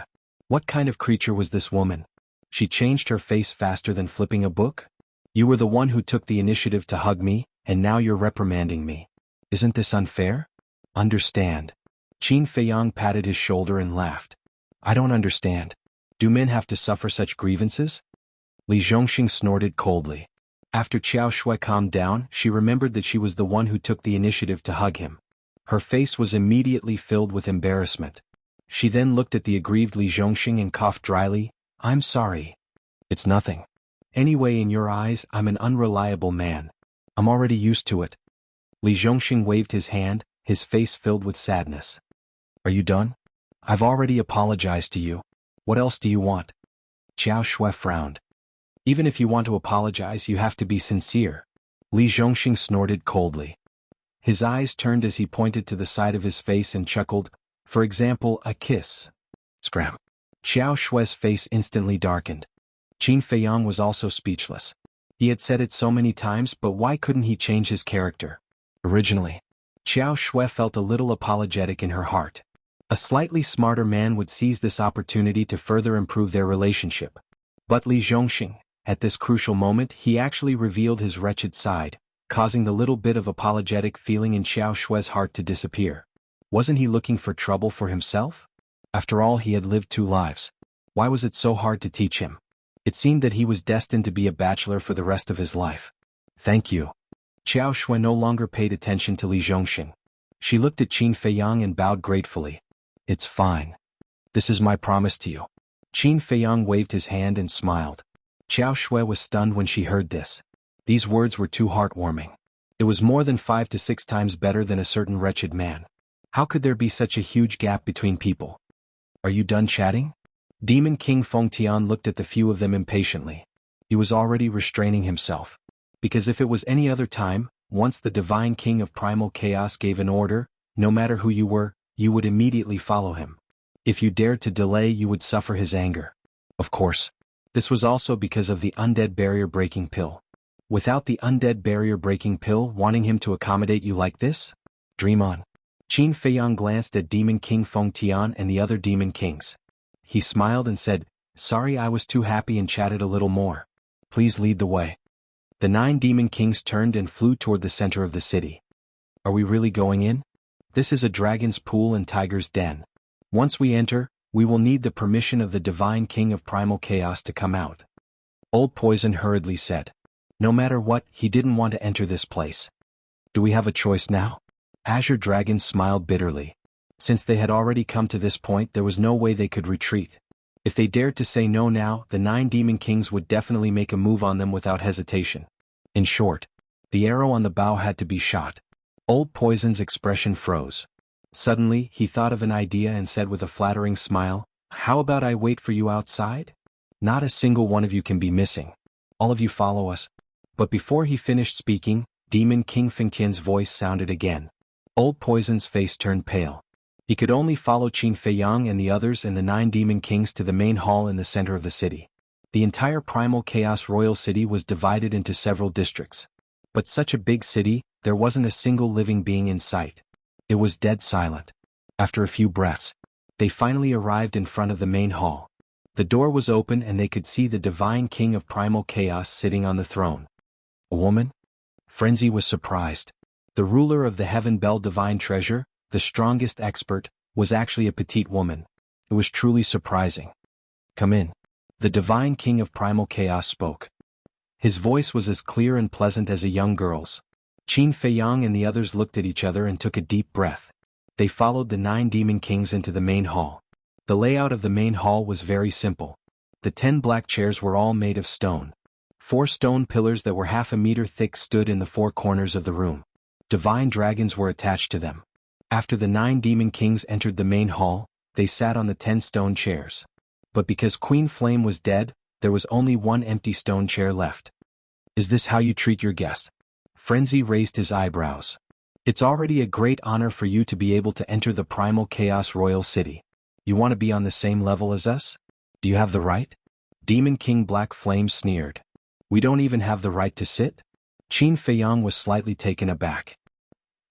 What kind of creature was this woman? She changed her face faster than flipping a book. You were the one who took the initiative to hug me, and now you're reprimanding me. Isn't this unfair? Understand. Qin Feiyang patted his shoulder and laughed. I don't understand. Do men have to suffer such grievances? Li Zhongxing snorted coldly. After Qiao Shui calmed down, she remembered that she was the one who took the initiative to hug him. Her face was immediately filled with embarrassment. She then looked at the aggrieved Li Zhongxing and coughed dryly. I'm sorry. It's nothing. Anyway, in your eyes, I'm an unreliable man. I'm already used to it. Li Zhongxing waved his hand, his face filled with sadness. Are you done? I've already apologized to you. What else do you want? Qiao Shui frowned. Even if you want to apologize, you have to be sincere. Li Zhongxing snorted coldly. His eyes turned as he pointed to the side of his face and chuckled. For example, a kiss. Scram. Qiao Shui's face instantly darkened. Qin Feiyang was also speechless. He had said it so many times, but why couldn't he change his character? Originally, Qiao Shui felt a little apologetic in her heart. A slightly smarter man would seize this opportunity to further improve their relationship. But Li Zhongxing, at this crucial moment, he actually revealed his wretched side, causing the little bit of apologetic feeling in Qiao Shui's heart to disappear. Wasn't he looking for trouble for himself? After all, he had lived 2 lives. Why was it so hard to teach him? It seemed that he was destined to be a bachelor for the rest of his life. Thank you. Qiao Shui no longer paid attention to Li Zhongxing. She looked at Qin Feiyang and bowed gratefully. It's fine. This is my promise to you. Qin Feiyang waved his hand and smiled. Qiao Shui was stunned when she heard this. These words were too heartwarming. It was more than 5 to 6 times better than a certain wretched man. How could there be such a huge gap between people? Are you done chatting? Demon King Feng Tian looked at the few of them impatiently. He was already restraining himself. Because if it was any other time, once the Divine King of Primal Chaos gave an order, no matter who you were, you would immediately follow him. If you dared to delay, you would suffer his anger. Of course. This was also because of the undead barrier-breaking pill. Without the undead barrier-breaking pill, wanting him to accommodate you like this? Dream on. Qin Feiyang glanced at Demon King Feng Tian and the other Demon Kings. He smiled and said, Sorry, I was too happy and chatted a little more. Please lead the way. The 9 Demon Kings turned and flew toward the center of the city. Are we really going in? This is a dragon's pool and tiger's den. Once we enter, we will need the permission of the Divine King of Primal Chaos to come out. Old Poison hurriedly said. No matter what, he didn't want to enter this place. Do we have a choice now? Azure Dragon smiled bitterly. Since they had already come to this point, there was no way they could retreat. If they dared to say no now, the 9 Demon Kings would definitely make a move on them without hesitation. In short, the arrow on the bow had to be shot. Old Poison's expression froze. Suddenly, he thought of an idea and said with a flattering smile, How about I wait for you outside? Not a single one of you can be missing. All of you follow us. But before he finished speaking, Demon King Fengtian's voice sounded again. Old Poison's face turned pale. He could only follow Qin Feiyang and the others and the 9 Demon Kings to the main hall in the center of the city. The entire Primal Chaos Royal City was divided into several districts. But such a big city, there wasn't a single living being in sight. It was dead silent. After a few breaths, they finally arrived in front of the main hall. The door was open and they could see the Divine King of Primal Chaos sitting on the throne. A woman? Frenzy was surprised. The ruler of the Heaven Bell Divine Treasure, the strongest expert, was actually a petite woman. It was truly surprising. Come in. The Divine King of Primal Chaos spoke. His voice was as clear and pleasant as a young girl's. Qin Feiyang and the others looked at each other and took a deep breath. They followed the 9 Demon Kings into the main hall. The layout of the main hall was very simple. The 10 black chairs were all made of stone. 4 stone pillars that were half a meter thick stood in the 4 corners of the room. Divine dragons were attached to them. After the 9 Demon Kings entered the main hall, they sat on the 10 stone chairs. But because Queen Flame was dead, there was only 1 empty stone chair left. Is this how you treat your guests? Frenzy raised his eyebrows. It's already a great honor for you to be able to enter the Primal Chaos Royal City. You want to be on the same level as us? Do you have the right? Demon King Black Flame sneered. We don't even have the right to sit? Qin Feiyang was slightly taken aback.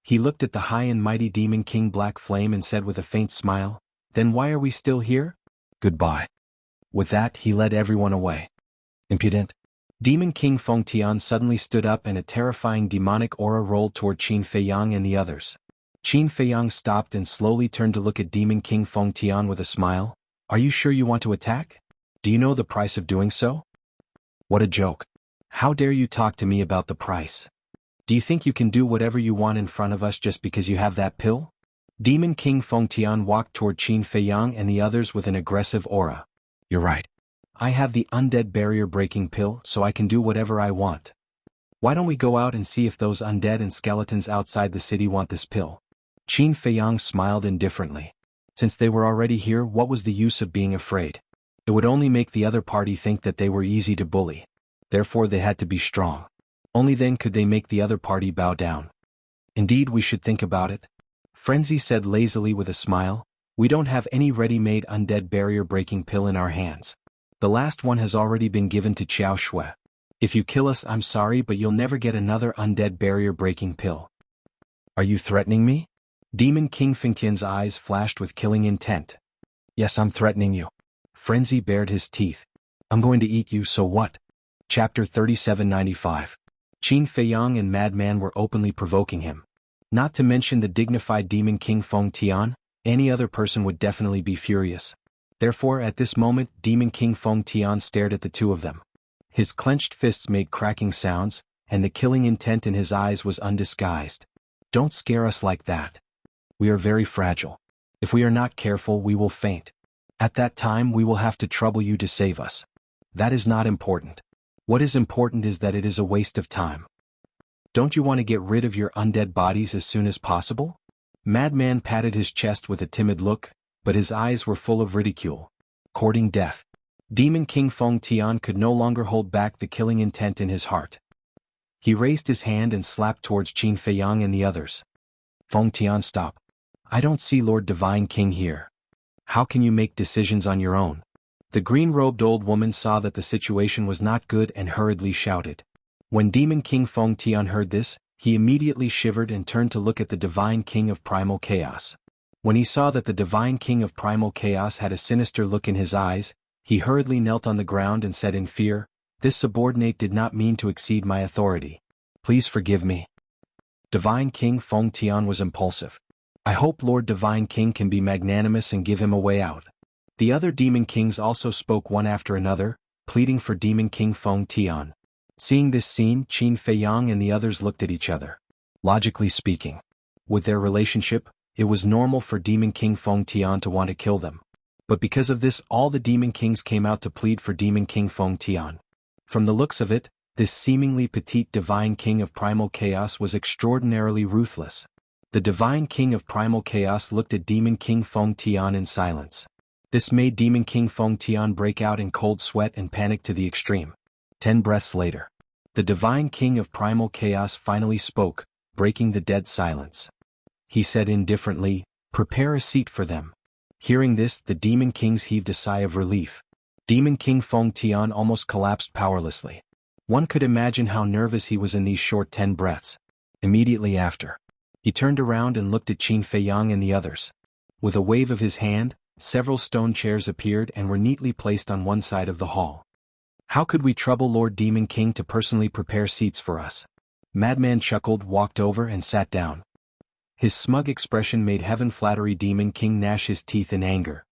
He looked at the high and mighty Demon King Black Flame and said with a faint smile, Then why are we still here? Goodbye. With that, he led everyone away. Impudent. Demon King Feng Tian suddenly stood up and a terrifying demonic aura rolled toward Qin Feiyang and the others. Qin Feiyang stopped and slowly turned to look at Demon King Feng Tian with a smile. Are you sure you want to attack? Do you know the price of doing so? What a joke. How dare you talk to me about the price? Do you think you can do whatever you want in front of us just because you have that pill? Demon King Fengtian walked toward Qin Feiyang and the others with an aggressive aura. You're right. I have the undead barrier-breaking pill, so I can do whatever I want. Why don't we go out and see if those undead and skeletons outside the city want this pill? Qin Feiyang smiled indifferently. Since they were already here, what was the use of being afraid? It would only make the other party think that they were easy to bully. Therefore they had to be strong. Only then could they make the other party bow down. Indeed, we should think about it. Frenzy said lazily with a smile. We don't have any ready-made undead barrier-breaking pill in our hands. The last one has already been given to Qiao Shui. If you kill us, I'm sorry, but you'll never get another undead barrier-breaking pill. Are you threatening me? Demon King Fengtian's eyes flashed with killing intent. Yes, I'm threatening you. Frenzy bared his teeth. I'm going to eat you, so what? Chapter 3795. Qin Feiyang and Madman were openly provoking him. Not to mention the dignified Demon King Fengtian, any other person would definitely be furious. Therefore, at this moment, Demon King Fengtian stared at the two of them. His clenched fists made cracking sounds, and the killing intent in his eyes was undisguised. Don't scare us like that. We are very fragile. If we are not careful, we will faint. At that time, we will have to trouble you to save us. That is not important. What is important is that it is a waste of time. Don't you want to get rid of your undead bodies as soon as possible? Madman patted his chest with a timid look, but his eyes were full of ridicule. Courting death. Demon King Fengtian could no longer hold back the killing intent in his heart. He raised his hand and slapped towards Qin Feiyang and the others. Fengtian, stop. I don't see Lord Divine King here. How can you make decisions on your own? The green-robed old woman saw that the situation was not good and hurriedly shouted. When Demon King Fengtian heard this, he immediately shivered and turned to look at the Divine King of Primal Chaos. When he saw that the Divine King of Primal Chaos had a sinister look in his eyes, he hurriedly knelt on the ground and said in fear, "This subordinate did not mean to exceed my authority. Please forgive me." Divine King Fengtian was impulsive. I hope Lord Divine King can be magnanimous and give him a way out. The other Demon Kings also spoke one after another, pleading for Demon King Fengtian. Seeing this scene, Qin Feiyang and the others looked at each other. Logically speaking, with their relationship, it was normal for Demon King Fengtian to want to kill them. But because of this, all the Demon Kings came out to plead for Demon King Fengtian. From the looks of it, this seemingly petite Divine King of Primal Chaos was extraordinarily ruthless. The Divine King of Primal Chaos looked at Demon King Fengtian in silence. This made Demon King Fengtian break out in cold sweat and panic to the extreme. 10 breaths later, the Divine King of Primal Chaos finally spoke, breaking the dead silence. He said indifferently, "Prepare a seat for them." Hearing this, the Demon Kings heaved a sigh of relief. Demon King Fengtian almost collapsed powerlessly. One could imagine how nervous he was in these short 10 breaths. Immediately after, he turned around and looked at Qin Feiyang and the others. With a wave of his hand, several stone chairs appeared and were neatly placed on one side of the hall. How could we trouble Lord Demon King to personally prepare seats for us? Madman chuckled, walked over and sat down. His smug expression made Heaven Flattery Demon King gnash his teeth in anger.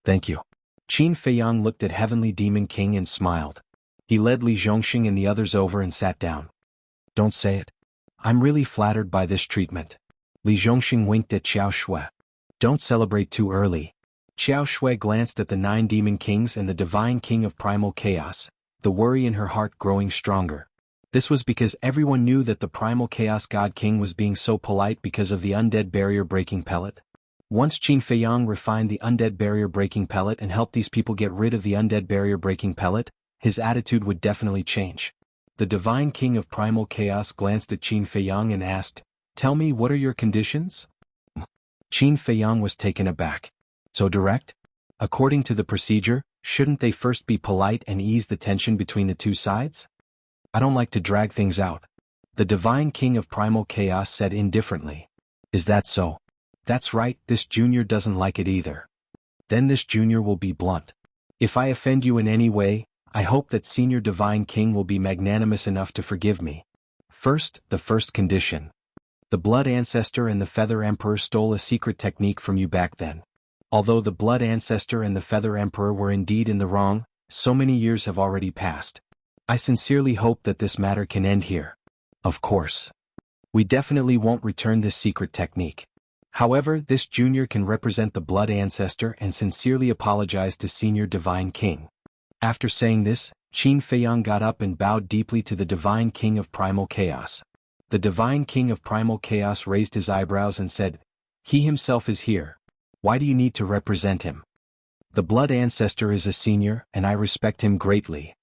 Thank you. Qin Feiyang looked at Heavenly Demon King and smiled. He led Li Zhongxing and the others over and sat down. Don't say it. I'm really flattered by this treatment. Li Zhongxing winked at Qiao Shui. Don't celebrate too early. Qiao Shui glanced at the 9 Demon Kings and the Divine King of Primal Chaos, the worry in her heart growing stronger. This was because everyone knew that the Primal Chaos God King was being so polite because of the undead barrier-breaking pellet. Once Qin Feiyang refined the undead barrier-breaking pellet and helped these people get rid of the undead barrier-breaking pellet, his attitude would definitely change. The Divine King of Primal Chaos glanced at Qin Feiyang and asked, "Tell me, what are your conditions?" Qin Feiyang was taken aback. So direct? According to the procedure, shouldn't they first be polite and ease the tension between the two sides? I don't like to drag things out. The Divine King of Primal Chaos said indifferently. Is that so? That's right, this junior doesn't like it either. Then this junior will be blunt. If I offend you in any way, I hope that Senior Divine King will be magnanimous enough to forgive me. First, the first condition. The Blood Ancestor and the Feather Emperor stole a secret technique from you back then. Although the Blood Ancestor and the Feather Emperor were indeed in the wrong, so many years have already passed. I sincerely hope that this matter can end here. Of course. We definitely won't return this secret technique. However, this junior can represent the blood ancestor and sincerely apologize to Senior Divine King. After saying this, Qin Feiyang got up and bowed deeply to the Divine King of Primal Chaos. The Divine King of Primal Chaos raised his eyebrows and said, "He himself is here. Why do you need to represent him? The blood ancestor is a senior, and I respect him greatly.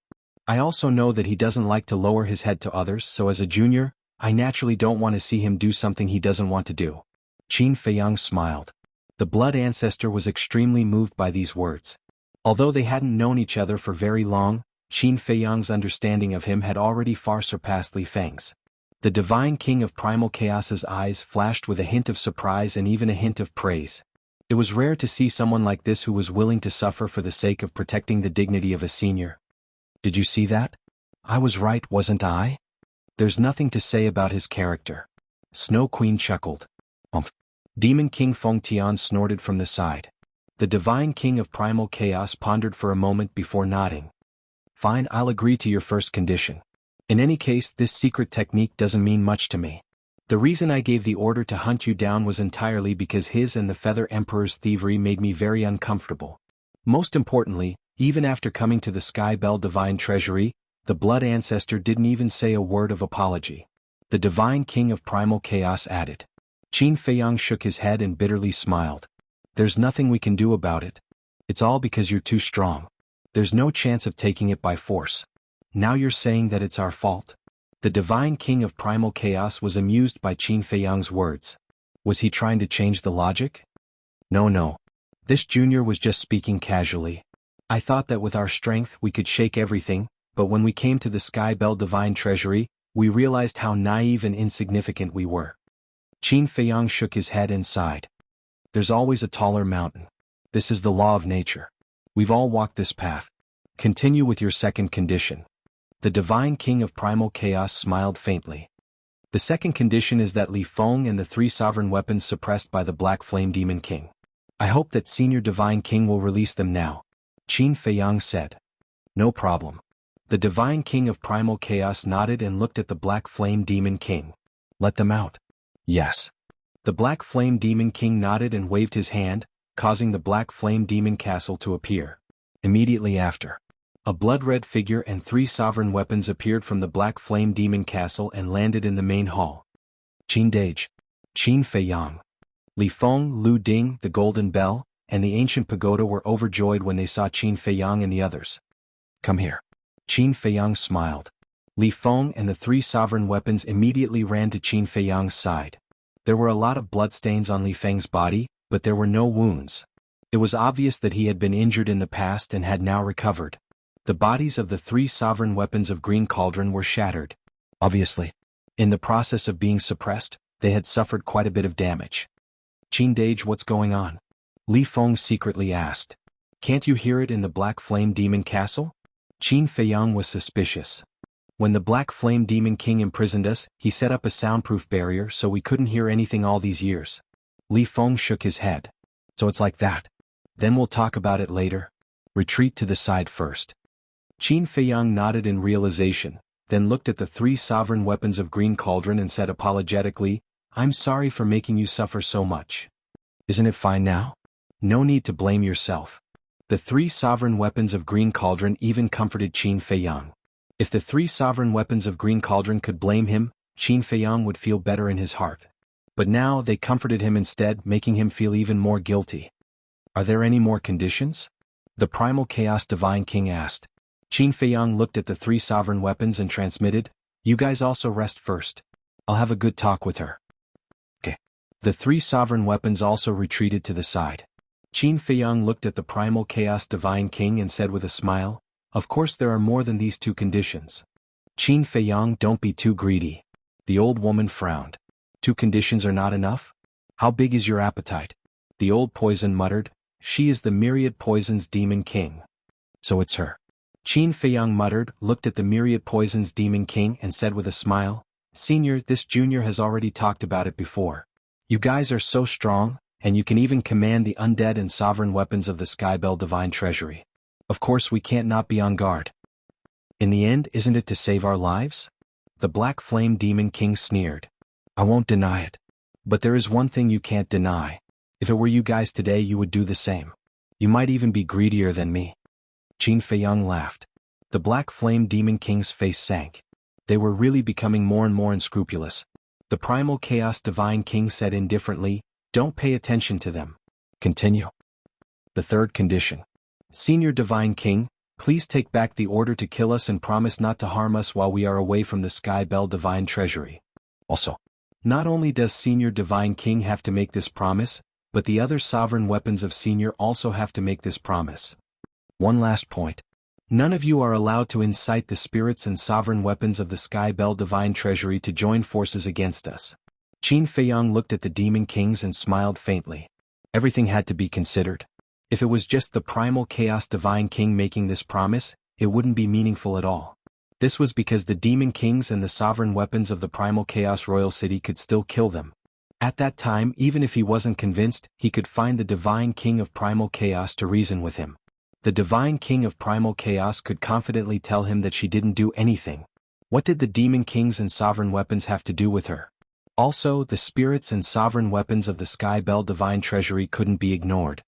I also know that he doesn't like to lower his head to others, so as a junior, I naturally don't want to see him do something he doesn't want to do." Qin Feiyang smiled. The blood ancestor was extremely moved by these words. Although they hadn't known each other for very long, Qin Feiyang's understanding of him had already far surpassed Li Feng's. The Divine King of Primal Chaos's eyes flashed with a hint of surprise and even a hint of praise. It was rare to see someone like this who was willing to suffer for the sake of protecting the dignity of a senior. "Did you see that? I was right, wasn't I? There's nothing to say about his character." Snow Queen chuckled. "Umph." Demon King Feng Tian snorted from the side. The Divine King of Primal Chaos pondered for a moment before nodding. "Fine, I'll agree to your first condition. In any case, this secret technique doesn't mean much to me. The reason I gave the order to hunt you down was entirely because his and the Feather Emperor's thievery made me very uncomfortable. Most importantly, even after coming to the Sky Bell Divine Treasury, the Blood Ancestor didn't even say a word of apology." The Divine King of Primal Chaos added. Qin Feiyang shook his head and bitterly smiled. "There's nothing we can do about it. It's all because you're too strong. There's no chance of taking it by force. Now you're saying that it's our fault?" The Divine King of Primal Chaos was amused by Qin Feiyang's words. Was he trying to change the logic? No. This junior was just speaking casually. "I thought that with our strength we could shake everything, but when we came to the Sky Bell Divine Treasury, we realized how naive and insignificant we were." Qin Feiyang shook his head and sighed. "There's always a taller mountain. This is the law of nature. We've all walked this path. Continue with your second condition." The Divine King of Primal Chaos smiled faintly. "The second condition is that Li Feng and the 3 sovereign weapons suppressed by the Black Flame Demon King. I hope that Senior Divine King will release them now," Qin Feiyang said. "No problem." The Divine King of Primal Chaos nodded and looked at the Black Flame Demon King. "Let them out." "Yes." The Black Flame Demon King nodded and waved his hand, causing the Black Flame Demon Castle to appear. Immediately after, a blood-red figure and 3 sovereign weapons appeared from the Black Flame Demon Castle and landed in the main hall. Qin Dage, Qin Feiyang, Li Feng, Lu Ding, the Golden Bell, and the Ancient Pagoda were overjoyed when they saw Qin Feiyang and the others. "Come here." Qin Feiyang smiled. Li Feng and the 3 sovereign weapons immediately ran to Qin Feiyang's side. There were a lot of bloodstains on Li Feng's body, but there were no wounds. It was obvious that he had been injured in the past and had now recovered. The bodies of the 3 sovereign weapons of Green Cauldron were shattered. Obviously, in the process of being suppressed, they had suffered quite a bit of damage. "Qin Dage, what's going on?" Li Feng secretly asked. "Can't you hear it in the Black Flame Demon Castle?" Qin Feiyang was suspicious. "When the Black Flame Demon King imprisoned us, he set up a soundproof barrier so we couldn't hear anything all these years." Li Feng shook his head. "So it's like that. Then we'll talk about it later. Retreat to the side first." Qin Feiyang nodded in realization, then looked at the 3 sovereign weapons of Green Cauldron and said apologetically, "I'm sorry for making you suffer so much. Isn't it fine now? No need to blame yourself." The 3 sovereign weapons of Green Cauldron even comforted Qin Feiyang. If the 3 sovereign weapons of Green Cauldron could blame him, Qin Feiyang would feel better in his heart. But now they comforted him instead, making him feel even more guilty. "Are there any more conditions?" the Primal Chaos Divine King asked. Qin Feiyang looked at the 3 sovereign weapons and transmitted, "You guys also rest first. I'll have a good talk with her." Okay. The 3 sovereign weapons also retreated to the side. Qin Feiyang looked at the Primal Chaos Divine King and said with a smile, "Of course there are more than these 2 conditions." "Qin Feiyang, don't be too greedy." The old woman frowned. 2 conditions are not enough? How big is your appetite?" The old poison muttered, "She is the Myriad Poisons Demon King. So it's her." Qin Feiyang muttered, looked at the Myriad Poisons Demon King and said with a smile, "Senior, this junior has already talked about it before. You guys are so strong, and you can even command the undead and sovereign weapons of the Skybell Divine Treasury. Of course we can't not be on guard." In the end, isn't it to save our lives? The Black Flame Demon King sneered. I won't deny it. But there is one thing you can't deny. If it were you guys today, you would do the same. You might even be greedier than me. Qin Feiyang laughed. The Black Flame Demon King's face sank. They were really becoming more and more unscrupulous. The Primal Chaos Divine King said indifferently, don't pay attention to them. Continue. The third condition. Senior Divine King, please take back the order to kill us and promise not to harm us while we are away from the Sky Bell Divine Treasury. Also, not only does Senior Divine King have to make this promise, but the other sovereign weapons of Senior also have to make this promise. One last point. None of you are allowed to incite the spirits and sovereign weapons of the Sky Bell Divine Treasury to join forces against us. Qin Feiyang looked at the Demon Kings and smiled faintly. Everything had to be considered. If it was just the Primal Chaos Divine King making this promise, it wouldn't be meaningful at all. This was because the Demon Kings and the sovereign weapons of the Primal Chaos Royal City could still kill them. At that time, even if he wasn't convinced, he could find the Divine King of Primal Chaos to reason with him. The Divine King of Primal Chaos could confidently tell him that she didn't do anything. What did the Demon Kings and sovereign weapons have to do with her? Also, the spirits and sovereign weapons of the Sky Bell Divine Treasury couldn't be ignored.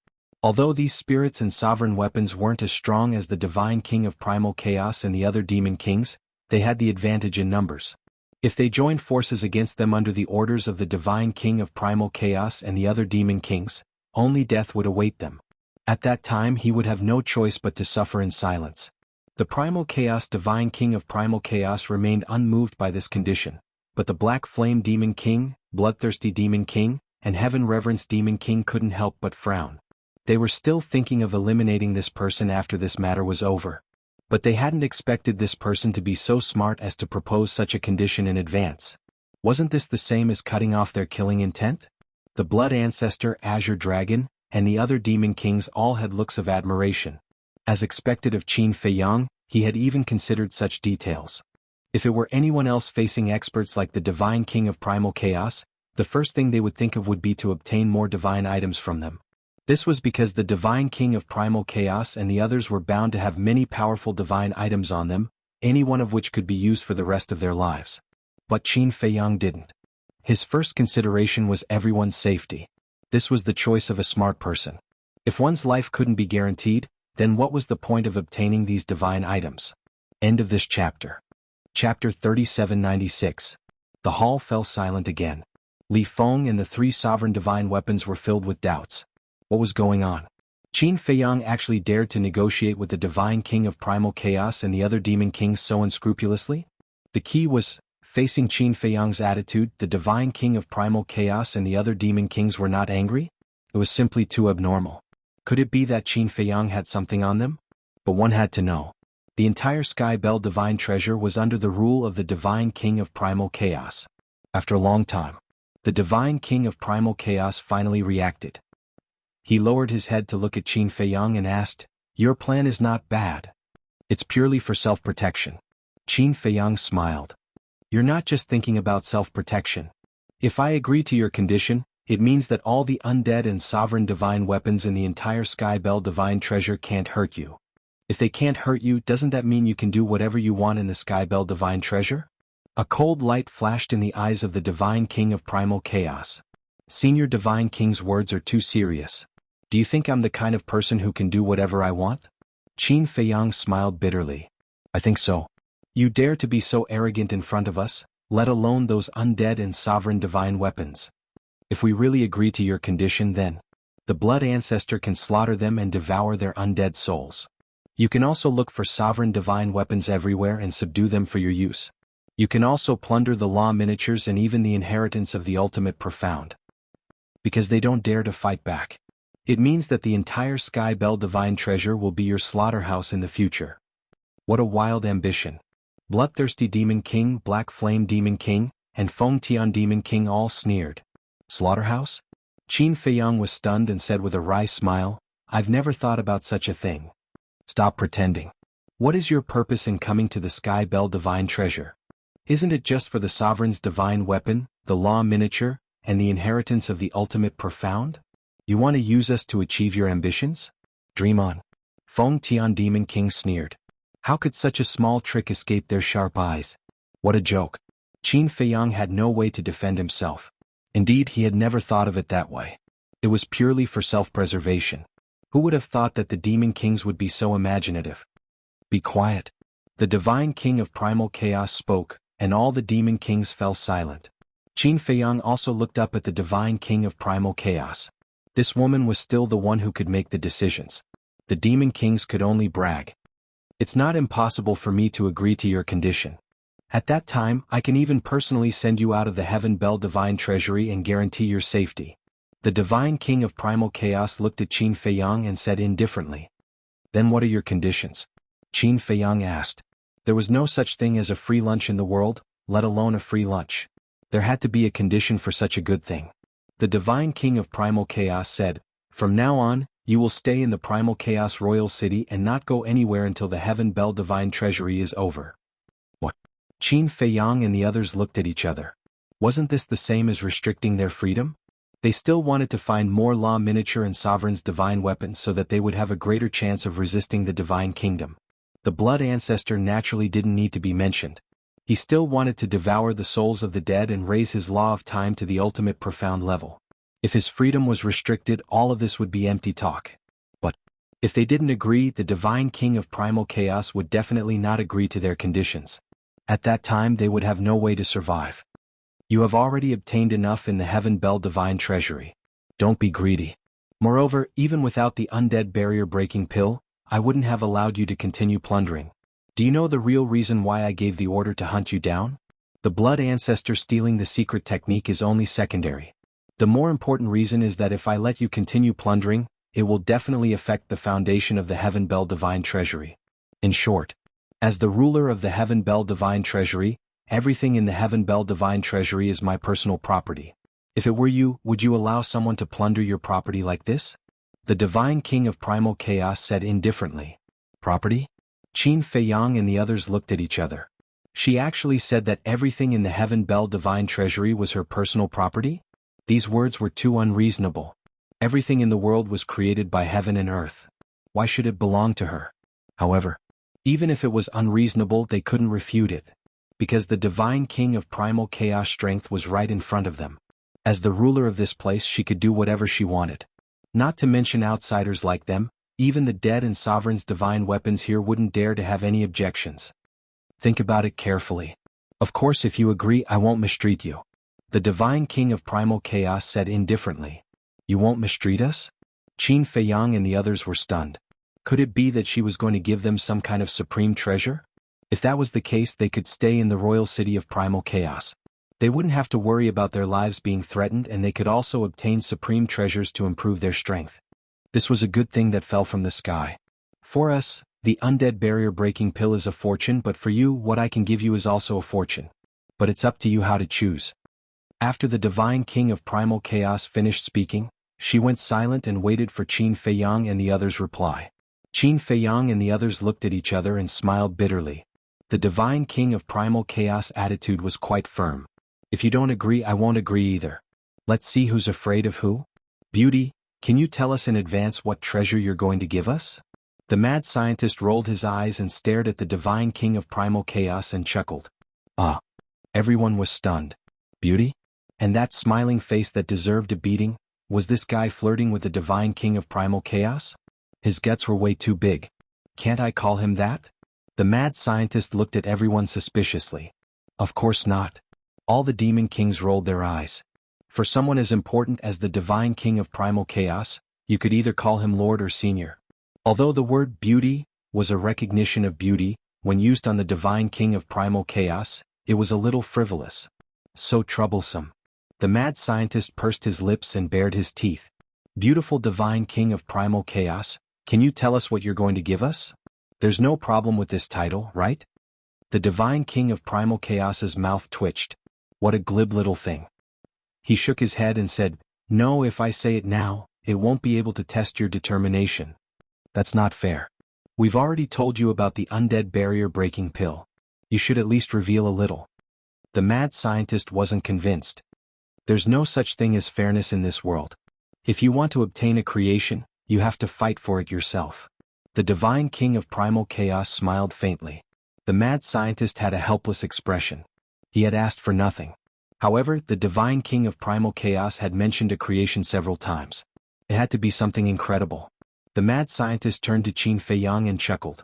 Although these spirits and sovereign weapons weren't as strong as the Divine King of Primal Chaos and the other Demon Kings, they had the advantage in numbers. If they joined forces against them under the orders of the Divine King of Primal Chaos and the other Demon Kings, only death would await them. At that time he would have no choice but to suffer in silence. The Primal Chaos Divine King of Primal Chaos remained unmoved by this condition, but the Black Flame Demon King, Bloodthirsty Demon King, and Heaven Reverence Demon King couldn't help but frown. They were still thinking of eliminating this person after this matter was over. But they hadn't expected this person to be so smart as to propose such a condition in advance. Wasn't this the same as cutting off their killing intent? The Blood Ancestor, Azure Dragon, and the other Demon Kings all had looks of admiration. As expected of Qin Feiyang, he had even considered such details. If it were anyone else facing experts like the Divine King of Primal Chaos, the first thing they would think of would be to obtain more divine items from them. This was because the Divine King of Primal Chaos and the others were bound to have many powerful divine items on them, any one of which could be used for the rest of their lives. But Qin Feiyang didn't. His first consideration was everyone's safety. This was the choice of a smart person. If one's life couldn't be guaranteed, then what was the point of obtaining these divine items? End of this chapter. Chapter 3796. The hall fell silent again. Li Feng and the three sovereign divine weapons were filled with doubts. What was going on? Qin Feiyang actually dared to negotiate with the Divine King of Primal Chaos and the other Demon Kings so unscrupulously? The key was, facing Qin Feiyang's attitude, the Divine King of Primal Chaos and the other Demon Kings were not angry? It was simply too abnormal. Could it be that Qin Feiyang had something on them? But one had to know. The entire Sky Bell Divine Treasure was under the rule of the Divine King of Primal Chaos. After a long time, the Divine King of Primal Chaos finally reacted. He lowered his head to look at Qin Feiyang and asked, "Your plan is not bad. It's purely for self-protection." Qin Feiyang smiled. "You're not just thinking about self-protection. If I agree to your condition, it means that all the undead and sovereign divine weapons in the entire Sky Bell Divine Treasure can't hurt you. If they can't hurt you, doesn't that mean you can do whatever you want in the Sky Bell Divine Treasure?" A cold light flashed in the eyes of the Divine King of Primal Chaos. "Senior Divine King's words are too serious. Do you think I'm the kind of person who can do whatever I want?" Qin Feiyang smiled bitterly. "I think so. You dare to be so arrogant in front of us, let alone those undead and sovereign divine weapons. If we really agree to your condition, then the Blood Ancestor can slaughter them and devour their undead souls. You can also look for sovereign divine weapons everywhere and subdue them for your use. You can also plunder the law miniatures and even the inheritance of the ultimate profound. Because they don't dare to fight back. It means that the entire Sky Bell Divine Treasure will be your slaughterhouse in the future. What a wild ambition. Bloodthirsty Demon King, Black Flame Demon King, and Feng Tian Demon King all sneered. Slaughterhouse? Qin Feiyang was stunned and said with a wry smile, "I've never thought about such a thing." "Stop pretending. What is your purpose in coming to the Sky Bell Divine Treasure? Isn't it just for the Sovereign's divine weapon, the law miniature, and the inheritance of the ultimate profound? You want to use us to achieve your ambitions? Dream on." Feng Tian Demon King sneered. How could such a small trick escape their sharp eyes? What a joke. Qin Feiyang had no way to defend himself. Indeed, he had never thought of it that way. It was purely for self-preservation. Who would have thought that the demon kings would be so imaginative? Be quiet. The divine king of primal chaos spoke, and all the demon kings fell silent. Qin Feiyang also looked up at the divine king of primal chaos. This woman was still the one who could make the decisions. The demon kings could only brag. It's not impossible for me to agree to your condition. At that time, I can even personally send you out of the Heaven Bell Divine Treasury and guarantee your safety. The divine king of primal chaos looked at Qin Feiyang and said indifferently. Then what are your conditions? Qin Feiyang asked. There was no such thing as a free lunch in the world, let alone a free lunch. There had to be a condition for such a good thing. The divine king of primal chaos said, from now on, you will stay in the primal chaos royal city and not go anywhere until the Heaven Bell Divine Treasury is over. What? Qin Feiyang and the others looked at each other. Wasn't this the same as restricting their freedom? They still wanted to find more law miniature and sovereign's divine weapons so that they would have a greater chance of resisting the divine kingdom. The blood ancestor naturally didn't need to be mentioned. He still wanted to devour the souls of the dead and raise his law of time to the ultimate profound level. If his freedom was restricted, all of this would be empty talk. But if they didn't agree, the divine king of primal chaos would definitely not agree to their conditions. At that time they would have no way to survive. You have already obtained enough in the Heaven Bell Divine Treasury. Don't be greedy. Moreover, even without the undead barrier-breaking pill, I wouldn't have allowed you to continue plundering. Do you know the real reason why I gave the order to hunt you down? The blood ancestor stealing the secret technique is only secondary. The more important reason is that if I let you continue plundering, it will definitely affect the foundation of the Heaven Bell Divine Treasury. In short, as the ruler of the Heaven Bell Divine Treasury, everything in the Heaven Bell Divine Treasury is my personal property. If it were you, would you allow someone to plunder your property like this? The divine king of primal chaos said indifferently. Property? Qin Feiyang and the others looked at each other. She actually said that everything in the Heaven Bell Divine Treasury was her personal property? These words were too unreasonable. Everything in the world was created by heaven and earth. Why should it belong to her? However, even if it was unreasonable, they couldn't refute it. Because the divine king of primal chaos strength was right in front of them. As the ruler of this place, she could do whatever she wanted. Not to mention outsiders like them, even the dead and sovereign's divine weapons here wouldn't dare to have any objections. Think about it carefully. Of course, if you agree, I won't mistreat you. The divine king of primal chaos said indifferently. You won't mistreat us? Qin Feiyang and the others were stunned. Could it be that she was going to give them some kind of supreme treasure? If that was the case, they could stay in the royal city of primal chaos. They wouldn't have to worry about their lives being threatened, and they could also obtain supreme treasures to improve their strength. This was a good thing that fell from the sky. For us, the undead barrier-breaking pill is a fortune, but for you, what I can give you is also a fortune. But it's up to you how to choose. After the divine king of primal chaos finished speaking, she went silent and waited for Qin Feiyang and the others' reply. Qin Feiyang and the others looked at each other and smiled bitterly. The divine king of primal chaos attitude was quite firm. If you don't agree, I won't agree either. Let's see who's afraid of who. Beauty, can you tell us in advance what treasure you're going to give us? The mad scientist rolled his eyes and stared at the divine king of primal chaos and chuckled. Ah! Everyone was stunned. Beauty? And that smiling face that deserved a beating, was this guy flirting with the divine king of primal chaos? His guts were way too big. Can't I call him that? The mad scientist looked at everyone suspiciously. Of course not. All the demon kings rolled their eyes. For someone as important as the divine king of primal chaos, you could either call him lord or senior. Although the word beauty was a recognition of beauty, when used on the divine king of primal chaos, it was a little frivolous. So troublesome. The mad scientist pursed his lips and bared his teeth. Beautiful divine king of primal chaos, can you tell us what you're going to give us? There's no problem with this title, right? The divine king of primal chaos's mouth twitched. What a glib little thing. He shook his head and said, No, if I say it now, it won't be able to test your determination. That's not fair. We've already told you about the undead barrier-breaking pill. You should at least reveal a little. The mad scientist wasn't convinced. There's no such thing as fairness in this world. If you want to obtain a creation, you have to fight for it yourself. The Divine King of Primal Chaos smiled faintly. The mad scientist had a helpless expression. He had asked for nothing. However, the Divine King of Primal Chaos had mentioned a creation several times. It had to be something incredible. The mad scientist turned to Qin Feiyang and chuckled.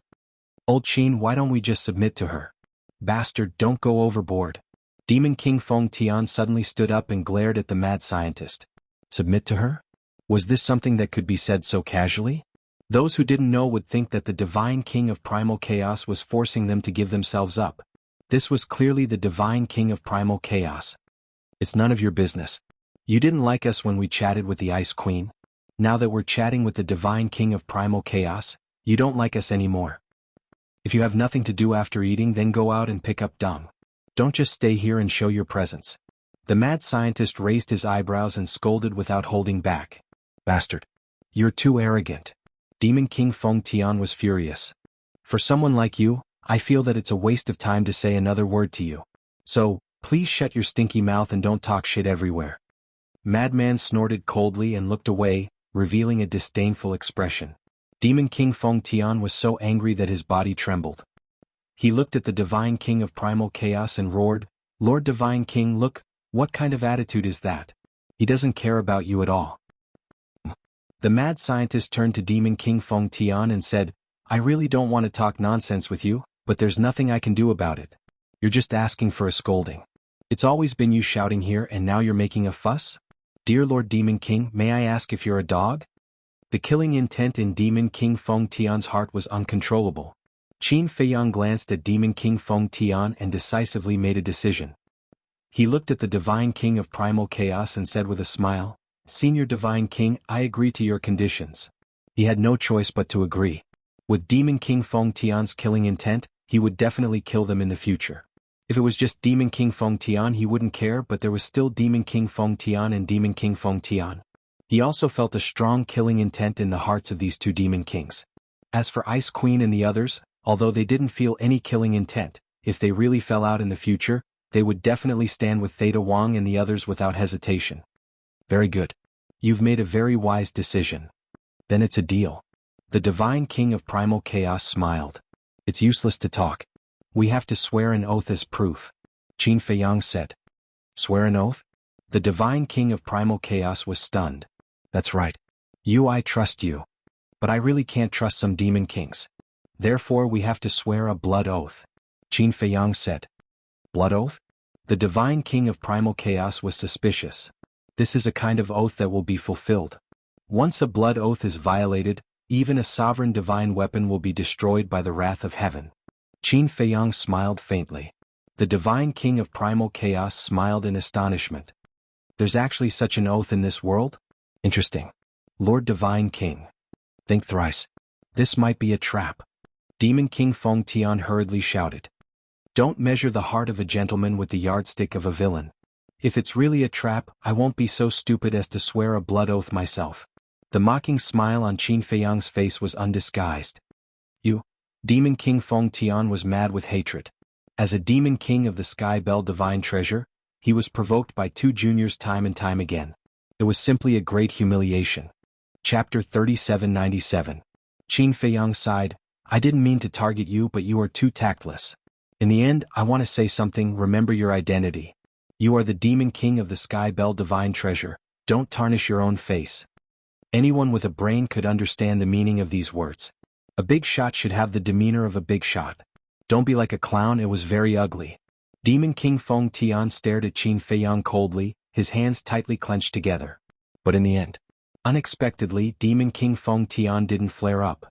Old Qin, why don't we just submit to her? Bastard, don't go overboard. Demon King Feng Tian suddenly stood up and glared at the mad scientist. Submit to her? Was this something that could be said so casually? Those who didn't know would think that the Divine King of Primal Chaos was forcing them to give themselves up. This was clearly the Divine King of Primal Chaos. It's none of your business. You didn't like us when we chatted with the Ice Queen. Now that we're chatting with the Divine King of Primal Chaos, you don't like us anymore. If you have nothing to do after eating, then go out and pick up dung. Don't just stay here and show your presence. The mad scientist raised his eyebrows and scolded without holding back. Bastard. You're too arrogant. Demon King Feng Tian was furious. For someone like you, I feel that it's a waste of time to say another word to you. So, please shut your stinky mouth and don't talk shit everywhere. Madman snorted coldly and looked away, revealing a disdainful expression. Demon King Feng Tian was so angry that his body trembled. He looked at the Divine King of Primal Chaos and roared, Lord Divine King, look, what kind of attitude is that? He doesn't care about you at all. The mad scientist turned to Demon King Feng Tian and said, I really don't want to talk nonsense with you, but there's nothing I can do about it. You're just asking for a scolding. It's always been you shouting here and now you're making a fuss? Dear Lord Demon King, may I ask if you're a dog? The killing intent in Demon King Feng Tian's heart was uncontrollable. Qin Feiyang glanced at Demon King Feng Tian and decisively made a decision. He looked at the Divine King of Primal Chaos and said with a smile, Senior Divine King, I agree to your conditions. He had no choice but to agree. With Demon King Feng Tian's killing intent, he would definitely kill them in the future. If it was just Demon King Feng Tian he wouldn't care, but there was still Demon King Feng Tian and Demon King Feng Tian. He also felt a strong killing intent in the hearts of these two Demon Kings. As for Ice Queen and the others, although they didn't feel any killing intent, if they really fell out in the future, they would definitely stand with Theta Wang and the others without hesitation. Very good. You've made a very wise decision. Then it's a deal. The Divine King of Primal Chaos smiled. It's useless to talk. We have to swear an oath as proof. Qin Feiyang said. Swear an oath? The Divine King of Primal Chaos was stunned. That's right. I trust you. But I really can't trust some Demon Kings. Therefore we have to swear a blood oath. Qin Feiyang said. Blood oath? The Divine King of Primal Chaos was suspicious. This is a kind of oath that will be fulfilled. Once a blood oath is violated, even a sovereign divine weapon will be destroyed by the wrath of heaven. Qin Feiyang smiled faintly. The Divine King of Primal Chaos smiled in astonishment. There's actually such an oath in this world? Interesting. Lord Divine King. Think thrice. This might be a trap. Demon King Feng Tian hurriedly shouted. Don't measure the heart of a gentleman with the yardstick of a villain. If it's really a trap, I won't be so stupid as to swear a blood oath myself. The mocking smile on Qin Feiyang's face was undisguised. You? Demon King Feng Tian was mad with hatred. As a Demon King of the Sky Bell Divine Treasure, he was provoked by two juniors time and time again. It was simply a great humiliation. Chapter 3797. Qin Feiyang sighed, I didn't mean to target you, but you are too tactless. In the end, I want to say something, remember your identity. You are the Demon King of the Sky Bell Divine Treasure, don't tarnish your own face. Anyone with a brain could understand the meaning of these words. A big shot should have the demeanor of a big shot. Don't be like a clown, it was very ugly. Demon King Feng Tian stared at Qin Feiyang coldly, his hands tightly clenched together. But in the end, unexpectedly, Demon King Feng Tian didn't flare up.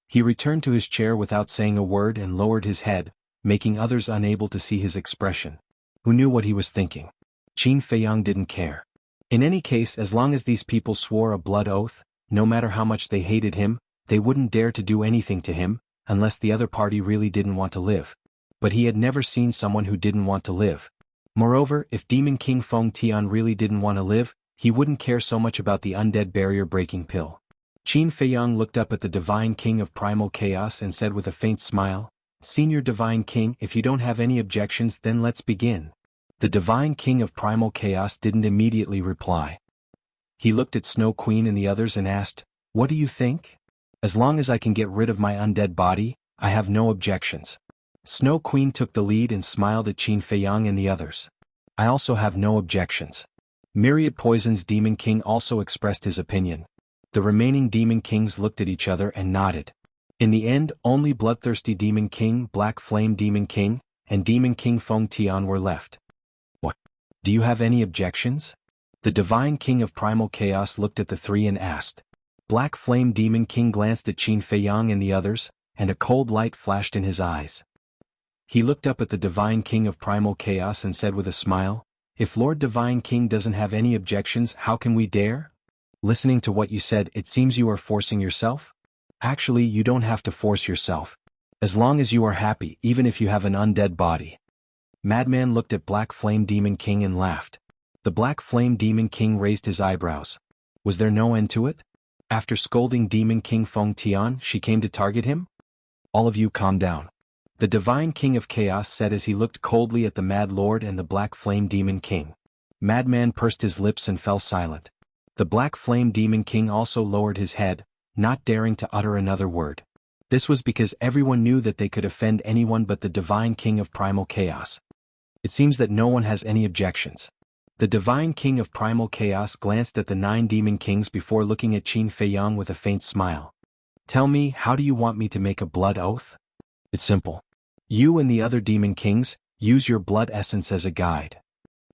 He returned to his chair without saying a word and lowered his head, making others unable to see his expression. Who knew what he was thinking? Qin Feiyang didn't care. In any case, as long as these people swore a blood oath, no matter how much they hated him, they wouldn't dare to do anything to him, unless the other party really didn't want to live. But he had never seen someone who didn't want to live. Moreover, if Demon King Feng Tian really didn't want to live, he wouldn't care so much about the undead barrier-breaking pill. Qin Feiyang looked up at the Divine King of Primal Chaos and said with a faint smile, Senior Divine King, if you don't have any objections, then let's begin. The Divine King of Primal Chaos didn't immediately reply. He looked at Snow Queen and the others and asked, What do you think? As long as I can get rid of my undead body, I have no objections. Snow Queen took the lead and smiled at Qin Feiyang and the others. I also have no objections. Myriad Poison's Demon King also expressed his opinion. The remaining Demon Kings looked at each other and nodded. In the end, only Bloodthirsty Demon King, Black Flame Demon King, and Demon King Feng Tian were left. What? Do you have any objections? The Divine King of Primal Chaos looked at the three and asked. Black Flame Demon King glanced at Qin Feiyang and the others, and a cold light flashed in his eyes. He looked up at the Divine King of Primal Chaos and said with a smile, If Lord Divine King doesn't have any objections, how can we dare? Listening to what you said, it seems you are forcing yourself? Actually, you don't have to force yourself. As long as you are happy, even if you have an undead body. Madman looked at Black Flame Demon King and laughed. The Black Flame Demon King raised his eyebrows. Was there no end to it? After scolding Demon King Feng Tian, she came to target him? All of you calm down. The Divine King of Chaos said as he looked coldly at the Mad Lord and the Black Flame Demon King. Madman pursed his lips and fell silent. The Black Flame Demon King also lowered his head, not daring to utter another word. This was because everyone knew that they could offend anyone but the Divine King of Primal Chaos. It seems that no one has any objections. The Divine King of Primal Chaos glanced at the 9 Demon Kings before looking at Qin Feiyang with a faint smile. Tell me, how do you want me to make a blood oath? It's simple. You and the other Demon Kings, use your blood essence as a guide.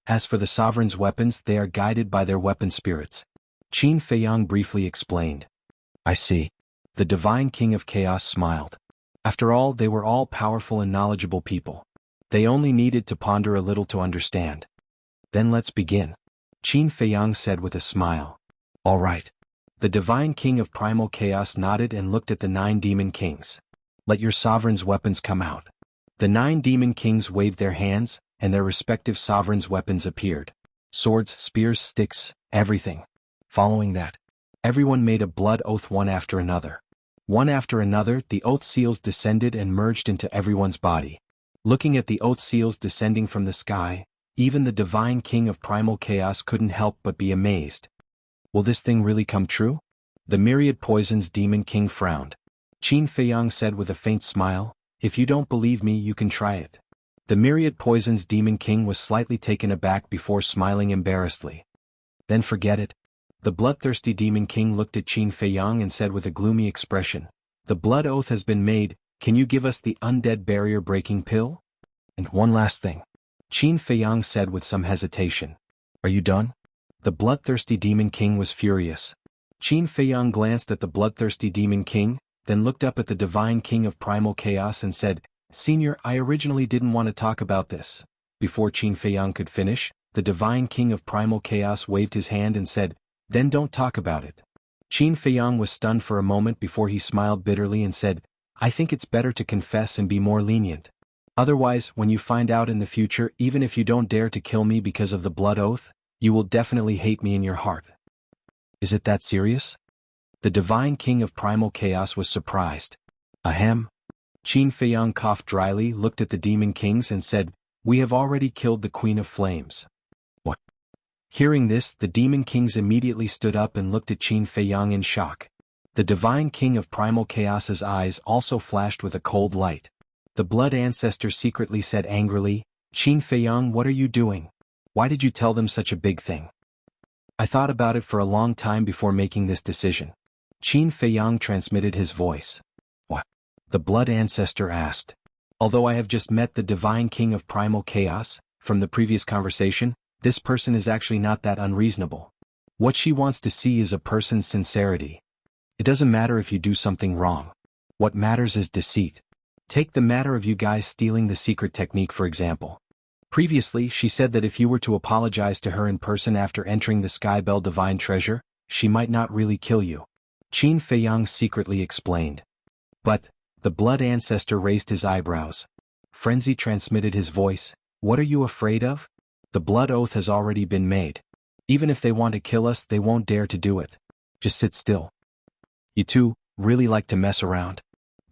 As for the Sovereign's weapons, they are guided by their weapon spirits. Qin Feiyang briefly explained. I see. The Divine King of Chaos smiled. After all, they were all powerful and knowledgeable people. They only needed to ponder a little to understand. Then let's begin. Qin Feiyang said with a smile. All right. The Divine King of Primal Chaos nodded and looked at the 9 Demon Kings. Let your sovereign's weapons come out. The 9 Demon Kings waved their hands, and their respective sovereign's weapons appeared. Swords, spears, sticks, everything. Following that, everyone made a blood oath one after another. One after another, the oath seals descended and merged into everyone's body. Looking at the oath seals descending from the sky, even the Divine King of Primal Chaos couldn't help but be amazed. Will this thing really come true? The Myriad Poison's Demon King frowned. Qin Feiyang said with a faint smile, If you don't believe me, you can try it. The Myriad Poison's Demon King was slightly taken aback before smiling embarrassedly. Then forget it. The Bloodthirsty Demon King looked at Qin Feiyang and said with a gloomy expression, The blood oath has been made, can you give us the undead barrier-breaking pill? And one last thing. Qin Feiyang said with some hesitation. Are you done? The Bloodthirsty Demon King was furious. Qin Feiyang glanced at the Bloodthirsty Demon King, then looked up at the Divine King of Primal Chaos and said, Senior, I originally didn't want to talk about this. Before Qin Feiyang could finish, the Divine King of Primal Chaos waved his hand and said, Then don't talk about it. Qin Feiyang was stunned for a moment before he smiled bitterly and said, I think it's better to confess and be more lenient. Otherwise, when you find out in the future, even if you don't dare to kill me because of the blood oath, you will definitely hate me in your heart. Is it that serious? The Divine King of Primal Chaos was surprised. Ahem. Qin Feiyang coughed dryly, looked at the Demon Kings and said, We have already killed the Queen of Flames. What? Hearing this, the Demon Kings immediately stood up and looked at Qin Feiyang in shock. The Divine King of Primal Chaos's eyes also flashed with a cold light. The Blood Ancestor secretly said angrily, Qin Feiyang, what are you doing? Why did you tell them such a big thing? I thought about it for a long time before making this decision. Qin Feiyang transmitted his voice. What? The Blood Ancestor asked. Although I have just met the Divine King of Primal Chaos, from the previous conversation, this person is actually not that unreasonable. What she wants to see is a person's sincerity. It doesn't matter if you do something wrong. What matters is deceit. Take the matter of you guys stealing the secret technique for example. Previously, she said that if you were to apologize to her in person after entering the Skybell Divine Treasure, she might not really kill you. Qin Feiyang secretly explained. But, the Blood Ancestor raised his eyebrows. Frenzy transmitted his voice, What are you afraid of? The blood oath has already been made. Even if they want to kill us, they won't dare to do it. Just sit still. You two really like to mess around.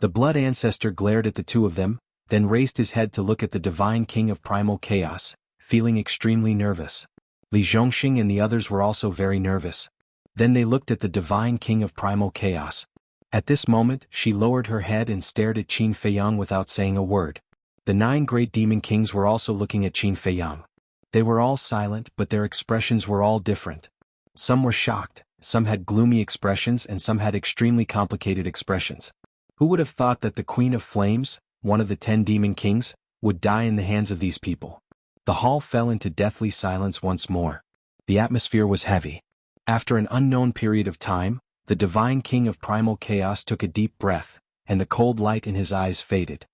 The Blood Ancestor glared at the two of them, then raised his head to look at the Divine King of Primal Chaos, feeling extremely nervous. Li Zhongxing and the others were also very nervous. Then they looked at the Divine King of Primal Chaos. At this moment, she lowered her head and stared at Qin Feiyang without saying a word. The 9 great demon kings were also looking at Qin Feiyang. They were all silent, but their expressions were all different. Some were shocked, some had gloomy expressions, and some had extremely complicated expressions. Who would have thought that the Queen of Flames, one of the 10 demon kings, would die in the hands of these people? The hall fell into deathly silence once more. The atmosphere was heavy. After an unknown period of time, the divine king of primal chaos took a deep breath, and the cold light in his eyes faded.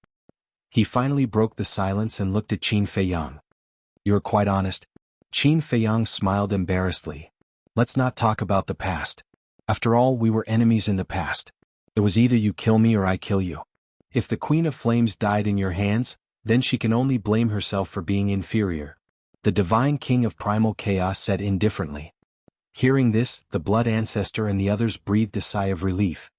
He finally broke the silence and looked at Qin Feiyang. "You're quite honest?" Qin Feiyang smiled embarrassedly. "Let's not talk about the past. After all, we were enemies in the past. It was either you kill me or I kill you. If the Queen of Flames died in your hands, then she can only blame herself for being inferior," the divine king of primal chaos said indifferently. Hearing this, the blood ancestor and the others breathed a sigh of relief.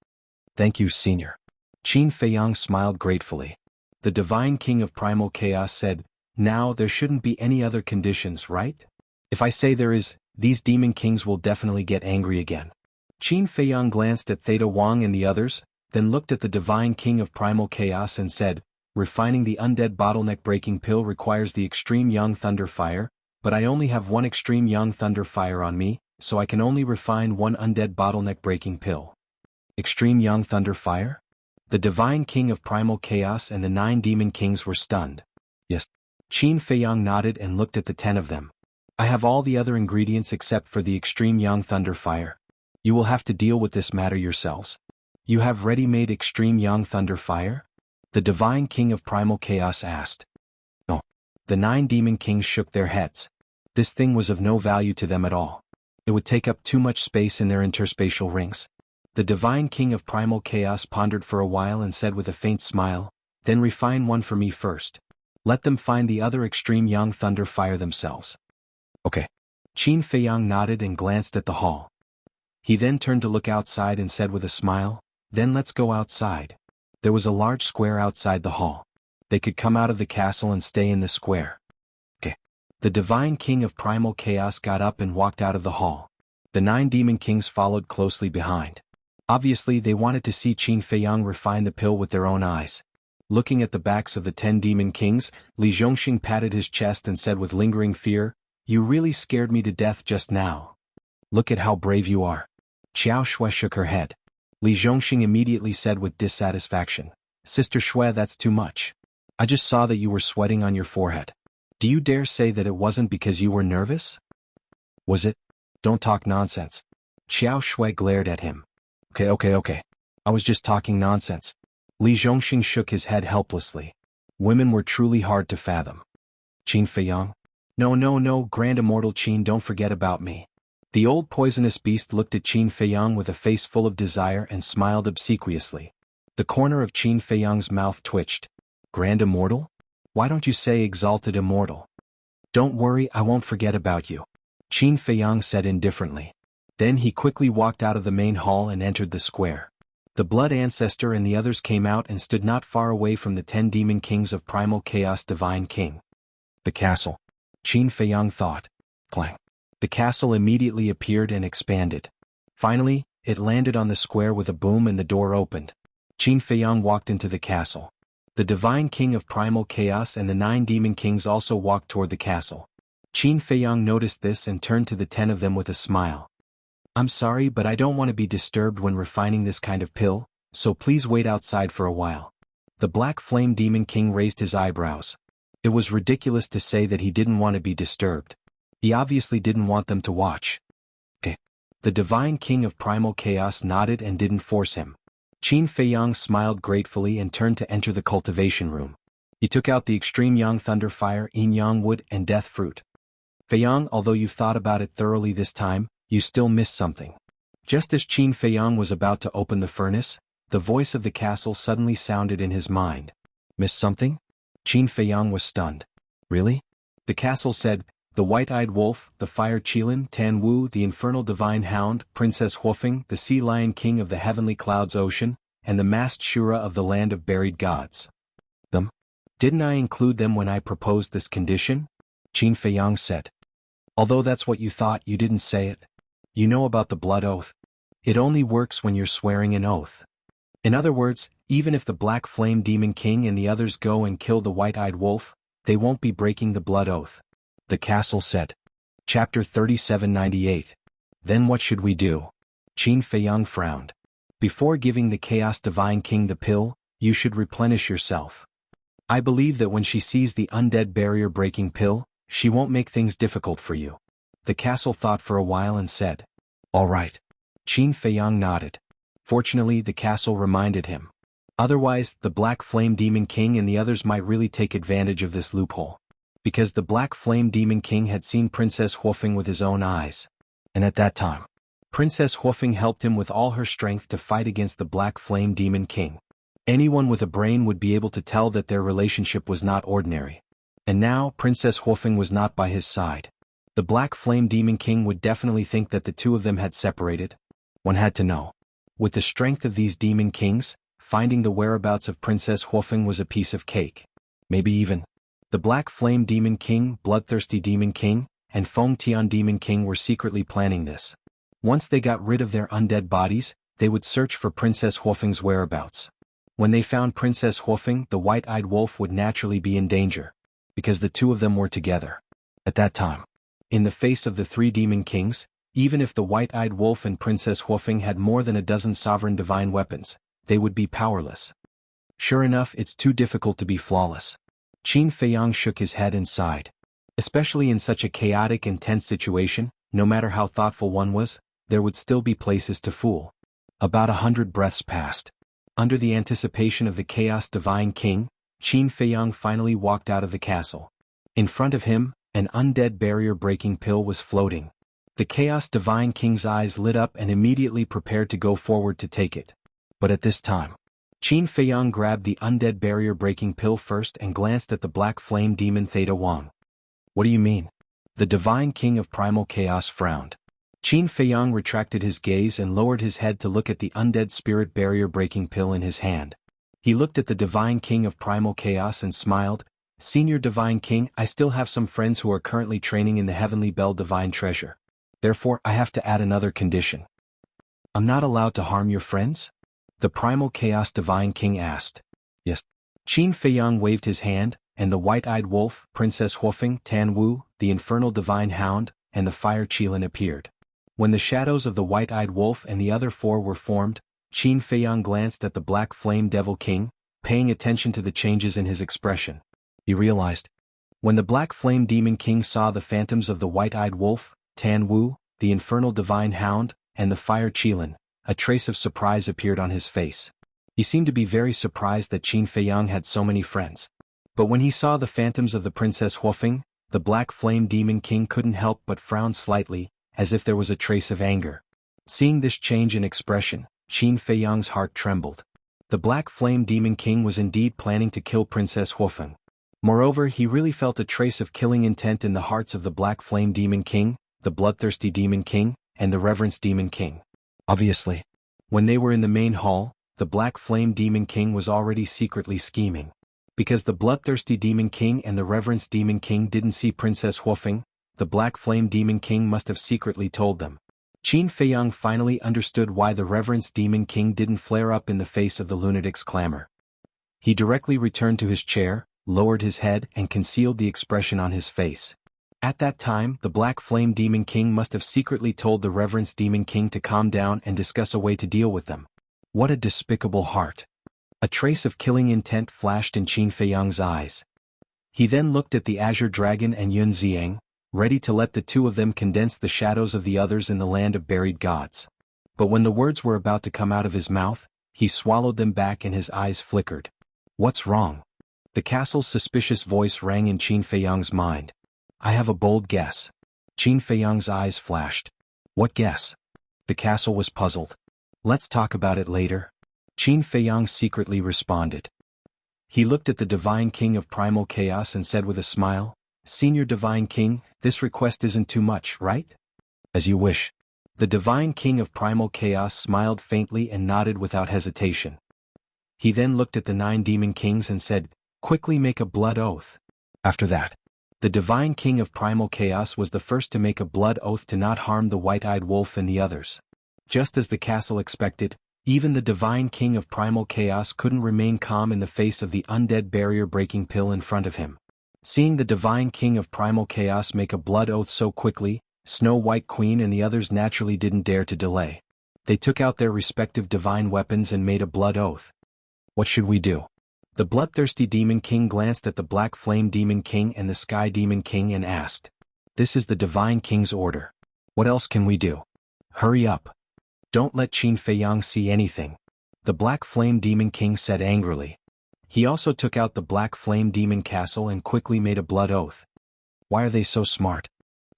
"Thank you, Senior." Qin Feiyang smiled gratefully. The divine king of primal chaos said, "Now there shouldn't be any other conditions, right? If I say there is, these demon kings will definitely get angry again." Qin Feiyang glanced at Theta Wang and the others, then looked at the divine king of primal chaos and said, "Refining the undead bottleneck breaking pill requires the extreme young thunder fire, but I only have 1 extreme young thunder fire on me, so I can only refine 1 undead bottleneck breaking pill." Extreme young thunder fire? The divine king of primal chaos and the 9 demon kings were stunned. "Yes." Qin Feiyang nodded and looked at the 10 of them. "I have all the other ingredients except for the extreme young thunder fire. You will have to deal with this matter yourselves." "You have ready-made extreme young thunder fire?" the divine king of primal chaos asked. "No." The 9 demon kings shook their heads. This thing was of no value to them at all. It would take up too much space in their interspatial rings. The divine king of primal chaos pondered for a while and said with a faint smile, "Then refine 1 for me first. Let them find the other extreme young thunder fire themselves." "Okay." Qin Feiyang nodded and glanced at the hall. He then turned to look outside and said with a smile, "Then let's go outside." There was a large square outside the hall. They could come out of the castle and stay in the square. "Okay." The divine king of primal chaos got up and walked out of the hall. The 9 demon kings followed closely behind. Obviously they wanted to see Qin Feiyang refine the pill with their own eyes. Looking at the backs of the 10 demon kings, Li Zhongxing patted his chest and said with lingering fear, "You really scared me to death just now." "Look at how brave you are." Qiao Shui shook her head. Li Zhongxing immediately said with dissatisfaction, "Sister Shui, that's too much. I just saw that you were sweating on your forehead. Do you dare say that it wasn't because you were nervous? Was it? Don't talk nonsense." Qiao Shui glared at him. Okay. I was just talking nonsense." Li Zhongxing shook his head helplessly. Women were truly hard to fathom. "Qin Feiyang?" No, Grand Immortal Qin, don't forget about me." The old poisonous beast looked at Qin Feiyang with a face full of desire and smiled obsequiously. The corner of Qin Feiyang's mouth twitched. "Grand Immortal? Why don't you say Exalted Immortal?" "Don't worry, I won't forget about you," Qin Feiyang said indifferently. Then he quickly walked out of the main hall and entered the square. The blood ancestor and the others came out and stood not far away from the 10 demon kings of primal chaos divine king. "The castle," Qin Feiyang thought. Clang. The castle immediately appeared and expanded. Finally, it landed on the square with a boom and the door opened. Qin Feiyang walked into the castle. The divine king of primal chaos and the 9 demon kings also walked toward the castle. Qin Feiyang noticed this and turned to the 10 of them with a smile. "I'm sorry, but I don't want to be disturbed when refining this kind of pill, so please wait outside for a while." The Black Flame Demon King raised his eyebrows. It was ridiculous to say that he didn't want to be disturbed. He obviously didn't want them to watch. "Okay." The divine king of primal chaos nodded and didn't force him. Qin Feiyang smiled gratefully and turned to enter the cultivation room. He took out the extreme young thunder fire, yin yang wood, and death fruit. "Feiyang, although you've thought about it thoroughly this time, you still missed something." Just as Qin Feiyang was about to open the furnace, the voice of the castle suddenly sounded in his mind. "Missed something?" Qin Feiyang was stunned. "Really?" The castle said, "The white-eyed wolf, the fire Qilin, Tan Wu, the infernal divine hound, Princess Huofeng, the sea lion king of the heavenly clouds ocean, and the masked Shura of the land of buried gods." "Them? Didn't I include them when I proposed this condition?" Qin Feiyang said. "Although that's what you thought, you didn't say it. You know about the blood oath. It only works when you're swearing an oath. In other words, even if the Black Flame Demon King and the others go and kill the White-Eyed Wolf, they won't be breaking the blood oath. The castle said. Chapter 3798. Then what should we do? Qin Feiyang frowned. Before giving the Chaos Divine King the pill, you should replenish yourself. I believe that when she sees the undead barrier-breaking pill, she won't make things difficult for you. The castle thought for a while and said, All right. Qin Feiyang nodded. Fortunately, the castle reminded him. Otherwise, the Black Flame Demon King and the others might really take advantage of this loophole. Because the Black Flame Demon King had seen Princess Huofeng with his own eyes. And at that time, Princess Huofeng helped him with all her strength to fight against the Black Flame Demon King. Anyone with a brain would be able to tell that their relationship was not ordinary. And now, Princess Huofeng was not by his side. The Black Flame Demon King would definitely think that the two of them had separated. One had to know. With the strength of these Demon Kings, finding the whereabouts of Princess Huofeng was a piece of cake. Maybe even. The Black Flame Demon King, Bloodthirsty Demon King, and Feng Tian Demon King were secretly planning this. Once they got rid of their undead bodies, they would search for Princess Huofeng's whereabouts. When they found Princess Huofeng, the White-Eyed Wolf would naturally be in danger, because the two of them were together. At that time, in the face of the three Demon Kings, even if the White-Eyed Wolf and Princess Huofeng had more than a dozen sovereign divine weapons, they would be powerless. Sure enough, it's too difficult to be flawless. Qin Feiyang shook his head and sighed. Especially in such a chaotic and tense situation, no matter how thoughtful one was, there would still be places to fool. About 100 breaths passed. Under the anticipation of the Chaos Divine King, Qin Feiyang finally walked out of the castle. In front of him, an undead barrier-breaking pill was floating. The Chaos Divine King's eyes lit up and immediately prepared to go forward to take it. But at this time, Qin Feiyang grabbed the undead barrier-breaking pill first and glanced at the Black Flame Demon Theta Wang. What do you mean? The Divine King of Primal Chaos frowned. Qin Feiyang retracted his gaze and lowered his head to look at the undead spirit barrier-breaking pill in his hand. He looked at the Divine King of Primal Chaos and smiled. Senior Divine King, I still have some friends who are currently training in the Heavenly Bell Divine Treasure. Therefore, I have to add another condition. I'm not allowed to harm your friends? The Primal Chaos Divine King asked. Yes. Qin Feiyang waved his hand, and the White-Eyed Wolf, Princess Huofeng, Tan Wu, the Infernal Divine Hound, and the Fire Qilin appeared. When the shadows of the White-Eyed Wolf and the other four were formed, Qin Feiyang glanced at the Black Flame Devil King, paying attention to the changes in his expression. He realized. When the Black Flame Demon King saw the phantoms of the White-Eyed Wolf, Tan Wu, the Infernal Divine Hound, and the Fire Qilin, a trace of surprise appeared on his face. He seemed to be very surprised that Qin Feiyang had so many friends. But when he saw the phantoms of the Princess Huofeng, the Black Flame Demon King couldn't help but frown slightly, as if there was a trace of anger. Seeing this change in expression, Qin Feiyang's heart trembled. The Black Flame Demon King was indeed planning to kill Princess Huofeng. Moreover, he really felt a trace of killing intent in the hearts of the Black Flame Demon King, the Bloodthirsty Demon King, and the Reverence Demon King. Obviously, when they were in the main hall, the Black Flame Demon King was already secretly scheming. Because the Bloodthirsty Demon King and the Reverence Demon King didn't see Princess Huofeng, the Black Flame Demon King must have secretly told them. Qin Feiyang finally understood why the Reverence Demon King didn't flare up in the face of the lunatic's clamor. He directly returned to his chair, lowered his head and concealed the expression on his face. At that time, the Black Flame Demon King must have secretly told the Reverence Demon King to calm down and discuss a way to deal with them. What a despicable heart. A trace of killing intent flashed in Qin Feiyang's eyes. He then looked at the Azure Dragon and Yun Ziang, ready to let the two of them condense the shadows of the others in the land of buried gods. But when the words were about to come out of his mouth, he swallowed them back and his eyes flickered. What's wrong? The castle's suspicious voice rang in Qin Feiyang's mind. I have a bold guess. Qin Feiyang's eyes flashed. What guess? The castle was puzzled. Let's talk about it later. Qin Feiyang secretly responded. He looked at the Divine King of Primal Chaos and said with a smile, Senior Divine King, this request isn't too much, right? As you wish. The Divine King of Primal Chaos smiled faintly and nodded without hesitation. He then looked at the 9 Demon Kings and said, Quickly make a blood oath. After that, the Divine King of Primal Chaos was the first to make a blood oath to not harm the White-Eyed Wolf and the others. Just as the castle expected, Even the Divine King of Primal Chaos couldn't remain calm in the face of the undead barrier-breaking pill in front of him. Seeing the Divine King of Primal Chaos make a blood oath so quickly, Snow White Queen and the others naturally didn't dare to delay. They took out their respective divine weapons and made a blood oath. What should we do? The bloodthirsty Demon King glanced at the Black Flame Demon King and the Sky Demon King and asked, "This is the Divine King's order. What else can we do? Hurry up. Don't let Qin Feiyang see anything," the Black Flame Demon King said angrily. He also took out the Black Flame Demon Castle and quickly made a blood oath. Why are they so smart?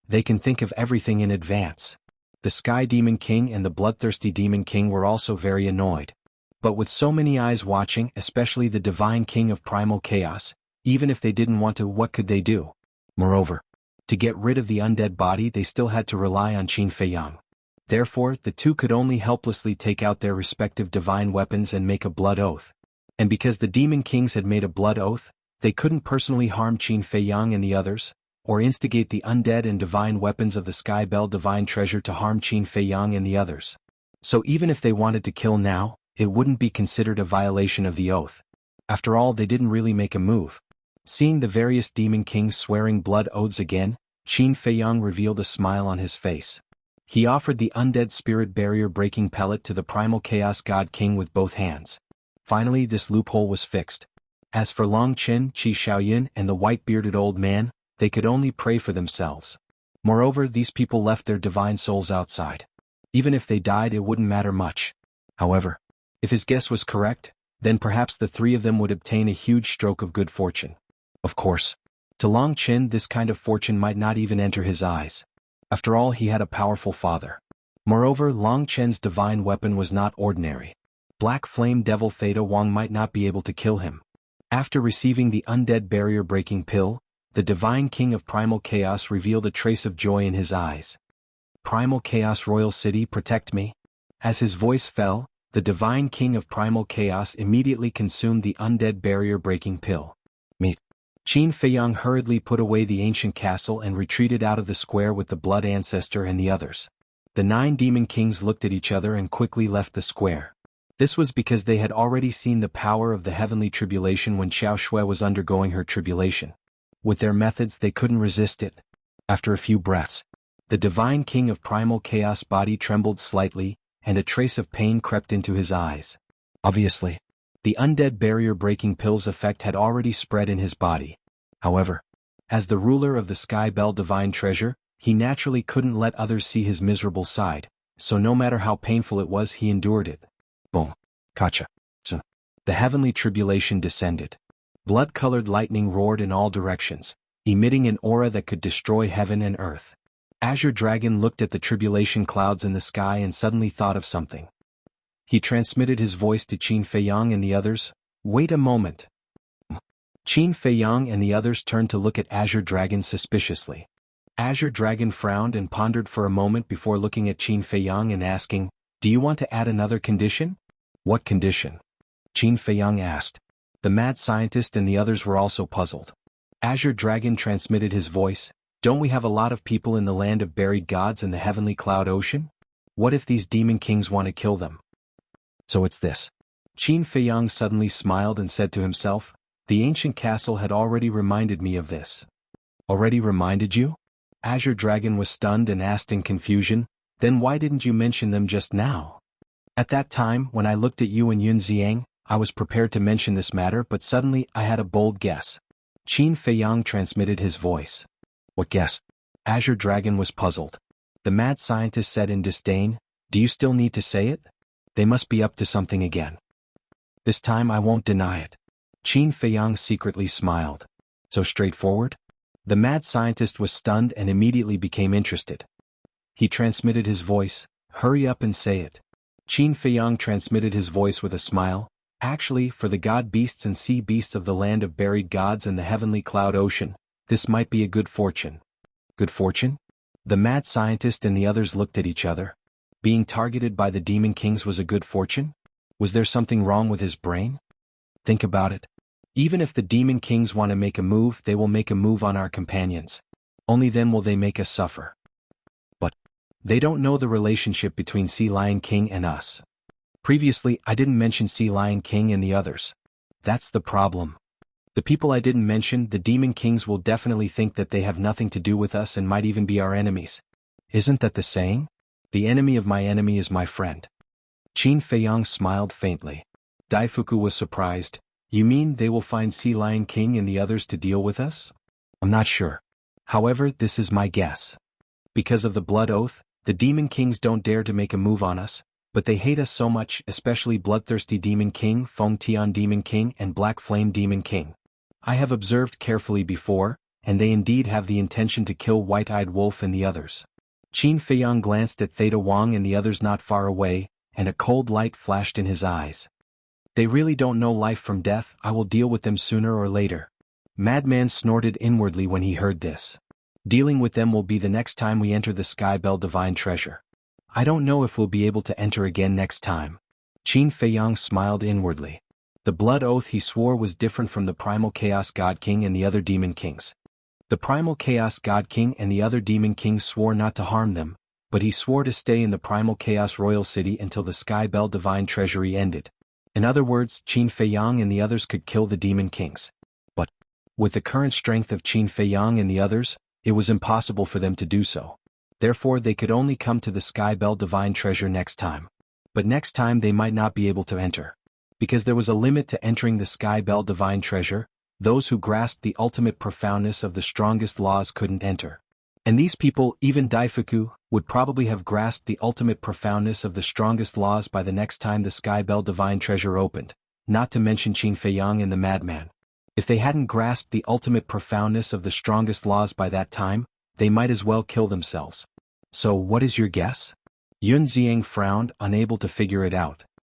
They can think of everything in advance. The Sky Demon King and the Bloodthirsty Demon King were also very annoyed. But with so many eyes watching, especially the Divine King of Primal Chaos, even if they didn't want to, what could they do? Moreover, to get rid of the undead body they still had to rely on Qin Feiyang. Therefore, the two could only helplessly take out their respective divine weapons and make a blood oath. And because the Demon Kings had made a blood oath, they couldn't personally harm Qin Feiyang and the others, or instigate the undead and divine weapons of the Sky Bell Divine Treasure to harm Qin Feiyang and the others. So even if they wanted to kill now, it wouldn't be considered a violation of the oath. After all, they didn't really make a move. Seeing the various Demon Kings swearing blood oaths again, Qin Feiyang revealed a smile on his face. He offered the undead spirit barrier-breaking pellet to the Primal Chaos God King with both hands. Finally, this loophole was fixed. As for Long Chen, Qi Xiaoyan and the white-bearded old man, they could only pray for themselves. Moreover, these people left their divine souls outside. Even if they died, it wouldn't matter much. However, if his guess was correct, then perhaps the three of them would obtain a huge stroke of good fortune. Of course, to Long Chen this kind of fortune might not even enter his eyes. After all, he had a powerful father. Moreover, Long Chen's divine weapon was not ordinary. Black Flame Devil Theta Wong might not be able to kill him. After receiving the undead barrier-breaking pill, the Divine King of Primal Chaos revealed a trace of joy in his eyes. "Primal Chaos Royal City, protect me." As his voice fell, the Divine King of Primal Chaos immediately consumed the undead barrier-breaking pill. Meet. Qin Feiyang hurriedly put away the ancient castle and retreated out of the square with the Blood Ancestor and the others. The 9 Demon Kings looked at each other and quickly left the square. This was because they had already seen the power of the heavenly tribulation when Xiao Shui was undergoing her tribulation. With their methods they couldn't resist it. After a few breaths, the Divine King of Primal Chaos body trembled slightly, and a trace of pain crept into his eyes. Obviously, the undead barrier-breaking pill's effect had already spread in his body. However, as the ruler of the Sky Bell Divine Treasure, he naturally couldn't let others see his miserable side, so no matter how painful it was, he endured it. Boom. Kacha. The heavenly tribulation descended. Blood-colored lightning roared in all directions, emitting an aura that could destroy heaven and earth. Azure Dragon looked at the tribulation clouds in the sky and suddenly thought of something. He transmitted his voice to Qin Feiyang and the others. "Wait a moment." Qin Feiyang and the others turned to look at Azure Dragon suspiciously. Azure Dragon frowned and pondered for a moment before looking at Qin Feiyang and asking, "Do you want to add another condition?" "What condition?" Qin Feiyang asked. The mad scientist and the others were also puzzled. Azure Dragon transmitted his voice. "Don't we have a lot of people in the land of buried gods in the heavenly cloud ocean? What if these demon kings want to kill them?" "So it's this." Qin Feiyang suddenly smiled and said to himself, "The ancient castle had already reminded me of this." "Already reminded you?" Azure Dragon was stunned and asked in confusion, "Then why didn't you mention them just now?" "At that time, when I looked at you and Yun Xiang, I was prepared to mention this matter, but suddenly I had a bold guess." Qin Feiyang transmitted his voice. "What guess?" Azure Dragon was puzzled. The mad scientist said in disdain, "Do you still need to say it? They must be up to something again. This time I won't deny it." Qin Feiyang secretly smiled. "So straightforward?" The mad scientist was stunned and immediately became interested. He transmitted his voice, "Hurry up and say it." Qin Feiyang transmitted his voice with a smile. "Actually, for the god beasts and sea beasts of the land of buried gods and the heavenly cloud ocean, this might be a good fortune." "Good fortune?" The mad scientist and the others looked at each other. Being targeted by the demon kings was a good fortune? Was there something wrong with his brain? Think about it. Even if the demon kings want to make a move, they will make a move on our companions. Only then will they make us suffer. But they don't know the relationship between Sea Lion King and us. Previously, I didn't mention Sea Lion King and the others. That's the problem. The people I didn't mention, the Demon Kings, will definitely think that they have nothing to do with us and might even be our enemies. Isn't that the saying? The enemy of my enemy is my friend. Qin Feiyang smiled faintly. Daifuku was surprised. You mean they will find Sea Lion King and the others to deal with us? I'm not sure. However, this is my guess. Because of the blood oath, the Demon Kings don't dare to make a move on us, but they hate us so much, especially Bloodthirsty Demon King, Feng Tian Demon King and Black Flame Demon King. I have observed carefully before, and they indeed have the intention to kill White-Eyed Wolf and the others. Qin Feiyang glanced at Theta Wang and the others not far away, and a cold light flashed in his eyes. They really don't know life from death. I will deal with them sooner or later. Madman snorted inwardly when he heard this. Dealing with them will be the next time we enter the Skybell Divine Treasure. I don't know if we'll be able to enter again next time. Qin Feiyang smiled inwardly. The blood oath he swore was different from the Primal Chaos God King and the other Demon Kings. The Primal Chaos God King and the other Demon Kings swore not to harm them, but he swore to stay in the Primal Chaos Royal City until the Skybell Divine Treasury ended. In other words, Qin Feiyang and the others could kill the Demon Kings. But, with the current strength of Qin Feiyang and the others, it was impossible for them to do so. Therefore they could only come to the Skybell Divine Treasure next time. But next time they might not be able to enter. Because there was a limit to entering the Skybell Divine Treasure, those who grasped the ultimate profoundness of the strongest laws couldn't enter. And these people, even Daifuku, would probably have grasped the ultimate profoundness of the strongest laws by the next time the Skybell Divine Treasure opened, not to mention Qin Feiyang and the Madman. If they hadn't grasped the ultimate profoundness of the strongest laws by that time, they might as well kill themselves. So what is your guess? Yun Ziang frowned, unable to figure it out.